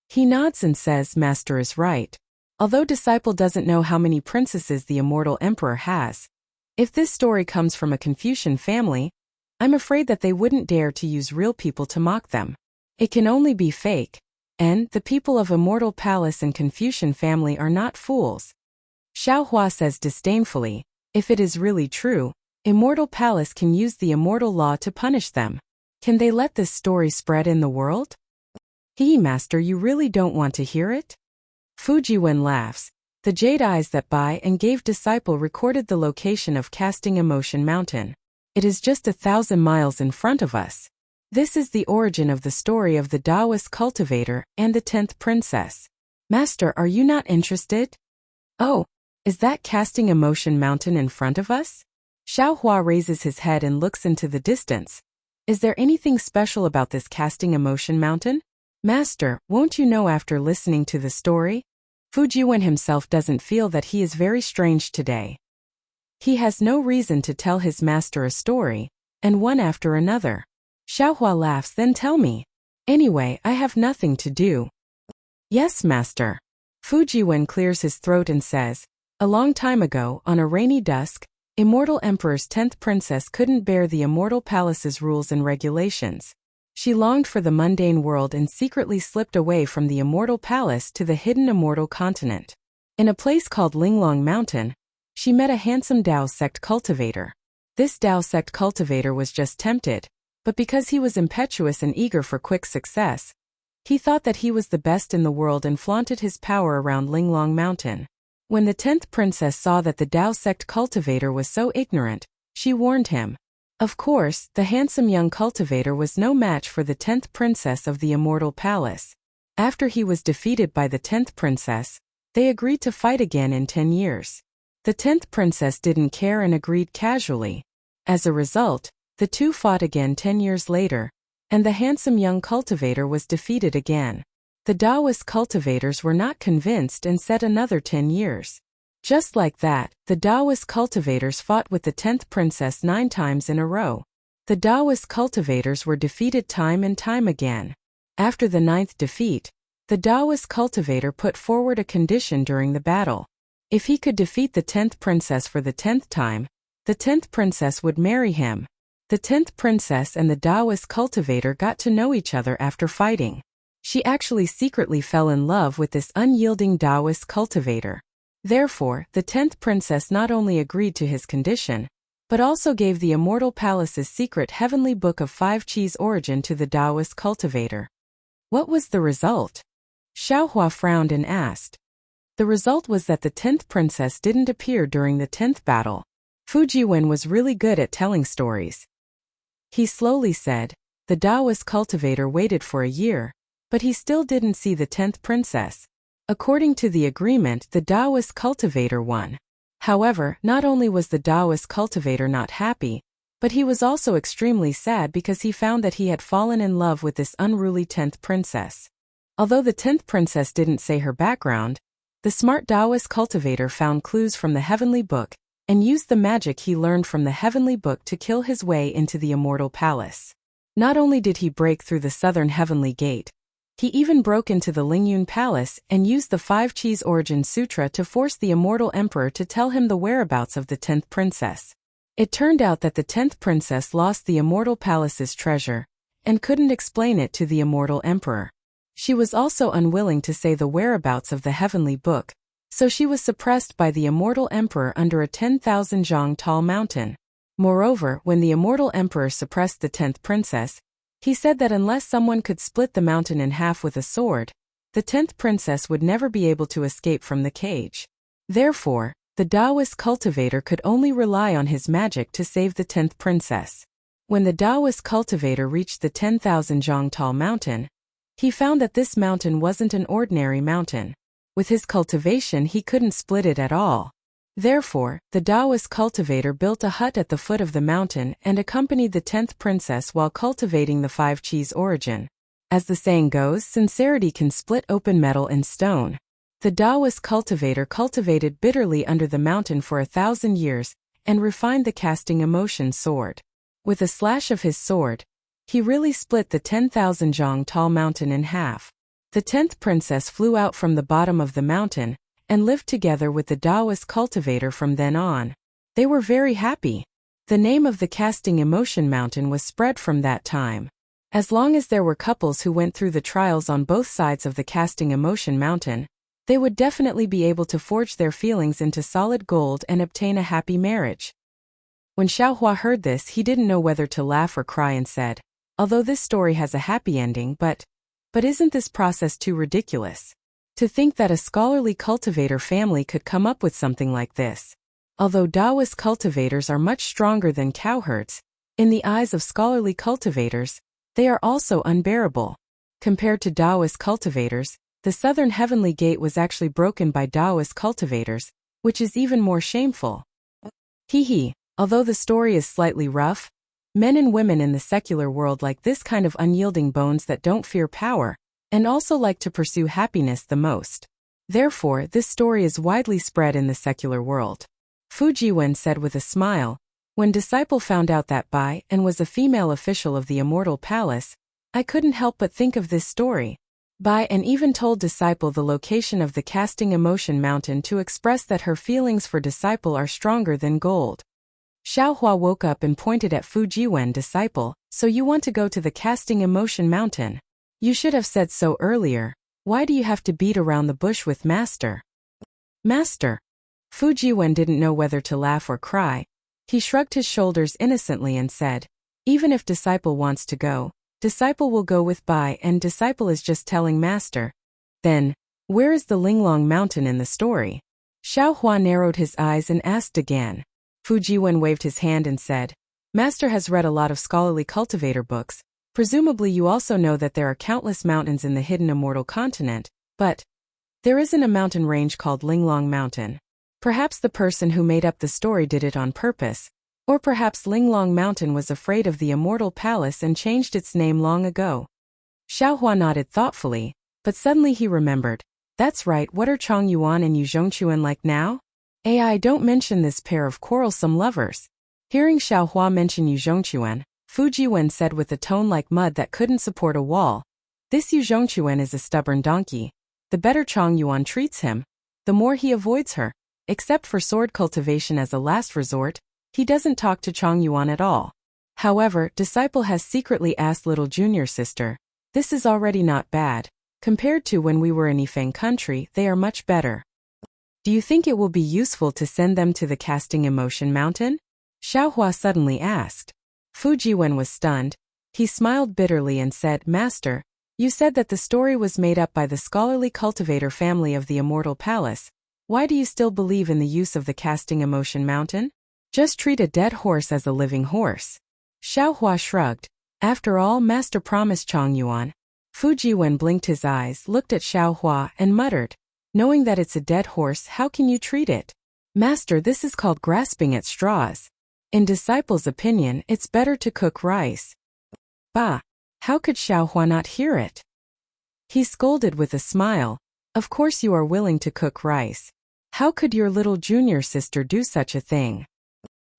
He nods and says Master is right. Although disciple doesn't know how many princesses the immortal emperor has. If this story comes from a Confucian family, I'm afraid that they wouldn't dare to use real people to mock them. It can only be fake, and the people of Immortal Palace and Confucian family are not fools. Xiaohua says disdainfully, if it is really true, Immortal Palace can use the immortal law to punish them. Can they let this story spread in the world? Master, you really don't want to hear it? Fu Jiwen laughs. The jade eyes that buy and gave disciple recorded the location of Casting Emotion Mountain. It is just 1,000 miles in front of us. This is the origin of the story of the Taoist cultivator and the 10th princess. Master, are you not interested? Oh, is that Casting Emotion Mountain in front of us? Xiaohua raises his head and looks into the distance. Is there anything special about this Casting Emotion Mountain? Master, won't you know after listening to the story? Fu Jiwen himself doesn't feel that he is very strange today. He has no reason to tell his master a story, and one after another. Xiaohua laughs, then tell me. Anyway, I have nothing to do. Yes, master. Fu Jiwen clears his throat and says, a long time ago, on a rainy dusk, Immortal Emperor's 10th princess couldn't bear the Immortal Palace's rules and regulations. She longed for the mundane world and secretly slipped away from the immortal palace to the hidden immortal continent. In a place called Linglong Mountain, she met a handsome Dao sect cultivator. This Dao sect cultivator was just tempted, but because he was impetuous and eager for quick success, he thought that he was the best in the world and flaunted his power around Linglong Mountain. When the 10th princess saw that the Dao sect cultivator was so ignorant, she warned him. Of course, the handsome young cultivator was no match for the 10th princess of the immortal palace. After he was defeated by the 10th princess, they agreed to fight again in 10 years. The 10th princess didn't care and agreed casually. As a result, the two fought again 10 years later, and the handsome young cultivator was defeated again. The Taoist cultivators were not convinced and said another 10 years. Just like that, the Taoist cultivators fought with the 10th princess 9 times in a row. The Taoist cultivators were defeated time and time again. After the 9th defeat, the Taoist cultivator put forward a condition during the battle. If he could defeat the 10th princess for the 10th time, the 10th princess would marry him. The 10th princess and the Taoist cultivator got to know each other after fighting. She actually secretly fell in love with this unyielding Taoist cultivator. Therefore, the 10th princess not only agreed to his condition, but also gave the immortal palace's secret heavenly book of 5 Chi's origin to the Taoist cultivator. What was the result? Xiaohua frowned and asked. The result was that the 10th princess didn't appear during the 10th battle. Fujiwen was really good at telling stories. He slowly said, the Taoist cultivator waited for a year, but he still didn't see the 10th princess. According to the agreement, the Taoist cultivator won. However, not only was the Taoist cultivator not happy, but he was also extremely sad because he found that he had fallen in love with this unruly 10th princess. Although the 10th princess didn't say her background, the smart Taoist cultivator found clues from the heavenly book and used the magic he learned from the heavenly book to kill his way into the immortal palace. Not only did he break through the southern heavenly gate, he even broke into the Lingyun Palace and used the 5 Chi's Origin Sutra to force the immortal emperor to tell him the whereabouts of the 10th princess. It turned out that the 10th princess lost the immortal palace's treasure and couldn't explain it to the immortal emperor. She was also unwilling to say the whereabouts of the heavenly book, so she was suppressed by the immortal emperor under a 10,000 zhang tall mountain. Moreover, when the immortal emperor suppressed the 10th princess, he said that unless someone could split the mountain in half with a sword, the 10th princess would never be able to escape from the cage. Therefore, the Taoist cultivator could only rely on his magic to save the 10th princess. When the Taoist cultivator reached the 10,000 zhang tall mountain, he found that this mountain wasn't an ordinary mountain. With his cultivation he couldn't split it at all. Therefore, the Taoist cultivator built a hut at the foot of the mountain and accompanied the 10th princess while cultivating the 5 Chi's origin. As the saying goes, sincerity can split open metal and stone. The Taoist cultivator cultivated bitterly under the mountain for 1,000 years and refined the casting emotion sword. With a slash of his sword, he really split the 10,000 zhang tall mountain in half. The 10th princess flew out from the bottom of the mountain and lived together with the Taoist cultivator from then on. They were very happy. The name of the casting emotion mountain was spread from that time. As long as there were couples who went through the trials on both sides of the casting emotion mountain, they would definitely be able to forge their feelings into solid gold and obtain a happy marriage. When Xiaohua heard this, he didn't know whether to laugh or cry and said, although this story has a happy ending, but isn't this process too ridiculous? To think that a scholarly cultivator family could come up with something like this. Although Taoist cultivators are much stronger than cowherds, in the eyes of scholarly cultivators, they are also unbearable. Compared to Taoist cultivators, the southern heavenly gate was actually broken by Taoist cultivators, which is even more shameful. Although the story is slightly rough, men and women in the secular world like this kind of unyielding bones that don't fear power, and also like to pursue happiness the most. Therefore, this story is widely spread in the secular world. Fujiwen said with a smile, when Disciple found out that Bai and was a female official of the Immortal Palace, I couldn't help but think of this story. Bai and even told Disciple the location of the casting emotion mountain to express that her feelings for Disciple are stronger than gold. Xiaohua woke up and pointed at Fu Jiwen. Disciple, so you want to go to the casting emotion mountain? You should have said so earlier. Why do you have to beat around the bush with Master? Master. Fu Jiwen didn't know whether to laugh or cry. He shrugged his shoulders innocently and said, even if Disciple wants to go, Disciple will go with Bai, and Disciple is just telling Master. Then, where is the Linglong mountain in the story? Xiaohua narrowed his eyes and asked again. Fu Jiwen waved his hand and said, Master has read a lot of scholarly cultivator books. Presumably you also know that there are countless mountains in the hidden immortal continent, but there isn't a mountain range called Linglong Mountain. Perhaps the person who made up the story did it on purpose, or perhaps Linglong Mountain was afraid of the immortal palace and changed its name long ago. Xiaohua nodded thoughtfully, but suddenly he remembered. That's right, what are Chong Yuan and Yu Zhongquan like now? AI, don't mention this pair of quarrelsome lovers. Hearing Xiaohua mention Yu Zhongquan, Fu Jiwen said with a tone like mud that couldn't support a wall. This Yu Zhongquan is a stubborn donkey. The better Chong Yuan treats him, the more he avoids her. Except for sword cultivation as a last resort, he doesn't talk to Chong Yuan at all. However, Disciple has secretly asked little junior sister. This is already not bad. Compared to when we were in Yifeng country, they are much better. Do you think it will be useful to send them to the casting emotion mountain? Xiaohua suddenly asked. Fu Jiwen was stunned. He smiled bitterly and said, Master, you said that the story was made up by the scholarly cultivator family of the immortal palace. Why do you still believe in the use of the casting emotion mountain? Just treat a dead horse as a living horse. Xiaohua shrugged. After all, Master promised Chong Yuan. Fu Jiwen blinked his eyes, looked at Xiaohua, and muttered, knowing that it's a dead horse, how can you treat it? Master, this is called grasping at straws. In Disciple's opinion, it's better to cook rice. Bah! How could Xiaohua not hear it? He scolded with a smile. Of course you are willing to cook rice. How could your little junior sister do such a thing?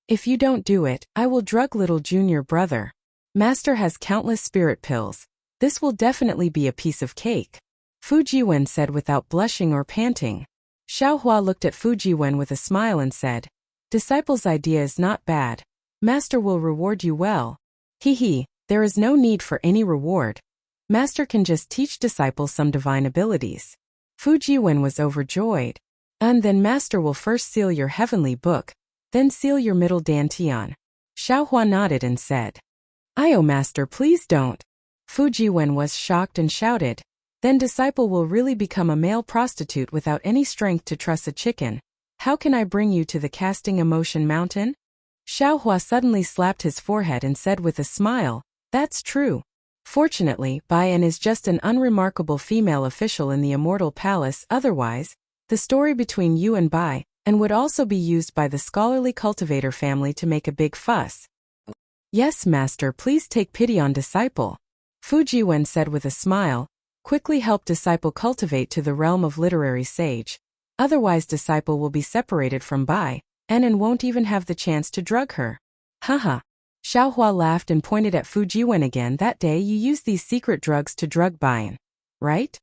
If you don't do it, I will drug little junior brother. Master has countless spirit pills. This will definitely be a piece of cake. Fu Jiwen said without blushing or panting. Xiaohua looked at Fu Jiwen with a smile and said, Disciple's idea is not bad. Master will reward you well. Hee, there is no need for any reward. Master can just teach Disciple some divine abilities. Fu Jiwen was overjoyed. And then Master will first seal your heavenly book, then seal your middle dantian. Xiaohua nodded and said, Master, please don't. Fu Jiwen was shocked and shouted, then Disciple will really become a male prostitute without any strength to truss a chicken. How can I bring you to the casting emotion mountain? Xiaohua suddenly slapped his forehead and said with a smile, that's true. Fortunately, Baian is just an unremarkable female official in the immortal palace, otherwise, the story between you and Bai, and would also be used by the scholarly cultivator family to make a big fuss. Yes, Master, please take pity on Disciple. Fu Jiwen said with a smile, quickly help Disciple cultivate to the realm of literary sage. Otherwise Disciple will be separated from Bai, and won't even have the chance to drug her. Haha. Xiaohua laughed and pointed at Fu Jiwen again. That day you used these secret drugs to drug Baian, right?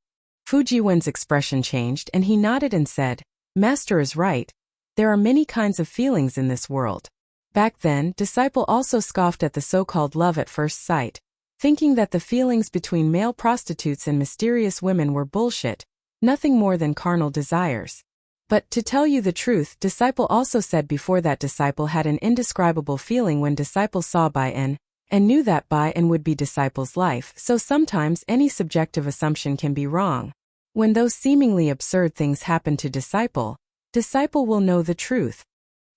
Fu Jiwen's expression changed and he nodded and said, Master is right. There are many kinds of feelings in this world. Back then, Disciple also scoffed at the so-called love at first sight, thinking that the feelings between male prostitutes and mysterious women were bullshit, nothing more than carnal desires. But, to tell you the truth, Disciple also said before that Disciple had an indescribable feeling when Disciple saw Baian, and knew that Baian would be Disciple's life, so sometimes any subjective assumption can be wrong. When those seemingly absurd things happen to Disciple, Disciple will know the truth.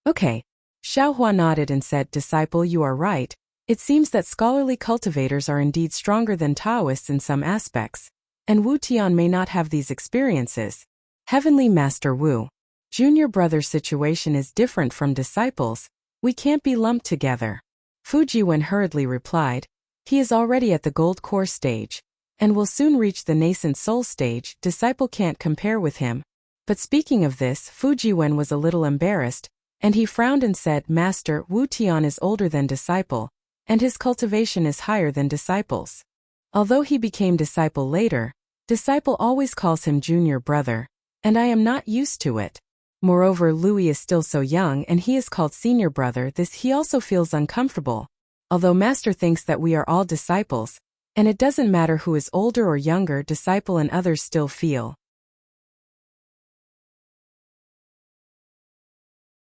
Okay. Xiaohua nodded and said, Disciple, you are right. It seems that scholarly cultivators are indeed stronger than Taoists in some aspects, and Wu Tian may not have these experiences. Heavenly Master Wu, junior brother's situation is different from Disciple's. We can't be lumped together. Fu Jiwen hurriedly replied, he is already at the gold core stage, and will soon reach the nascent soul stage. Disciple can't compare with him. But speaking of this, Fu Jiwen was a little embarrassed, and he frowned and said, Master, Wu Tian is older than Disciple, and his cultivation is higher than Disciple's. Although he became Disciple later, Disciple always calls him junior brother, and I am not used to it. Moreover, Louis is still so young and he is called senior brother. This he also feels uncomfortable. Although Master thinks that we are all disciples, and it doesn't matter who is older or younger, disciple and others still feel.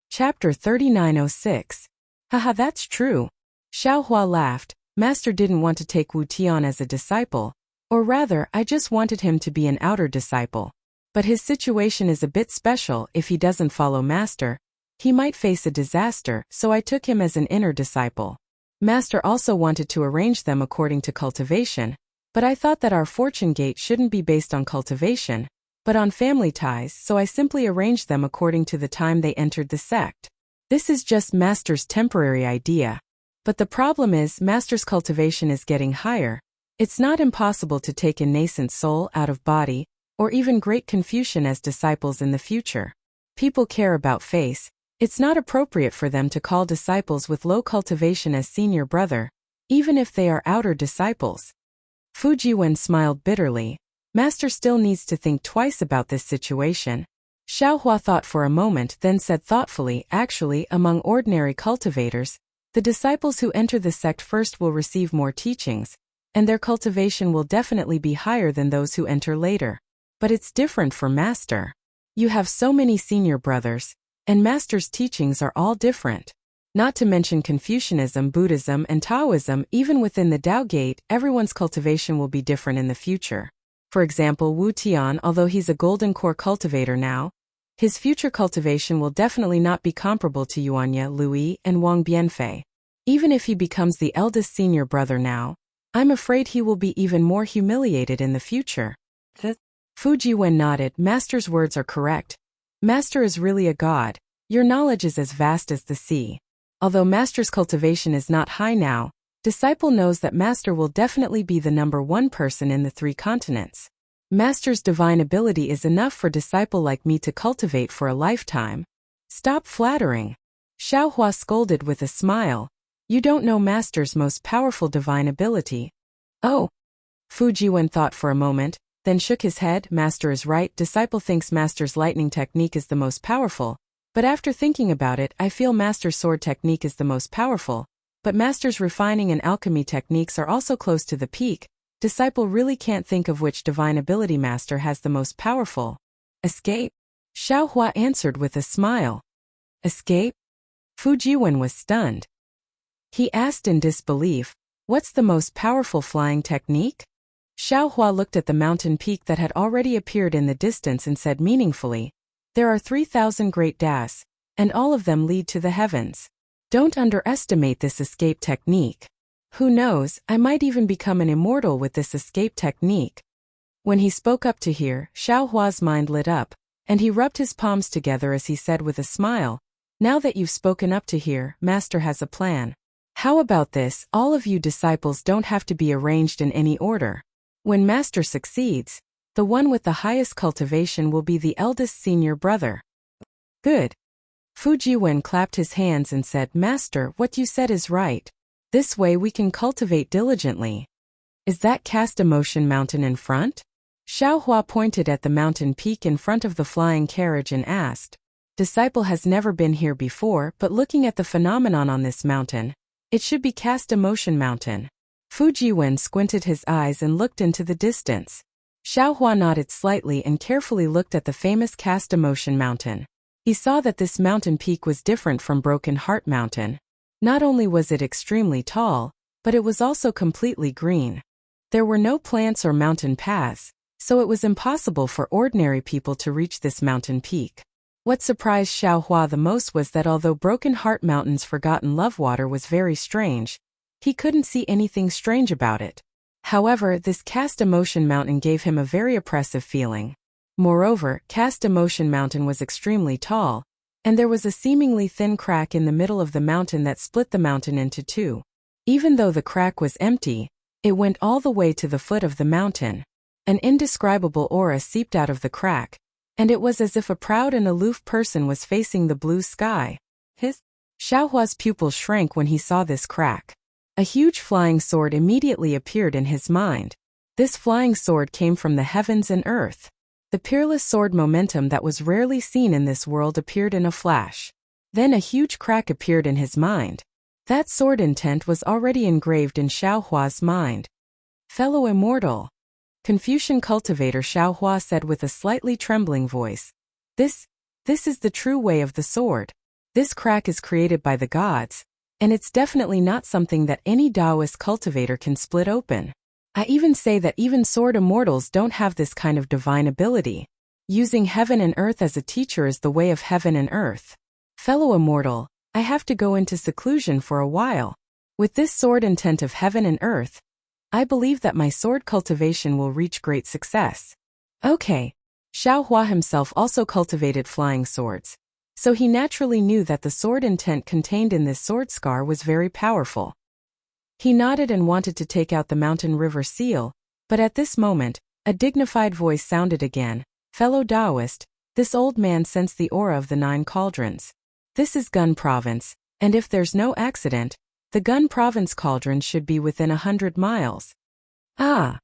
Chapter 3906. Haha, that's true. Xiaohua laughed. Master didn't want to take Wu Tian as a disciple, or rather, I just wanted him to be an outer disciple. But his situation is a bit special. If he doesn't follow Master, he might face a disaster, so I took him as an inner disciple. Master also wanted to arrange them according to cultivation, but I thought that our fortune gate shouldn't be based on cultivation, but on family ties, so I simply arranged them according to the time they entered the sect. This is just Master's temporary idea. But the problem is, Master's cultivation is getting higher. It's not impossible to take a nascent soul out of body, or even great Confucian as disciples in the future. People care about face. It's not appropriate for them to call disciples with low cultivation as senior brother, even if they are outer disciples. Fu Jiwen smiled bitterly. Master still needs to think twice about this situation. Xiaohua thought for a moment, then said thoughtfully, actually, among ordinary cultivators, the disciples who enter the sect first will receive more teachings, and their cultivation will definitely be higher than those who enter later. But it's different for Master. You have so many senior brothers, and Master's teachings are all different. Not to mention Confucianism, Buddhism, and Taoism. Even within the Tao Gate, everyone's cultivation will be different in the future. For example, Wu Tian, although he's a golden core cultivator now, his future cultivation will definitely not be comparable to Yuanya, Louis, and Wang Bianfei. Even if he becomes the eldest senior brother now, I'm afraid he will be even more humiliated in the future. Fu Jiwen nodded. Master's words are correct. Master is really a god. Your knowledge is as vast as the sea. Although Master's cultivation is not high now, disciple knows that Master will definitely be the number one person in the 3 continents. Master's divine ability is enough for disciple like me to cultivate for a lifetime. Stop flattering. Xiaohua scolded with a smile. You don't know Master's most powerful divine ability. Oh. Fu Jiwen thought for a moment, then shook his head. Master is right. Disciple thinks Master's lightning technique is the most powerful, but after thinking about it, I feel Master's sword technique is the most powerful, but Master's refining and alchemy techniques are also close to the peak. Disciple really can't think of which divine ability Master has the most powerful. Escape? Xiaohua answered with a smile. Escape? Fu Jiwen was stunned. He asked in disbelief, what's the most powerful flying technique? Xiaohua looked at the mountain peak that had already appeared in the distance and said meaningfully, there are 3,000 great das, and all of them lead to the heavens. Don't underestimate this escape technique. Who knows, I might even become an immortal with this escape technique. When he spoke up to hear, Xiaohua's mind lit up, and he rubbed his palms together as he said with a smile, now that you've spoken up to hear, Master has a plan. How about this? All of you disciples don't have to be arranged in any order. When Master succeeds, the one with the highest cultivation will be the eldest senior brother. Good. Fu Jiwen clapped his hands and said, Master, what you said is right. This way we can cultivate diligently. Is that Cast Emotion Mountain in front? Xiaohua pointed at the mountain peak in front of the flying carriage and asked. Disciple has never been here before, but looking at the phenomenon on this mountain, it should be Cast Emotion Mountain. Fu Jiwen squinted his eyes and looked into the distance. Xiaohua nodded slightly and carefully looked at the famous Cast Emotion Mountain. He saw that this mountain peak was different from Broken Heart Mountain. Not only was it extremely tall, but it was also completely green. There were no plants or mountain paths, so it was impossible for ordinary people to reach this mountain peak. What surprised Xiaohua the most was that although Broken Heart Mountain's forgotten love water was very strange, he couldn't see anything strange about it. However, this Cast Emotion Mountain gave him a very oppressive feeling. Moreover, Cast Emotion Mountain was extremely tall, and there was a seemingly thin crack in the middle of the mountain that split the mountain into 2. Even though the crack was empty, it went all the way to the foot of the mountain. An indescribable aura seeped out of the crack, and it was as if a proud and aloof person was facing the blue sky. Xiaohua's pupils shrank when he saw this crack. A huge flying sword immediately appeared in his mind. This flying sword came from the heavens and earth. The peerless sword momentum that was rarely seen in this world appeared in a flash. Then a huge crack appeared in his mind. That sword intent was already engraved in Xiao Hua's mind. Fellow immortal, Confucian cultivator Xiao Hua said with a slightly trembling voice. This is the true way of the sword. This crack is created by the gods, and it's definitely not something that any Taoist cultivator can split open. I even say that even sword immortals don't have this kind of divine ability. Using heaven and earth as a teacher is the way of heaven and earth. Fellow immortal, I have to go into seclusion for a while. With this sword intent of heaven and earth, I believe that my sword cultivation will reach great success. Okay. Xiao Hua himself also cultivated flying swords, so he naturally knew that the sword intent contained in this sword scar was very powerful. He nodded and wanted to take out the mountain river seal, but at this moment, a dignified voice sounded again. Fellow Taoist, this old man sensed the aura of the 9 cauldrons. This is Gun Province, and if there's no accident, the Gun Province cauldrons should be within 100 miles. Ah!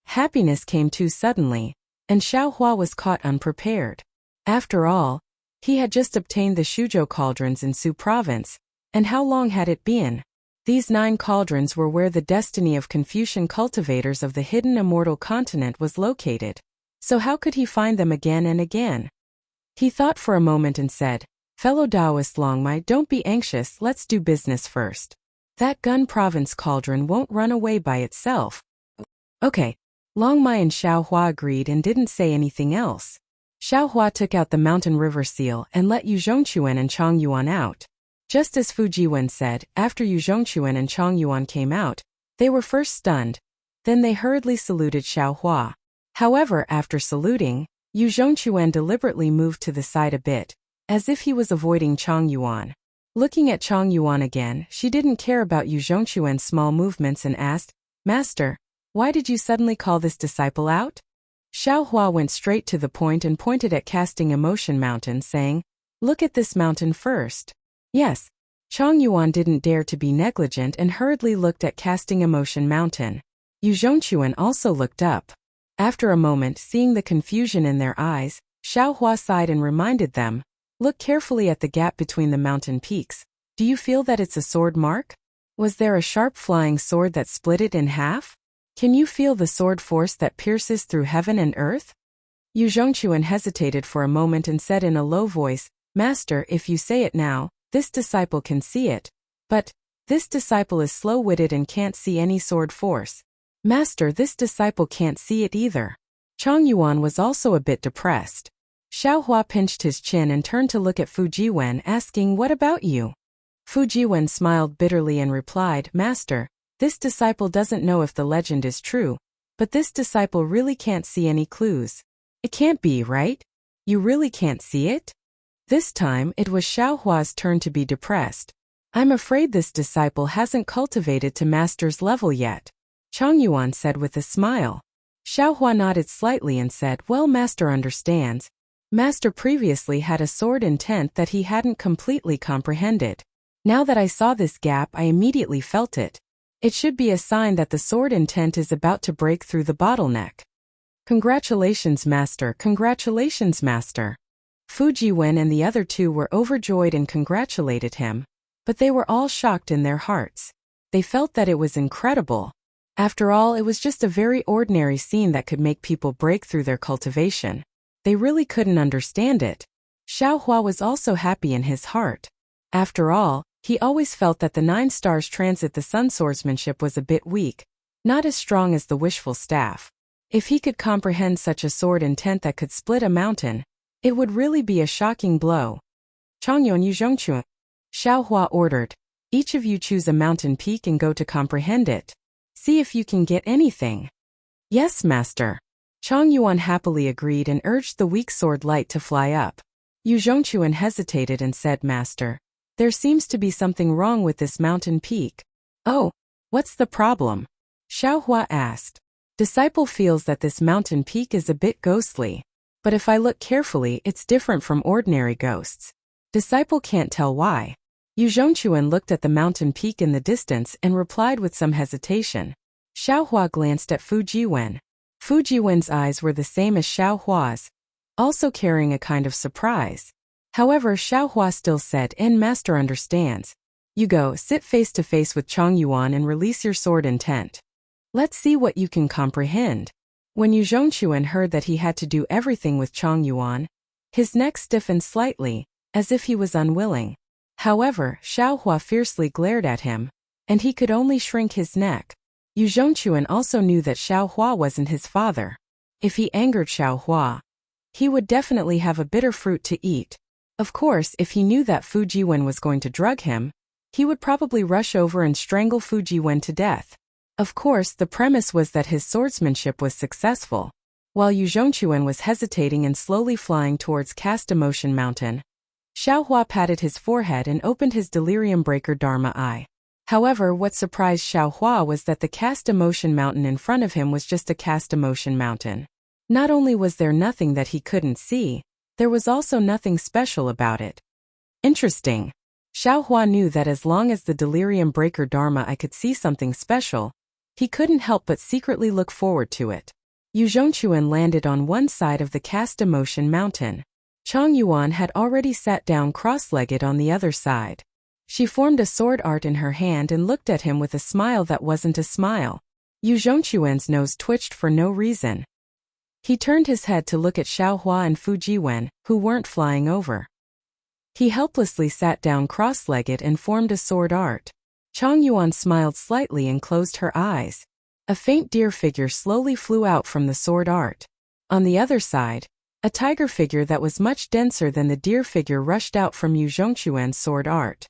Happiness came too suddenly, and Xiao Hua was caught unprepared. After all, he had just obtained the Shuzhou cauldrons in Su Province, and how long had it been? These 9 cauldrons were where the destiny of Confucian cultivators of the hidden immortal continent was located. So how could he find them again and again? He thought for a moment and said, Fellow Taoist Longmai, don't be anxious, let's do business first. That Gun Province cauldron won't run away by itself. Okay. Longmai and Xiao Hua agreed and didn't say anything else. Xiao Hua took out the mountain river seal and let Yu Zhongquan and Chang Yuan out. Just as Fu Jiwen said, after Yu Zhongquan and Chang Yuan came out, they were first stunned. Then they hurriedly saluted Xiao Hua. However, after saluting, Yu Zhongquan deliberately moved to the side a bit, as if he was avoiding Chang Yuan. Looking at Chang Yuan again, she didn't care about Yu Zhongquan's small movements and asked, Master, why did you suddenly call this disciple out? Xiao Hua went straight to the point and pointed at Casting Emotion Mountain, saying, Look at this mountain first. Yes. Chang Yuan didn't dare to be negligent and hurriedly looked at Casting Emotion Mountain. Yu Zhongquan also looked up. After a moment, seeing the confusion in their eyes, Xiao Hua sighed and reminded them, Look carefully at the gap between the mountain peaks. Do you feel that it's a sword mark? Was there a sharp flying sword that split it in half? Can you feel the sword force that pierces through heaven and earth? Yu Zhongquan hesitated for a moment and said in a low voice, Master, if you say it now, this disciple can see it. But this disciple is slow-witted and can't see any sword force. Master, this disciple can't see it either. Chang Yuan was also a bit depressed. Xiao Hua pinched his chin and turned to look at Fu Jiwen, asking, What about you? Fu Jiwen smiled bitterly and replied, Master, this disciple doesn't know if the legend is true, but this disciple really can't see any clues. It can't be, right? You really can't see it? This time, it was Xiao Hua's turn to be depressed. I'm afraid this disciple hasn't cultivated to master's level yet, Chang Yuan said with a smile. Xiao Hua nodded slightly and said, Well, master understands. Master previously had a sword intent that he hadn't completely comprehended. Now that I saw this gap, I immediately felt it. It should be a sign that the sword intent is about to break through the bottleneck. Congratulations, master, congratulations, master. Fu Jiwen and the other 2 were overjoyed and congratulated him, but they were all shocked in their hearts. They felt that it was incredible. After all, it was just a very ordinary scene that could make people break through their cultivation. They really couldn't understand it. Xiao Hua was also happy in his heart. After all, he always felt that the 9 stars transit the sun swordsmanship was a bit weak, not as strong as the wishful staff. If he could comprehend such a sword intent that could split a mountain, it would really be a shocking blow. Changyuan Yu Zhongquan, Xiao Hua ordered, each of you choose a mountain peak and go to comprehend it. See if you can get anything. Yes, master. Chang Yuan happily agreed and urged the weak sword light to fly up. Yu Zhongquan hesitated and said, Master, there seems to be something wrong with this mountain peak. Oh, what's the problem? Xiao Hua asked. Disciple feels that this mountain peak is a bit ghostly, but if I look carefully, it's different from ordinary ghosts. Disciple can't tell why. Yu Zhongquan looked at the mountain peak in the distance and replied with some hesitation. Xiao Hua glanced at Fu Jiwen. Fujiwen's eyes were the same as Xiaohua's, also carrying a kind of surprise. However, Xiaohua still said, Master understands. You go, sit face to face with Chang Yuan and release your sword intent. Let's see what you can comprehend. When Yu Zhongquan heard that he had to do everything with Chang Yuan, his neck stiffened slightly, as if he was unwilling. However, Xiaohua fiercely glared at him, and he could only shrink his neck. Yu Zhongquan also knew that Xiaohua wasn't his father. If he angered Xiaohua, he would definitely have a bitter fruit to eat. Of course, if he knew that Fujiwen was going to drug him, he would probably rush over and strangle Fujiwen to death. Of course, the premise was that his swordsmanship was successful. While Yu Zhongquan was hesitating and slowly flying towards Cast Emotion Mountain, Xiaohua patted his forehead and opened his Delirium Breaker Dharma eye. However, what surprised Xiaohua was that the Cast Emotion Mountain in front of him was just a Cast Emotion Mountain. Not only was there nothing that he couldn't see, there was also nothing special about it. Interesting. Xiaohua knew that as long as the Delirium Breaker Dharma eye could see something special, he couldn't help but secretly look forward to it. Yu Zhongquan landed on one side of the Cast Emotion Mountain. Chang Yuan had already sat down cross-legged on the other side. She formed a sword art in her hand and looked at him with a smile that wasn't a smile. Yu Zhongquan's nose twitched for no reason. He turned his head to look at Xiaohua and Fujiwen, who weren't flying over. He helplessly sat down cross-legged and formed a sword art. Chang Yuan smiled slightly and closed her eyes. A faint deer figure slowly flew out from the sword art. On the other side, a tiger figure that was much denser than the deer figure rushed out from Yu Zhongquan's sword art.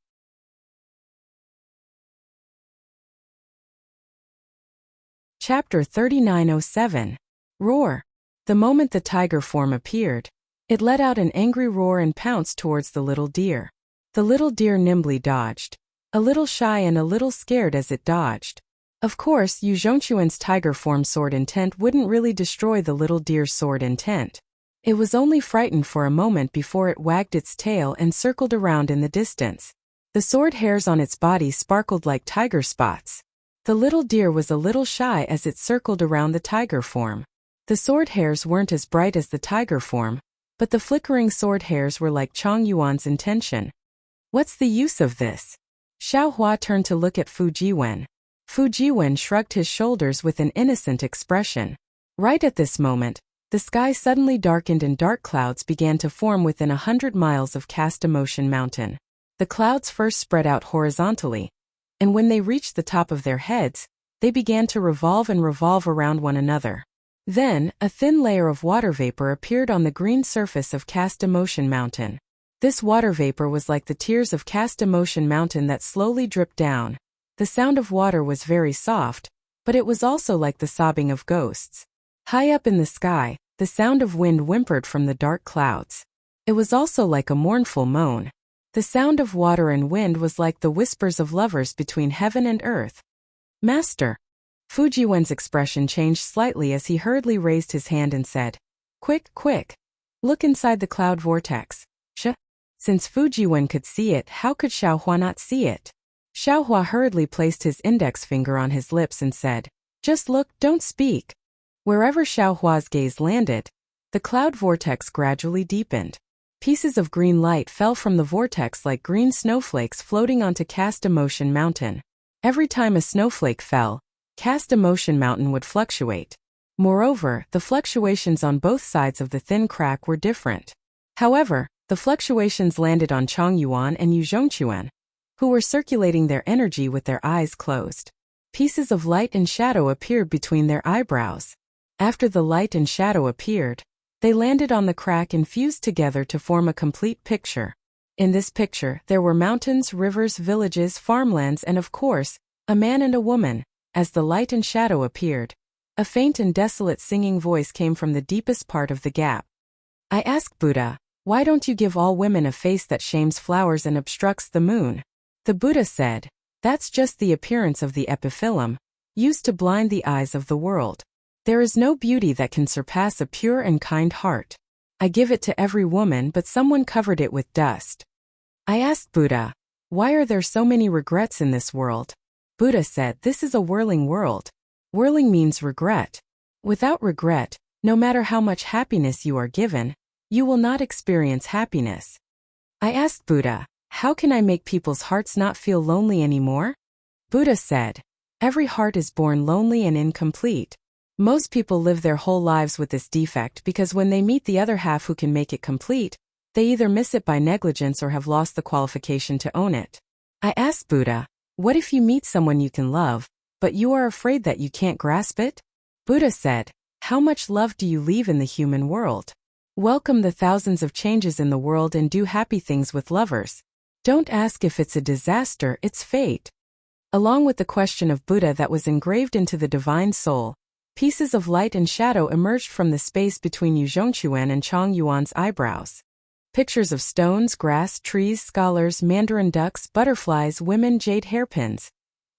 Chapter 3907. Roar. The moment the tiger form appeared, it let out an angry roar and pounced towards the little deer. The little deer nimbly dodged, a little shy and a little scared as it dodged. Of course, Yu Zhongquan's tiger form sword intent wouldn't really destroy the little deer's sword intent. It was only frightened for a moment before it wagged its tail and circled around in the distance. The sword hairs on its body sparkled like tiger spots. The little deer was a little shy as it circled around the tiger form. The sword hairs weren't as bright as the tiger form, but the flickering sword hairs were like Chang Yuan's intention. What's the use of this? Xiaohua turned to look at Fujiwen. Fujiwen shrugged his shoulders with an innocent expression. Right at this moment, the sky suddenly darkened and dark clouds began to form within 100 miles of Cast Emotion Mountain. The clouds first spread out horizontally, and when they reached the top of their heads, they began to revolve and revolve around one another. Then, a thin layer of water vapor appeared on the green surface of Cast Emotion Mountain. This water vapor was like the tears of Cast Emotion Mountain that slowly dripped down. The sound of water was very soft, but it was also like the sobbing of ghosts. High up in the sky, the sound of wind whimpered from the dark clouds. It was also like a mournful moan. The sound of water and wind was like the whispers of lovers between heaven and earth. Master. Fujiwen's expression changed slightly as he hurriedly raised his hand and said, Quick, quick. Look inside the cloud vortex. Since Fujiwen could see it, how could Xiaohua not see it? Xiaohua hurriedly placed his index finger on his lips and said, Just look, don't speak. Wherever Xiaohua's gaze landed, the cloud vortex gradually deepened. Pieces of green light fell from the vortex like green snowflakes floating onto Cast Emotion Mountain. Every time a snowflake fell, Cast Emotion Mountain would fluctuate. Moreover, the fluctuations on both sides of the thin crack were different. However, the fluctuations landed on Chang Yuan and Yu Zhongquan, who were circulating their energy with their eyes closed. Pieces of light and shadow appeared between their eyebrows. After the light and shadow appeared, they landed on the crack and fused together to form a complete picture. In this picture, there were mountains, rivers, villages, farmlands, and of course, a man and a woman. As the light and shadow appeared, a faint and desolate singing voice came from the deepest part of the gap. I asked Buddha, why don't you give all women a face that shames flowers and obstructs the moon? The Buddha said, that's just the appearance of the epiphyllum, used to blind the eyes of the world. There is no beauty that can surpass a pure and kind heart. I give it to every woman, but someone covered it with dust. I asked Buddha, why are there so many regrets in this world? Buddha said, this is a whirling world. Whirling means regret. Without regret, no matter how much happiness you are given, you will not experience happiness. I asked Buddha, how can I make people's hearts not feel lonely anymore? Buddha said, every heart is born lonely and incomplete. Most people live their whole lives with this defect because when they meet the other half who can make it complete, they either miss it by negligence or have lost the qualification to own it. I asked Buddha, what if you meet someone you can love, but you are afraid that you can't grasp it? Buddha said, how much love do you leave in the human world? Welcome the thousands of changes in the world and do happy things with lovers. Don't ask if it's a disaster, it's fate. Along with the question of Buddha that was engraved into the divine soul, pieces of light and shadow emerged from the space between Yu Zhongquan and Chang Yuan's eyebrows. Pictures of stones, grass, trees, scholars, mandarin ducks, butterflies, women, jade hairpins.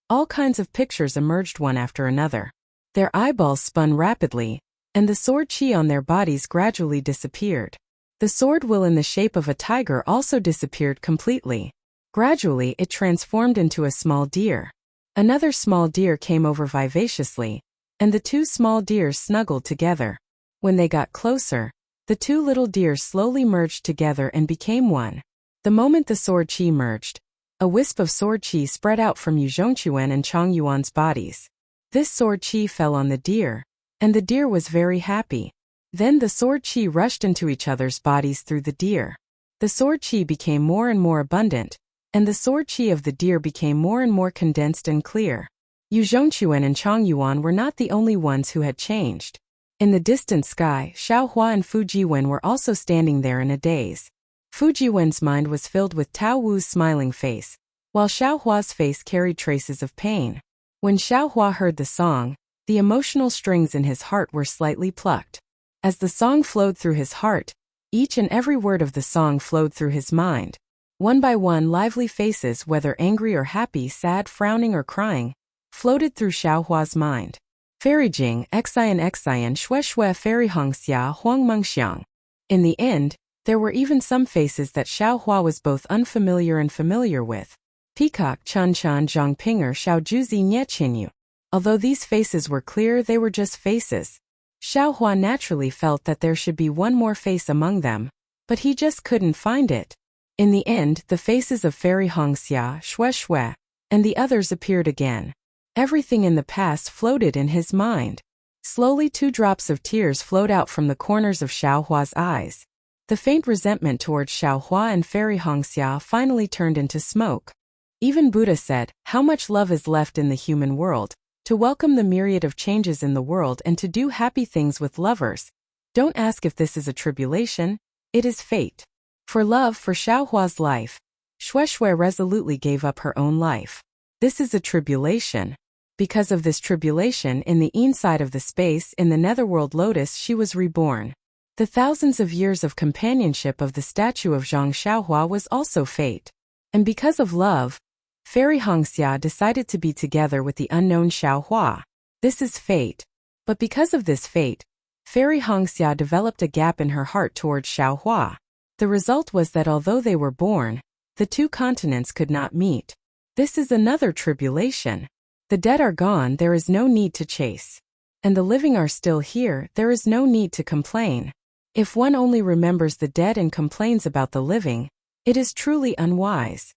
All kinds of pictures emerged one after another. Their eyeballs spun rapidly, and the sword qi on their bodies gradually disappeared. The sword will in the shape of a tiger also disappeared completely. Gradually it transformed into a small deer. Another small deer came over vivaciously, and the two small deers snuggled together. When they got closer, the two little deer slowly merged together and became one. The moment the sword qi merged, a wisp of sword qi spread out from Yu Zhongquan and Chang Yuan's bodies. This sword qi fell on the deer, and the deer was very happy. Then the sword qi rushed into each other's bodies through the deer. The sword qi became more and more abundant, and the sword qi of the deer became more and more condensed and clear. Yu Zhongquan and Chang Yuan were not the only ones who had changed. In the distant sky, Xiaohua and Fu Jiwen were also standing there in a daze. Fu Jiwen's mind was filled with Tao Wu's smiling face, while Xiaohua's face carried traces of pain. When Xiaohua heard the song, the emotional strings in his heart were slightly plucked. As the song flowed through his heart, each and every word of the song flowed through his mind. One by one, lively faces, whether angry or happy, sad, frowning or crying, floated through Xiaohua's mind. Fairy Jing, Xian Xian, Xue Xue, Fairy Hongxia, Huang Mengxiang. In the end, there were even some faces that Xiaohua was both unfamiliar and familiar with. Peacock, Chun Chan, Zhang Pinger, Xiao Juzi, Nie Qinyu. Although these faces were clear, they were just faces. Xiaohua naturally felt that there should be one more face among them, but he just couldn't find it. In the end, the faces of Fairy Hongxia, Xue Xue, and the others appeared again. Everything in the past floated in his mind. Slowly 2 drops of tears flowed out from the corners of Xiaohua's eyes. The faint resentment towards Xiaohua and Fairy Hongxia finally turned into smoke. Even Buddha said, how much love is left in the human world, to welcome the myriad of changes in the world and to do happy things with lovers. Don't ask if this is a tribulation, it is fate. For love for Xiaohua's life, Xue Xue resolutely gave up her own life. This is a tribulation. Because of this tribulation in the inside of the space in the netherworld lotus she was reborn. The thousands of years of companionship of the statue of Zhang Xiaohua was also fate. And because of love, Fairy Hongxia decided to be together with the unknown Xiaohua. This is fate. But because of this fate, Fairy Hongxia developed a gap in her heart towards Xiaohua. The result was that although they were born, the 2 continents could not meet. This is another tribulation. The dead are gone, there is no need to chase. And the living are still here, there is no need to complain. If one only remembers the dead and complains about the living, it is truly unwise.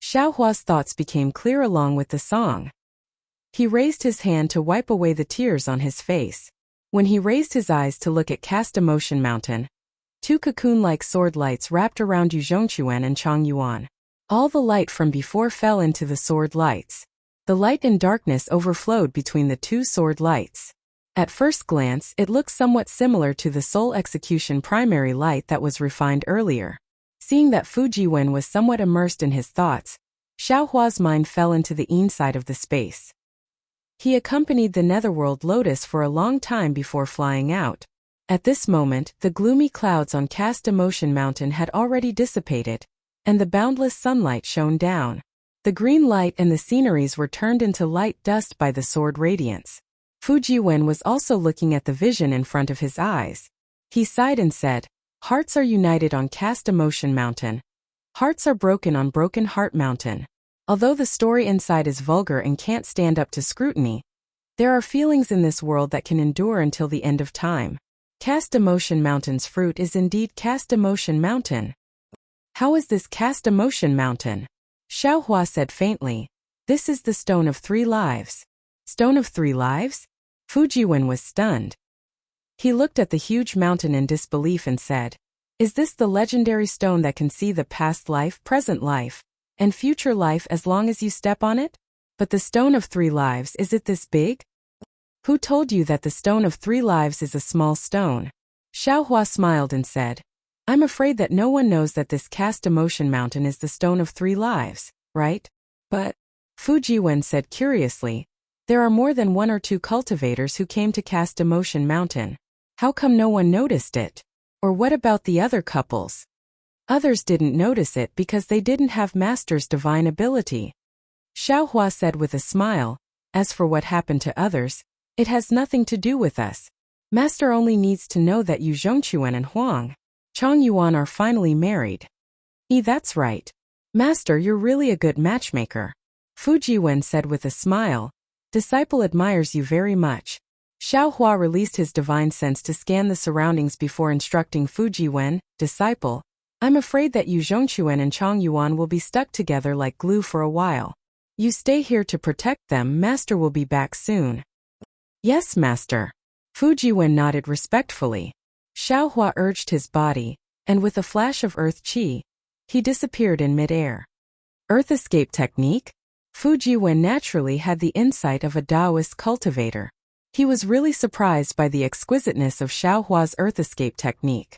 Xiaohua's thoughts became clear along with the song. He raised his hand to wipe away the tears on his face. When he raised his eyes to look at Cast Emotion Mountain, 2 cocoon-like sword lights wrapped around Yu Zhongquan and Chang Yuan. All the light from before fell into the sword lights. The light and darkness overflowed between the 2 sword lights. At first glance, it looked somewhat similar to the soul execution primary light that was refined earlier. Seeing that Fu Jiwen was somewhat immersed in his thoughts, Xiaohua's mind fell into the inside of the space. He accompanied the netherworld lotus for a long time before flying out. At this moment, the gloomy clouds on Cast Emotion Mountain had already dissipated, and the boundless sunlight shone down. The green light and the sceneries were turned into light dust by the sword radiance. Fu Jiwen was also looking at the vision in front of his eyes. He sighed and said, hearts are united on Cast Emotion Mountain. Hearts are broken on Broken Heart Mountain. Although the story inside is vulgar and can't stand up to scrutiny, There are feelings in this world that can endure until the end of time. Cast Emotion Mountain's fruit is indeed Cast Emotion Mountain. How is this Cast Emotion Mountain? Xiaohua said faintly. This is the Stone of Three Lives. Stone of Three Lives? Fujiwen was stunned. He looked at the huge mountain in disbelief and said, is this the legendary stone that can see the past life, present life, and future life as long as you step on it? But the Stone of Three Lives, is it this big? Who told you that the Stone of Three Lives is a small stone? Xiaohua smiled and said, I'm afraid that no one knows that this Cast Emotion Mountain is the Stone of Three Lives, right? But, Fujiwen said curiously, there are more than 1 or 2 cultivators who came to Cast Emotion Mountain. How come no one noticed it? Or what about the other couples? Others didn't notice it because they didn't have Master's divine ability. Xiaohua said with a smile, as for what happened to others, it has nothing to do with us. Master only needs to know that Yu Zhongquan and Huang Chongyuan are finally married. That's right. Master, you're really a good matchmaker. Fujiwen said with a smile. Disciple admires you very much. Xiaohua released his divine sense to scan the surroundings before instructing Fujiwen, disciple, I'm afraid that Yu Zhongquan and Chongyuan will be stuck together like glue for a while. You stay here to protect them, Master will be back soon. Yes, Master. Fujiwen nodded respectfully. Xiaohua urged his body, and with a flash of earth qi, he disappeared in midair. Earth escape technique? Fujiwen naturally had the insight of a Taoist cultivator. He was really surprised by the exquisiteness of Xiaohua's earth escape technique.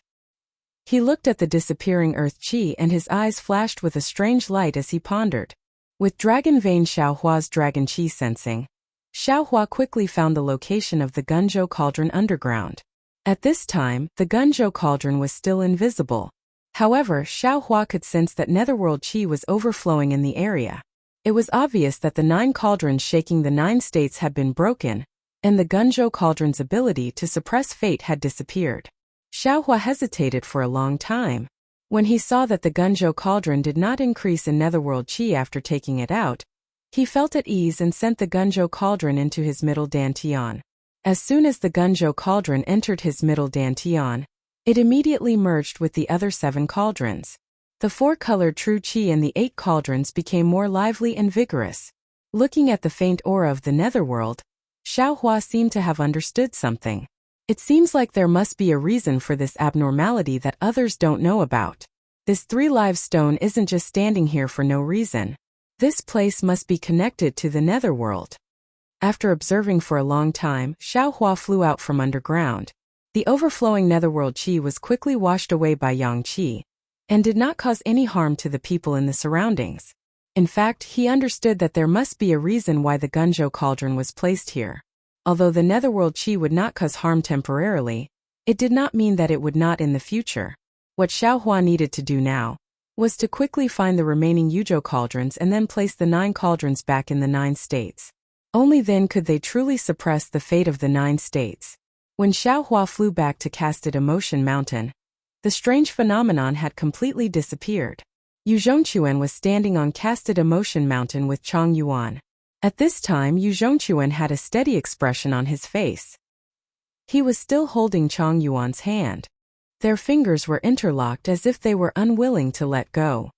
He looked at the disappearing earth qi and his eyes flashed with a strange light as he pondered. With dragon vein Xiaohua's dragon qi sensing, Xiaohua quickly found the location of the Gunzhou cauldron underground. At this time, the Gunzhou cauldron was still invisible. However, Xiaohua could sense that netherworld qi was overflowing in the area. It was obvious that the 9 cauldrons shaking the 9 states had been broken, and the Gunzhou cauldron's ability to suppress fate had disappeared. Xiaohua hesitated for a long time. When he saw that the Gunzhou cauldron did not increase in netherworld qi after taking it out, he felt at ease and sent the Gunzhou cauldron into his middle dantian. As soon as the Gunzhou cauldron entered his middle dantian, it immediately merged with the other 7 cauldrons. The 4-colored true qi in the 8 cauldrons became more lively and vigorous. Looking at the faint aura of the netherworld, Xiaohua seemed to have understood something. It seems like there must be a reason for this abnormality that others don't know about. This 3-live stone isn't just standing here for no reason. This place must be connected to the netherworld. After observing for a long time, Xiaohua flew out from underground. The overflowing netherworld qi was quickly washed away by yang qi, and did not cause any harm to the people in the surroundings. In fact, he understood that there must be a reason why the Gunzhou cauldron was placed here. Although the netherworld qi would not cause harm temporarily, it did not mean that it would not in the future. What Xiaohua needed to do now was to quickly find the remaining Yuzhou cauldrons and then place the 9 cauldrons back in the 9 states. Only then could they truly suppress the fate of the 9 states. When Xiaohua flew back to Casted Emotion Mountain, the strange phenomenon had completely disappeared. Yu Zhongquan was standing on Casted Emotion Mountain with Chongyuan. At this time, Yu Zhongquan had a steady expression on his face. He was still holding Chongyuan's hand. Their fingers were interlocked as if they were unwilling to let go.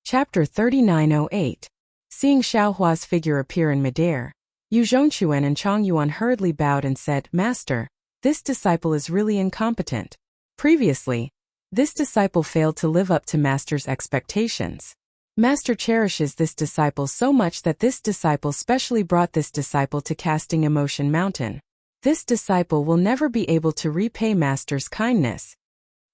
Chapter 3908. Seeing Xiaohua's figure appear in midair, Yu Zhongquan and Chongyuan hurriedly bowed and said, Master, this disciple is really incompetent. Previously, this disciple failed to live up to Master's expectations. Master cherishes this disciple so much that this disciple specially brought this disciple to Casting Emotion Mountain. This disciple will never be able to repay Master's kindness.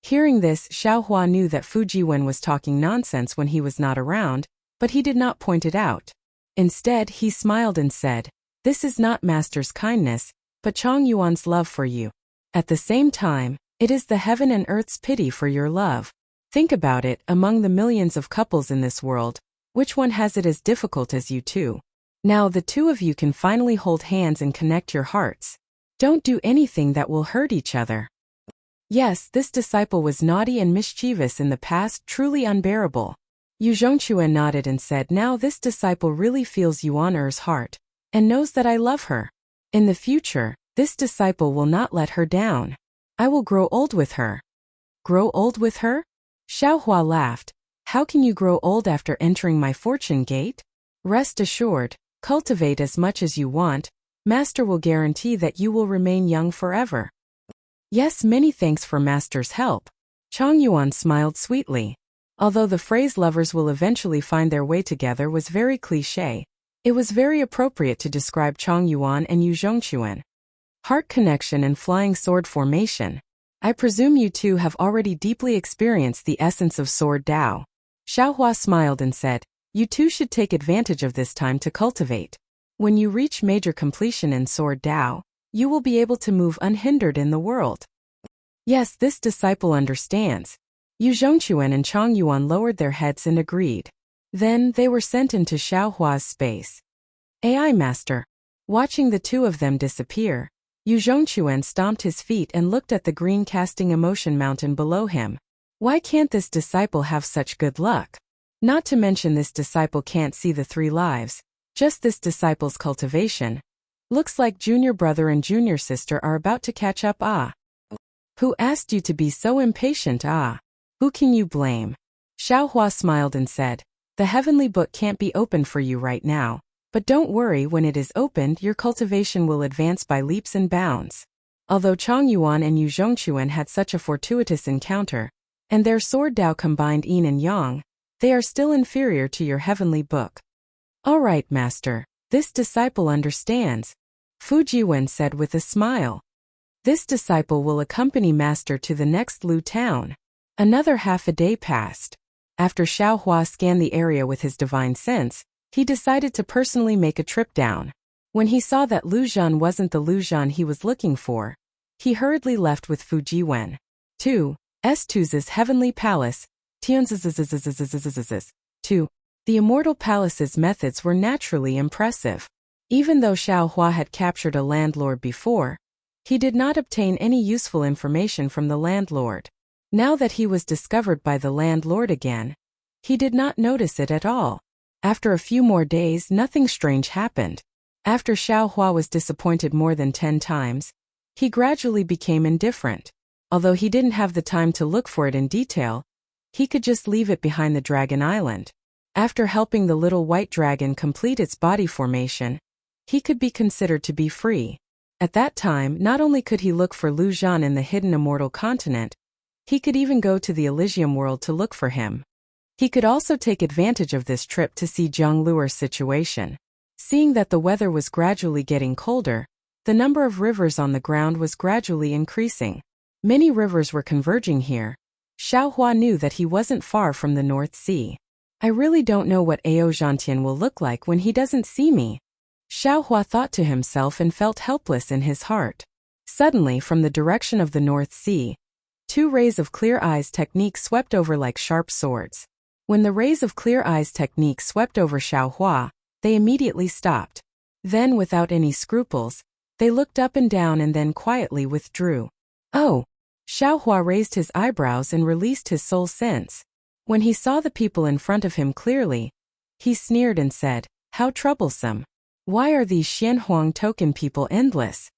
Hearing this, Xiaohua knew that Fujiwen was talking nonsense when he was not around, but he did not point it out. Instead, he smiled and said, This is not Master's kindness, but Chongyuan's love for you. At the same time, it is the heaven and earth's pity for your love. Think about it, among the millions of couples in this world, which one has it as difficult as you two? Now the 2 of you can finally hold hands and connect your hearts. Don't do anything that will hurt each other. Yes, this disciple was naughty and mischievous in the past, truly unbearable. Yu Zhongquan nodded and said, now this disciple really feels Yuan Er's heart, and knows that I love her. In the future, this disciple will not let her down. I will grow old with her. Grow old with her? Xiaohua laughed. How can you grow old after entering my fortune gate? Rest assured, cultivate as much as you want. Master will guarantee that you will remain young forever. Yes, many thanks for Master's help. Chang Yuan smiled sweetly. Although the phrase lovers will eventually find their way together was very cliché, it was very appropriate to describe Chang Yuan and Yu Zhongquan. Heart connection and flying sword formation. I presume you two have already deeply experienced the essence of sword Dao. Xiaohua smiled and said, you two should take advantage of this time to cultivate. When you reach major completion in sword Dao, you will be able to move unhindered in the world. Yes, this disciple understands. Yu Zhongquan and Chang Yuan lowered their heads and agreed. Then, they were sent into Xiaohua's space. AI Master. Watching the two of them disappear, Yu Zhongquan stomped his feet and looked at the green casting emotion mountain below him. Why can't this disciple have such good luck? Not to mention this disciple can't see the 3 lives, just this disciple's cultivation. Looks like junior brother and junior sister are about to catch up. Who asked you to be so impatient? Who can you blame? Xiaohua smiled and said, the heavenly book can't be opened for you right now. But don't worry, when it is opened, your cultivation will advance by leaps and bounds. Although Chang Yuan and Yu Zhongquan had such a fortuitous encounter, and their sword Dao combined yin and yang, they are still inferior to your heavenly book. All right, Master, this disciple understands, Fu Jiwen said with a smile. This disciple will accompany Master to the next Lu town. Another half a day passed. After Xiaohua scanned the area with his divine sense, he decided to personally make a trip down. When he saw that Luzhan wasn't the Luzhan he was looking for, he hurriedly left with Fu Jiwen. 2. S2's Heavenly Palace. 2. The Immortal Palace's methods were naturally impressive. Even though Xiaohua had captured a landlord before, he did not obtain any useful information from the landlord. Now that he was discovered by the landlord again, he did not notice it at all. After a few more days, nothing strange happened. After Xiaohua was disappointed more than 10 times, he gradually became indifferent. Although he didn't have the time to look for it in detail, he could just leave it behind the Dragon Island. After helping the little white dragon complete its body formation, he could be considered to be free. At that time, not only could he look for Lu Zhan in the hidden immortal continent, he could even go to the Elysium world to look for him. He could also take advantage of this trip to see Zhang Luer's situation. Seeing that the weather was gradually getting colder, the number of rivers on the ground was gradually increasing. Many rivers were converging here. Xiaohua knew that he wasn't far from the North Sea. I really don't know what Ao Zhantian will look like when he doesn't see me. Xiaohua thought to himself and felt helpless in his heart. Suddenly, from the direction of the North Sea, 2 rays of Clear Eyes technique swept over like sharp swords. When the rays of Clear Eyes technique swept over Xiaohua, they immediately stopped. Then, without any scruples, they looked up and down and then quietly withdrew. Oh! Xiaohua raised his eyebrows and released his soul sense. When he saw the people in front of him clearly, he sneered and said, how troublesome. Why are these Xianhuang token people endless?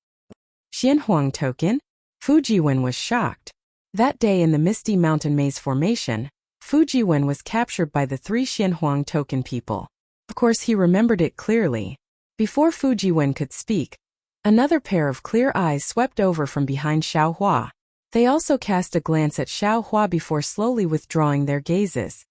Xianhuang token? Fu Jiwen was shocked. That day in the Misty Mountain Maze formation, Fu Jiwen was captured by the 3 Xianhuang token people. Of course he remembered it clearly. Before Fu Jiwen could speak, another pair of clear eyes swept over from behind Xiaohua. They also cast a glance at Xiaohua before slowly withdrawing their gazes.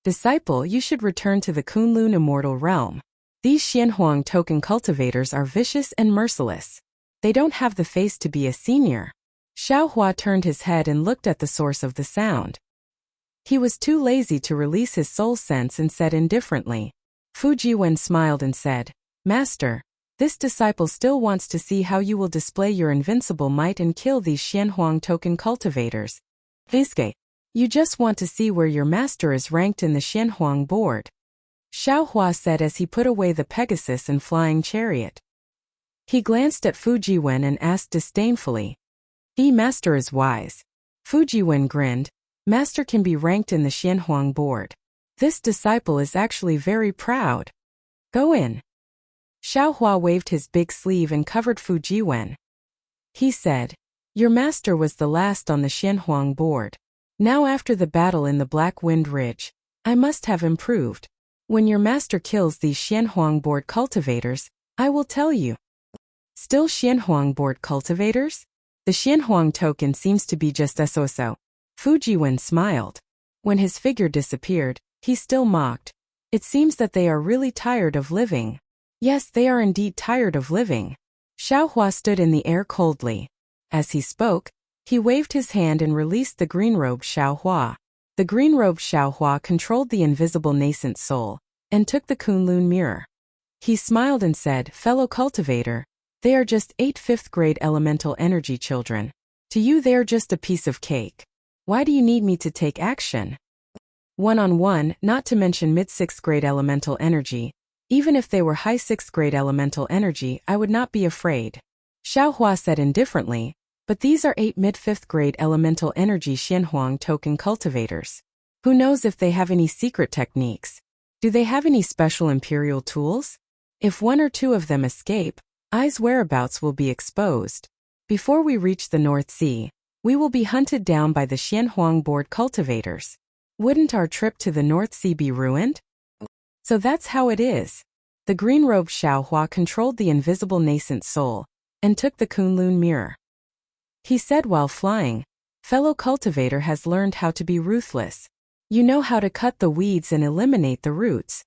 Disciple, you should return to the Kunlun immortal realm. These Xianhuang token cultivators are vicious and merciless. They don't have the face to be a senior. Xiaohua turned his head and looked at the source of the sound. He was too lazy to release his soul sense and said indifferently. Fu Jiwen smiled and said, Master, this disciple still wants to see how you will display your invincible might and kill these Xianhuang token cultivators. Vizge, you just want to see where your master is ranked in the Xianhuang board. Xiaohua said as he put away the Pegasus and flying chariot. He glanced at Fu Jiwen and asked disdainfully, Master is wise. Fu Jiwen grinned, Master can be ranked in the Xianhuang board. This disciple is actually very proud. Go in. Xiaohua waved his big sleeve and covered Fu Jiwen. He said, Your master was the last on the Xianhuang board. Now after the battle in the Black Wind Ridge, I must have improved. When your master kills these Xianhuang board cultivators, I will tell you. Still Xianhuang board cultivators? The Xianhuang token seems to be just so. Fu Jiwen smiled. When his figure disappeared, he still mocked. It seems that they are really tired of living. Yes, they are indeed tired of living. Xiaohua stood in the air coldly. As he spoke, he waved his hand and released the green-robed Xiaohua. The green-robed Xiaohua controlled the invisible nascent soul, and took the Kunlun mirror. He smiled and said, Fellow cultivator, they are just 8 5th-grade elemental energy children. To you they are just a piece of cake. Why do you need me to take action? One-on-one, not to mention mid-6th-grade elemental energy. Even if they were high 6th-grade elemental energy, I would not be afraid. Xiaohua said indifferently, but these are 8 mid-5th-grade elemental energy Xianhuang token cultivators. Who knows if they have any secret techniques? Do they have any special imperial tools? If 1 or 2 of them escape, Ai's whereabouts will be exposed. Before we reach the North Sea, we will be hunted down by the Xianhuang board cultivators. Wouldn't our trip to the North Sea be ruined? So that's how it is. The green-robed Xiaohua controlled the invisible nascent soul, and took the Kunlun mirror. He said while flying, Fellow cultivator has learned how to be ruthless. You know how to cut the weeds and eliminate the roots.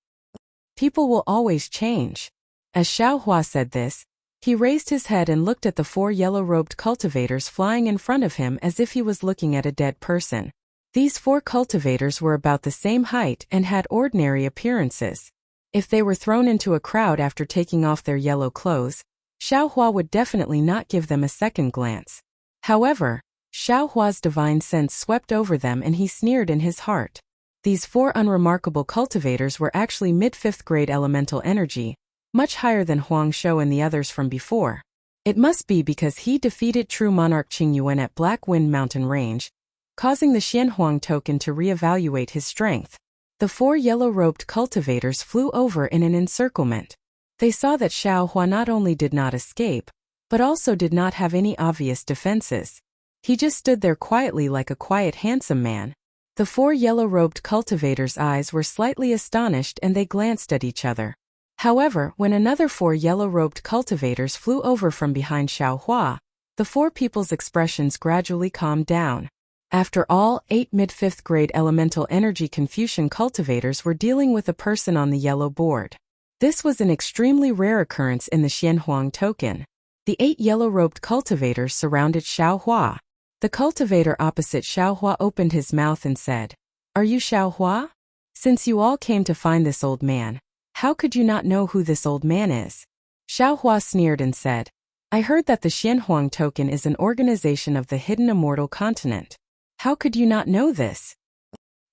People will always change. As Xiaohua said this, he raised his head and looked at the 4 yellow-robed cultivators flying in front of him as if he was looking at a dead person. These 4 cultivators were about the same height and had ordinary appearances. If they were thrown into a crowd after taking off their yellow clothes, Xiaohua would definitely not give them a second glance. However, Xiaohua's divine sense swept over them and he sneered in his heart. These 4 unremarkable cultivators were actually mid-5th-grade elemental energy, much higher than Huang Shou and the others from before. It must be because he defeated true monarch Qing Yuan at Black Wind Mountain Range, causing the Xianhuang token to re-evaluate his strength. The 4 yellow-robed cultivators flew over in an encirclement. They saw that Xiaohua not only did not escape, but also did not have any obvious defenses. He just stood there quietly like a quiet handsome man. The 4 yellow-robed cultivators' eyes were slightly astonished and they glanced at each other. However, when another 4 yellow-robed cultivators flew over from behind Xiaohua, the 4 people's expressions gradually calmed down. After all, 8 mid-5th-grade elemental energy Confucian cultivators were dealing with a person on the yellow board. This was an extremely rare occurrence in the Xianhuang token. The 8 yellow-robed cultivators surrounded Xiaohua. The cultivator opposite Xiaohua opened his mouth and said, Are you Xiaohua? Since you all came to find this old man, how could you not know who this old man is? Xiaohua sneered and said, I heard that the Xianhuang token is an organization of the hidden immortal continent. How could you not know this?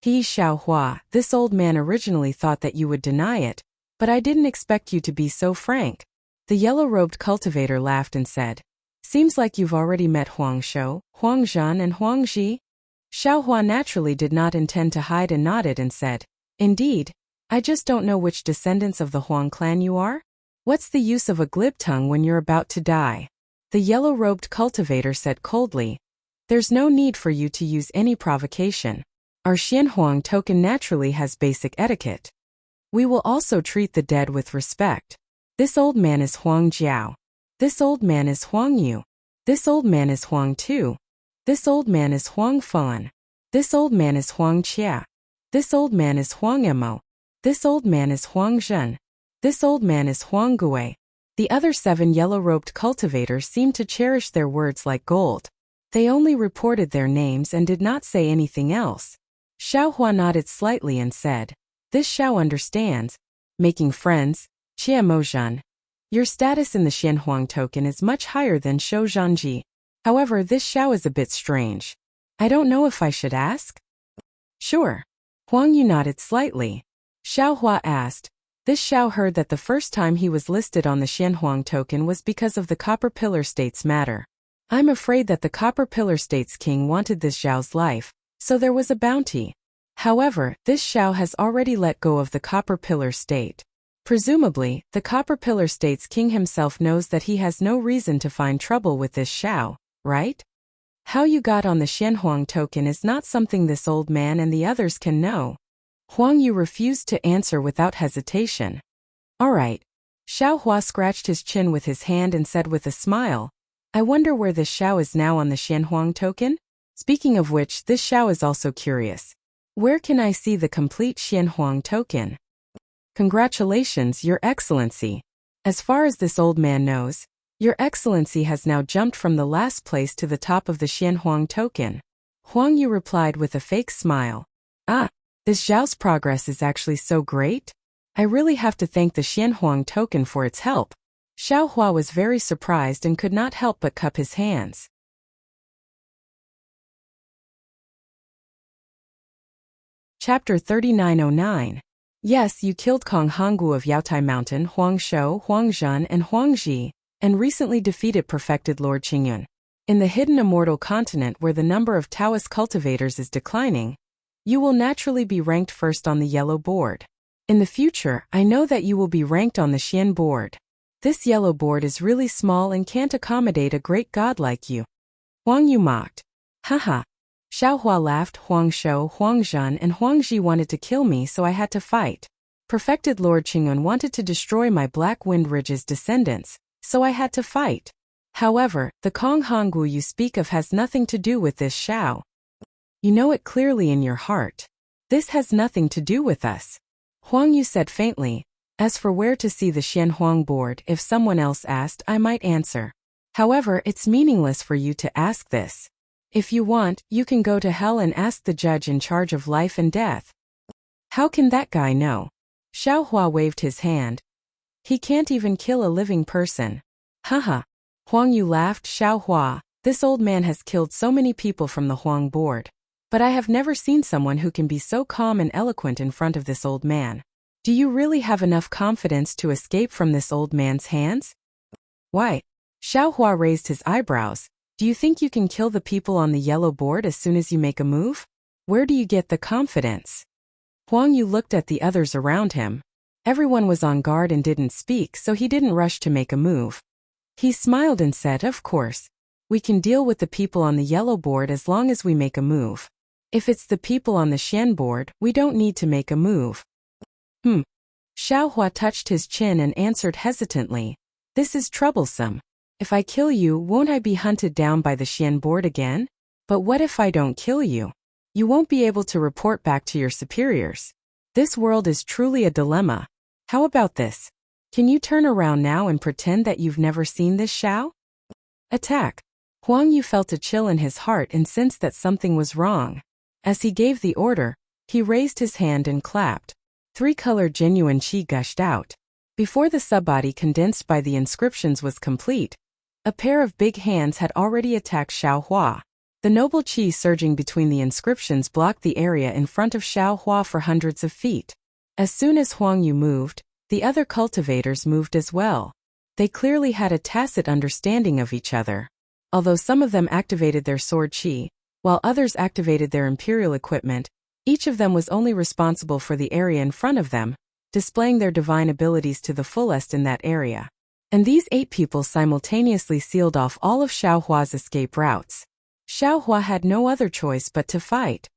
He, Xiaohua, this old man originally thought that you would deny it, but I didn't expect you to be so frank. The yellow-robed cultivator laughed and said, Seems like you've already met Huang Shou, Huang Zhan and Huang Ji. Xiaohua naturally did not intend to hide and nodded and said, Indeed, I just don't know which descendants of the Huang clan you are. What's the use of a glib tongue when you're about to die? The yellow-robed cultivator said coldly, There's no need for you to use any provocation. Our Xianhuang token naturally has basic etiquette. We will also treat the dead with respect. This old man is Huang Jiao. This old man is Huang Yu. This old man is Huang Tu. This old man is Huang Fan. This old man is Huang Qia. This old man is Huang Emo. This old man is Huang Zhen. This old man is Huang Gui. The other 7 yellow-robed cultivators seemed to cherish their words like gold. They only reported their names and did not say anything else. Xiaohua nodded slightly and said, This Xiao understands. Making friends, Qia Mozhan. Your status in the Xianhuang token is much higher than Shou Zhanji. However, this Xiao is a bit strange. I don't know if I should ask? Sure. Huang Yu nodded slightly. Xiaohua asked, This Xiao heard that the first time he was listed on the Xianhuang token was because of the Copper Pillar State's matter. I'm afraid that the Copper Pillar State's king wanted this Xiao's life, so there was a bounty. However, this Xiao has already let go of the Copper Pillar state. Presumably, the Copper Pillar state's king himself knows that he has no reason to find trouble with this Xiao, right? How you got on the Xianhuang token is not something this old man and the others can know. Huang Yu refused to answer without hesitation. All right. Xiao Hua scratched his chin with his hand and said with a smile, I wonder where this Xiao is now on the Xianhuang token? Speaking of which, this Xiao is also curious. Where can I see the complete Xianhuang token? Congratulations, Your Excellency. As far as this old man knows, Your Excellency has now jumped from the last place to the top of the Xianhuang token. Huang Yu replied with a fake smile. Ah, this Xiao's progress is actually so great? I really have to thank the Xianhuang token for its help. Xiao Hua was very surprised and could not help but cup his hands. Chapter 3909. Yes, you killed Kong Honggu of Yaotai Mountain, Huang Shou, Huang Zhen, and Huang Ji, and recently defeated perfected Lord Qingyun. In the hidden immortal continent where the number of Taoist cultivators is declining, you will naturally be ranked first on the yellow board. In the future, I know that you will be ranked on the Xian board. This yellow board is really small and can't accommodate a great god like you. Huang Yu mocked. Haha. Xiao Hua laughed. Huang Shou, Huang Zhen, and Huang Ji wanted to kill me, so I had to fight. Perfected Lord Qingyun wanted to destroy my Black Wind Ridge's descendants, so I had to fight. However, the Kong Honggu you speak of has nothing to do with this Xiao. You know it clearly in your heart. This has nothing to do with us. Huang Yu said faintly. As for where to see the Xianhuang board, if someone else asked, I might answer. However, it's meaningless for you to ask this. If you want, you can go to hell and ask the judge in charge of life and death. How can that guy know? Xiao Hua waved his hand. He can't even kill a living person. Haha. Huang Yu laughed. Xiao Hua, this old man has killed so many people from the Huang board. But I have never seen someone who can be so calm and eloquent in front of this old man. Do you really have enough confidence to escape from this old man's hands? Why? Xiao Hua raised his eyebrows. Do you think you can kill the people on the yellow board as soon as you make a move? Where do you get the confidence? Huang Yu looked at the others around him. Everyone was on guard and didn't speak, so he didn't rush to make a move. He smiled and said, of course. We can deal with the people on the yellow board as long as we make a move. If it's the people on the Xian board, we don't need to make a move. Xiao Hua touched his chin and answered hesitantly. This is troublesome. If I kill you, won't I be hunted down by the Xian board again? But what if I don't kill you? You won't be able to report back to your superiors. This world is truly a dilemma. How about this? Can you turn around now and pretend that you've never seen this Xiao? Attack. Huang Yu felt a chill in his heart and sensed that something was wrong. As he gave the order, he raised his hand and clapped. 3-color genuine qi gushed out. Before the subbody condensed by the inscriptions was complete, a pair of big hands had already attacked Xiao Hua. The noble qi surging between the inscriptions blocked the area in front of Xiao Hua for hundreds of feet. As soon as Huang Yu moved, the other cultivators moved as well. They clearly had a tacit understanding of each other. Although some of them activated their sword qi, while others activated their imperial equipment, each of them was only responsible for the area in front of them, displaying their divine abilities to the fullest in that area. And these 8 people simultaneously sealed off all of Xiao Hua's escape routes. Xiao Hua had no other choice but to fight.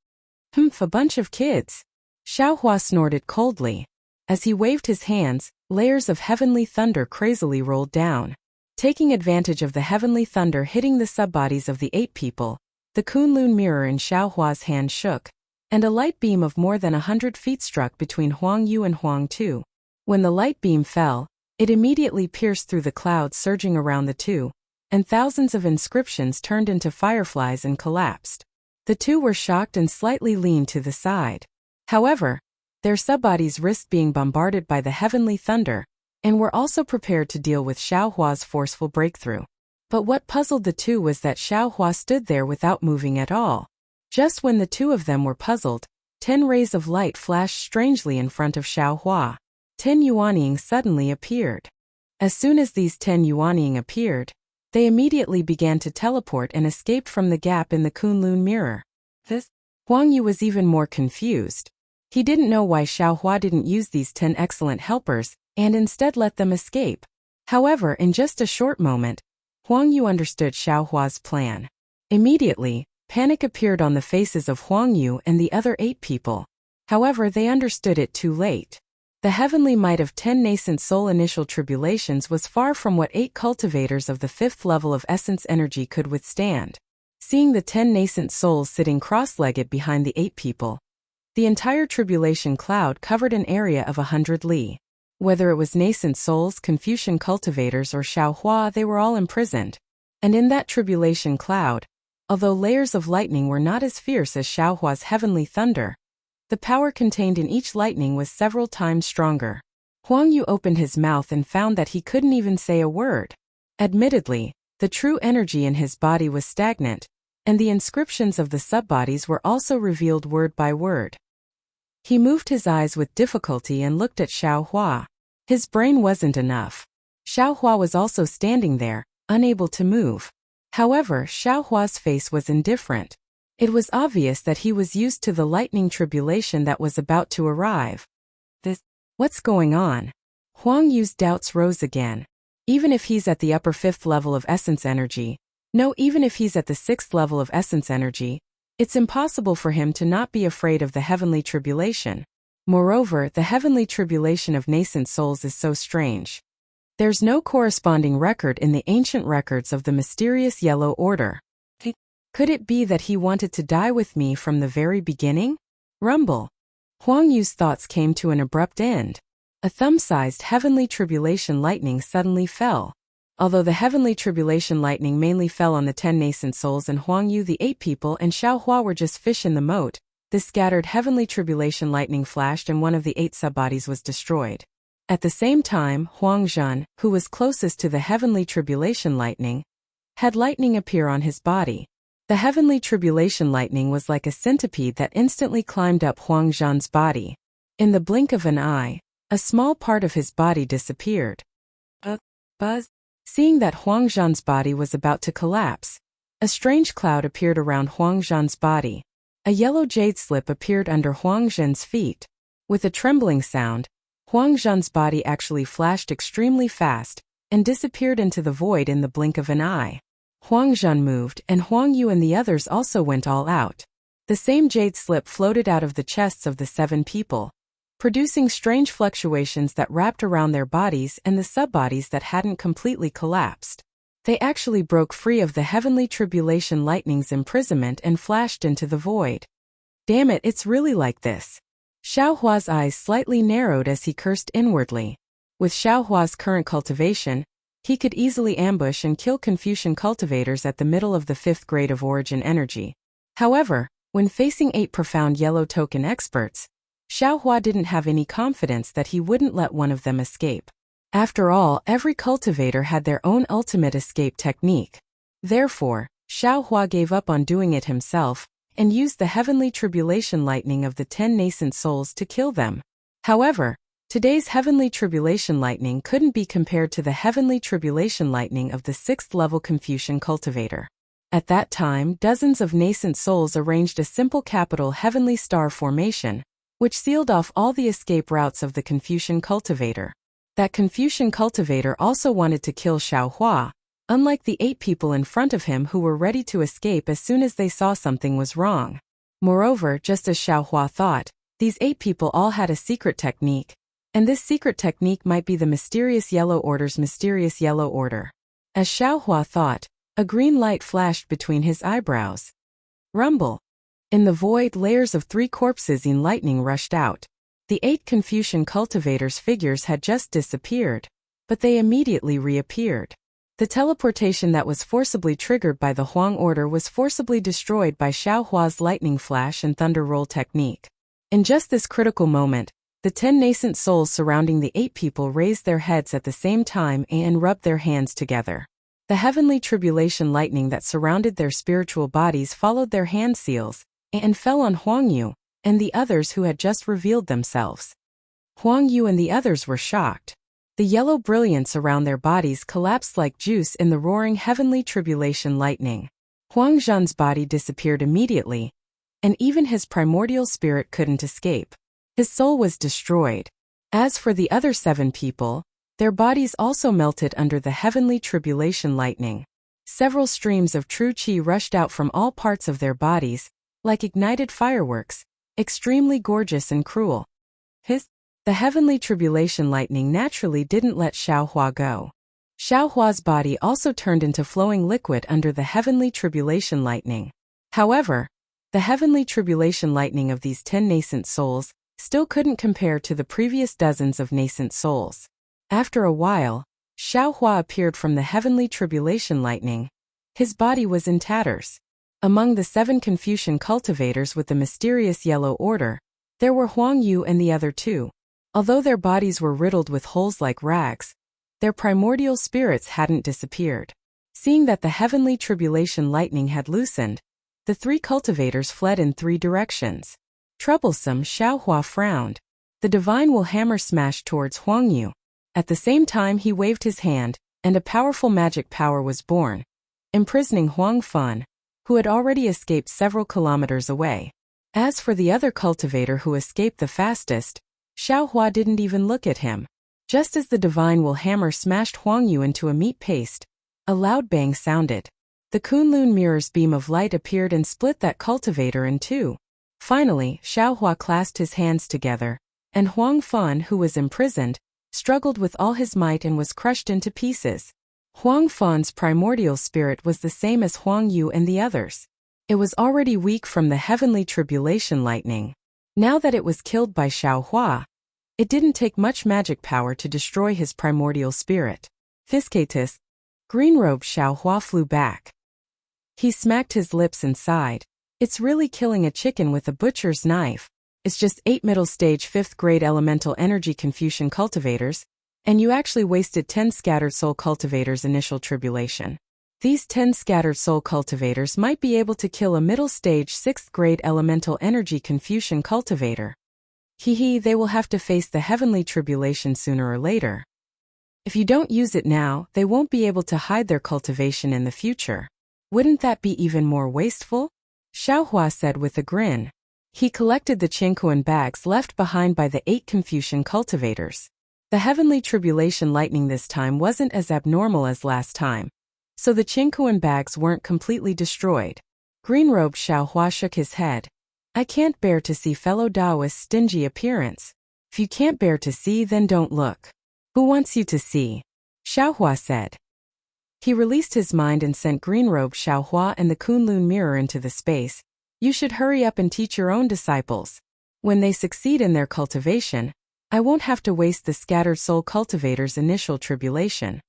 A bunch of kids. Xiao Hua snorted coldly. As he waved his hands, layers of heavenly thunder crazily rolled down. Taking advantage of the heavenly thunder hitting the subbodies of the 8 people, the Kunlun mirror in Xiao Hua's hand shook, and a light beam of more than 100 feet struck between Huang Yu and Huang Tu. When the light beam fell, it immediately pierced through the clouds surging around the two, and thousands of inscriptions turned into fireflies and collapsed. The two were shocked and slightly leaned to the side. However, their subbodies risked being bombarded by the heavenly thunder, and were also prepared to deal with Xiao Hua's forceful breakthrough. But what puzzled the two was that Xiao Hua stood there without moving at all. Just when the two of them were puzzled, 10 rays of light flashed strangely in front of Xiao Hua. 10 Yuanying suddenly appeared. As soon as these 10 Yuanying appeared, they immediately began to teleport and escaped from the gap in the Kunlun mirror. This Huang Yu was even more confused. He didn't know why Xiaohua didn't use these 10 excellent helpers and instead let them escape. However, in just a short moment, Huang Yu understood Xiaohua's plan. Immediately, panic appeared on the faces of Huang Yu and the other 8 people. However, they understood it too late. The heavenly might of 10 nascent soul initial tribulations was far from what 8 cultivators of the 5th level of essence energy could withstand. Seeing the 10 nascent souls sitting cross-legged behind the 8 people, the entire tribulation cloud covered an area of 100 li. Whether it was nascent souls, Confucian cultivators, or Xiaohua, they were all imprisoned. And in that tribulation cloud, although layers of lightning were not as fierce as Xiaohua's heavenly thunder, the power contained in each lightning was several times stronger. Huang Yu opened his mouth and found that he couldn't even say a word. Admittedly, the true energy in his body was stagnant, and the inscriptions of the subbodies were also revealed word by word. He moved his eyes with difficulty and looked at Xiaohua. His brain wasn't enough. Xiaohua was also standing there, unable to move. However, Xiaohua's face was indifferent. It was obvious that he was used to the lightning tribulation that was about to arrive. What's going on? Huang Yu's doubts rose again. Even if he's at the upper 5th level of essence energy, even if he's at the 6th level of essence energy, it's impossible for him to not be afraid of the heavenly tribulation. Moreover, the heavenly tribulation of nascent souls is so strange. There's no corresponding record in the ancient records of the mysterious Yellow Order. Could it be that he wanted to die with me from the very beginning? Rumble. Huang Yu's thoughts came to an abrupt end. A thumb-sized heavenly tribulation lightning suddenly fell. Although the heavenly tribulation lightning mainly fell on the 10 nascent souls and Huang Yu, the 8 people, and Xiaohua were just fish in the moat, this scattered heavenly tribulation lightning flashed and one of the 8 subbodies was destroyed. At the same time, Huang Zhan, who was closest to the heavenly tribulation lightning, had lightning appear on his body. The heavenly tribulation lightning was like a centipede that instantly climbed up Huang Zhan's body. In the blink of an eye, a small part of his body disappeared. Buzz. Seeing that Huang Zhan's body was about to collapse, a strange cloud appeared around Huang Zhan's body. A yellow jade slip appeared under Huang Zhan's feet. With a trembling sound, Huang Zhan's body actually flashed extremely fast and disappeared into the void in the blink of an eye. Huang Zhan moved, and Huang Yu and the others also went all out. The same jade slip floated out of the chests of the 7 people, producing strange fluctuations that wrapped around their bodies and the subbodies that hadn't completely collapsed. They actually broke free of the heavenly tribulation lightning's imprisonment and flashed into the void. Damn it, it's really like this. Xiaohua's eyes slightly narrowed as he cursed inwardly. With Xiaohua's current cultivation, he could easily ambush and kill Confucian cultivators at the middle of the 5th grade of origin energy. However, when facing 8 profound yellow token experts, Xiaohua didn't have any confidence that he wouldn't let one of them escape. After all, every cultivator had their own ultimate escape technique. Therefore, Xiaohua gave up on doing it himself and used the heavenly tribulation lightning of the 10 nascent souls to kill them. However, today's heavenly tribulation lightning couldn't be compared to the heavenly tribulation lightning of the 6th level Confucian cultivator. At that time, dozens of nascent souls arranged a simple capital heavenly star formation, which sealed off all the escape routes of the Confucian cultivator. That Confucian cultivator also wanted to kill Xiaohua, unlike the 8 people in front of him who were ready to escape as soon as they saw something was wrong. Moreover, just as Xiaohua thought, these 8 people all had a secret technique, and this secret technique might be the mysterious Yellow Order's mysterious Yellow Order. As Xiaohua thought, a green light flashed between his eyebrows. Rumble. In the void, layers of 3 corpses in lightning rushed out. The 8 Confucian cultivators' figures had just disappeared, but they immediately reappeared. The teleportation that was forcibly triggered by the Huang Order was forcibly destroyed by Xiaohua's lightning flash and thunder roll technique. In just this critical moment, the 10 nascent souls surrounding the 8 people raised their heads at the same time and rubbed their hands together. The heavenly tribulation lightning that surrounded their spiritual bodies followed their hand seals and fell on Huang Yu and the others who had just revealed themselves. Huang Yu and the others were shocked. The yellow brilliance around their bodies collapsed like juice in the roaring heavenly tribulation lightning. Huang Zhan's body disappeared immediately, and even his primordial spirit couldn't escape. His soul was destroyed. As for the other 7 people, their bodies also melted under the heavenly tribulation lightning. Several streams of true qi rushed out from all parts of their bodies, like ignited fireworks, extremely gorgeous and cruel. The heavenly tribulation lightning naturally didn't let Xiaohua go. Xiaohua's body also turned into flowing liquid under the heavenly tribulation lightning. However, the heavenly tribulation lightning of these 10 nascent souls still couldn't compare to the previous dozens of nascent souls. After a while, Xiaohua appeared from the heavenly tribulation lightning. His body was in tatters. Among the 7 Confucian cultivators with the mysterious yellow order, there were Huang Yu and the other 2. Although their bodies were riddled with holes like rags, their primordial spirits hadn't disappeared. Seeing that the heavenly tribulation lightning had loosened, the 3 cultivators fled in 3 directions. Troublesome, Xiaohua frowned. The divine will hammer smashed towards Huang Yu. At the same time he waved his hand, and a powerful magic power was born, imprisoning Huang Fan, who had already escaped several kilometers away. As for the other cultivator who escaped the fastest, Xiaohua didn't even look at him. Just as the divine will hammer smashed Huang Yu into a meat paste, a loud bang sounded. The Kunlun mirror's beam of light appeared and split that cultivator in 2. Finally, Xiaohua clasped his hands together, and Huang Fan, who was imprisoned, struggled with all his might and was crushed into pieces. Huang Fan's primordial spirit was the same as Huang Yu and the others. It was already weak from the heavenly tribulation lightning. Now that it was killed by Xiaohua, it didn't take much magic power to destroy his primordial spirit. Fiscatus, green-robed Xiaohua flew back. He smacked his lips and sighed. It's really killing a chicken with a butcher's knife. It's just 8 middle-stage 5th-grade elemental energy Confucian cultivators, and you actually wasted 10 scattered soul cultivators' initial tribulation. These 10 scattered soul cultivators might be able to kill a middle-stage 6th-grade elemental energy Confucian cultivator. They will have to face the heavenly tribulation sooner or later. If you don't use it now, they won't be able to hide their cultivation in the future. Wouldn't that be even more wasteful? Xiaohua said with a grin. He collected the Qingkuan bags left behind by the 8 Confucian cultivators. The heavenly tribulation lightning this time wasn't as abnormal as last time, so the Qingkuan bags weren't completely destroyed. Green-robed Xiaohua shook his head. I can't bear to see fellow Taoist's stingy appearance. If you can't bear to see, then don't look. Who wants you to see? Xiaohua said. He released his mind and sent green-robed Xiaohua and the Kunlun mirror into the space. You should hurry up and teach your own disciples. When they succeed in their cultivation, I won't have to waste the scattered soul cultivator's initial tribulation.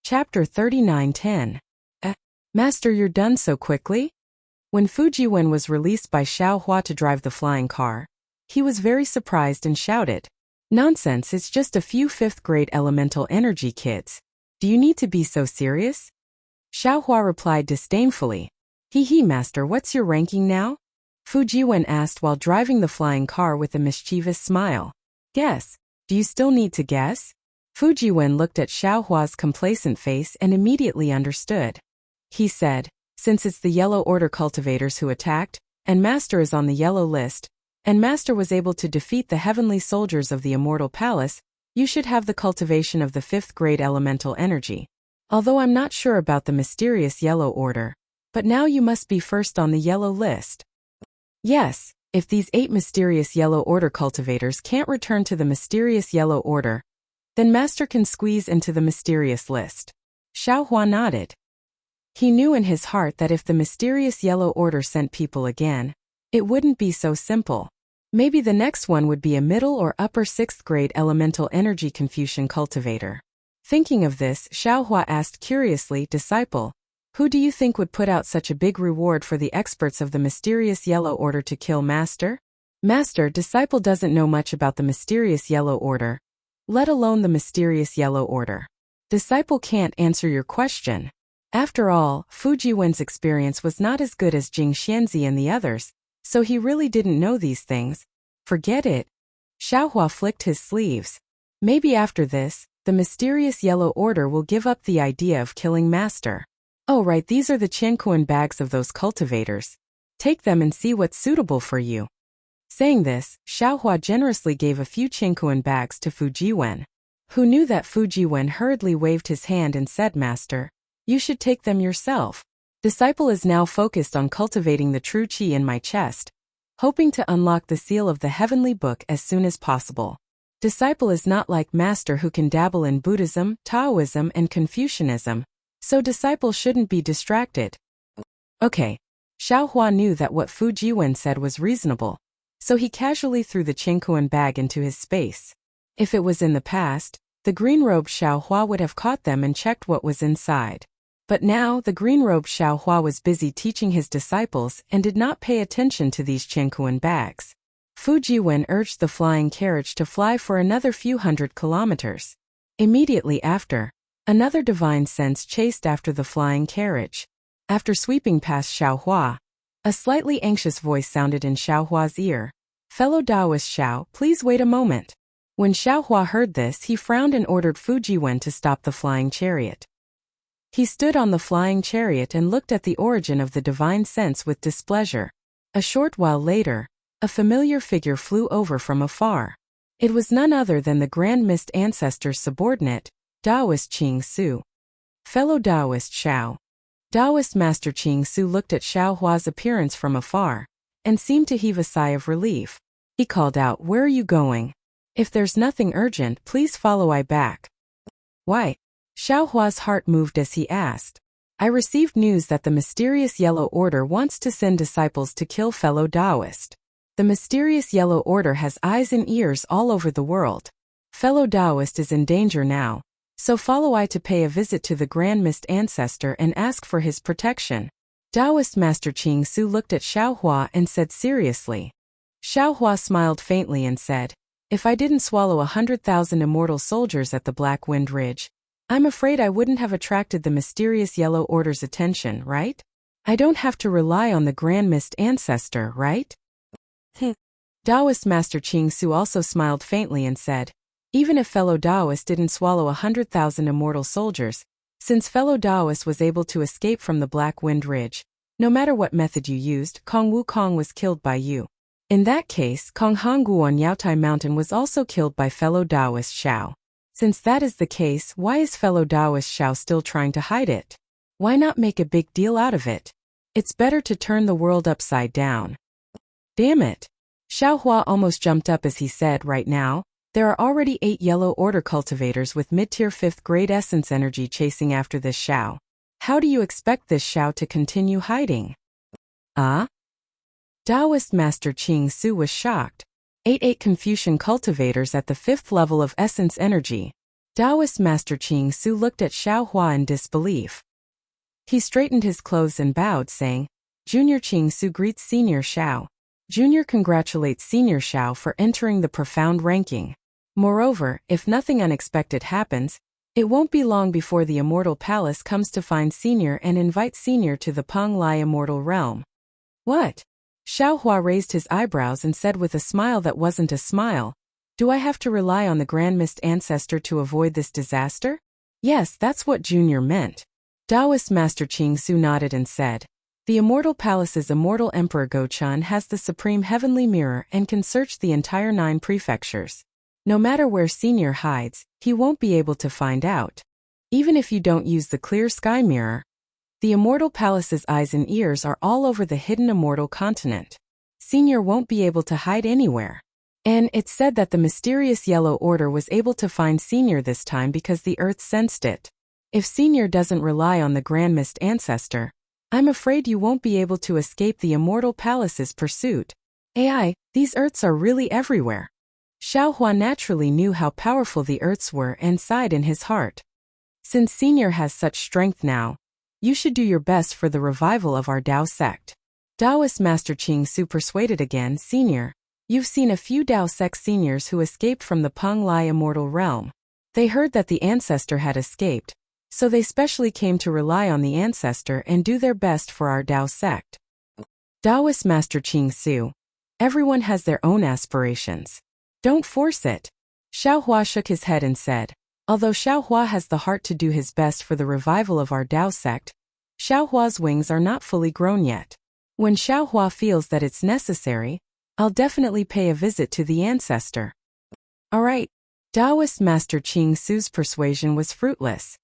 Chapter 39:10. Master, you're done so quickly? When Fujiwen was released by Xiaohua to drive the flying car, he was very surprised and shouted, Nonsense, it's just a few 5th-grade elemental energy kids. Do you need to be so serious? Xiaohua replied disdainfully, Master, what's your ranking now? Fujiwen asked while driving the flying car with a mischievous smile. Guess. Do you still need to guess? Fujiwen looked at Xiaohua's complacent face and immediately understood. He said, Since it's the Yellow Order cultivators who attacked, and Master is on the yellow list, and Master was able to defeat the heavenly soldiers of the Immortal Palace, you should have the cultivation of the 5th-grade elemental energy. Although I'm not sure about the mysterious Yellow Order, but now you must be first on the yellow list. Yes, if these 8 mysterious Yellow Order cultivators can't return to the mysterious Yellow Order, then Master can squeeze into the mysterious list. Xiaohua nodded. He knew in his heart that if the mysterious Yellow Order sent people again, it wouldn't be so simple. Maybe the next one would be a middle or upper 6th-grade elemental energy Confucian cultivator. Thinking of this, Xiaohua asked curiously, Disciple, who do you think would put out such a big reward for the experts of the mysterious Yellow Order to kill Master? Master, Disciple doesn't know much about the mysterious Yellow Order, let alone the mysterious Yellow Order. Disciple can't answer your question. After all, Fujiwen's experience was not as good as Jing Xianzi and the others, so he really didn't know these things. Forget it. Xiaohua flicked his sleeves. Maybe after this, the mysterious Yellow Order will give up the idea of killing Master. Oh right, these are the Qianquan bags of those cultivators. Take them and see what's suitable for you. Saying this, Xiaohua generously gave a few Qianquan bags to Fujiwen, who knew that Fujiwen hurriedly waved his hand and said, Master, you should take them yourself. Disciple is now focused on cultivating the true qi in my chest, hoping to unlock the seal of the heavenly book as soon as possible. Disciple is not like Master who can dabble in Buddhism, Taoism and Confucianism, so disciple shouldn't be distracted. Okay. Xiaohua knew that what Fujiwen said was reasonable, so he casually threw the Qianquan bag into his space. If it was in the past, the green-robed Xiaohua would have caught them and checked what was inside. But now the green-robed Xiaohua was busy teaching his disciples and did not pay attention to these Qianquan bags. Fujiwen urged the flying carriage to fly for another few hundred kilometers. Immediately after, another divine sense chased after the flying carriage. After sweeping past Xiaohua, a slightly anxious voice sounded in Xiaohua's ear. Fellow Taoist Xiao, please wait a moment. When Xiaohua heard this, he frowned and ordered Fujiwen to stop the flying chariot. He stood on the flying chariot and looked at the origin of the divine sense with displeasure. A short while later, a familiar figure flew over from afar. It was none other than the Grand Mist Ancestor's subordinate, Taoist Qing Su. Fellow Taoist Xiao. Taoist Master Qing Su looked at Xiaohua's appearance from afar, and seemed to heave a sigh of relief. He called out, Where are you going? If there's nothing urgent, please follow I back. Why? Xiaohua's heart moved as he asked. I received news that the mysterious Yellow Order wants to send disciples to kill fellow Taoist. The mysterious Yellow Order has eyes and ears all over the world. Fellow Taoist is in danger now, so follow I to pay a visit to the Grand Mist Ancestor and ask for his protection. Taoist Master Qing Su looked at Xiaohua and said seriously. Xiaohua smiled faintly and said, If I didn't swallow 100,000 immortal soldiers at the Black Wind Ridge, I'm afraid I wouldn't have attracted the mysterious Yellow Order's attention, right? I don't have to rely on the Grand Mist Ancestor, right? Taoist Master Qing Su also smiled faintly and said, Even if fellow Taoist didn't swallow 100,000 immortal soldiers, since fellow Taoist was able to escape from the Black Wind Ridge, no matter what method you used, Kong Wukong was killed by you. In that case, Kong Honggu on Yaotai Mountain was also killed by fellow Taoist Xiao. Since that is the case, why is fellow Taoist Xiao still trying to hide it? Why not make a big deal out of it? It's better to turn the world upside down. Damn it! Xiaohua almost jumped up as he said, Right now, there are already 8 Yellow Order cultivators with mid-tier 5th grade essence energy chasing after this Xiao. How do you expect this Xiao to continue hiding? Taoist Master Qing Su was shocked. 8 Confucian cultivators at the 5th level of essence energy. Taoist Master Qing Su looked at Xiaohua in disbelief. He straightened his clothes and bowed, saying, Junior Qing Su greets Senior Xiao. Junior congratulates Senior Xiao for entering the profound ranking. Moreover, if nothing unexpected happens, it won't be long before the Immortal Palace comes to find Senior and invite Senior to the Peng Lai Immortal Realm. What? Xiaohua raised his eyebrows and said with a smile that wasn't a smile, Do I have to rely on the Grand Mist Ancestor to avoid this disaster? Yes, that's what Junior meant. Taoist Master Qing Su nodded and said, The Immortal Palace's Immortal Emperor Go-Chun has the Supreme Heavenly Mirror and can search the entire 9 prefectures. No matter where Senior hides, he won't be able to find out. Even if you don't use the Clear Sky Mirror, the Immortal Palace's eyes and ears are all over the hidden Immortal Continent. Senior won't be able to hide anywhere. And it's said that the mysterious Yellow Order was able to find Senior this time because the Earth sensed it. If Senior doesn't rely on the Grand Mist Ancestor, I'm afraid you won't be able to escape the Immortal Palace's pursuit. AI, these Earths are really everywhere. Xiaohua naturally knew how powerful the Earths were and sighed in his heart. Since Senior has such strength now, you should do your best for the revival of our Tao sect. Taoist Master Qing Su persuaded again, Senior, you've seen a few Tao sect seniors who escaped from the Peng Lai Immortal Realm. They heard that the Ancestor had escaped, so they specially came to rely on the Ancestor and do their best for our Tao sect. Taoist Master Qing Su, everyone has their own aspirations. Don't force it. Xiaohua shook his head and said, Although Xiaohua has the heart to do his best for the revival of our Dao sect, Xiaohua's wings are not fully grown yet. When Xiaohua feels that it's necessary, I'll definitely pay a visit to the ancestor. Alright. Taoist Master Qing Su's persuasion was fruitless.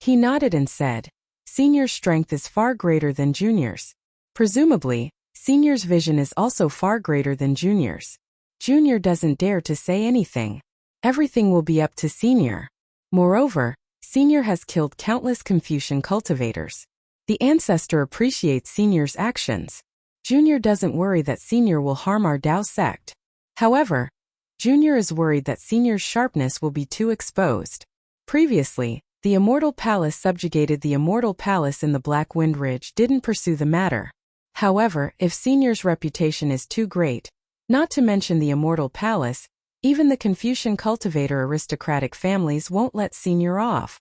He nodded and said, Senior's strength is far greater than Junior's. Presumably, Senior's vision is also far greater than Junior's. Junior doesn't dare to say anything. Everything will be up to Senior. Moreover, Senior has killed countless Confucian cultivators. The ancestor appreciates Senior's actions. Junior doesn't worry that Senior will harm our Dao sect. However, Junior is worried that Senior's sharpness will be too exposed. Previously, the Immortal Palace subjugated the Immortal Palace in the Black Wind Ridge didn't pursue the matter. However, if Senior's reputation is too great, not to mention the Immortal Palace, even the Confucian cultivator aristocratic families won't let Senior off.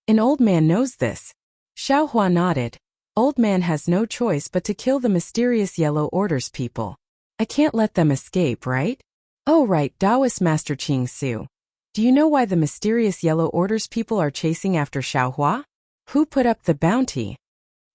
An old man knows this. Xiaohua nodded. Old man has no choice but to kill the mysterious Yellow Order's people. I can't let them escape, right? Oh right, Taoist Master Qing Su. Do you know why the mysterious Yellow Order's people are chasing after Xiaohua? Who put up the bounty?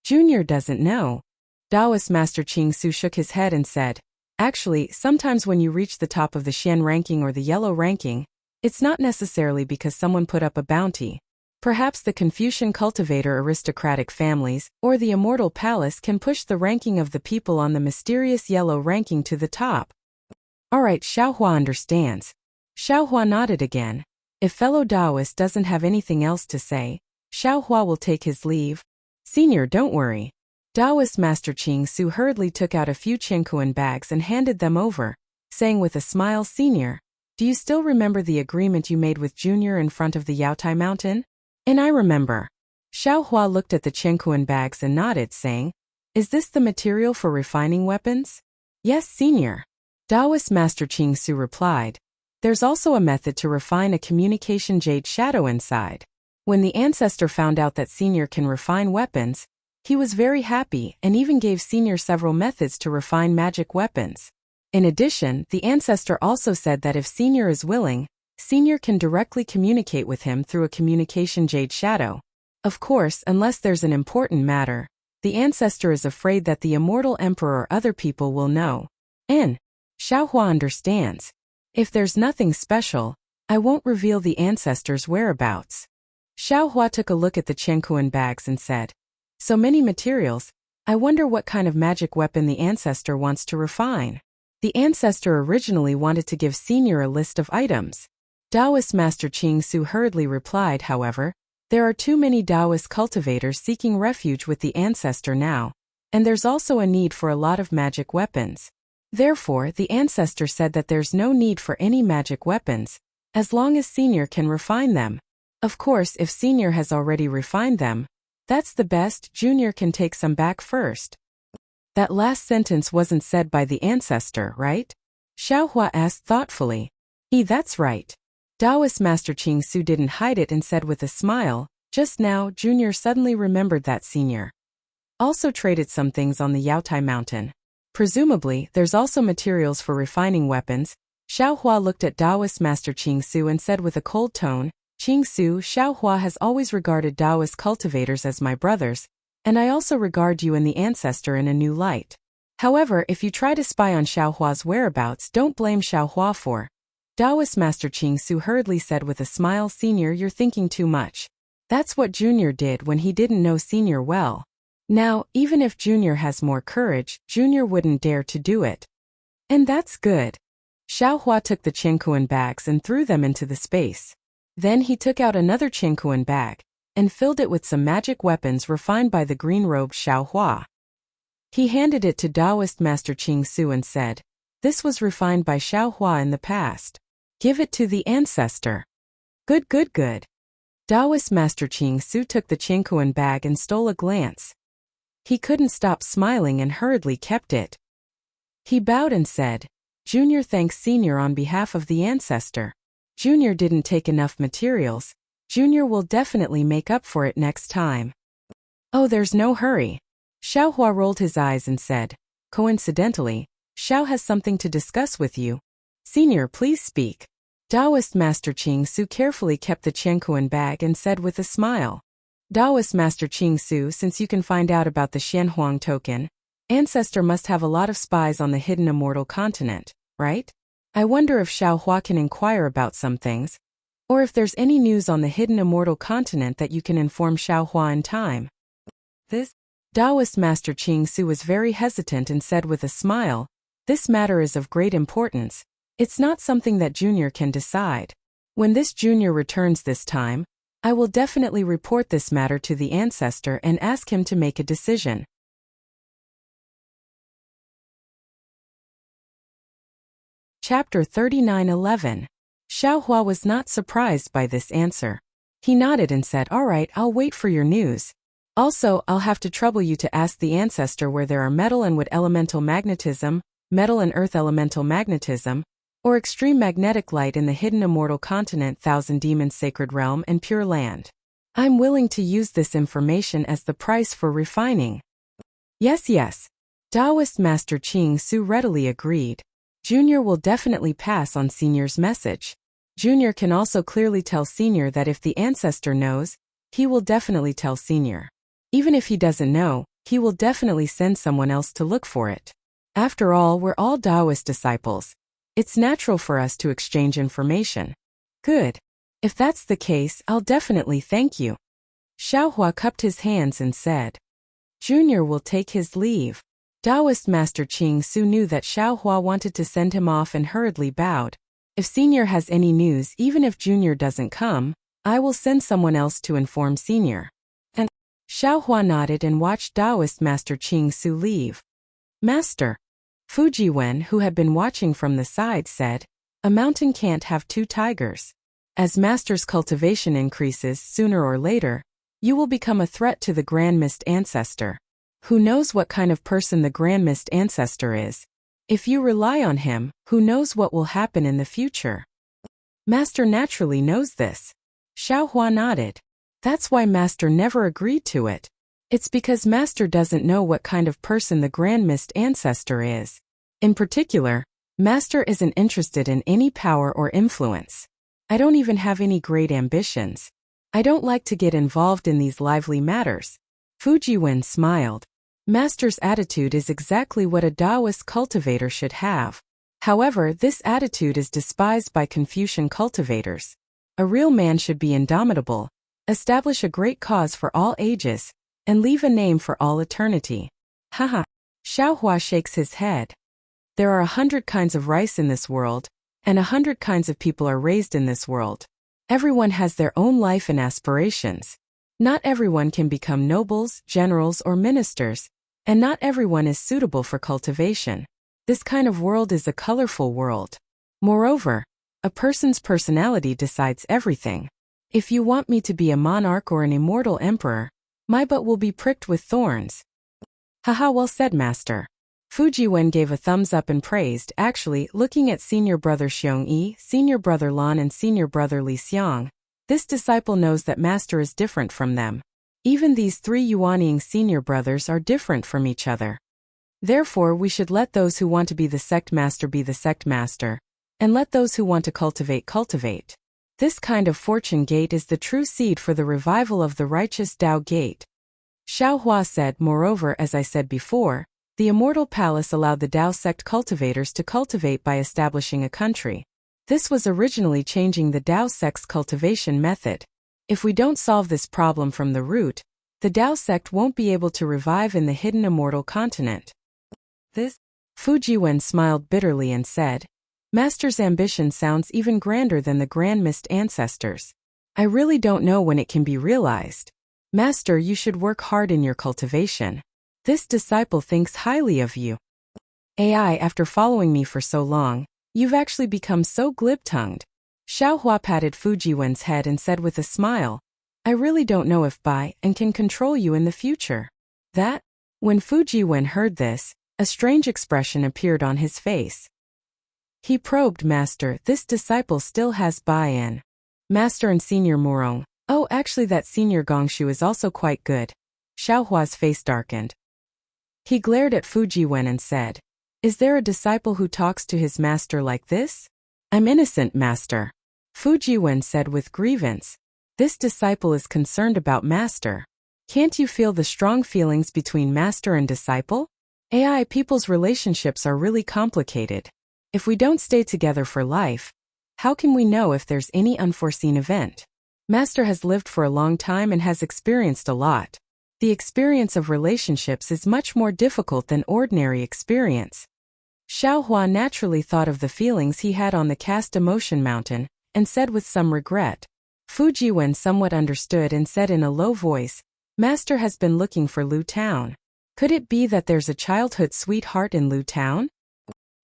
Junior doesn't know. Taoist Master Qing Su shook his head and said, Actually, sometimes when you reach the top of the Xian ranking or the Yellow ranking, it's not necessarily because someone put up a bounty. Perhaps the Confucian cultivator aristocratic families or the Immortal Palace can push the ranking of the people on the mysterious Yellow ranking to the top. Alright, Xiaohua understands. Xiaohua nodded again. If fellow Taoist doesn't have anything else to say, Xiaohua will take his leave. Senior, don't worry. Taoist Master Qing Su hurriedly took out a few Qingkuan bags and handed them over, saying with a smile, Senior, do you still remember the agreement you made with Junior in front of the Yaotai Mountain? And I remember. Xiaohua looked at the Qingkuan bags and nodded, saying, Is this the material for refining weapons? Yes, Senior. Taoist Master Qing Su replied, There's also a method to refine a communication jade shadow inside. When the ancestor found out that Senior can refine weapons, he was very happy and even gave Senior several methods to refine magic weapons. In addition, the ancestor also said that if Senior is willing, Senior can directly communicate with him through a communication jade shadow. Of course, unless there's an important matter, the ancestor is afraid that the immortal emperor or other people will know. And Xiaohua understands. If there's nothing special, I won't reveal the ancestor's whereabouts. Xiaohua took a look at the Qingkuan bags and said, So many materials, I wonder what kind of magic weapon the ancestor wants to refine. The ancestor originally wanted to give Senior a list of items. Taoist Master Qing Su hurriedly replied, however, there are too many Taoist cultivators seeking refuge with the ancestor now, and there's also a need for a lot of magic weapons. Therefore, the ancestor said that there's no need for any magic weapons, as long as Senior can refine them. Of course, if Senior has already refined them, that's the best. Junior can take some back first. That last sentence wasn't said by the ancestor, right? Xiaohua asked thoughtfully. That's right. Taoist Master Qing Su didn't hide it and said with a smile, just now, Junior suddenly remembered that Senior also traded some things on the Yaotai Mountain. Presumably, there's also materials for refining weapons. Xiaohua looked at Taoist Master Qing Su and said with a cold tone, Qing Su, Xiaohua has always regarded Taoist cultivators as my brothers, and I also regard you and the ancestor in a new light. However, if you try to spy on Xiaohua's whereabouts, don't blame Xiaohua for. Taoist Master Qing Su hurriedly said with a smile, Senior, you're thinking too much. That's what Junior did when he didn't know Senior well. Now, even if Junior has more courage, Junior wouldn't dare to do it. And that's good. Xiaohua took the Qingkuan bags and threw them into the space. Then he took out another Qingkuan bag and filled it with some magic weapons refined by the green-robed Xiaohua. He handed it to Taoist Master Qing Su and said, This was refined by Xiaohua in the past. Give it to the ancestor. Good, good, good. Taoist Master Qing Su took the Qingkuan bag and stole a glance. He couldn't stop smiling and hurriedly kept it. He bowed and said, Junior thanks Senior on behalf of the ancestor. Junior didn't take enough materials. Junior will definitely make up for it next time. Oh, there's no hurry. Xiaohua rolled his eyes and said, Coincidentally, Xiao has something to discuss with you. Senior, please speak. Taoist Master Ching Su carefully kept the Qiankuan bag and said with a smile. Taoist Master Ching Su, since you can find out about the Xianhuang token, Ancestor must have a lot of spies on the hidden immortal continent, right? I wonder if Xiaohua can inquire about some things, or if there's any news on the hidden immortal continent that you can inform Xiaohua in time. This Taoist Master Ching Su was very hesitant and said with a smile, this matter is of great importance. It's not something that Junior can decide. When this Junior returns this time, I will definitely report this matter to the Ancestor and ask him to make a decision. Chapter 39:11. Xiaohua was not surprised by this answer. He nodded and said, all right, I'll wait for your news. Also, I'll have to trouble you to ask the Ancestor where there are metal and wood elemental magnetism, metal and earth elemental magnetism, or extreme magnetic light in the hidden immortal continent, Thousand Demons Sacred Realm and Pure Land. I'm willing to use this information as the price for refining. Yes. Taoist Master Ching Su readily agreed. Junior will definitely pass on Senior's message. Junior can also clearly tell Senior that if the Ancestor knows, he will definitely tell Senior. Even if he doesn't know, he will definitely send someone else to look for it. After all, we're all Taoist disciples. It's natural for us to exchange information. Good. If that's the case, I'll definitely thank you. Xiaohua cupped his hands and said. Junior will take his leave. Taoist Master Ching Su knew that Xiaohua wanted to send him off and hurriedly bowed. If Senior has any news, even if Junior doesn't come, I will send someone else to inform Senior. And Xiaohua nodded and watched Taoist Master Ching Su leave. Master. Fujiwen, who had been watching from the side, said, a mountain can't have two tigers. As Master's cultivation increases, sooner or later, you will become a threat to the Grand Mist Ancestor. Who knows what kind of person the Grand Mist Ancestor is? If you rely on him, who knows what will happen in the future? Master naturally knows this. Xiaohua nodded. That's why Master never agreed to it. It's because Master doesn't know what kind of person the Grand Mist Ancestor is. In particular, Master isn't interested in any power or influence. I don't even have any great ambitions. I don't like to get involved in these lively matters. Fujiwen smiled. Master's attitude is exactly what a Taoist cultivator should have. However, this attitude is despised by Confucian cultivators. A real man should be indomitable, establish a great cause for all ages, and leave a name for all eternity. Haha. Xiaohua shakes his head. There are 100 kinds of rice in this world, and 100 kinds of people are raised in this world. Everyone has their own life and aspirations. Not everyone can become nobles, generals, or ministers, and not everyone is suitable for cultivation. This kind of world is a colorful world. Moreover, a person's personality decides everything. If you want me to be a monarch or an immortal emperor, my butt will be pricked with thorns. Haha, well said, Master. Fujiwen gave a thumbs up and praised. Actually, looking at senior brother Xiongyi, senior brother Lan and senior brother Li Xiang, this disciple knows that Master is different from them. Even these three Yuanying senior brothers are different from each other. Therefore, we should let those who want to be the sect master be the sect master, and let those who want to cultivate cultivate. This kind of fortune gate is the true seed for the revival of the righteous Tao gate. Xiaohua said, moreover, as I said before, the Immortal Palace allowed the Tao sect cultivators to cultivate by establishing a country. This was originally changing the Tao sect's cultivation method. If we don't solve this problem from the root, the Tao sect won't be able to revive in the hidden immortal continent. This? Fujiwen smiled bitterly and said, Master's ambition sounds even grander than the Grand Mist Ancestors. I really don't know when it can be realized. Master, you should work hard in your cultivation. This disciple thinks highly of you. AI, after following me for so long, you've actually become so glib-tongued. Xiaohua patted Fujiwen's head and said with a smile, I really don't know if by and can control you in the future. That? When Fujiwen heard this, a strange expression appeared on his face. He probed, Master, this disciple still has buy-in. Master and Senior Murong. Oh, actually that Senior Gongshu is also quite good. Xiaohua's face darkened. He glared at Fujiwen and said, Is there a disciple who talks to his master like this? I'm innocent, Master. Fujiwen said with grievance. This disciple is concerned about master. Can't you feel the strong feelings between master and disciple? AI people's relationships are really complicated. If we don't stay together for life, how can we know if there's any unforeseen event? Master has lived for a long time and has experienced a lot. The experience of relationships is much more difficult than ordinary experience. Xiaohua naturally thought of the feelings he had on the cast emotion mountain, and said with some regret. Fujiwen somewhat understood and said in a low voice, Master has been looking for Lu Town. Could it be that there's a childhood sweetheart in Lu Town?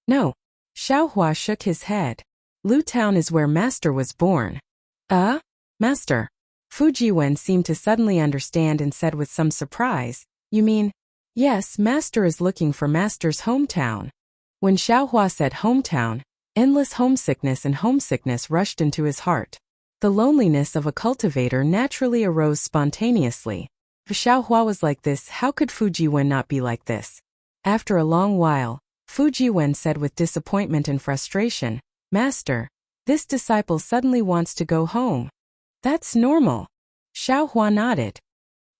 No. Xiaohua shook his head. Lu Town is where Master was born. Master. Fujiwen seemed to suddenly understand and said with some surprise, You mean? Yes, Master is looking for Master's hometown. When Xiaohua said hometown, endless homesickness rushed into his heart. The loneliness of a cultivator naturally arose spontaneously. If Xiaohua was like this, how could Fujiwen not be like this? After a long while, Fujiwen said with disappointment and frustration, Master, this disciple suddenly wants to go home. That's normal. Xiaohua nodded.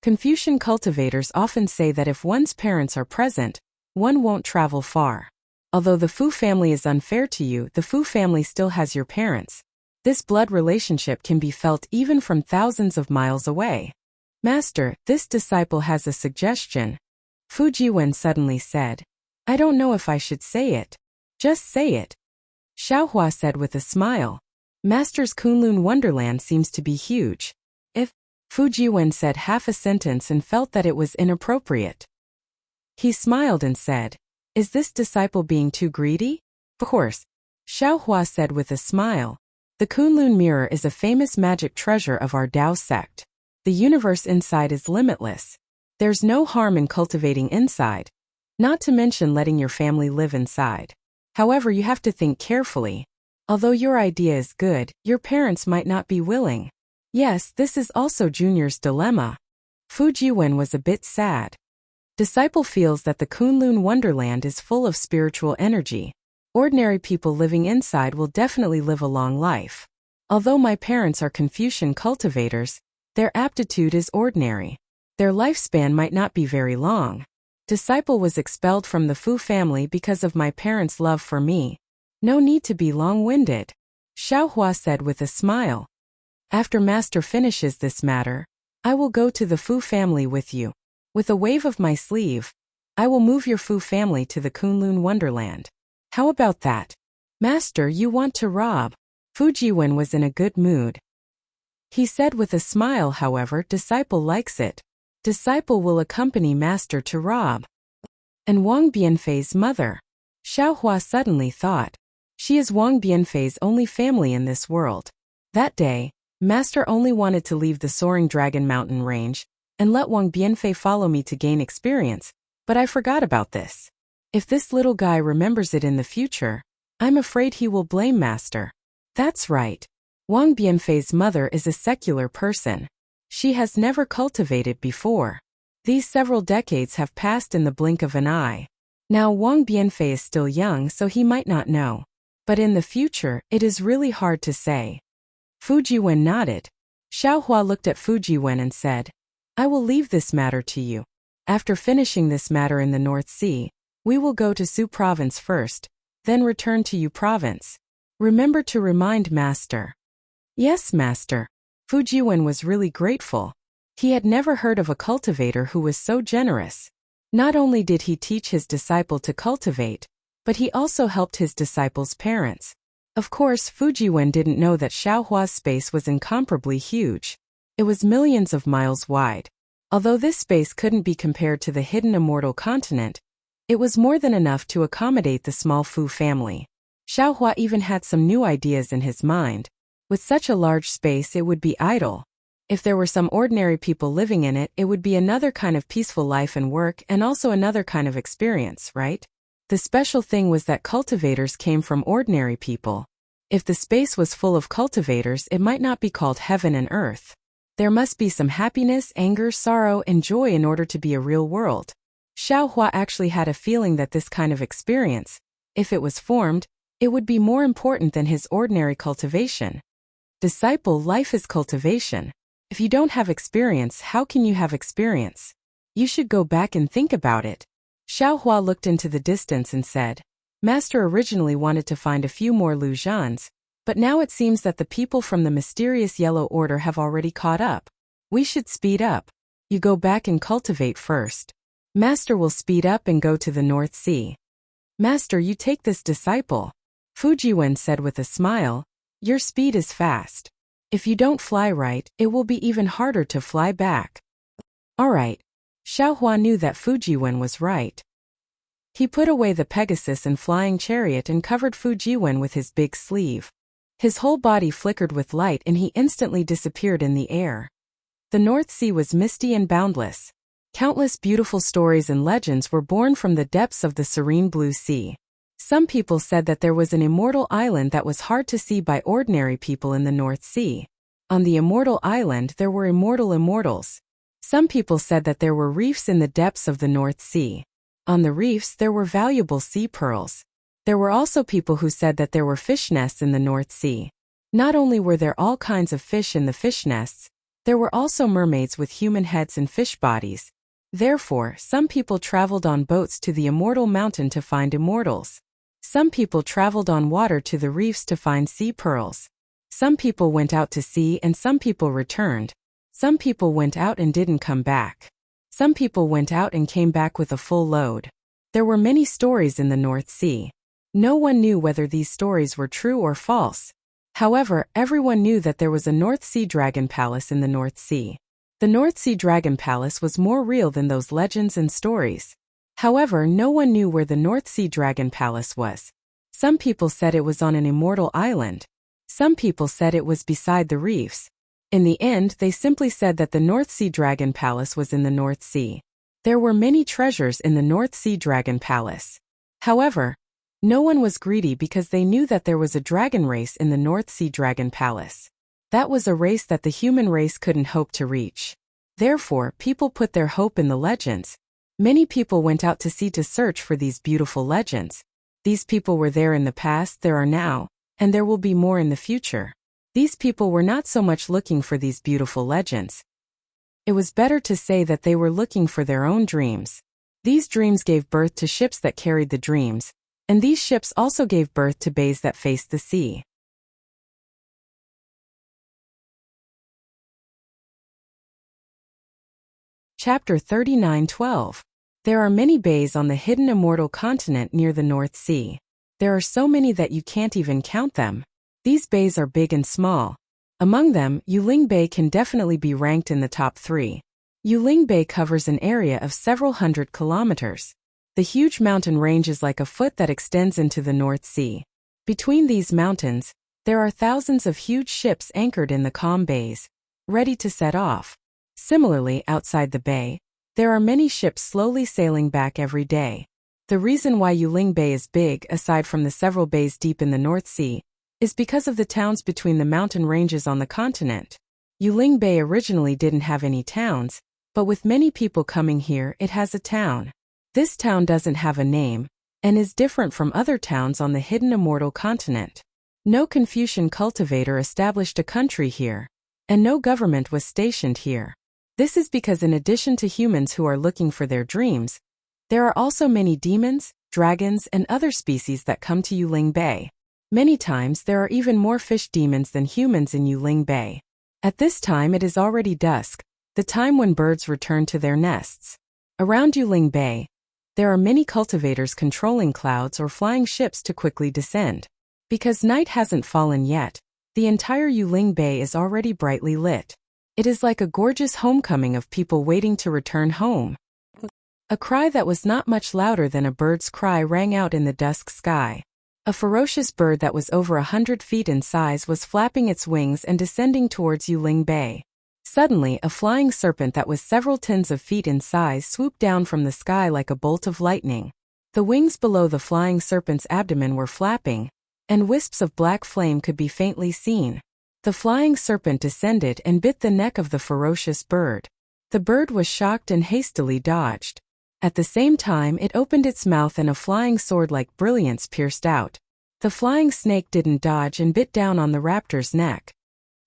Confucian cultivators often say that if one's parents are present, one won't travel far. Although the Fu family is unfair to you, the Fu family still has your parents. This blood relationship can be felt even from thousands of miles away. Master, this disciple has a suggestion. Fujiwen suddenly said. I don't know if I should say it. Just say it. Xiaohua said with a smile. Master's Kunlun Wonderland seems to be huge. If Fujiwen said half a sentence and felt that it was inappropriate. He smiled and said, Is this disciple being too greedy? Of course. Xiaohua said with a smile. The Kunlun mirror is a famous magic treasure of our Dao sect. The universe inside is limitless. There's no harm in cultivating inside. Not to mention letting your family live inside. However, you have to think carefully. Although your idea is good, your parents might not be willing. Yes, this is also Junior's dilemma. Fujiwen was a bit sad. Disciple feels that the Kunlun Wonderland is full of spiritual energy. Ordinary people living inside will definitely live a long life. Although my parents are Confucian cultivators, their aptitude is ordinary. Their lifespan might not be very long. Disciple was expelled from the Fu family because of my parents' love for me. No need to be long-winded. Xiaohua said with a smile. After Master finishes this matter, I will go to the Fu family with you. With a wave of my sleeve, I will move your Fu family to the Kunlun Wonderland. How about that? Master, you want to rob? Fujiwen was in a good mood. He said with a smile, however, disciple likes it. Disciple will accompany Master to rob. And Wang Bianfei's mother. Xiaohua suddenly thought. She is Wang Bianfei's only family in this world. That day, Master only wanted to leave the Soaring Dragon Mountain range and let Wang Bianfei follow me to gain experience, but I forgot about this. If this little guy remembers it in the future, I'm afraid he will blame Master. That's right. Wang Bianfei's mother is a secular person. She has never cultivated before. These several decades have passed in the blink of an eye. Now Wang Bianfei is still young, so he might not know. But in the future, it is really hard to say. Fujiwen nodded. Xiaohua looked at Fujiwen and said, I will leave this matter to you. After finishing this matter in the North Sea, we will go to Su Province first, then return to Yu Province. Remember to remind Master. Yes, Master. Fujiwen was really grateful. He had never heard of a cultivator who was so generous. Not only did he teach his disciple to cultivate, but he also helped his disciple's parents. Of course, Fujiwen didn't know that Xiaohua's space was incomparably huge. It was millions of miles wide. Although this space couldn't be compared to the hidden immortal continent, it was more than enough to accommodate the small Fu family. Xiaohua even had some new ideas in his mind. With such a large space, it would be idle. If there were some ordinary people living in it, it would be another kind of peaceful life and work, and also another kind of experience, right? The special thing was that cultivators came from ordinary people. If the space was full of cultivators, it might not be called heaven and earth. There must be some happiness, anger, sorrow, and joy in order to be a real world. Xiaohua actually had a feeling that this kind of experience, if it was formed, it would be more important than his ordinary cultivation. Disciple, life is cultivation. If you don't have experience, how can you have experience? You should go back and think about it. Xiaohua looked into the distance and said, Master originally wanted to find a few more Lu Zhans, but now it seems that the people from the mysterious Yellow Order have already caught up. We should speed up. You go back and cultivate first. Master will speed up and go to the North Sea. Master, you take this disciple. Fujiwen said with a smile, your speed is fast. If you don't fly right, it will be even harder to fly back. All right. Xiaohua knew that Fujiwen was right. He put away the Pegasus and flying chariot and covered Fujiwen with his big sleeve. His whole body flickered with light and he instantly disappeared in the air. The North Sea was misty and boundless. Countless beautiful stories and legends were born from the depths of the serene blue sea. Some people said that there was an immortal island that was hard to see by ordinary people in the North Sea. On the immortal island there were immortal immortals. Some people said that there were reefs in the depths of the North Sea. On the reefs there were valuable sea pearls. There were also people who said that there were fish nests in the North Sea. Not only were there all kinds of fish in the fish nests, there were also mermaids with human heads and fish bodies. Therefore, some people traveled on boats to the immortal mountain to find immortals. Some people traveled on water to the reefs to find sea pearls. Some people went out to sea and some people returned. Some people went out and didn't come back. Some people went out and came back with a full load. There were many stories in the North Sea. No one knew whether these stories were true or false. However, everyone knew that there was a North Sea Dragon Palace in the North Sea. The North Sea Dragon Palace was more real than those legends and stories. However, no one knew where the North Sea Dragon Palace was. Some people said it was on an immortal island. Some people said it was beside the reefs. In the end, they simply said that the North Sea Dragon Palace was in the North Sea. There were many treasures in the North Sea Dragon Palace. However, no one was greedy because they knew that there was a dragon race in the North Sea Dragon Palace. That was a race that the human race couldn't hope to reach. Therefore, people put their hope in the legends. Many people went out to sea to search for these beautiful legends. These people were there in the past, there are now, and there will be more in the future. These people were not so much looking for these beautiful legends. It was better to say that they were looking for their own dreams. These dreams gave birth to ships that carried the dreams, and these ships also gave birth to bays that faced the sea. Chapter 39:12. There are many bays on the hidden immortal continent near the North Sea. There are so many that you can't even count them. These bays are big and small. Among them, Yuling Bay can definitely be ranked in the top 3. Yuling Bay covers an area of several hundred kilometers. The huge mountain range is like a foot that extends into the North Sea. Between these mountains, there are thousands of huge ships anchored in the calm bays, ready to set off. Similarly, outside the bay, there are many ships slowly sailing back every day. The reason why Yuling Bay is big, aside from the several bays deep in the North Sea, is because of the towns between the mountain ranges on the continent. Yuling Bay originally didn't have any towns, but with many people coming here, it has a town. This town doesn't have a name, and is different from other towns on the hidden immortal continent. No Confucian cultivator established a country here, and no government was stationed here. This is because in addition to humans who are looking for their dreams, there are also many demons, dragons, and other species that come to Yuling Bay. Many times there are even more fish demons than humans in Yuling Bay. At this time it is already dusk, the time when birds return to their nests. Around Yuling Bay, there are many cultivators controlling clouds or flying ships to quickly descend. Because night hasn't fallen yet, the entire Yuling Bay is already brightly lit. It is like a gorgeous homecoming of people waiting to return home. A cry that was not much louder than a bird's cry rang out in the dusk sky. A ferocious bird that was over 100 feet in size was flapping its wings and descending towards Yuling Bay. Suddenly, a flying serpent that was several tens of feet in size swooped down from the sky like a bolt of lightning. The wings below the flying serpent's abdomen were flapping, and wisps of black flame could be faintly seen. The flying serpent descended and bit the neck of the ferocious bird. The bird was shocked and hastily dodged. At the same time, it opened its mouth and a flying sword-like brilliance pierced out. The flying snake didn't dodge and bit down on the raptor's neck.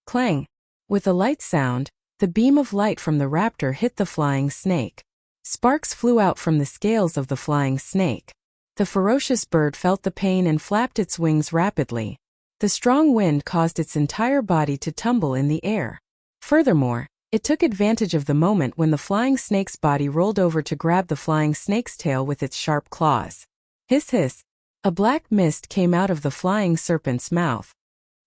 Clang! With a light sound, the beam of light from the raptor hit the flying snake. Sparks flew out from the scales of the flying snake. The ferocious bird felt the pain and flapped its wings rapidly. The strong wind caused its entire body to tumble in the air. Furthermore, it took advantage of the moment when the flying snake's body rolled over to grab the flying snake's tail with its sharp claws. Hiss hiss! A black mist came out of the flying serpent's mouth.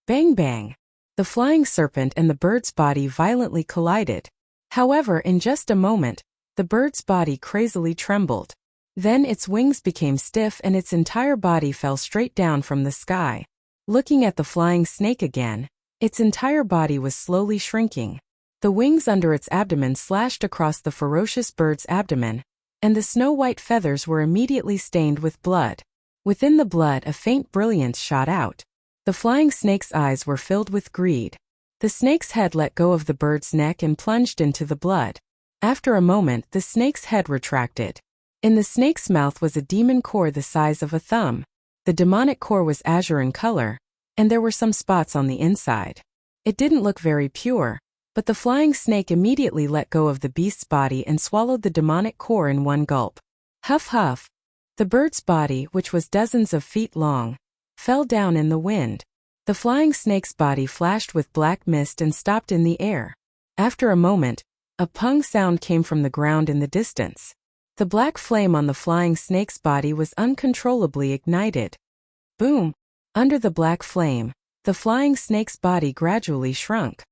Bang bang! The flying serpent and the bird's body violently collided. However, in just a moment, the bird's body crazily trembled. Then its wings became stiff and its entire body fell straight down from the sky. Looking at the flying snake again, its entire body was slowly shrinking. The wings under its abdomen slashed across the ferocious bird's abdomen, and the snow-white feathers were immediately stained with blood. Within the blood, a faint brilliance shot out. The flying snake's eyes were filled with greed. The snake's head let go of the bird's neck and plunged into the blood. After a moment, the snake's head retracted. In the snake's mouth was a demon core the size of a thumb. The demonic core was azure in color, and there were some spots on the inside. It didn't look very pure, but the flying snake immediately let go of the beast's body and swallowed the demonic core in one gulp. Huff huff! The bird's body, which was dozens of feet long, fell down in the wind. The flying snake's body flashed with black mist and stopped in the air. After a moment, a pung sound came from the ground in the distance. The black flame on the flying snake's body was uncontrollably ignited. Boom! Under the black flame, the flying snake's body gradually shrunk.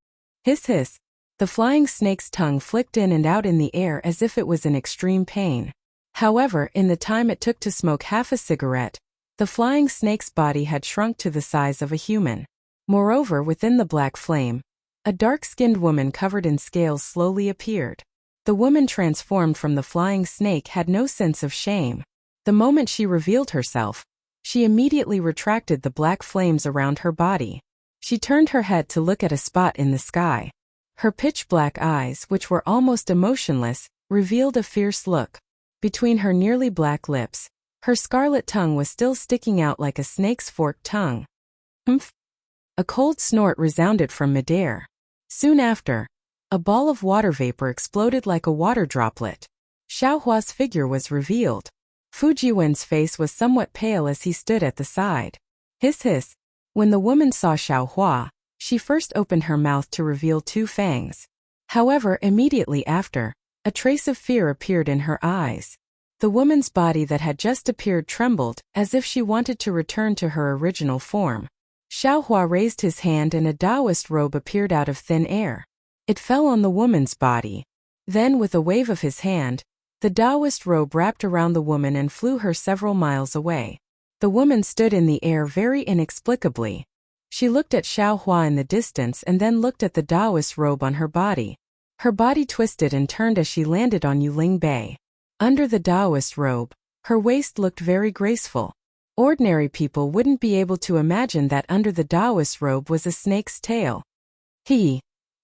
Hiss hiss! The flying snake's tongue flicked in and out in the air as if it was in extreme pain. However, in the time it took to smoke half a cigarette, the flying snake's body had shrunk to the size of a human. Moreover, within the black flame, a dark-skinned woman covered in scales slowly appeared. The woman transformed from the flying snake had no sense of shame. The moment she revealed herself, she immediately retracted the black flames around her body. She turned her head to look at a spot in the sky. Her pitch-black eyes, which were almost emotionless, revealed a fierce look. Between her nearly black lips, her scarlet tongue was still sticking out like a snake's forked tongue. Humph! A cold snort resounded from midair. Soon after, a ball of water vapor exploded like a water droplet. Xiaohua's figure was revealed. Fujiwen's face was somewhat pale as he stood at the side. Hiss hiss! When the woman saw Xiaohua, she first opened her mouth to reveal two fangs. However, immediately after, a trace of fear appeared in her eyes. The woman's body that had just appeared trembled, as if she wanted to return to her original form. Xiaohua raised his hand and a Taoist robe appeared out of thin air. It fell on the woman's body. Then, with a wave of his hand, the Taoist robe wrapped around the woman and flew her several miles away. The woman stood in the air very inexplicably. She looked at Xiaohua in the distance and then looked at the Taoist robe on her body. Her body twisted and turned as she landed on Yuling Bay. Under the Taoist robe, her waist looked very graceful. Ordinary people wouldn't be able to imagine that under the Taoist robe was a snake's tail.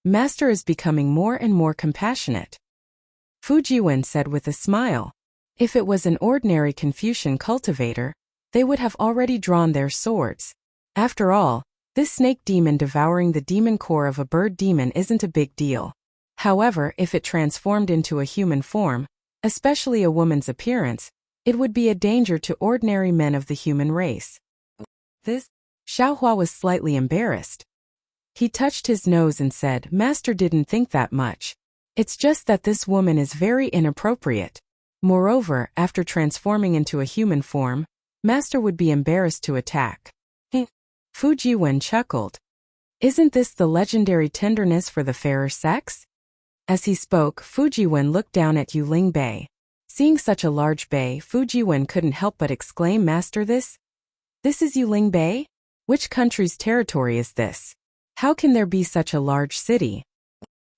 Master is becoming more and more compassionate, Fujiwen said with a smile. If it was an ordinary Confucian cultivator, they would have already drawn their swords. After all, this snake demon devouring the demon core of a bird demon isn't a big deal. However, if it transformed into a human form, especially a woman's appearance, it would be a danger to ordinary men of the human race. Xiaohua was slightly embarrassed. He touched his nose and said, "Master didn't think that much. It's just that this woman is very inappropriate. Moreover, after transforming into a human form, Master would be embarrassed to attack." Fujiwen chuckled. "Isn't this the legendary tenderness for the fairer sex?" As he spoke, Fujiwen looked down at Yuling Bay. Seeing such a large bay, Fujiwen couldn't help but exclaim, "Master, this is Yuling Bay? Which country's territory is this? How can there be such a large city?"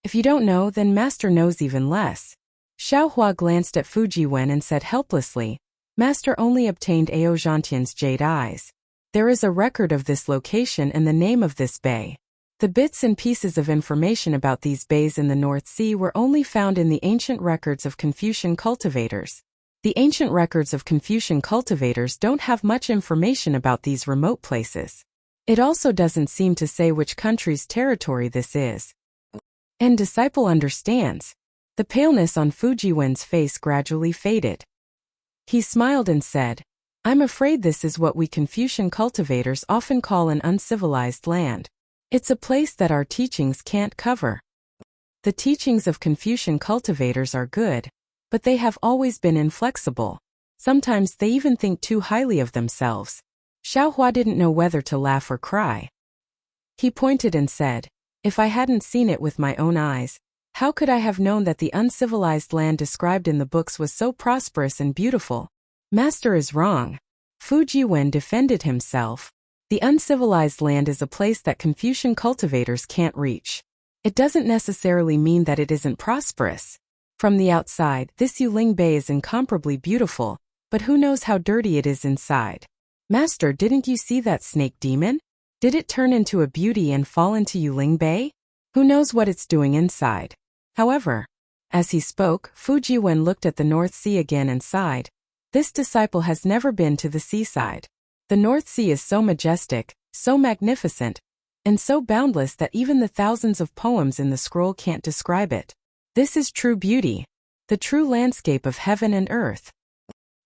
"If you don't know, then Master knows even less." Xiaohua glanced at Fujiwen and said helplessly, "Master only obtained Ao Zhantian's jade eyes. There is a record of this location and the name of this bay. The bits and pieces of information about these bays in the North Sea were only found in the ancient records of Confucian cultivators. The ancient records of Confucian cultivators don't have much information about these remote places. It also doesn't seem to say which country's territory this is. And disciple understands. The paleness on Fujiwen's face gradually faded. He smiled and said, I'm afraid this is what we Confucian cultivators often call an uncivilized land. It's a place that our teachings can't cover. The teachings of Confucian cultivators are good, but they have always been inflexible. Sometimes they even think too highly of themselves. Xiaohua didn't know whether to laugh or cry. He pointed and said, if I hadn't seen it with my own eyes, how could I have known that the uncivilized land described in the books was so prosperous and beautiful? Master is wrong. Fujiwen defended himself. The uncivilized land is a place that Confucian cultivators can't reach. It doesn't necessarily mean that it isn't prosperous. From the outside, this Yuling Bay is incomparably beautiful, but who knows how dirty it is inside. Master, didn't you see that snake demon? Did it turn into a beauty and fall into Yuling Bay? Who knows what it's doing inside? However, as he spoke, Fujiwen looked at the North Sea again and sighed. This disciple has never been to the seaside. The North Sea is so majestic, so magnificent, and so boundless that even the thousands of poems in the scroll can't describe it. This is true beauty, the true landscape of heaven and earth.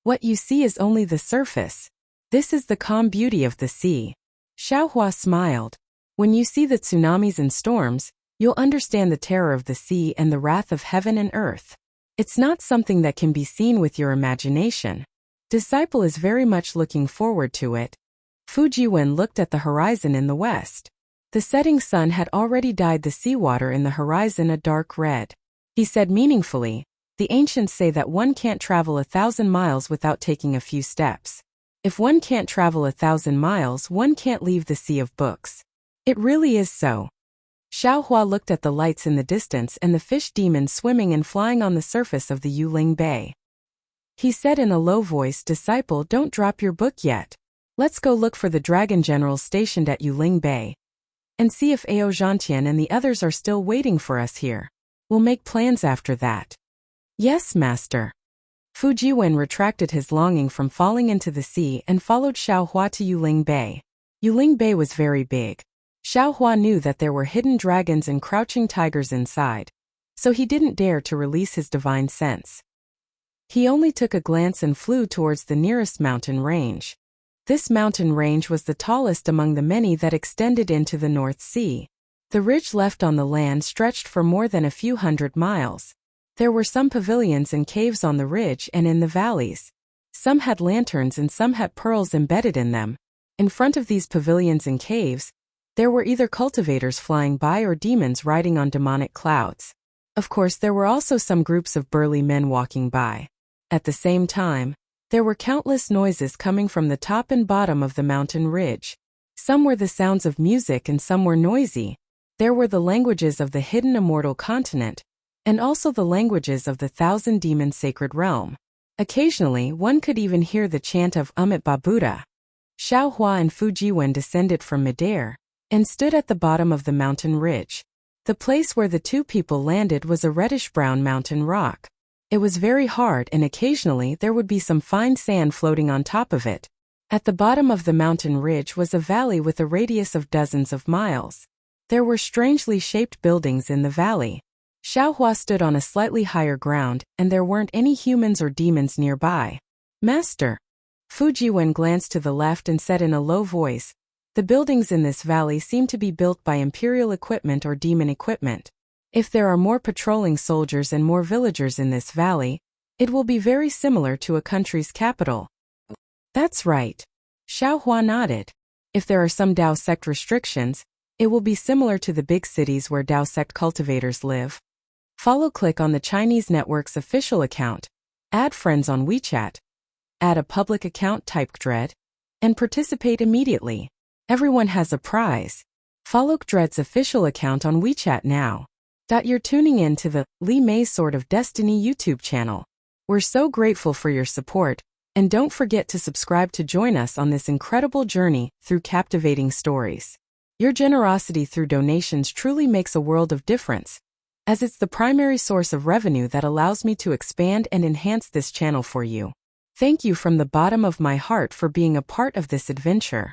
What you see is only the surface. This is the calm beauty of the sea. Xiaohua smiled. When you see the tsunamis and storms, you'll understand the terror of the sea and the wrath of heaven and earth. It's not something that can be seen with your imagination. Disciple is very much looking forward to it. Fujiwen looked at the horizon in the west. The setting sun had already dyed the seawater in the horizon a dark red. He said meaningfully, the ancients say that one can't travel 1,000 miles without taking a few steps. If one can't travel 1,000 miles, one can't leave the sea of books. It really is so. Xiaohua looked at the lights in the distance and the fish demon swimming and flying on the surface of the Yuling Bay. He said in a low voice, disciple, don't drop your book yet. Let's go look for the dragon generals stationed at Yuling Bay. And see if Ao Zhantian and the others are still waiting for us here. We'll make plans after that. Yes, master. Fujiwen retracted his longing from falling into the sea and followed Xiaohua to Yuling Bay. Yuling Bay was very big. Xiaohua knew that there were hidden dragons and crouching tigers inside, so he didn't dare to release his divine sense. He only took a glance and flew towards the nearest mountain range. This mountain range was the tallest among the many that extended into the North Sea. The ridge left on the land stretched for more than a few hundred miles. There were some pavilions and caves on the ridge and in the valleys. Some had lanterns and some had pearls embedded in them. In front of these pavilions and caves, there were either cultivators flying by or demons riding on demonic clouds. Of course, there were also some groups of burly men walking by. At the same time, there were countless noises coming from the top and bottom of the mountain ridge. Some were the sounds of music and some were noisy. There were the languages of the hidden immortal continent, and also the languages of the thousand demon sacred realm. Occasionally, one could even hear the chant of Amit Babuda. Xiaohua and Fujiwen descended from midair and stood at the bottom of the mountain ridge. The place where the two people landed was a reddish-brown mountain rock. It was very hard and occasionally there would be some fine sand floating on top of it. At the bottom of the mountain ridge was a valley with a radius of dozens of miles. There were strangely shaped buildings in the valley. Xiaohua stood on a slightly higher ground and there weren't any humans or demons nearby. Master. Fujiwen glanced to the left and said in a low voice, the buildings in this valley seem to be built by imperial equipment or demon equipment. If there are more patrolling soldiers and more villagers in this valley, it will be very similar to a country's capital. That's right. Xiaohua nodded. If there are some Dao sect restrictions, it will be similar to the big cities where Dao sect cultivators live. Click on the Chinese network's official account, add friends on WeChat, add a public account, type Dread, and participate immediately. Everyone has a prize. Follow Dread's official account on WeChat now. You're tuning in to the Li Mei's Sword of Destiny YouTube channel. We're so grateful for your support, and don't forget to subscribe to join us on this incredible journey through captivating stories. Your generosity through donations truly makes a world of difference, as it's the primary source of revenue that allows me to expand and enhance this channel for you. Thank you from the bottom of my heart for being a part of this adventure.